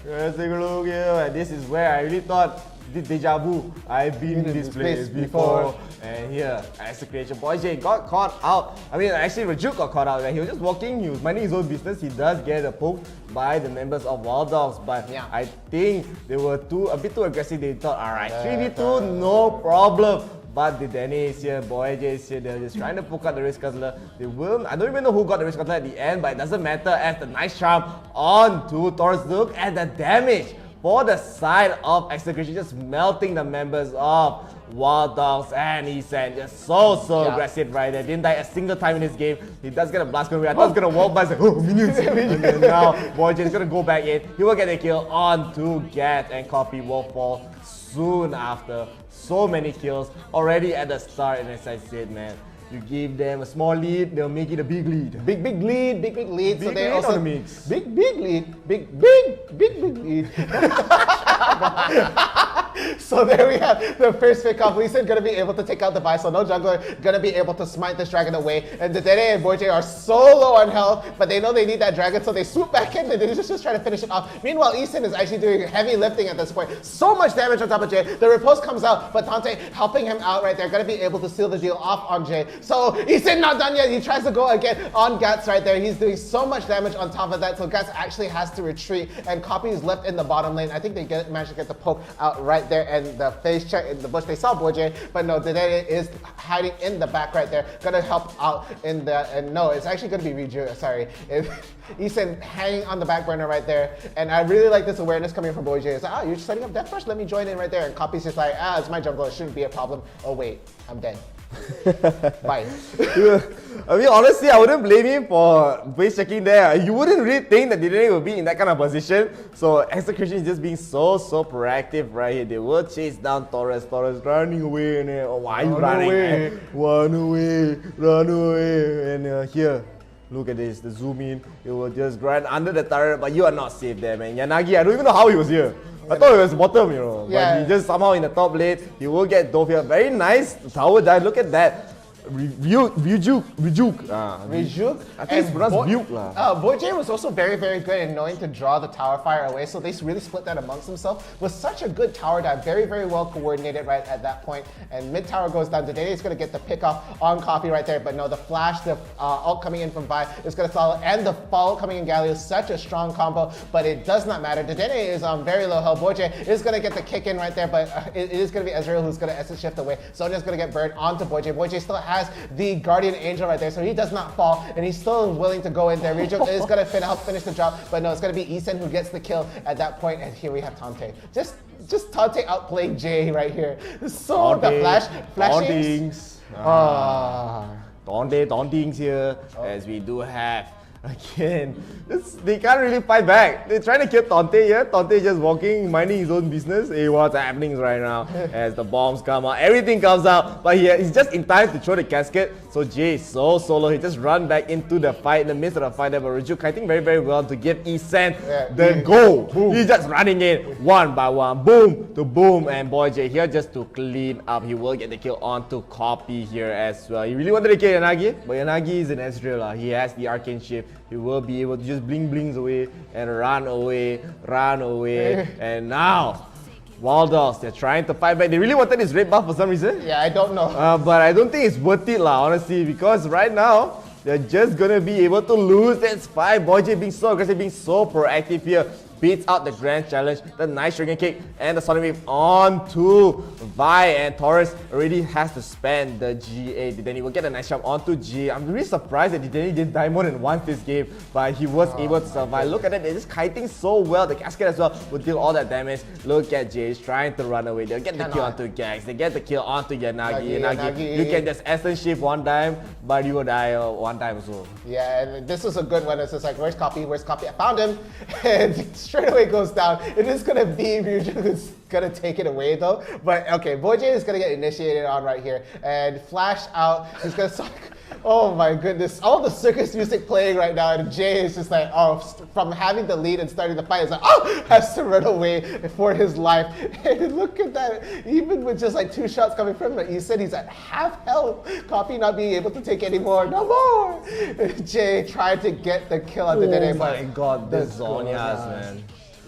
Let's take a look here. And this is where I really thought deja vu. I've been in this place before. And here, Execration. Boy J got caught out. I mean, actually, Rajuk got caught out. He was just walking, he was minding his own business. He does get a poke by the members of Wild Dogs, but I think they were a bit too aggressive. They thought, alright, 3v2, no problem. But the Danny is here, Boy J is here, they're just trying to poke out the Risk Guzzler. They will, I don't even know who got the Risk Guzzler at the end, but it doesn't matter as the nice charm on to Taurus. Look at the damage for the side of Execration, just melting the members of Wild Dogs, and Isan just so aggressive right there. Didn't die a single time in this game. He does get a blast going away. I thought he was going to walk by, like, oh, minions. And then now, Boy J is going to go back in. He will get a kill on to Gat, and Copy will fall soon after. So many kills already at the start, and as I said, man, you give them a small lead, they'll make it a big lead. Big lead. So they also on the mix. Big lead. Big lead. So there we have the first pick off. Lee Sin gonna be able to take out the buy, so no jungler gonna be able to smite this dragon away. And Dedede and Boyjay are so low on health, but they know they need that dragon, so they swoop back in and they're just trying to finish it off. Meanwhile, Lee Sin is actually doing heavy lifting at this point. So much damage on top of Jay. The riposte comes out, but Tante helping him out right there, gonna be able to seal the deal off on Jay. So Lee Sin not done yet. He tries to go again on Gats right there. He's doing so much damage on top of that, so Gats actually has to retreat, and Copy is left in the bottom lane. I think they managed to get the poke out right there, and the face check in the bush. They saw Boyjay, but no, Dedede is hiding in the back right there, gonna help out in the, and no, it's actually gonna be Riju, sorry. Eason hanging on the back burner right there, and I really like this awareness coming from Boyjay. It's like, you're setting up death rush? Let me join in right there, and Copy's just like, it's my jungle, it shouldn't be a problem. Oh wait, I'm dead. Bye. I mean, honestly, I wouldn't blame him for base checking there. You wouldn't really think that Dedede would be in that kind of position. So Execution is just being so proactive right here. They will chase down Torres. Torres running away, and oh, why are you running? Run away. And here, look at this. The zoom in. It will just run under the turret, but you are not safe there, man. Yanagi, I don't even know how he was here. I thought it was bottom, you know. But he just somehow in the top lane. He will get dove here. Very nice tower dive. Look at that. Rejuk. I think it's pronounced Buke lah. Boyjay was also very good in knowing to draw the tower fire away, so they really split that amongst themselves. Was such a good tower dive, very well coordinated right at that point. And mid tower goes down. Dedede is gonna get the pick off on Coffee right there, but no, the flash, the ult coming in from Vi is gonna follow, and the follow coming in Galio is such a strong combo, but it does not matter. Dedede is on very low health. Boyjay is gonna get the kick in right there, but it is gonna be Ezreal who's gonna essence shift away. Sonya's gonna get burned onto Boyjay. Boyjay still has the Guardian Angel right there, so he does not fall, and he's still willing to go in there. Riju is gonna help finish the drop, but no, it's gonna be Eason who gets the kill at that point, and here we have Tante. Just Tante outplaying Jay right here. So the flashing. Tauntings here, as we do have. Again, they can't really fight back. They're trying to kill Tante here. Tante just walking, minding his own business. Hey, what's happening right now? As the bombs come out, everything comes out. But he's just in time to throw the casket. So Jay is so solo. He just run back into the fight, in the midst of the fight there. But Raju kiting very well to give Isan the goal. He's just running in one by one. Boom to boom. And Boyjay here just to clean up. He will get the kill onto Copy here as well. He really wanted to kill Yanagi, but Yanagi is an Ezreal. He has the Arcane Shift. He will be able to just blings away and run away. And now, Wild Dogs, they're trying to fight back. They really wanted this red buff for some reason. Yeah, I don't know. But I don't think it's worth it lah, honestly, because right now, they're just gonna be able to lose. That's fine. Boyjay being so aggressive, being so proactive here. Beats out the Grand Challenge, the nice Dragon Kick, and the Sonic Wave onto Vi, and Taurus already has to spend the G8. Then he will get a nice jump onto G. I'm really surprised that he didn't die more than once this game, but he was able to survive. Look at that, they're just kiting so well. The casket as well will deal all that damage. Look at Jay, he's trying to run away. They'll get the kill onto Gax, they get the kill onto Yanagi. You can just Essence Shift one time, but you will die one time as well. Yeah, and this is a good one. It's just like, where's Copy? I found him. And straight away goes down. It is gonna be Ryujin who's gonna take it away though. But okay, Boyjay is gonna get initiated on right here and flash out. He's gonna suck. Oh my goodness, all the circus music playing right now, and Jay is just like, from having the lead and starting the fight, is like, has to run away for his life. And look at that, even with just like 2 shots coming from him, he said he's at half health. Copy not being able to take any more, no more. Jay tried to get the kill at the Dede. Oh my god, this Zhonya's, man.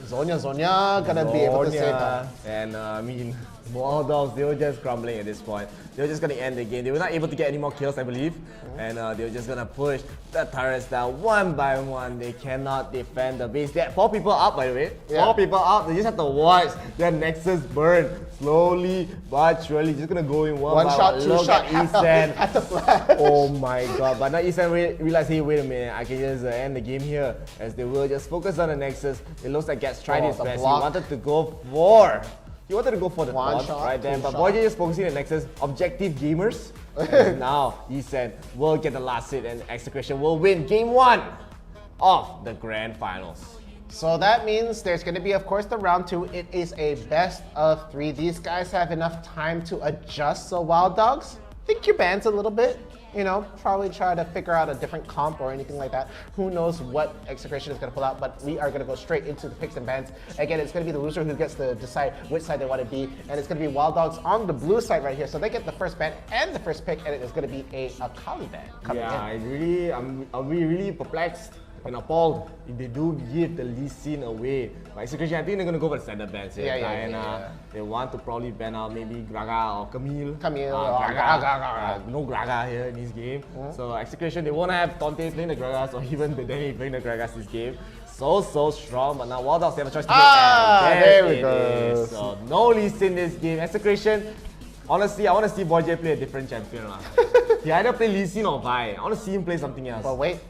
Zonya gonna be able to save that. And I mean, Wild Dogs, they were just crumbling at this point. They were just gonna end the game. They were not able to get any more kills, I believe. And they were just gonna push the turrets down one by one. They cannot defend the base. They had 4 people up, by the way. 4 people up. They just have to watch their Nexus burn slowly but surely. Just gonna go in one by shot, one. 2 Look shot, at Isan. at the flash. Oh my god. But now Isan realized, hey, wait a minute. I can just end the game here. As they will just focus on the Nexus. It looks like Gats tried his best. He wanted to go for the one shot right there, but Boyjay just focusing on the Nexus. Objective gamers. Now, Isan will get the last hit and Execution will win Game 1 of the Grand Finals. So that means there's going to be, of course, the round 2. It is a best of 3. These guys have enough time to adjust. So Wild Dogs, think your bands a little bit. you know, probably try to figure out a different comp or anything like that. Who knows what Execration is going to pull out, but we are going to go straight into the picks and bans. Again, it's going to be the loser who gets to decide which side they want to be, and it's going to be Wild Dogs on the blue side right here. So they get the first ban and the first pick, and it is going to be a Kali ban coming in. I'll be really perplexed and appalled if they do give the Lee Sin away. But Execration, I think they're gonna go for the standard bans here. They want to probably ban out maybe Graga or Camille. No Graga here in this game. So Execration, they won't have Tante playing the Gragas or even the Danny playing the Gragas this game. So strong, but now Wild Dogs, they have a choice to make. There we go. So no Lee Sin this game. Execration, honestly, I want to see Boy J play a different champion. He either play Lee Sin or Vi. I want to see him play something else. But wait,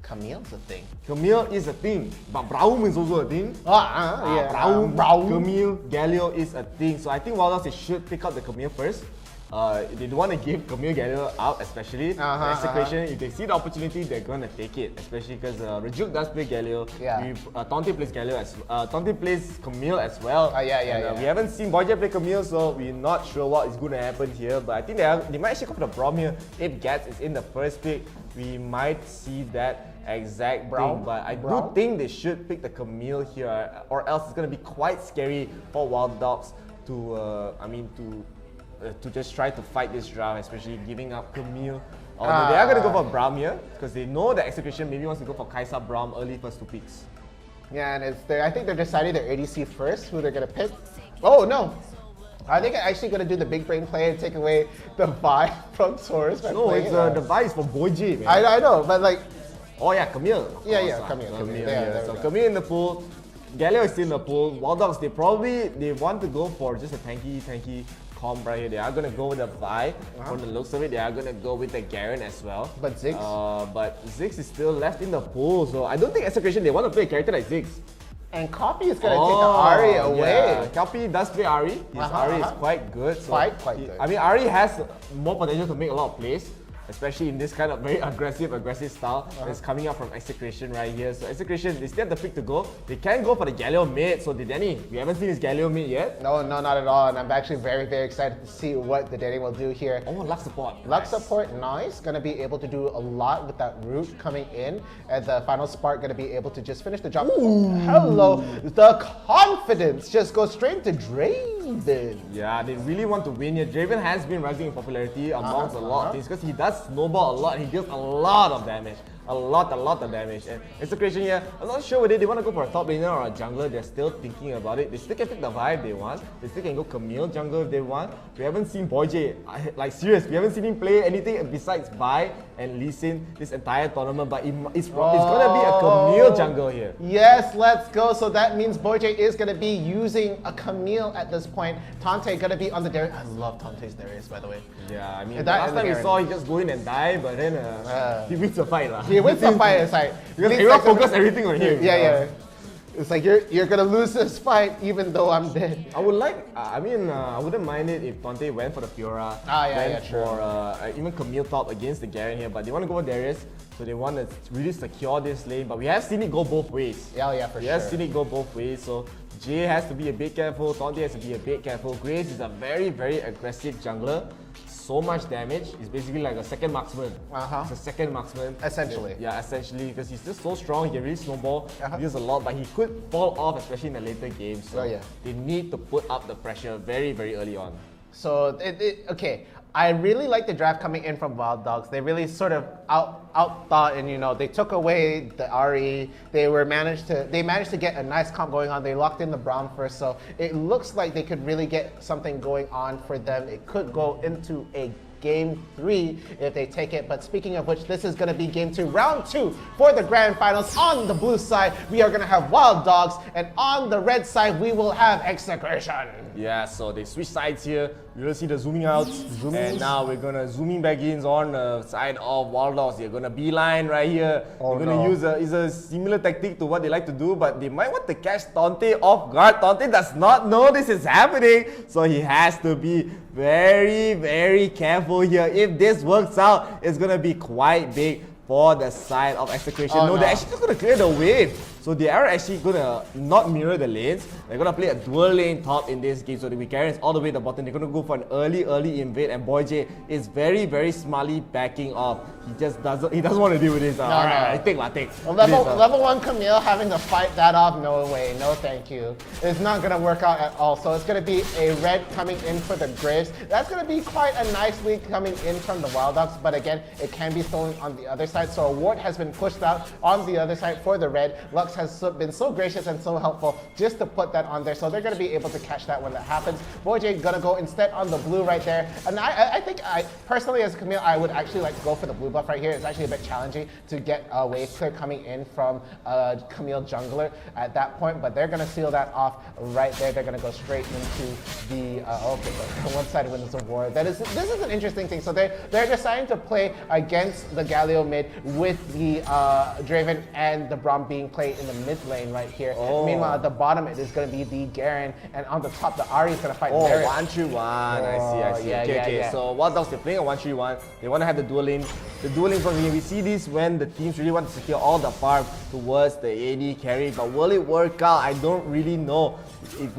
Camille's a thing. Camille is a thing, but Braum is also a thing. Braum. Camille, Galio is a thing. So I think Wild Dogs, they should pick up the Camille first. They don't want to give Camille Galio out, especially. Execration, if they see the opportunity, they're going to take it. Especially because Rajuk does play Galio. Tante plays Galio Tante plays Camille as well. We haven't seen Boy J play Camille, so we're not sure what is going to happen here. But I think they might actually go for the Braum here. If Gats is in the first pick, we might see that exact thing, but I do think they should pick the Camille here, or else it's going to be quite scary for Wild Dogs to, to just try to fight this draft, especially giving up Camille. Although they are going to go for Braum here, because they know that Execution maybe wants to go for Kaisa Braum early first 2 picks. Yeah, and I think they're deciding their ADC first, who they're going to pick. Oh no! I think I'm actually going to do the big brain play and take away the Vi from Taurus. No, it's the Vi is for Boy J, man. I know, but like... Oh yeah, Camille. Camille. So Camille in the pool. Galio is still in the pool. Wild Dogs, they want to go for just a tanky comp right here. They are going to go with the Vi. From the looks of it, they are going to go with the Garen as well. But Ziggs? But Ziggs is still left in the pool. So I don't think Execration, they want to play a character like Ziggs. And Copy is going to take the Ahri away. Yeah. Copy does play Ahri. His Ahri is quite good. So quite good. I mean, Ahri has more potential to make a lot of plays, especially in this kind of very aggressive style that's coming up from Execration right here. So Execration, they still have the pick to go. They can go for the Galio mid. So the Danny, we haven't seen his Galio mid yet. No, not at all. And I'm actually very excited to see what the Danny will do here. Oh, Lux support. Lux support, nice. Gonna be able to do a lot with that root coming in. And the final spark gonna be able to just finish the job. Ooh. Hello, the confidence just goes straight to Draven. Yeah, they really want to win here. Draven has been rising in popularity amongst a lot of things because he does snowball a lot. He deals a lot of damage. A lot of damage. And Execration here, I'm not sure whether they want to go for a top laner or a jungler. They're still thinking about it. They still can pick the Vi if they want. They still can go Camille jungle if they want. We haven't seen Boy J, like serious, we haven't seen him play anything besides Vi and Lee Sin this entire tournament, but it's gonna be a Camille jungle here. Yes, let's go. So that means Boy J is gonna be using a Camille at this point. Tante gonna be on the Darius. I love Tante's Darius, by the way. Yeah, I mean, the last time we saw he just go in and die, but then he wins the fight. He wins the fight, it's like... Because everyone focus everything on him. Yeah. It's like, you're gonna lose this fight even though I'm dead. I would like, I wouldn't mind it if Tante went for the Fiora. Went for even Camille top against the Garen here, but they want to go with Darius. So they want to really secure this lane, but we have seen it go both ways. Yeah, for sure. We have seen it go both ways, so Jay has to be a bit careful, Tante has to be a bit careful. Grace is a very aggressive jungler. So much damage. He's basically like a second marksman. It's a second marksman. Essentially. Yeah, essentially, because he's just so strong, he can really snowball, he deals a lot, but he could fall off, especially in the later games. So they need to put up the pressure very early on. So, okay. I really like the draft coming in from Wild Dogs. They really sort of outthought, and they took away the Ahri. They managed to get a nice comp going on. They locked in the Braum first, so it looks like they could really get something going on for them. It could go into a Game 3 if they take it. But speaking of which, this is going to be Game 2, Round 2 for the Grand Finals. On the blue side, we are going to have Wild Dogs, and on the red side, we will have Execration. Yeah, so they switch sides here. You will see the zooming out, and now we're gonna zooming back in on the side of Wild Dogs. They're gonna beeline right here. They're gonna use a similar tactic to what they like to do, but they might want to catch Tante off guard. Tante does not know this is happening, so he has to be very careful here. If this works out, it's gonna be quite big for the side of Execration. They're actually just gonna clear the wave. So they are actually gonna not mirror the lanes. They're gonna play a dual lane top in this game. So the Karens all the way to the bottom. They're gonna go for an early invade, and Boy J is very smartly backing off. He just doesn't want to deal with this. Alright, take. Level 1 Camille having to fight that off, no way, no thank you. It's not gonna work out at all. So it's gonna be a red coming in for the Graves. That's gonna be quite a nice lead coming in from the Wild Dogs, but again, it can be stolen on the other side. So a ward has been pushed out on the other side for the red. Lux has been so gracious and so helpful just to put that on there. So they're gonna be able to catch that when that happens. Boy J gonna go instead on the blue right there. And I think personally as Camille, I would actually like to go for the blue buff right here. It's actually a bit challenging to get a wave clear coming in from Camille jungler at that point, but they're gonna seal that off right there. They're gonna go straight into the okay, so one side wins the war. This is an interesting thing. So they're deciding to play against the Galio mid with the Draven and the Braum being played in the mid lane right here. Meanwhile, at the bottom it is gonna be the Garen, and on the top the Ahri is gonna fight Barret. 1-3-1. I see. Okay. So Wild Dogs, they're playing a 1-3-1. They want to have the dual lane. The dual lane from here, we see this when the teams really want to secure all the farm towards the AD carry, but will it work out? I don't really know. It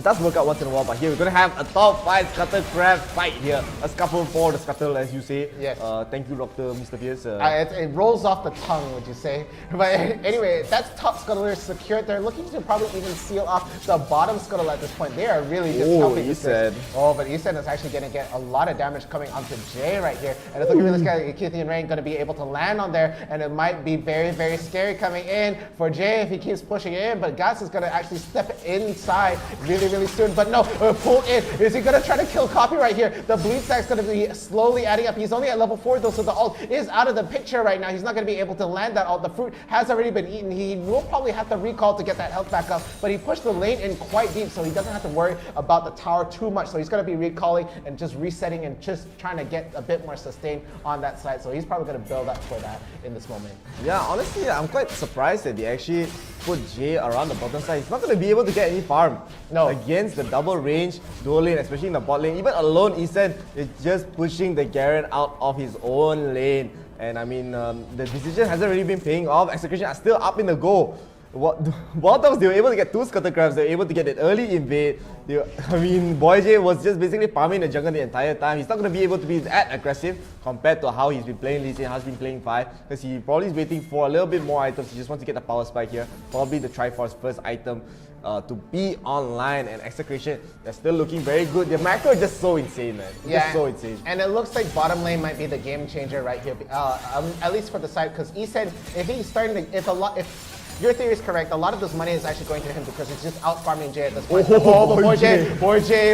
does work out once in a while, but here we're gonna have a top 5 Scuttle Crab fight here. A scuffle for the Scuttle, as you say. Yes. Thank you, Dr. Mr. Fierce. It rolls off the tongue, would you say? But anyway, that's top Scuttle secured. They're looking to probably even seal off the bottom Scuttle at this point. They are really just helping Isen. but Isen is actually gonna get a lot of damage coming onto Jay right here. And it's looking really scary. Kithian Rain gonna be able to land on there, and it might be very scary coming in for Jay if he keeps pushing in, but Gas is gonna actually step inside really soon. But no, pulled in. Is he gonna try to kill Copy right here? The bleed stack's gonna be slowly adding up. He's only at level 4 though, so the ult is out of the picture right now. He's not gonna be able to land that ult. The fruit has already been eaten. He will probably have to recall to get that health back up, but he pushed the lane in quite deep, so he doesn't have to worry about the tower too much. So he's gonna be recalling and just resetting and just trying to get a bit more sustain on that side. So he's probably gonna build up for that in this moment. Yeah, honestly, I'm quite surprised that they actually put Jay around the bottom side. He's not going to be able to get any farm against the double range dual lane, especially in the bot lane. Even alone, Isen is just pushing the Garen out of his own lane. And I mean, the decision hasn't really been paying off. Execution are still up in the goal. Wild Dogs, they were able to get 2 Scuttle Crabs, they were able to get an early invade. Boy J was just basically farming the jungle the entire time. He's not going to be able to be that aggressive compared to how he's been playing Lee Sin, how he's been playing 5, because he probably is waiting for a little bit more items. He just wants to get the power spike here, probably the Triforce first item to be online, and Execration, they're still looking very good. The macro is just so insane, man. Just so insane. And it looks like bottom lane might be the game changer right here, at least for the side, because Isen, if he's starting to, if your theory is correct, a lot of this money is actually going to him because he's just out farming Jay at this point. Boy Jay,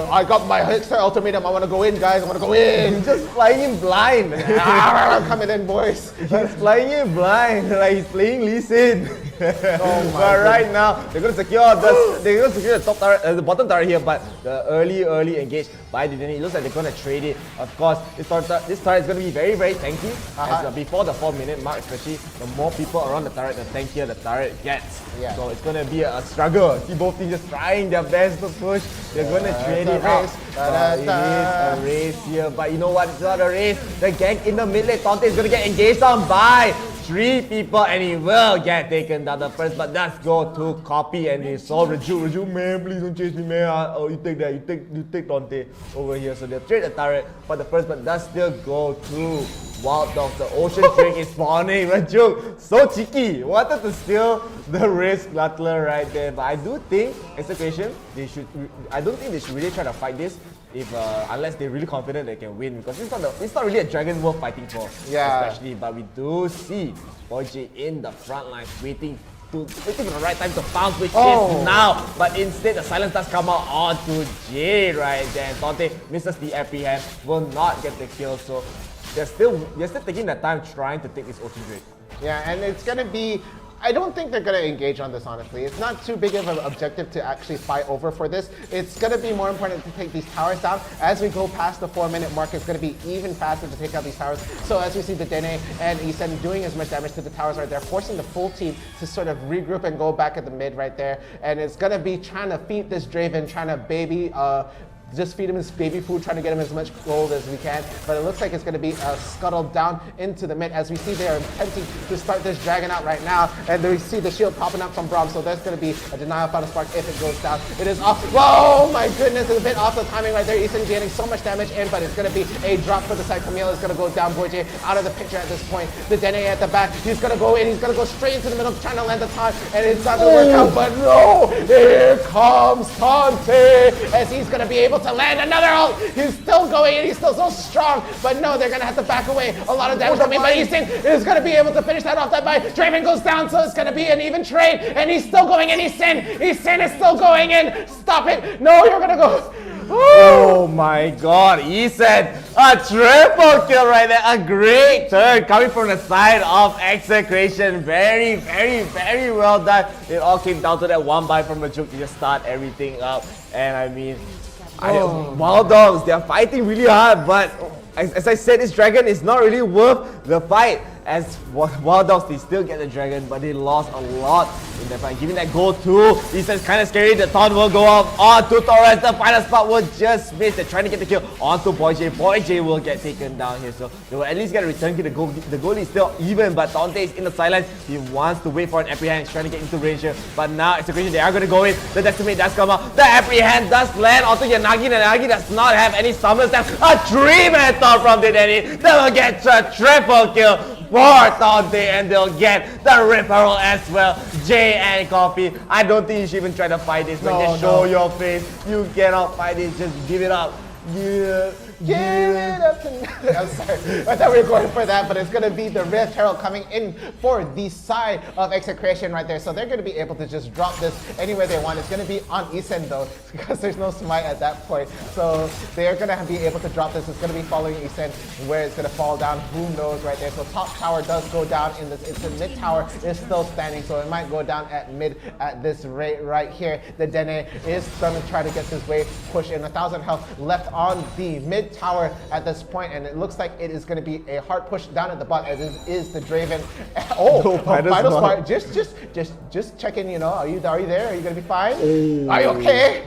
I got my Hexer ultimatum, I want to go in, guys, I want to go in. He's just flying in blind. Coming in, boys. He's flying in blind, like he's playing Lee Sin. But right now, they're going to secure the top turret, the bottom turret here, but the early engage by Didn't. It looks like they're going to trade it. Of course, this turret is going to be very tanky. As, before the 4-minute mark, especially, the more people around the turret, the tankier the turret gets. So it's going to be a struggle. See both teams just trying their best to push. They're going to trade it out. It is a race here, but you know what? It's not a race. The gank in the mid lane, Tante is going to get engaged on by 3 people, and he will get taken down the first, but let's go to Copy, and they saw Raju, man, please don't chase me, man. Oh, you take that, you take Dante over here. So they'll trade the turret, but the first, but does still go to Wild Dogs. The Ocean Drake is spawning. Raju, so cheeky, wanted to steal the Risk Gluttler right there, but I do think Execution, I don't think they should really try to fight this unless they're really confident they can win, because it's not really a dragon worth fighting for, especially. But we do see Boy J in the front lines waiting for the right time to pounce, which is now. But instead, the silence does come out onto Jay right there. Dante misses the apprehend, will not get the kill. So they're still taking their time trying to take this Ocean Drake. Yeah, and it's gonna be. I don't think they're going to engage on this, honestly. It's not too big of an objective to actually fight over for this. It's going to be more important to take these towers down. As we go past the 4-minute mark, it's going to be even faster to take out these towers. So as we see the Dene and Isen doing as much damage to the towers right there, forcing the full team to sort of regroup and go back at the mid right there. And it's going to be trying to feed this Draven, trying to baby just feed him his baby food, trying to get him as much gold as we can. But it looks like it's going to be scuttled down into the mid. As we see, they are attempting to start this dragon out right now. And we see the shield popping up from Braum. So there's going to be a denial of Final Spark if it goes down. It is off. Whoa, my goodness. It's a bit off the timing right there. Eason getting so much damage in, but it's going to be a drop for the side. Camille is going to go down. Boyjay out of the picture at this point. The Dene at the back. He's going to go in. He's going to go straight into the middle, trying to land the taunt. And it's not going to work out. But no, here comes Tante. As he's going to be able to land another ult. He's still going in. He's still so strong. But no, they're going to have to back away. A lot of damage coming. But Eason is going to be able to finish that off. That by Draven goes down. So it's going to be an even trade. And he's still going in. Eason is still going in. Stop it. No, you're going to go. Oh my god, Eason, a triple kill right there, a great turn coming from the side of Execration. Very, very, very well done. It all came down to that one buy from the Juke to just start everything up. And I mean, Wild Dogs, they're fighting really hard, but as I said, this dragon is not really worth the fight. As Wild Dogs, they still get the dragon, but they lost a lot in that fight. Giving that goal too, this is kind of scary. The taunt will go off onto Torres. The final spot will just miss. They're trying to get the kill onto Boyjay. Boyjay will get taken down here, so they will at least get a return kill. The goal is still even, but Dante is in the sidelines. He wants to wait for an apprehend. He's trying to get into range here, but now Execution, they are going to go in. The Decimate does come out. The apprehend does land onto Yanagi. Yanagi does not have any summons. That's a 3-man taunt from Dideni. They will get a triple kill for Dante, and they'll get the Ripperl as well. Jay and Coffee, I don't think you should even try to fight this. Like, just show your face. You cannot fight it. Just give it up. Give it up to me. I'm sorry. I thought we were going for that, but it's going to be the Rift Herald coming in for the side of Execration right there. So they're going to be able to just drop this anywhere they want. It's going to be on Eason though, because there's no smite at that point. So they're going to be able to drop this. It's going to be following Eason where it's going to fall down. Who knows right there. So top tower does go down in this. It's the mid tower is still standing, so it might go down at mid at this rate right here. The Dene is going to try to get this wave push in. 1,000 health left on the mid tower at this point, and it looks like it is going to be a hard push down at the bot, as is the Draven. Oh, Vital Spark, just checking, you know, are you there? Are you going to be fine? Are you okay?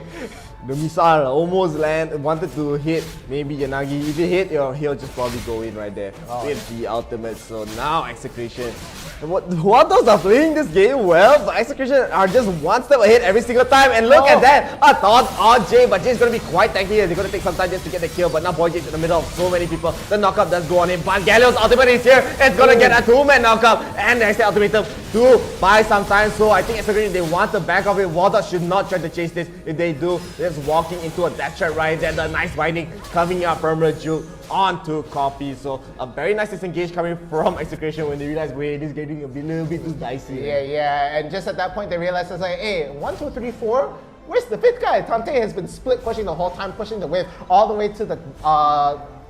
The missile almost wanted to hit maybe Yanagi. If it hit, he'll just probably go in right there with the ultimate. So now Execration. What those are playing this game well, but Execution are just one step ahead every single time. And look at that, a taunt on Jay, but Jay's going to be quite tanky here. They're going to take some time just to get the kill, but now Boyjay's in the middle of so many people. The knockup does go on him, but Galio's ultimate is here. It's going to get a 2-man knockup, and there's the ultimatum to buy some time. So I think Execution, they want to back off it. Waldot should not try to chase this. If they do, they're just walking into a death trap right there. The nice binding coming up from Raju onto Coffee. So a very nice disengage coming from Execration when they realize, wait, this is getting a little bit too dicey. Yeah, and just at that point they realize it's like, hey, 1, 2, 3, 4. Where's the 5th guy? Tante has been split pushing the whole time, pushing the wave all the way to the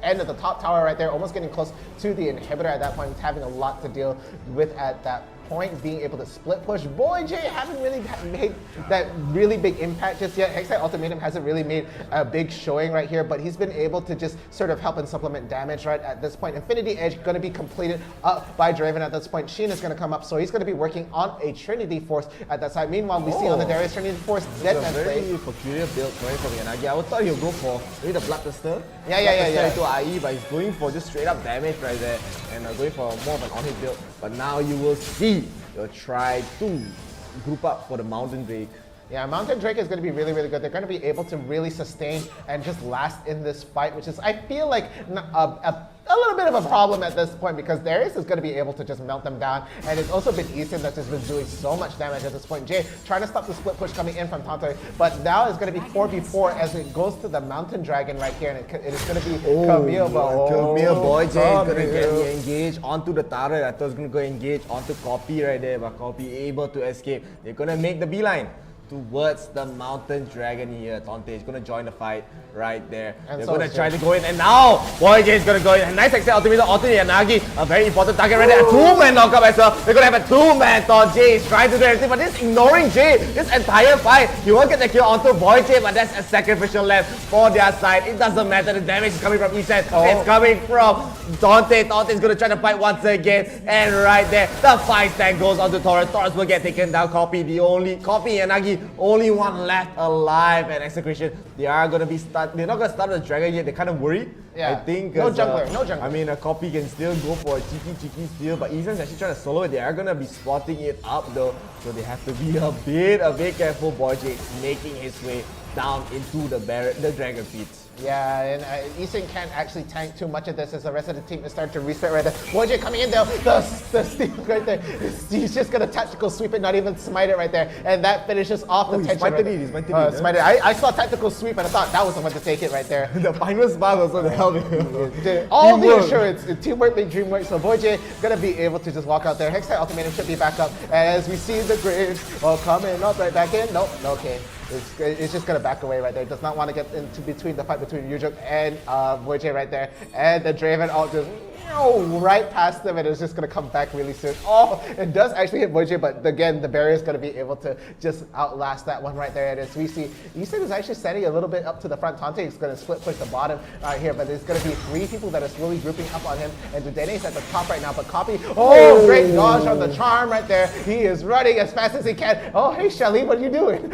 end of the top tower right there, almost getting close to the inhibitor at that point. It's having a lot to deal with at that point, being able to split push. Boyjay haven't really made that really big impact just yet. Hexite Ultimatum hasn't really made a big showing right here, but he's been able to just sort of help and supplement damage right at this point. Infinity Edge going to be completed up by Draven at this point. Sheen is going to come up, so he's going to be working on a Trinity Force at that side. Meanwhile, we see on the Darius Trinity Force Deadman play. Very peculiar build coming from Yanagi. I would thought he'll go for maybe the Bloodthirster. Yeah. Into IE, but he's going for just straight up damage right there, and going for more of an on-hit build. But now you will see they'll try to group up for the Mountain Drake. Yeah, Mountain Drake is going to be really, really good. They're going to be able to really sustain and just last in this fight, which is, I feel like, a little bit of a problem at this point, because Darius is going to be able to just melt them down, and it's also been Eason that's just been doing so much damage at this point. Jay trying to stop the split push coming in from Tante, but now it's going to be 4v4 as it goes to the Mountain Dragon right here, and it is going to be Camille. Camille Boyjay is going to get engaged onto the Tara. I thought it was going to go engage onto Copy right there, but Copy able to escape. They're going to make the beeline towards the Mountain Dragon here. Tante is going to join the fight right there. And they're going to try to go in, and now Boyjay is going to go in. A nice exit ultimate onto Yanagi. A very important target right there. A 2-man knockup as well. They're going to have a 2-man taunt. Jay is trying to do everything, but this ignoring Jay this entire fight. He won't get the kill onto Boyjay, but that's a sacrificial left for their side. It doesn't matter. The damage is coming from Eason. It's coming from Dante. Dante is going to try to fight once again, and right there, the 5-stack goes onto Taurus. Taurus will get taken down. Copy, the only Copy Yanagi Buddy, only one left alive at Execration. They are gonna be they're not gonna start with the dragon yet. They're kind of worried. Yeah. I think no jungler, no jungler. I mean, a copy can still go for a cheeky steal, but Ethan's actually trying to solo it. They are gonna be spotting it up though, so they have to be a bit careful. Boyjay making his way down into the dragon pit. Yeah, and Ethan can't actually tank too much of this as the rest of the team is starting to reset right there. Boyjay coming in though, the steal right there. He's just gonna tactical sweep it, not even smite it right there, and that finishes off the tension. He's smited it. I saw tactical sweep and I thought that was the one to take it right there. The final spot was what the hell. All the assurance, teamwork made dream work. So Boyjay gonna be able to just walk out there. Hextech ultimatum should be back up, and as we see the Graves coming up right back in. Nope, okay. It's just gonna back away right there. Does not want to get into between the fight between Yujuk and Boyjay right there. And the Draven ult just right past them, and it's just gonna come back really soon. Oh, it does actually hit Boyjay, but again, the barrier is gonna be able to just outlast that one right there. And as we see, Ethan is actually standing a little bit up to the front. Tante is gonna split push the bottom here, but there's gonna be 3 people that are slowly grouping up on him. And Dudene is at the top right now, but Copy, great dodge on the charm right there. He is running as fast as he can. Oh, hey Shelly, what are you doing?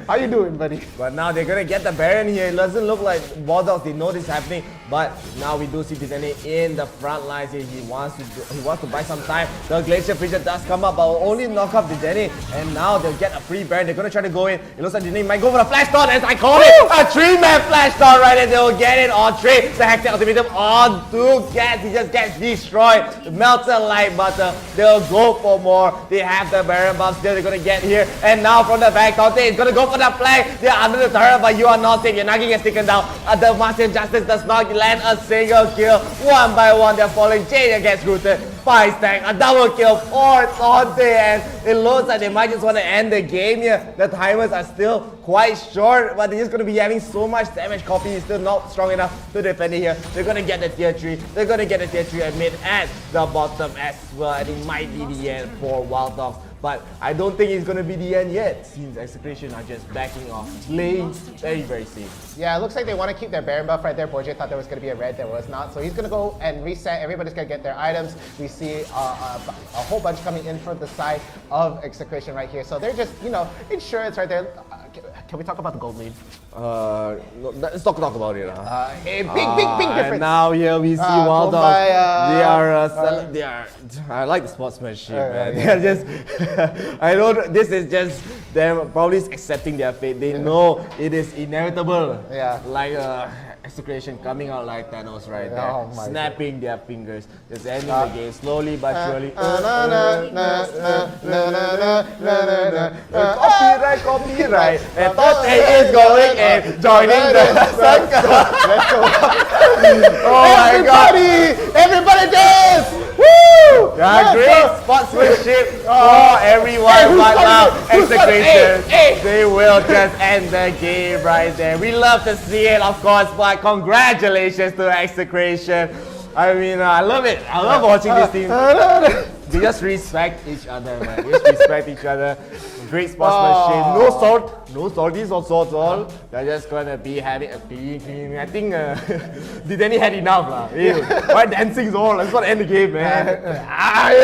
How you doing, buddy? But now they're gonna get the Baron here. It doesn't look like Bulldogs, they know this is happening, but now we do see Dudene in the front lines here. He wants to buy some time. The Glacier Fissure does come up, but will only knock off Dudene, and now they'll get a free Baron. They're gonna try to go in. It looks like Dudene might go for the Flash Taunt, as I call it. A 3-man Flash Taunt right there. They'll get it on 3. The Hextech ultimatum on 2 gets. He just gets destroyed. Melted like butter. They'll go for more. They have the Baron buff still. They're gonna get here, and now from the back, Tante is gonna go for the flank. They're under the turret, but you are not safe. Your Nagi gets taken down. The Massive Justice does not land a single kill. One by one, they're falling. Jade gets rooted. 5 stack, a double kill for Tante, and it looks like they might just want to end the game here. The timers are still quite short, but they're just going to be having so much damage. Copy is still not strong enough to defend it here. They're going to get the tier 3. They're going to get the tier 3 and mid at the bottom as well. I think might be the end for Wild Dogs. But I don't think it's going to be the end yet, since Execration are just backing off, playing very safe. Yeah, it looks like they want to keep their Baron buff right there. Boyjay thought there was going to be a red, there was not. So he's going to go and reset. Everybody's going to get their items. We see a whole bunch coming in from the side of Execration right here. So they're just, insurance right there. Can we talk about the gold lead? No, let's talk about it. A big difference. And now here we see Wild Dogs. They are. I like the sportsmanship, man. They are just. I know this is just them probably accepting their fate. They know it is inevitable. Yeah. Like Execration coming out like Thanos right there, snapping their fingers, just ending the game slowly but surely. Copyright. And Tote is going and joining the circle. Let's go. Oh my God! Everybody dance! Woo! Great sportsmanship for everyone, but now Execration, they will just end the game right there. We love to see it, of course, but congratulations to Execration. I mean, I love it. I love watching this team. They just respect each other, man. They just respect each other. Great sportsmanship. No salties or swords all. They're just gonna be having a clean. I think Dudene had enough lah. Why dancing's all? Let's not end the game, man.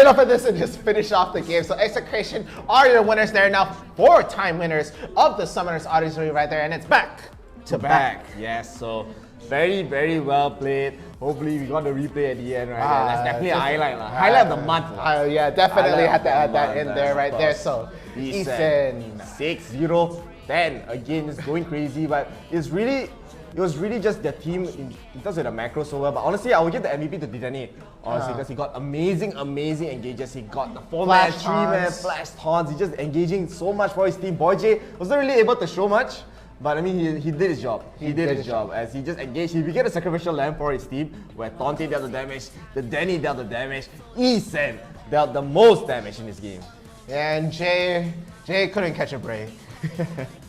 Enough of this and just finish off the game. So Execration are your winners. They're now 4-time winners of the Summoners Odyssey right there, and it's back to back. Yes, so very well played. Hopefully we got the replay at the end right there. That's definitely a highlight lah. Highlight of the month. Yeah, definitely had to add that in there right there. So Ethan 6-0-10 again, just going crazy, but it was really just their team in terms of the macro so well. But honestly, I would give the MVP to Dudene, honestly, because he got amazing engages. He got the 4-man, 3-man flash taunts. He's just engaging so much for his team. Boyjay wasn't really able to show much, but I mean, he did his job. He did his job as he just engaged. He became a sacrificial lamb for his team, where Tante dealt the damage, the Denny dealt the damage, Ethan dealt the most damage in this game. And Jay couldn't catch a break.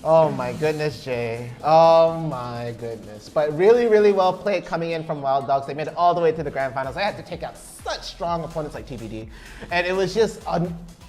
Oh my goodness, Jay. Oh my goodness. But really well played coming in from Wild Dogs. They made it all the way to the grand finals. They had to take out such strong opponents like TBD. And it was just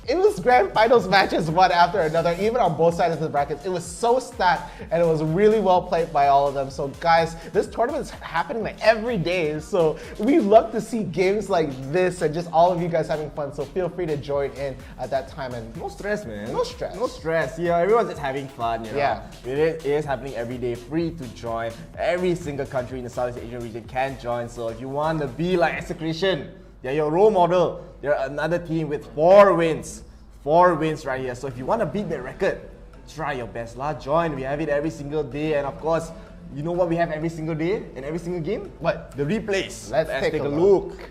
it was grand finals matches one after another, even on both sides of the brackets. It was so stacked, and it was really well played by all of them. So guys, this tournament's happening like every day. So we love to see games like this and just all of you guys having fun. So feel free to join in at that time. And no stress, man. No stress. No stress. Yeah, everyone's just having fun, you know. Yeah. It is happening every day, free to join. Every single country in the Southeast Asian region can join. So if you want to be like Execration, they're your role model. They're another team with 4 wins. 4 wins right here. So if you want to beat that record, try your best lah. Join. We have it every single day. And of course, you know what we have every single day in every single game? What? The replays. Let's take a look.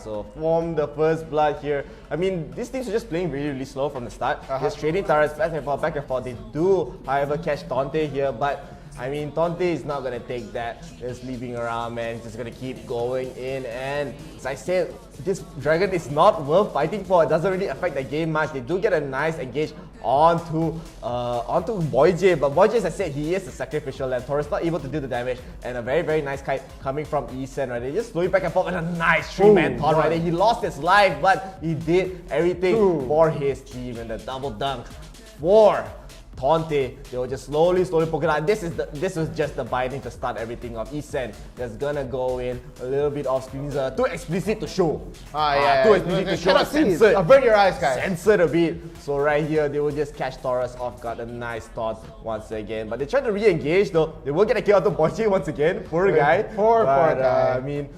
So form the first blood here. I mean, these teams are just playing really, really slow from the start. Just trading turrets back and forth, back and forth. They do, however, catch Tante here, but I mean, Tante is not gonna take that. Just leaving around, man. He's just gonna keep going in. And as I said, this dragon is not worth fighting for. It doesn't really affect the game much. They do get a nice engage onto Boyjay, but Boyjay, as I said, he is a sacrificial lamb. Taurus not able to do the damage, and a very, very nice kite coming from Isen right there. Just slowing back and forth, and a nice 3-man taunt right there. He lost his life, but he did everything for his team, and the double dunk for Tante. They were just slowly poking out. This was just the binding to start everything off. Isen just gonna go in a little bit off screen. Too explicit to show. Too explicit to show. Censored. Avert your eyes, guys. Censored a bit. So right here, they will just catch Taurus off guard. A nice taunt once again. But they try to re-engage though. They will get a kill out of Boyjay once again. Poor guy. Poor guy. I mean,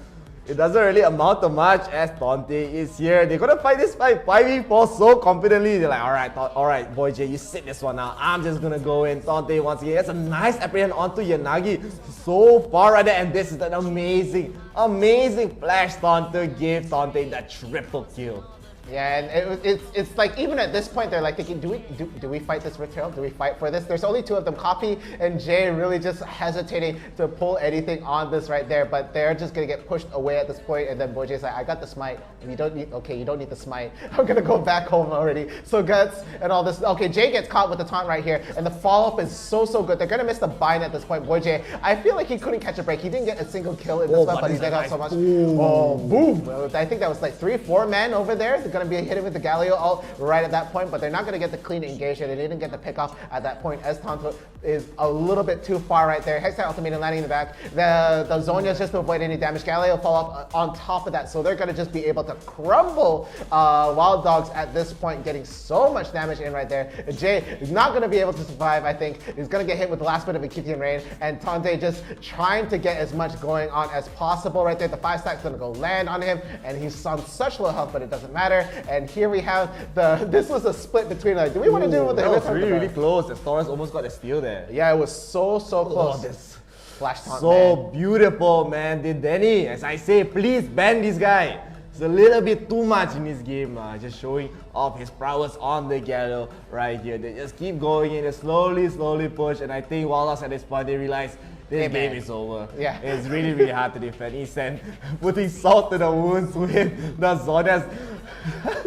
it doesn't really amount to much as Tante is here. They're gonna fight this fight 5v4 so confidently. They're like, alright, Boyjay, you sit this one out. I'm just gonna go in. Tante once again. That's a nice apprehend onto Yanagi. So far right there, and this is an amazing flash taunt to give Tante that triple kill. Yeah, and it's like even at this point they're like thinking, do we fight this Retail? Do we fight for this? There's only 2 of them, Copy and Jay, really just hesitating to pull anything on this right there, but they're just gonna get pushed away at this point. And then Boyjay's like, I got the smite. You don't need the smite. I'm gonna go back home already. So Guts and all this. Okay, Jay gets caught with the taunt right here, and the follow-up is so good. They're gonna miss the bind at this point. Boyjay, I feel like he couldn't catch a break. He didn't get a single kill in this one, but he did have so much. Oh, boom! I think that was like 3-4 men over there. They're gonna be hitting with the Galio ult right at that point, but they're not going to get the clean engagement. They didn't get the pick off at that point as Tonto is a little bit too far right there. Hextile ultimatum landing in the back. The Zhonya's just to avoid any damage. Galio fall up on top of that, so they're going to just be able to crumble Wild Dogs at this point, getting so much damage in right there. Jay is not going to be able to survive, I think. He's going to get hit with the last bit of Akitian Rain, and Tante just trying to get as much going on as possible right there. The 5-stack's going to go land on him, and he's on such low health, but it doesn't matter. And here we have this was a split between like, do we want to do it with the That was really close. The Taurus almost got a steal there. Yeah, it was so close. This flash taunt, so beautiful, man. Did Danny, as I say, please ban this guy. It's a little bit too much in this game, just showing off his prowess on the Gallo right here. They just keep going in, they slowly push, and I think Wallace at this point, they realize this game is over. Yeah. It's really hard to defend. Isen putting salt to the wounds with the Zodiacs.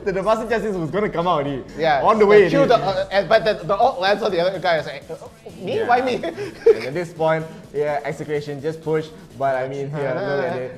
The Master Justice was going to come out already. Yeah. On the way. But the ult lands on the other guy. Is like, me? Why me? And at this point, yeah, Execration just push. But I mean, here, look at it.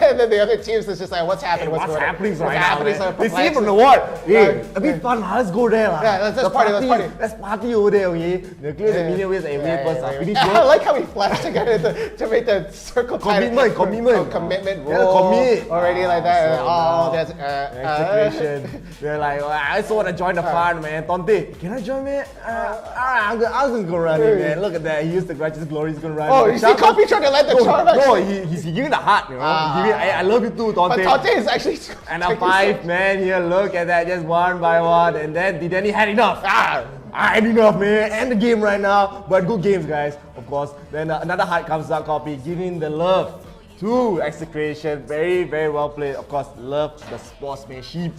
And then the other teams is just like, what's happening? What's happening right now? They see from the ward. Hey, a bit fun. Let's go there. Yeah, let's party. Let's party over there, okay? They clear the minion waves and every person. I like how we flashed together to make the circle commitment. Commitment roll already like that. So there's Execration. They're like, I just want to join the fun, man. Tante, can I join, man? Alright, I'm gonna go running, man. Look at that. He used the Righteous Glory. He's gonna run. Oh, you see Copy trying to let the charm actually? No, he's giving the heart, you know. I love you too, Tante. But Tante is actually... And a 5-man here. Look at that. Just one by one. And then he had enough. I had enough, man. End the game right now. But good games, guys. Of course. Then another heart comes out, Copy, giving the love to Execration. Very well played. Of course, love the sportsmanship.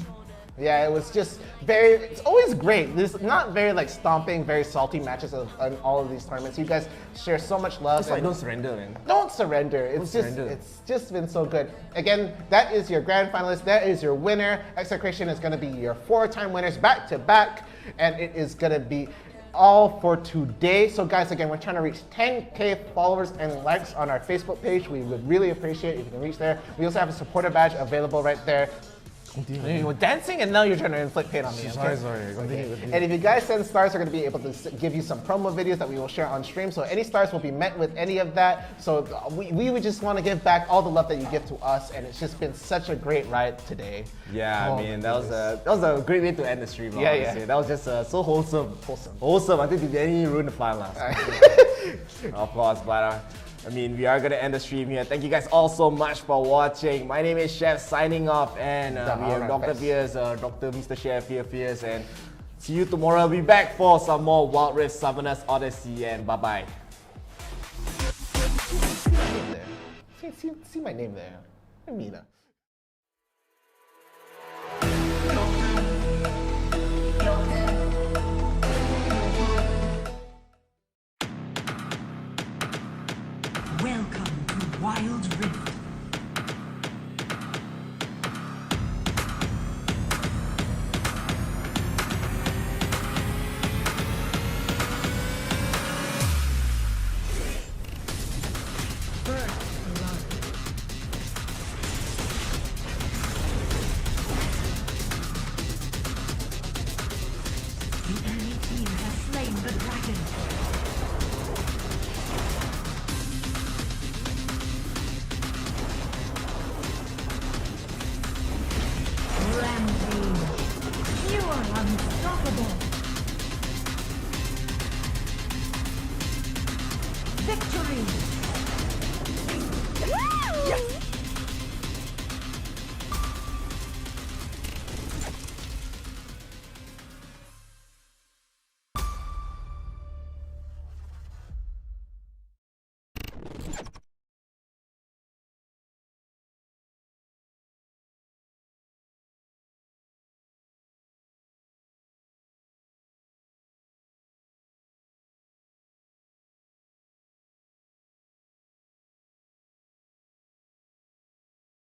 Yeah, it was just it's always great. There's not very like stomping, very salty matches in all of these tournaments. You guys share so much love. Just like, don't surrender, man. Don't surrender. It's just been so good. Again, that is your grand finalist. That is your winner. Execration is going to be your 4-time winners back to back, and it is going to be all for today. So guys, again, we're trying to reach 10K followers and likes on our Facebook page. We would really appreciate it if you can reach there. We also have a supporter badge available right there. You were dancing and now you're trying to inflict pain on me. Sorry. Okay. And if you guys send stars, we're going to be able to give you some promo videos that we will share on stream. So any stars will be met with any of that. So we would just want to give back all the love that you give to us, and it's just been such a great ride today. Yeah, I mean that was a great way to end the stream. Yeah. That was just so wholesome. Wholesome. I think did any ruin the plan last time. Of course, but I mean, we are going to end the stream here. Thank you guys all so much for watching. My name is Chef signing off, and we have Dr. Fierce, Dr. Mr. Chef here, Fierce, and see you tomorrow. I'll be back for some more Wild Rift Summoners Odyssey, and bye-bye. See my name there. Amina. Welcome to Wild Rift. First blood. The enemy team has slain the dragon. Rampage. You are unstoppable. Victory. Yes.